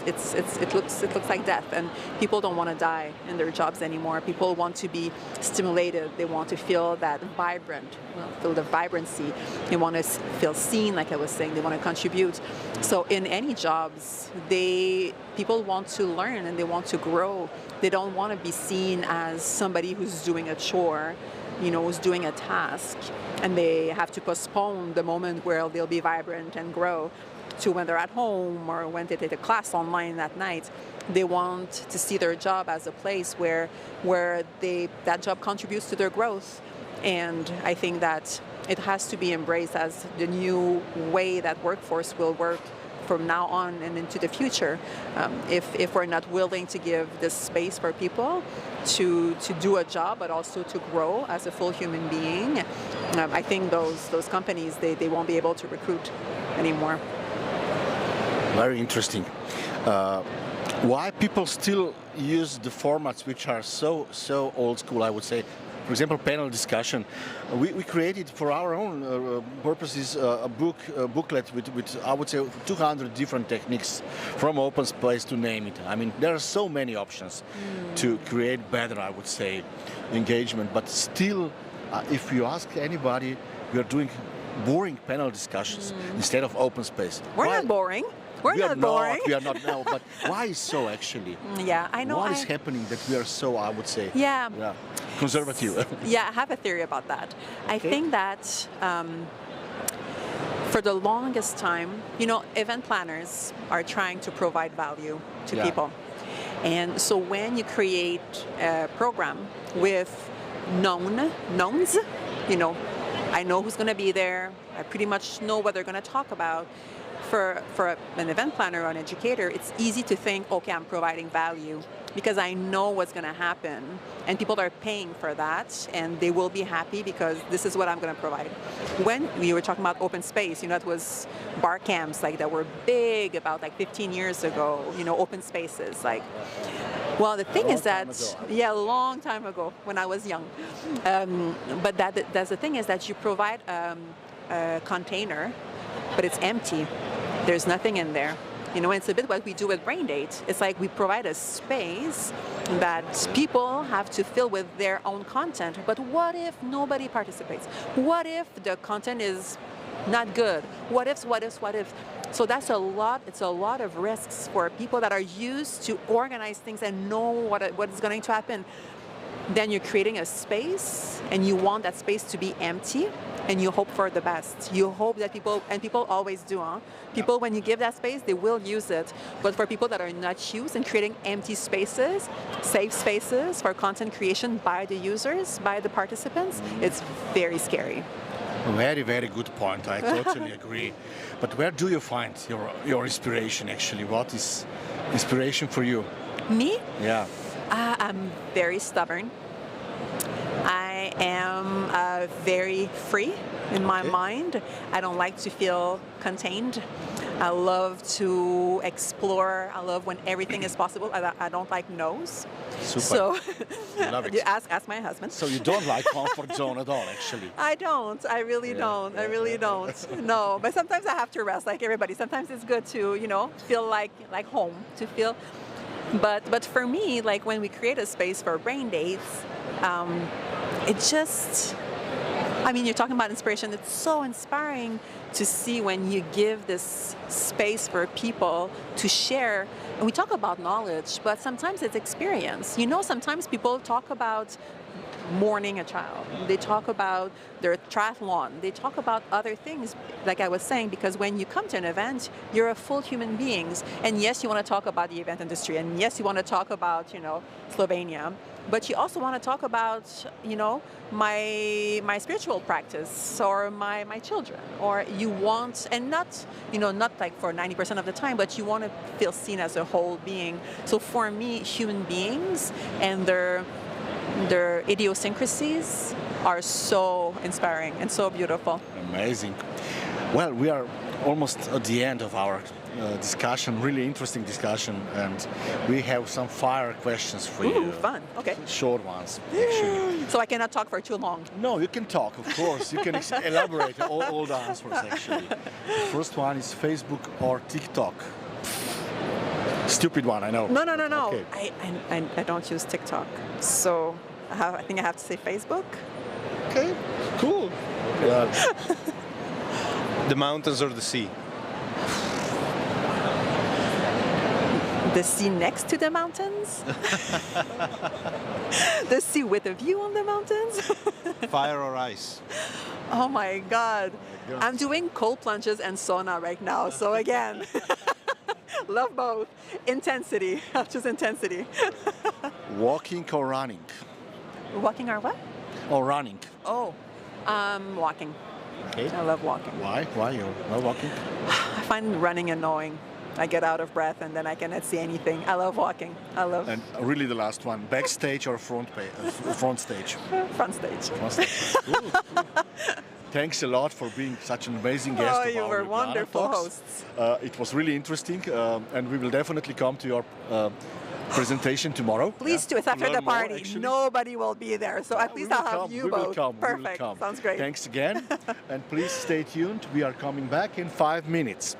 looks like death, and people don't want to die in their jobs anymore. People want to be stimulated. They want to feel that feel the vibrancy. They want to feel seen, like I was saying. They want to contribute. So in any jobs, people want to learn and they want to grow. They don't want to be seen as somebody who's doing a chore, you know, who's doing a task, and they have to postpone the moment where they'll be vibrant and grow to when they're at home or when they take a class online that night. They want to see their job as a place where that job contributes to their growth. And I think that it has to be embraced as the new way that workforce will work from now on and into the future. If we're not willing to give this space for people to do a job, but also to grow as a full human being, I think those companies, they won't be able to recruit anymore. Very interesting. Why people still use the formats which are so old school, I would say. For example, panel discussion. We created for our own purposes a booklet with I would say 200 different techniques, from open space to name it. I mean, there are so many options to create better, I would say, engagement. But still, if you ask anybody, we are doing boring panel discussions instead of open space. We're not boring. We are not now, but why so actually? Yeah, I know. What is happening that we are so, I would say, conservative? Yeah, I have a theory about that. I think that for the longest time, you know, event planners are trying to provide value to people. And so when you create a program with knowns, you know, I know who's going to be there, I pretty much know what they're going to talk about. For an event planner or an educator, it's easy to think, okay, I'm providing value because I know what's going to happen, and people are paying for that, and they will be happy because this is what I'm going to provide. When we were talking about open space, you know, it was bar camps like that were big about like 15 years ago, you know, open spaces like. Well, the thing is that, a long time ago when I was young. But that's the thing is that you provide a container, but it's empty. There's nothing in there. You know, it's a bit what we do with Brain Date. It's like we provide a space that people have to fill with their own content. But what if nobody participates? What if the content is not good? What if? So that's a lot. It's a lot of risks for people that are used to organize things and know what is going to happen. Then you're creating a space, and you want that space to be empty, and you hope for the best. You hope that people always do, People, when you give that space, they will use it. But for people that are not used, and creating empty spaces, safe spaces for content creation by the users, by the participants, it's very scary. Very, very good point. I totally agree. But where do you find your inspiration, actually? What is inspiration for you? Me? Yeah. I'm very stubborn. I am very free in my mind. I don't like to feel contained. I love to explore. I love when everything is possible. I don't like no's. Super. So love it. You ask my husband. So you don't like comfort zone at all, actually? I don't. I really don't. I really don't. No, but sometimes I have to rest, like everybody. Sometimes it's good to, you know, feel like home. To feel. But for me, like when we create a space for brain dates, it just, I mean, you're talking about inspiration. It's so inspiring to see when you give this space for people to share. And we talk about knowledge, but sometimes it's experience. You know, sometimes people talk about mourning a child. They talk about their triathlon. They talk about other things, like I was saying, because when you come to an event, you're a full human being. And yes, you want to talk about the event industry. And yes, you want to talk about, you know, Slovenia. But you also want to talk about, you know, my spiritual practice or my children. Or you want, and not, you know, not like for 90% of the time, but you want to feel seen as a whole being. So for me, human beings and their idiosyncrasies are so inspiring and so beautiful. Amazing. Well, we are almost at the end of our discussion, really interesting discussion, and we have some fire questions for you. Fun. Okay. Short ones, actually. So I cannot talk for too long. No, you can talk, of course. You can elaborate all the answers, actually. The first one is Facebook or TikTok. Stupid one, I know. No. Okay. I don't use TikTok, so I think I have to say Facebook. Okay, cool. The mountains or the sea? The sea next to the mountains? The sea with a view on the mountains? Fire or ice? Oh my God. I'm doing cold plunges and sauna right now, so again, love both. Intensity, I'll choose intensity. Walking or running? Walking or what? Or running. Oh, walking. Okay. I love walking. Why? Why you love walking? I find running annoying. I get out of breath and then I cannot see anything. I love walking. And really the last one, backstage or front stage? Front stage. Front stage. Cool. Thanks a lot for being such an amazing guest. Oh, you were Ljubljana wonderful Talks. hosts. It was really interesting, and we will definitely come to your presentation tomorrow. Please do. It's after the party. Nobody will be there, so at least I'll have you both. Perfect. Sounds great. Thanks again, and please stay tuned. We are coming back in 5 minutes.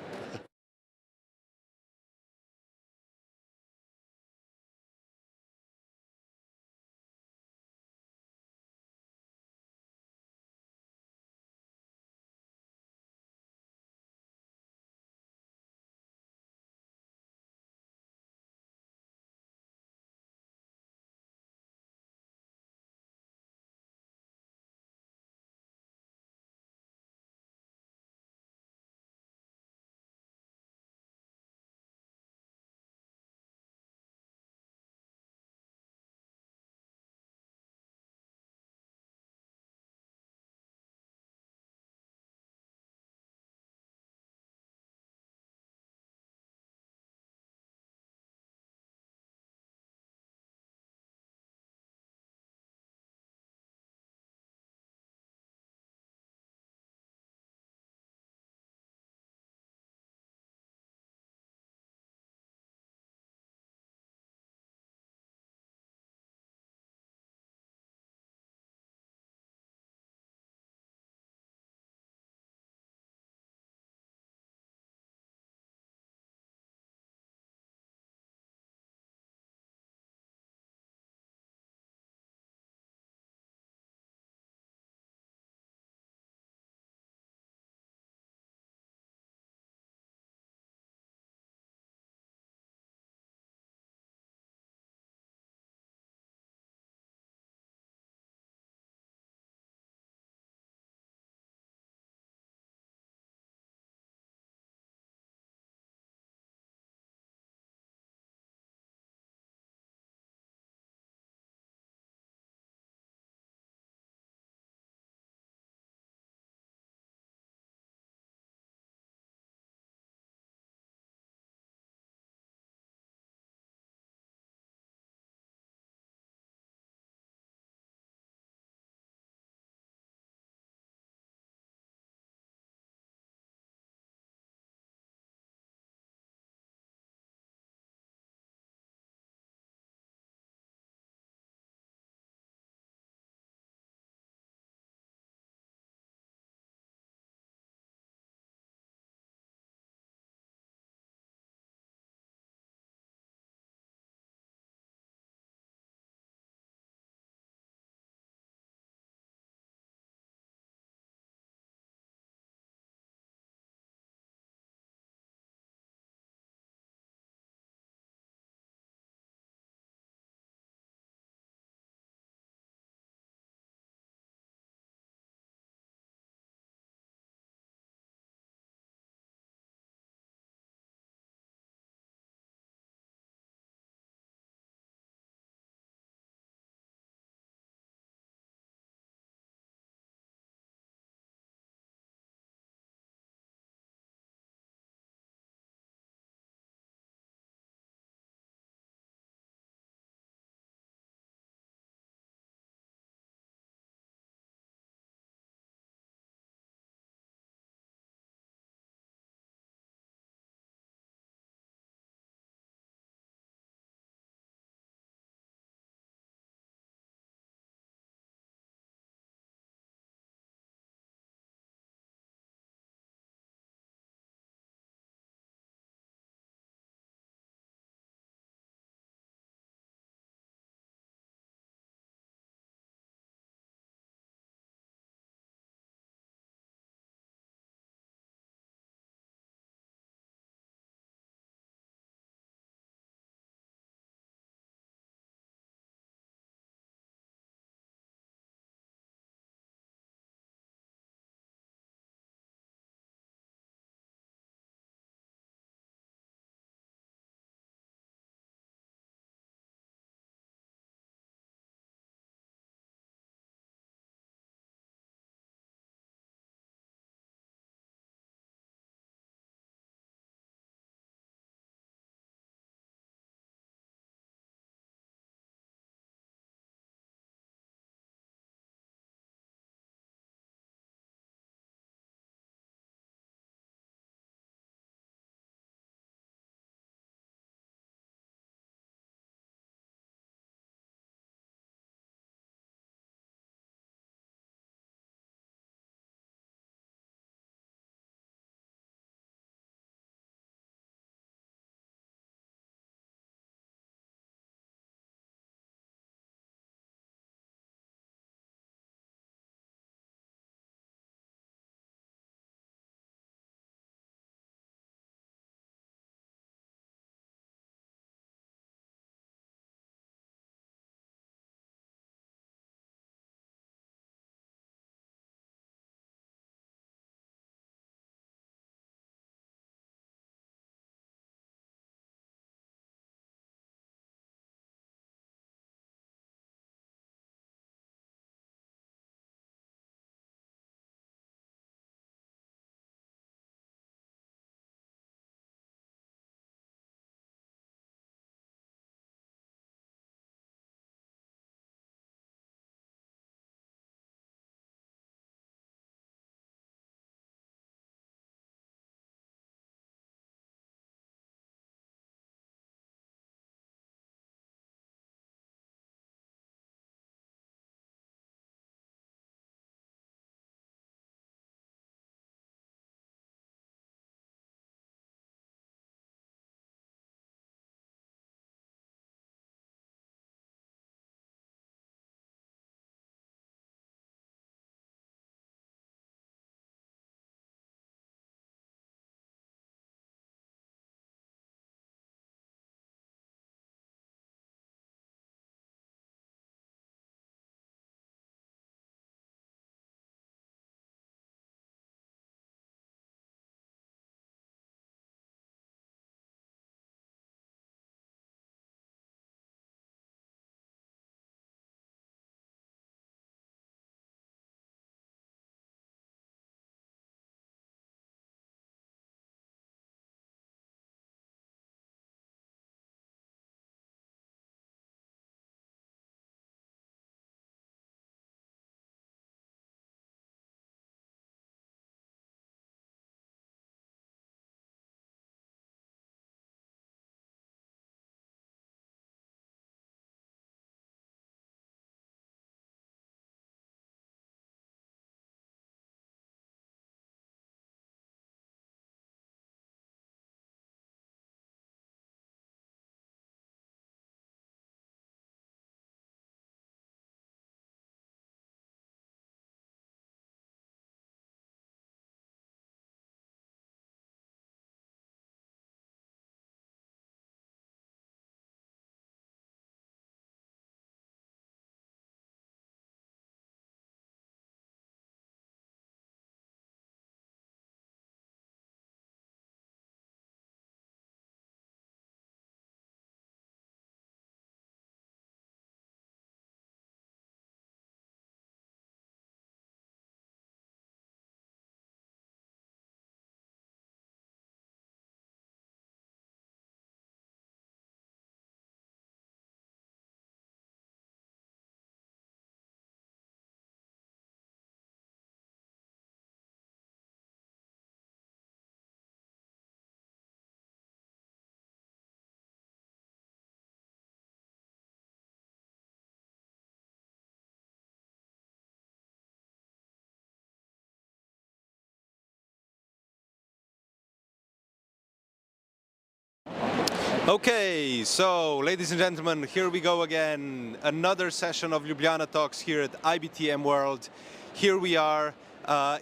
Okay, so ladies and gentlemen, here we go again. Another session of Ljubljana Talks here at IBTM World. Here we are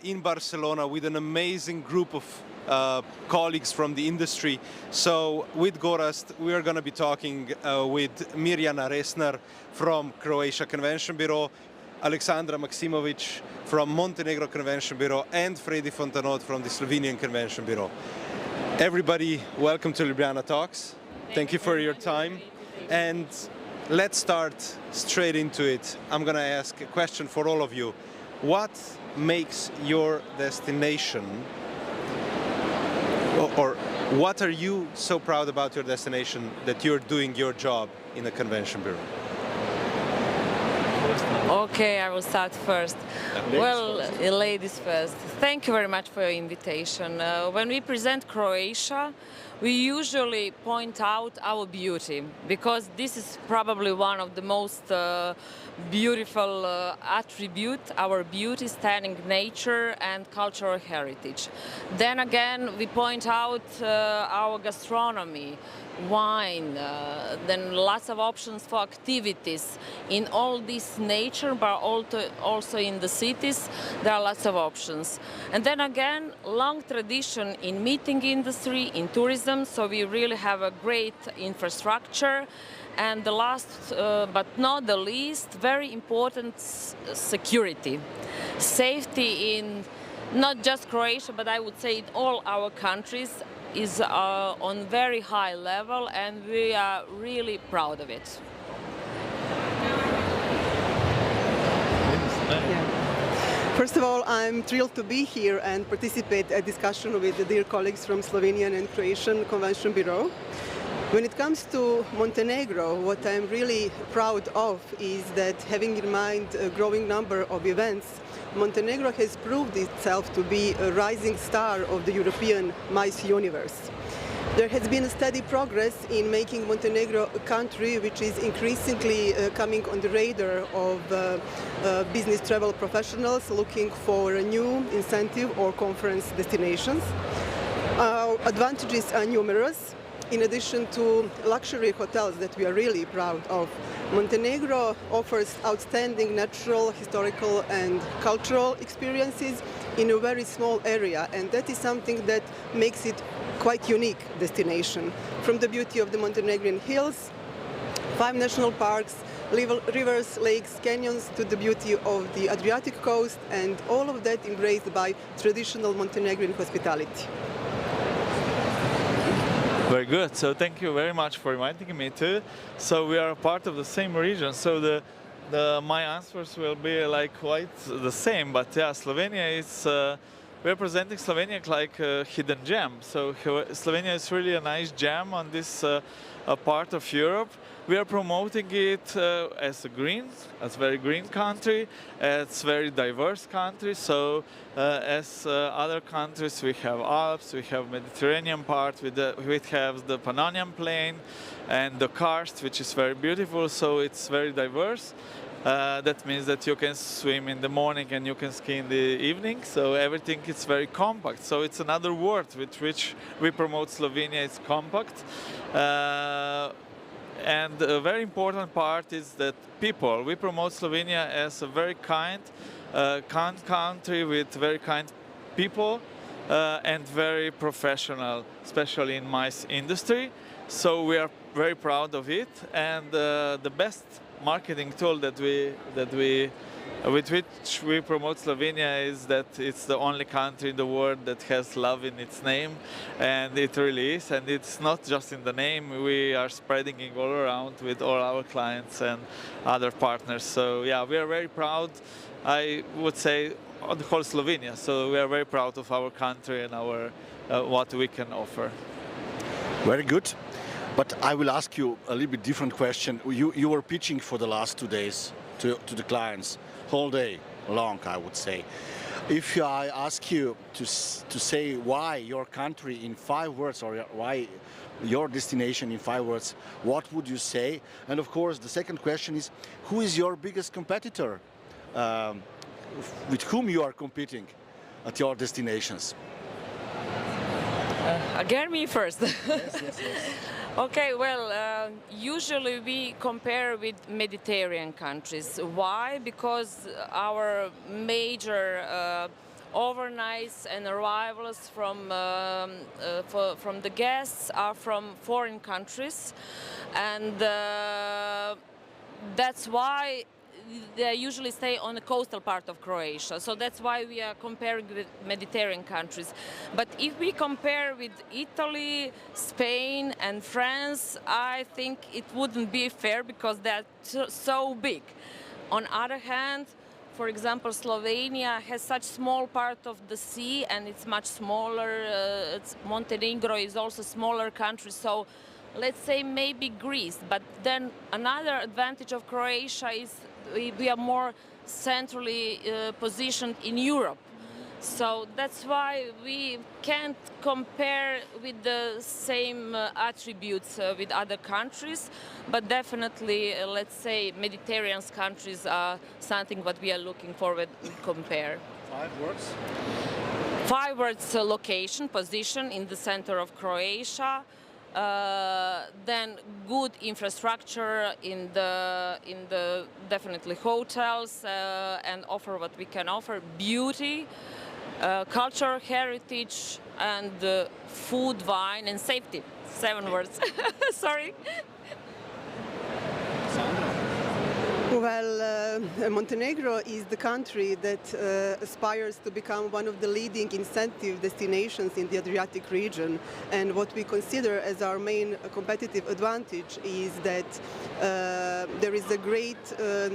in Barcelona with an amazing group of colleagues from the industry. So with Gorazd, we are going to be talking with Mirjana Resner from Croatia Convention Bureau, Aleksandra Maksimović from Montenegro Convention Bureau, and Fredi Fontanot from the Slovenian Convention Bureau. Everybody, welcome to Ljubljana Talks. Thank you for your time. And let's start straight into it. I'm going to ask a question for all of you. What makes your destination, or what are you so proud about your destination that you're doing your job in a convention bureau? Okay, I will start first. Ladies first. Thank you very much for your invitation. When we present Croatia, we usually point out our beauty, because this is probably one of the most beautiful attributes, our beauty, stunning nature and cultural heritage. Then again, we point out our gastronomy, wine, then lots of options for activities. In all this nature, but also in the cities, there are lots of options. And then again, long tradition in meeting industry, in tourism, so we really have a great infrastructure. And the last, but not the least, very important, security. Safety in not just Croatia, but I would say in all our countries, is on very high level, and we are really proud of it. First of all, I'm thrilled to be here and participate in a discussion with the dear colleagues from Slovenian and Croatian Convention Bureau. When it comes to Montenegro, what I'm really proud of is that, having in mind a growing number of events, Montenegro has proved itself to be a rising star of the European MICE universe. There has been a steady progress in making Montenegro a country which is increasingly coming on the radar of business travel professionals looking for a new incentive or conference destinations. Advantages are numerous. In addition to luxury hotels that we are really proud of, Montenegro offers outstanding natural, historical and cultural experiences in a very small area, and that is something that makes it quite unique destination. From the beauty of the Montenegrin hills, 5 national parks, rivers, lakes, canyons, to the beauty of the Adriatic coast, and all of that embraced by traditional Montenegrin hospitality. Very good. So thank you very much for inviting me too. So we are part of the same region. So my answers will be like quite the same. But yeah, Slovenia is we're presenting Slovenia like a hidden gem. So Slovenia is really a nice gem on this part of Europe. We are promoting it as a very green country. It's a very diverse country. So as other countries, we have Alps, we have Mediterranean part, we have the Pannonian Plain and the karst, which is very beautiful. So it's very diverse. That means that you can swim in the morning and you can ski in the evening. So everything is very compact. So it's another word with which we promote Slovenia. It's compact. And a very important part is that people. We promote Slovenia as a very kind country with very kind people and very professional, especially in MICE industry. So we are very proud of it. And the best marketing tool with which we promote Slovenia is that it's the only country in the world that has love in its name, and it really is. And it's not just in the name, we are spreading it all around with all our clients and other partners. So yeah, we are very proud, I would say, on the whole Slovenia. So we are very proud of our country and our what we can offer. Very good. But I will ask you a little bit different question. You were pitching for the last 2 days to the clients, whole day long, I would say. If I ask you to say why your country in 5 words, or why your destination in 5 words, what would you say? And of course, the second question is, who is your biggest competitor with whom you are competing at your destinations? Again, me first. Yes. Okay, well, usually we compare with Mediterranean countries. Why? Because our major overnights and arrivals from the guests are from foreign countries, and that's why they usually stay on the coastal part of Croatia. So that's why we are comparing with Mediterranean countries. But if we compare with Italy, Spain and France, I think it wouldn't be fair because they're so big. On other hand, for example, Slovenia has such small part of the sea and it's much smaller. Montenegro is also a smaller country. So let's say maybe Greece. But then another advantage of Croatia is we are more centrally positioned in Europe. So that's why we can't compare with the same attributes with other countries, but definitely, let's say, Mediterranean countries are something what we are looking forward to compare. 5 words? 5 words: location, position in the center of Croatia, then good infrastructure in the definitely hotels and offer what we can offer, beauty, cultural heritage, and food, wine, and safety. 7 words. Sorry. Well, Montenegro is the country that aspires to become one of the leading incentive destinations in the Adriatic region. And what we consider as our main competitive advantage is that there is a great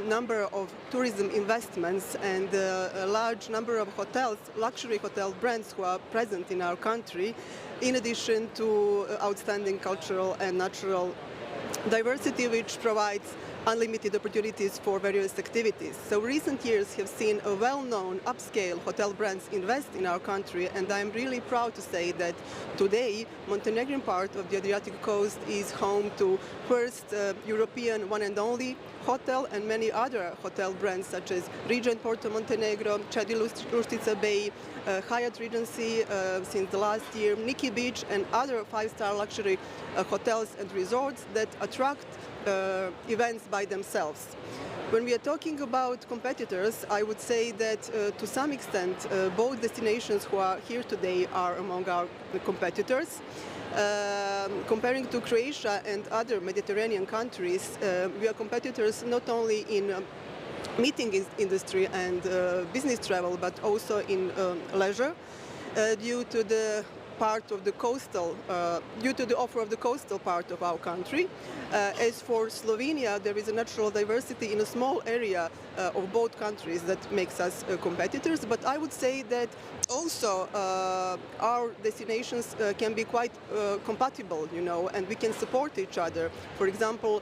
number of tourism investments and a large number of hotels, luxury hotel brands who are present in our country, in addition to outstanding cultural and natural diversity, which provides unlimited opportunities for various activities. So recent years have seen a well-known upscale hotel brands invest in our country, and I'm really proud to say that today Montenegrin part of the Adriatic coast is home to first European one and only hotel and many other hotel brands such as Regent Porto Montenegro, Čadi Luštica Bay, Hyatt Regency since the last year, Niki Beach, and other 5-star luxury hotels and resorts that attract events by themselves. When we are talking about competitors, I would say that to some extent both destinations who are here today are among our competitors. Comparing to Croatia and other Mediterranean countries, we are competitors not only in meeting industry and business travel, but also in leisure, due to the part of the coastal, due to the offer of the coastal part of our country. As for Slovenia, there is a natural diversity in a small area of both countries that makes us competitors, but I would say that also our destinations can be quite compatible, you know, and we can support each other. For example,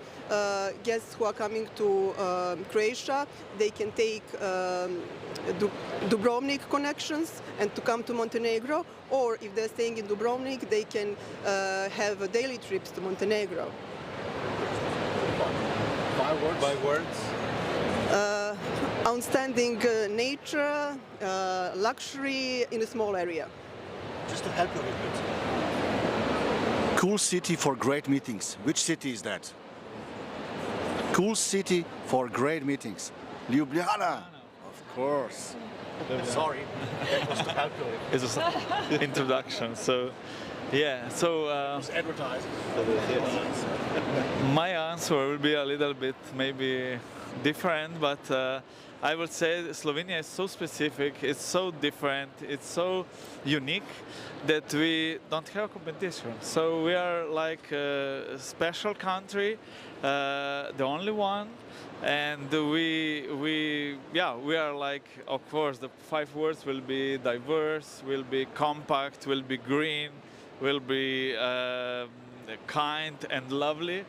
guests who are coming to Croatia, they can take Dubrovnik connections and to come to Montenegro, or if they're staying in Dubrovnik, they can have daily trips to Montenegro. 5 words? 5 words? Outstanding nature, luxury in a small area. Just to help you a little bit. Cool city for great meetings. Which city is that? Cool city for great meetings. Ljubljana. Of course. Sorry, that was to help you. It was an introduction. So, yeah. So advertising. My answer will be a little bit maybe different, but I would say Slovenia is so specific, it's so different, it's so unique that we don't have competition. So we are like a special country, the only one, and we are like, of course, the 5 words will be diverse, will be compact, will be green, will be kind and lovely.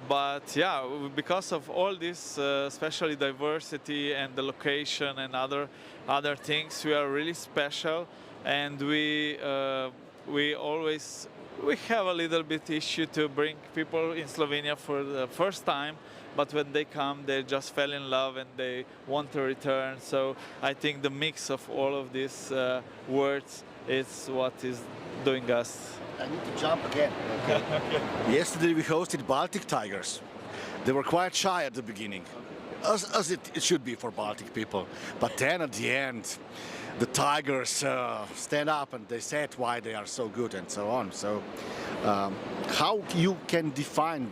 But yeah, because of all this, especially diversity and the location and other things, we are really special, and we have a little bit issue to bring people in Slovenia for the first time, but when they come, they just fell in love and they want to return. So I think the mix of all of these words it's what is doing us. I need to jump again. Okay. Yesterday we hosted Baltic Tigers. They were quite shy at the beginning, as it should be for Baltic people. But then at the end, the Tigers stand up and they said why they are so good and so on. So how you can define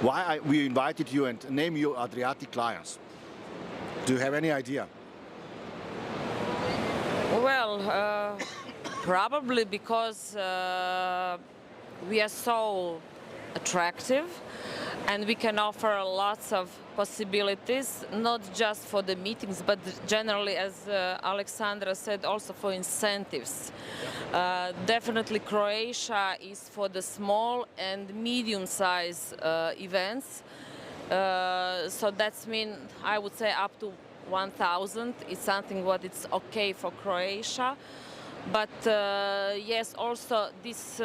why we invited you and name you Adriatic Lions? Do you have any idea? Well, probably because we are so attractive and we can offer lots of possibilities, not just for the meetings, but generally, as Aleksandra said, also for incentives. Definitely Croatia is for the small and medium-sized events. So that's mean, I would say up to 1,000 is something what it's okay for Croatia. But yes, also this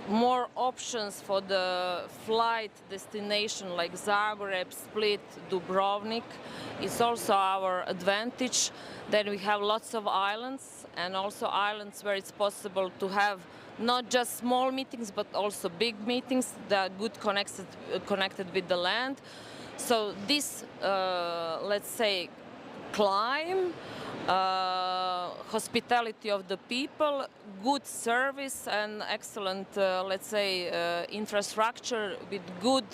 more options for the flight destination like Zagreb, Split, Dubrovnik is also our advantage. Then we have lots of islands and also islands where it's possible to have not just small meetings but also big meetings that are good connected with the land. So this, let's say, climb, hospitality of the people, good service and excellent, let's say, infrastructure with good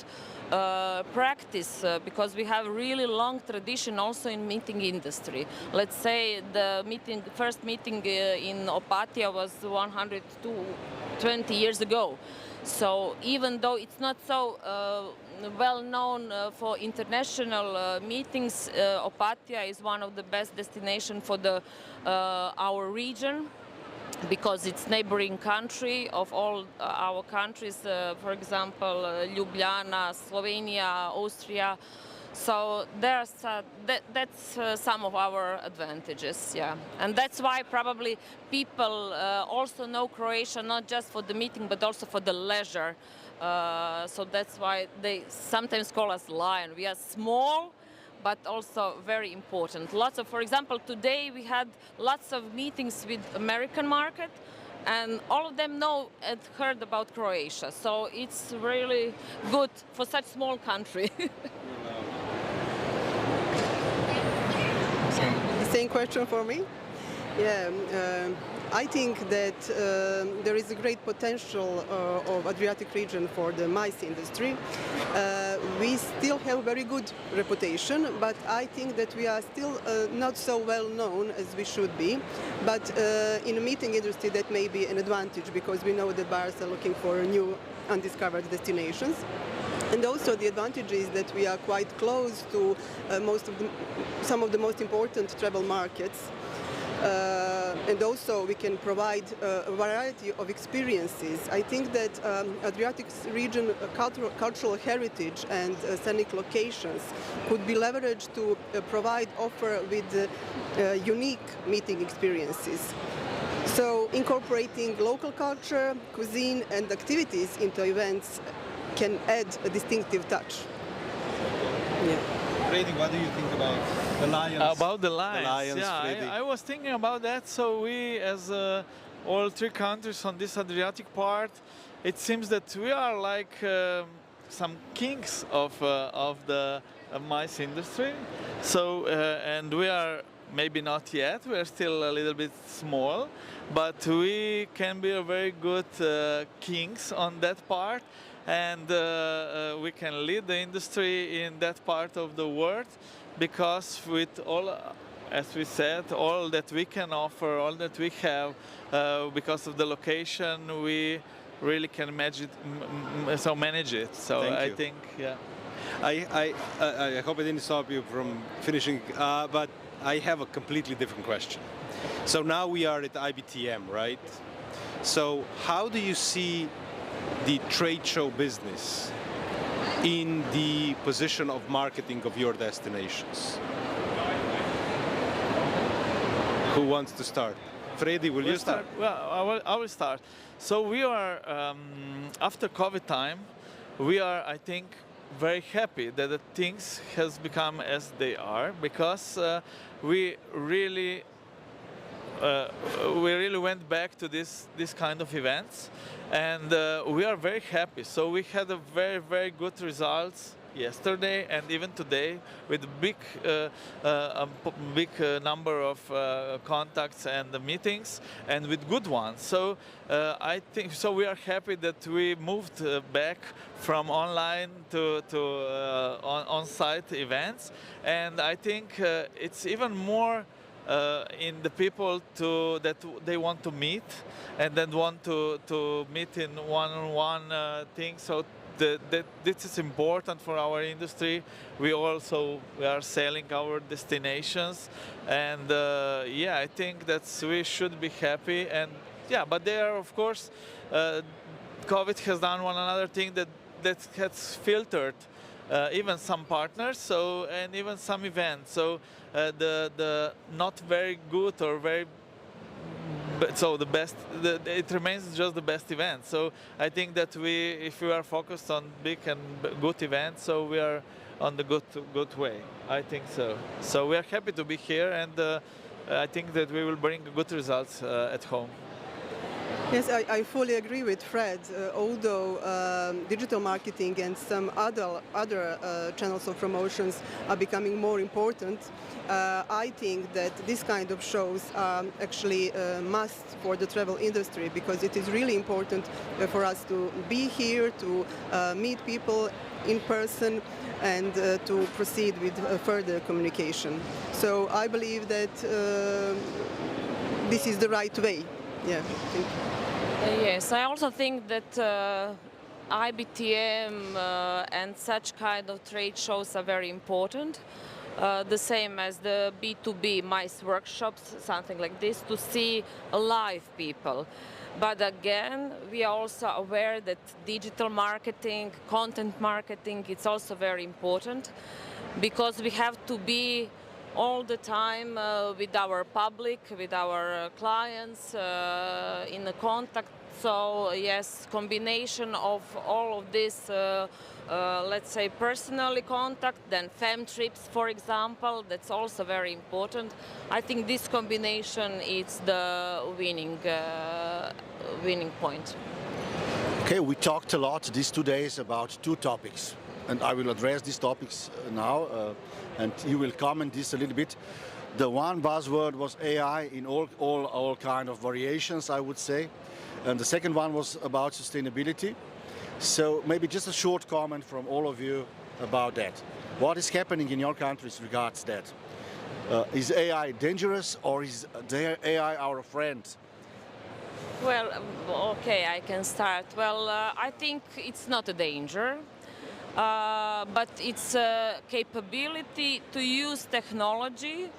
practice, because we have really long tradition also in meeting industry. Let's say the first meeting in Opatija was 120 years ago. So even though it's not so well known for international meetings, Opatija is one of the best destinations for our region, because it's neighboring country of all our countries, for example, Ljubljana, Slovenia, Austria. So that's some of our advantages, yeah. And that's why probably people also know Croatia not just for the meeting but also for the leisure. So that's why they sometimes call us Lion. We are small, but also very important. Lots of, for example, today we had lots of meetings with American market, and all of them know and heard about Croatia. So it's really good for such small country. Same question for me. Yeah, I think that there is a great potential of Adriatic region for the MICE industry. We still have a very good reputation, but I think that we are still not so well known as we should be. But in a meeting industry, that may be an advantage, because we know that buyers are looking for new undiscovered destinations. And also the advantage is that we are quite close to some of the most important travel markets. And also we can provide a variety of experiences. I think that Adriatic region cultural heritage and scenic locations could be leveraged to offer with unique meeting experiences. So incorporating local culture, cuisine and activities into events can add a distinctive touch. Yeah. Fredi, what do you think about the Lions? About the Lions, yeah, I was thinking about that. So we, as all three countries on this Adriatic part, it seems that we are like some kings of the MICE industry. So, and we are maybe not yet, we are still a little bit small, but we can be a very good kings on that part. And we can lead the industry in that part of the world, because with all, as we said, all that we can offer, all that we have, because of the location, we really can manage it. So I think, yeah. I hope I didn't stop you from finishing, but I have a completely different question. So now we are at IBTM, right? So how do you see the trade show business in the position of marketing of your destinations? Who wants to start? Fredi, will you start? Well, I will start. So we are, after COVID time, we are, I think, very happy that the things has become as they are, because we really we really went back to this kind of events, and we are very happy. So we had a very good results yesterday and even today, with big number of contacts and meetings, and with good ones. So I think so. We are happy that we moved back from online to on-site events, and I think it's even more in the people that they want to meet, and then want to meet in one-on-one thing. So this is important for our industry. We are selling our destinations, and yeah, I think that we should be happy. And yeah, but there, of course, COVID has done one another thing that has filtered even some partners, so, and even some events. So the not very good or very, so the best, it remains just the best event. So I think that if we are focused on big and good events, so we are on the good way. I think so. So we are happy to be here, and I think that we will bring good results at home. Yes, I fully agree with Fred. Although digital marketing and some other channels of promotions are becoming more important, I think that this kind of shows are actually a must for the travel industry, because it is really important for us to be here, to meet people in person, and to proceed with further communication. So I believe that this is the right way. Yeah. Thank you. Yes, I also think that IBTM and such kind of trade shows are very important. The same as the B2B MICE workshops, something like this, to see live people. But again, we are also aware that digital marketing, content marketing, it's also very important, because we have to be all the time with our public, with our clients, in the contact. So yes, combination of all of this, let's say personally contact, then fam trips, for example, that's also very important. I think this combination is the winning point. Okay, we talked a lot these 2 days about two topics, and I will address these topics now, and you will comment this a little bit. The one buzzword was AI in all kind of variations, I would say, and the second one was about sustainability. So maybe just a short comment from all of you about that. What is happening in your countries regards that? Is AI dangerous, or is AI our friend? Well, okay, I can start. Well, I think it's not a danger. But it's a capability to use technology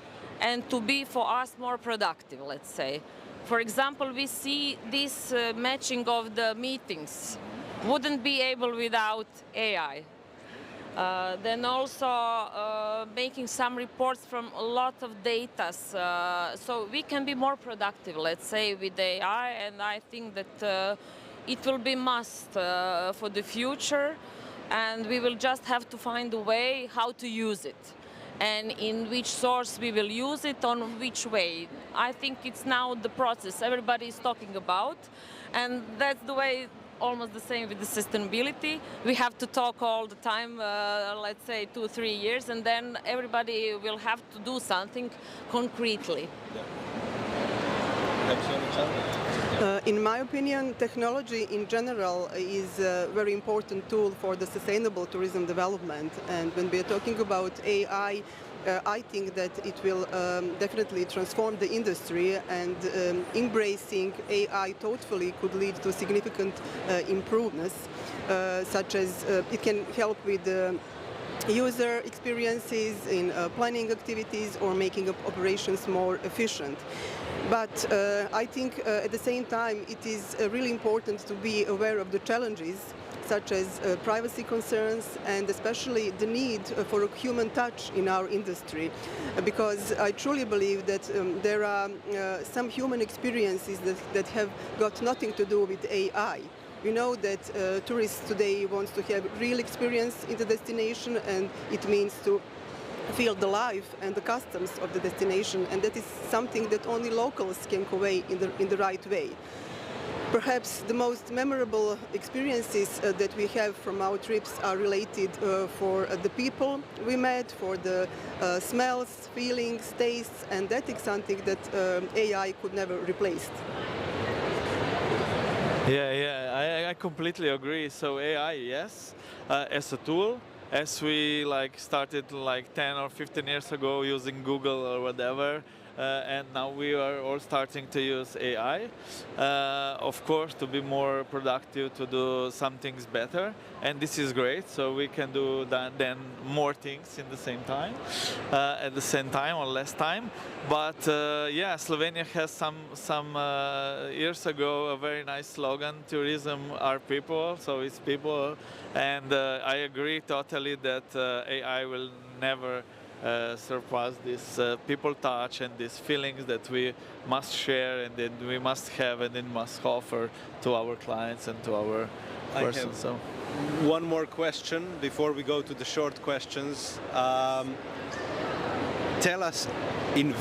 and to be for us more productive, let's say. For example, we see this matching of the meetings wouldn't be able without AI. Then also making some reports from a lot of data, so we can be more productive, let's say, with AI, and I think that it will be must for the future. And we will just have to find a way how to use it, and in which source we will use it, on which way. I think it's now the process everybody is talking about, and that's the way, almost the same with the sustainability. We have to talk all the time, let's say 2-3 years, and then everybody will have to do something concretely. In my opinion, technology in general is a very important tool for the sustainable tourism development. And when we are talking about AI, I think that it will definitely transform the industry, and embracing AI totally could lead to significant improvements, such as it can help with user experiences in planning activities or making operations more efficient. But I think at the same time it is really important to be aware of the challenges, such as privacy concerns, and especially the need for a human touch in our industry, because I truly believe that there are some human experiences that have got nothing to do with AI. We know that tourists today want to have real experience in the destination, and it means to feel the life and the customs of the destination, and that is something that only locals can convey in the right way. Perhaps the most memorable experiences that we have from our trips are related for the people we met, for the smells, feelings, tastes, and that is something that AI could never replace. Yeah, I completely agree. So AI, yes, as a tool, as we started 10 or 15 years ago using Google or whatever, and now we are all starting to use AI, of course, to be more productive, to do some things better, and this is great. So we can do then more things in the same time, at the same time or less time. But yeah, Slovenia has some years ago a very nice slogan: "Tourism are people." So it's people, and I agree totally that AI will never surpass this people touch and these feelings that we must share and that we must have and then must offer to our clients and to our persons. So one more question before we go to the short questions. Tell us in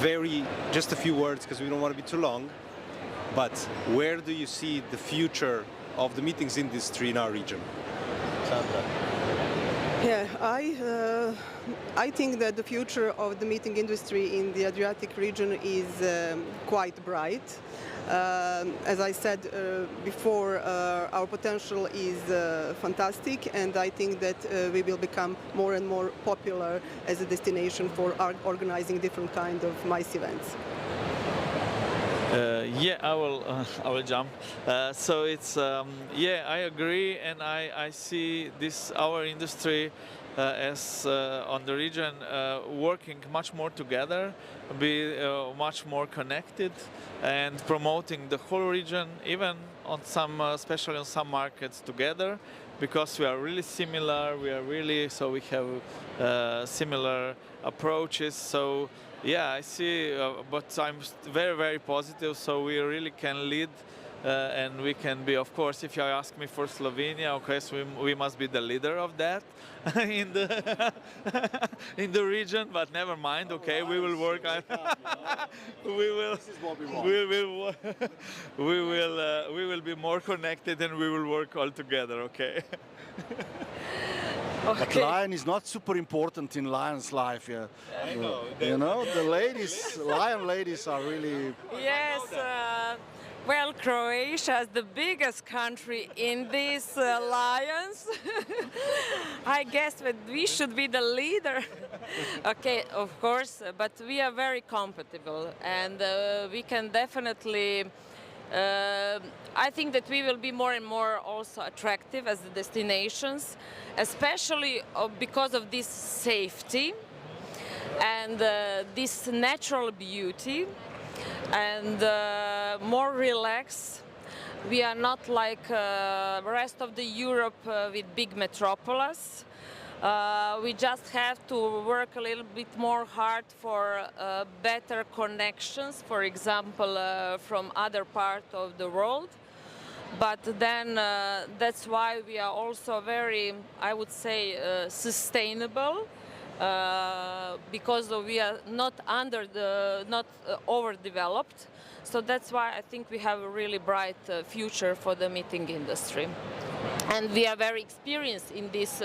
just a few words, because we don't want to be too long, but where do you see the future of the meetings industry in our region? Sandra. Yeah, I think that the future of the meeting industry in the Adriatic region is quite bright. As I said before, our potential is fantastic, and I think that we will become more and more popular as a destination for organizing different kinds of MICE events. Yeah, I will jump. So it's I agree, and I see our industry as on the region working much more together, be much more connected, and promoting the whole region, even on especially on some markets together, because we are really similar. So we have similar approaches. So. Yeah, I see, but I'm very, very positive, so we really can lead and we can be, of course, if you ask me for Slovenia, okay, so we must be the leader of that in the region, but never mind, okay, we will work on we will be more connected and we will work all together, okay? Okay. But lion is not super important in lion's life. Yeah. I know. You know, the lion ladies are really... Yes, well, Croatia is the biggest country in these lions. I guess that we should be the leader. Okay, of course, but we are very compatible, and we can definitely... I think that we will be more and more also attractive as the destinations, especially because of this safety and this natural beauty and more relaxed. We are not like the rest of the Europe with big metropolis. We just have to work a little bit more hard for better connections, for example, from other parts of the world. But then that's why we are also very, I would say, sustainable, because we are not overdeveloped. So that's why I think we have a really bright future for the meeting industry. And we are very experienced in this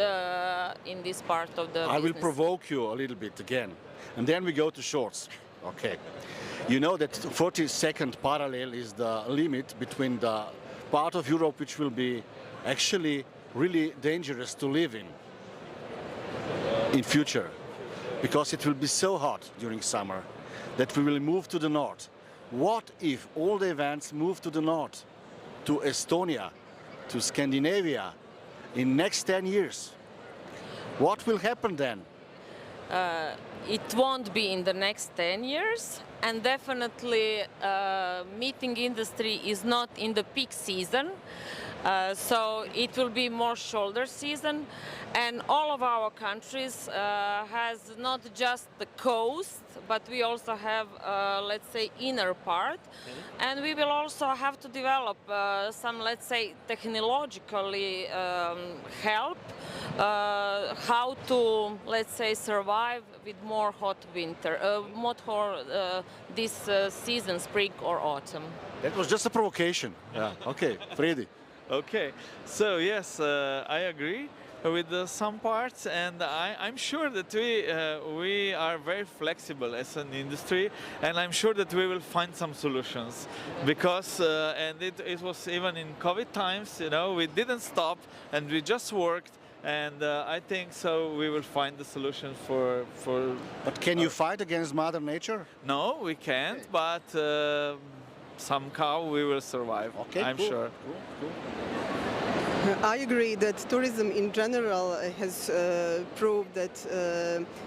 part of the I business. will provoke you a little bit again, and then we go to shorts. Okay. You know that 42nd parallel is the limit between the part of Europe which will be actually really dangerous to live in future, because it will be so hot during summer that we will move to the north. What if all the events move to the north, to Estonia, to Scandinavia, in next 10 years? What will happen then? It won't be in the next 10 years, and definitely meeting industry is not in the peak season, so it will be more shoulder season, and all of our countries has not just the coast, but we also have, let's say, inner part, and we will also have to develop some, let's say, technologically help how to, let's say, survive with more hot winter, this season, spring or autumn. That was just a provocation. Yeah. Okay, Fredi. Okay, so yes, I agree with some parts, and I'm sure that we are very flexible as an industry, and I'm sure that we will find some solutions, because and it was even in COVID times, you know, we didn't stop and we just worked, and I think so we will find the solution for. But can you fight against Mother Nature? No, we can't, but somehow we will survive. Okay, I'm cool. sure. Cool. I agree that tourism in general has proved that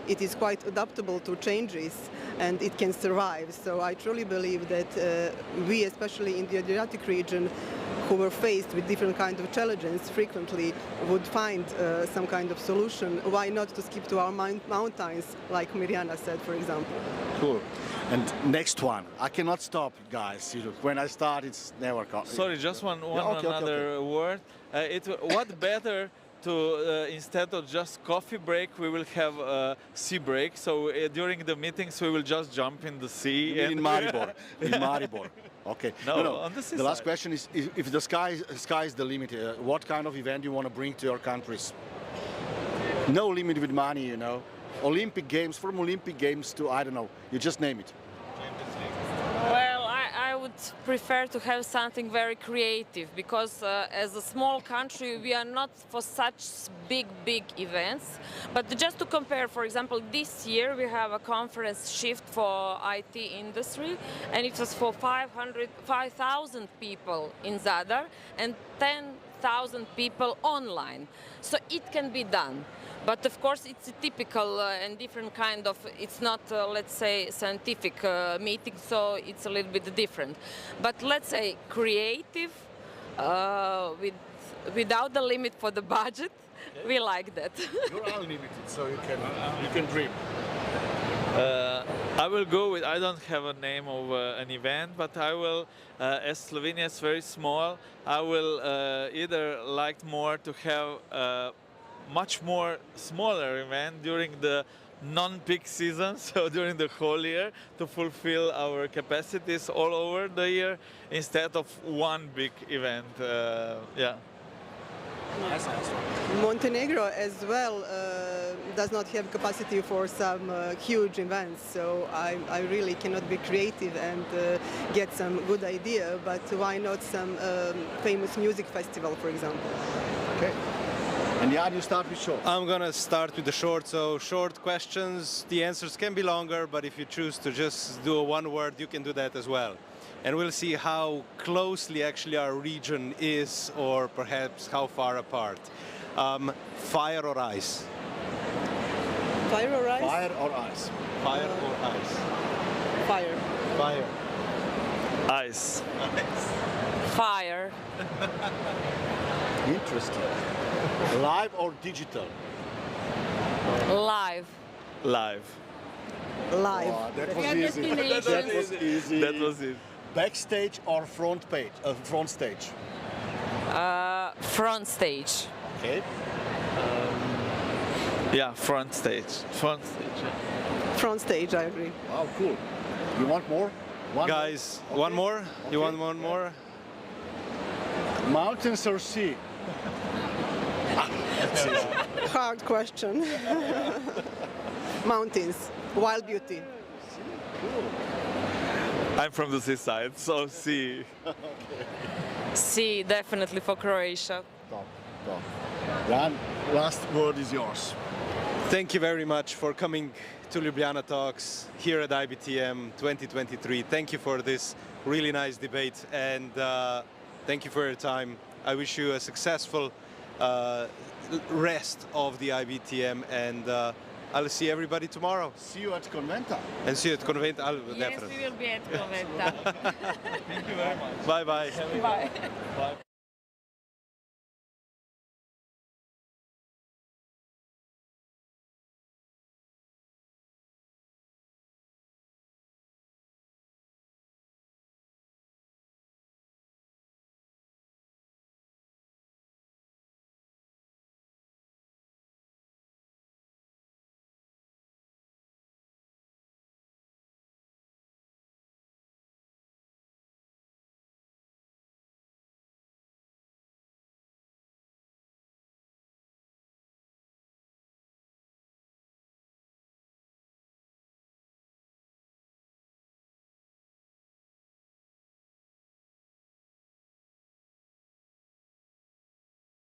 it is quite adaptable to changes and it can survive. So I truly believe that we, especially in the Adriatic region, who were faced with different kinds of challenges frequently, would find some kind of solution. Why not to skip to our mountains, like Mirjana said, for example. Cool. And next one, I cannot stop, guys. When I start, it's never. Sorry, just one okay, another word. What better to instead of just coffee break, we will have a sea break. So during the meetings, we will just jump in the sea. In Maribor. In Maribor. Okay. No, on the seaside. The last question is: if the sky is the limit, what kind of event do you want to bring to your countries? No limit with money, you know. Olympic Games, from Olympic Games to, I don't know, you just name it. Well, I would prefer to have something very creative, because as a small country we are not for such big events. But just to compare, for example, this year we have a conference shift for IT industry, and it was for 5,000 people in Zadar and 10,000 people online. So it can be done. But of course it's a typical and different kind of, it's not, let's say, scientific meeting, so it's a little bit different. But let's say creative, without the limit for the budget, we like that. You're unlimited, so you can dream. I will go with, I don't have a name of an event, but I will, as Slovenia is very small, I will either like more to have much more smaller event during the non-peak season, so during the whole year, to fulfill our capacities all over the year instead of one big event. Yeah. Nice answer. Montenegro as well does not have capacity for some huge events, so I really cannot be creative and get some good idea, but why not some famous music festival, for example? Okay. And Jan, you start with short. I'm gonna start with the short. So short questions, the answers can be longer, but if you choose to just do a one word, you can do that as well. And we'll see how closely actually our region is, or perhaps how far apart. Fire or ice? Fire or ice? Fire or ice? Fire or ice? Fire. Fire. Ice. Ice. Fire. Interesting. Live or digital? Live. Live. Live. Oh, that was easy. That was easy. That was it. Backstage or front stage? Front stage. Okay. Yeah, front stage. Front stage. Yeah. Front stage, I agree. Wow, cool. You want more? Guys, more? Okay. one more? Okay. You want one more? Mountains or sea? Hard question. Mountains, wild beauty. I'm from the seaside, so sea. Okay. Sea, definitely for Croatia. Top. Jan, last word is yours. Thank you very much for coming to Ljubljana Talks here at IBTM 2023. Thank you for this really nice debate, and thank you for your time. I wish you a successful rest of the IBTM, and I'll see everybody tomorrow. See you at Conventa. And see you at Conventa. Yes, we will be at Conventa. Thank you very much. Bye-bye. Bye. Bye.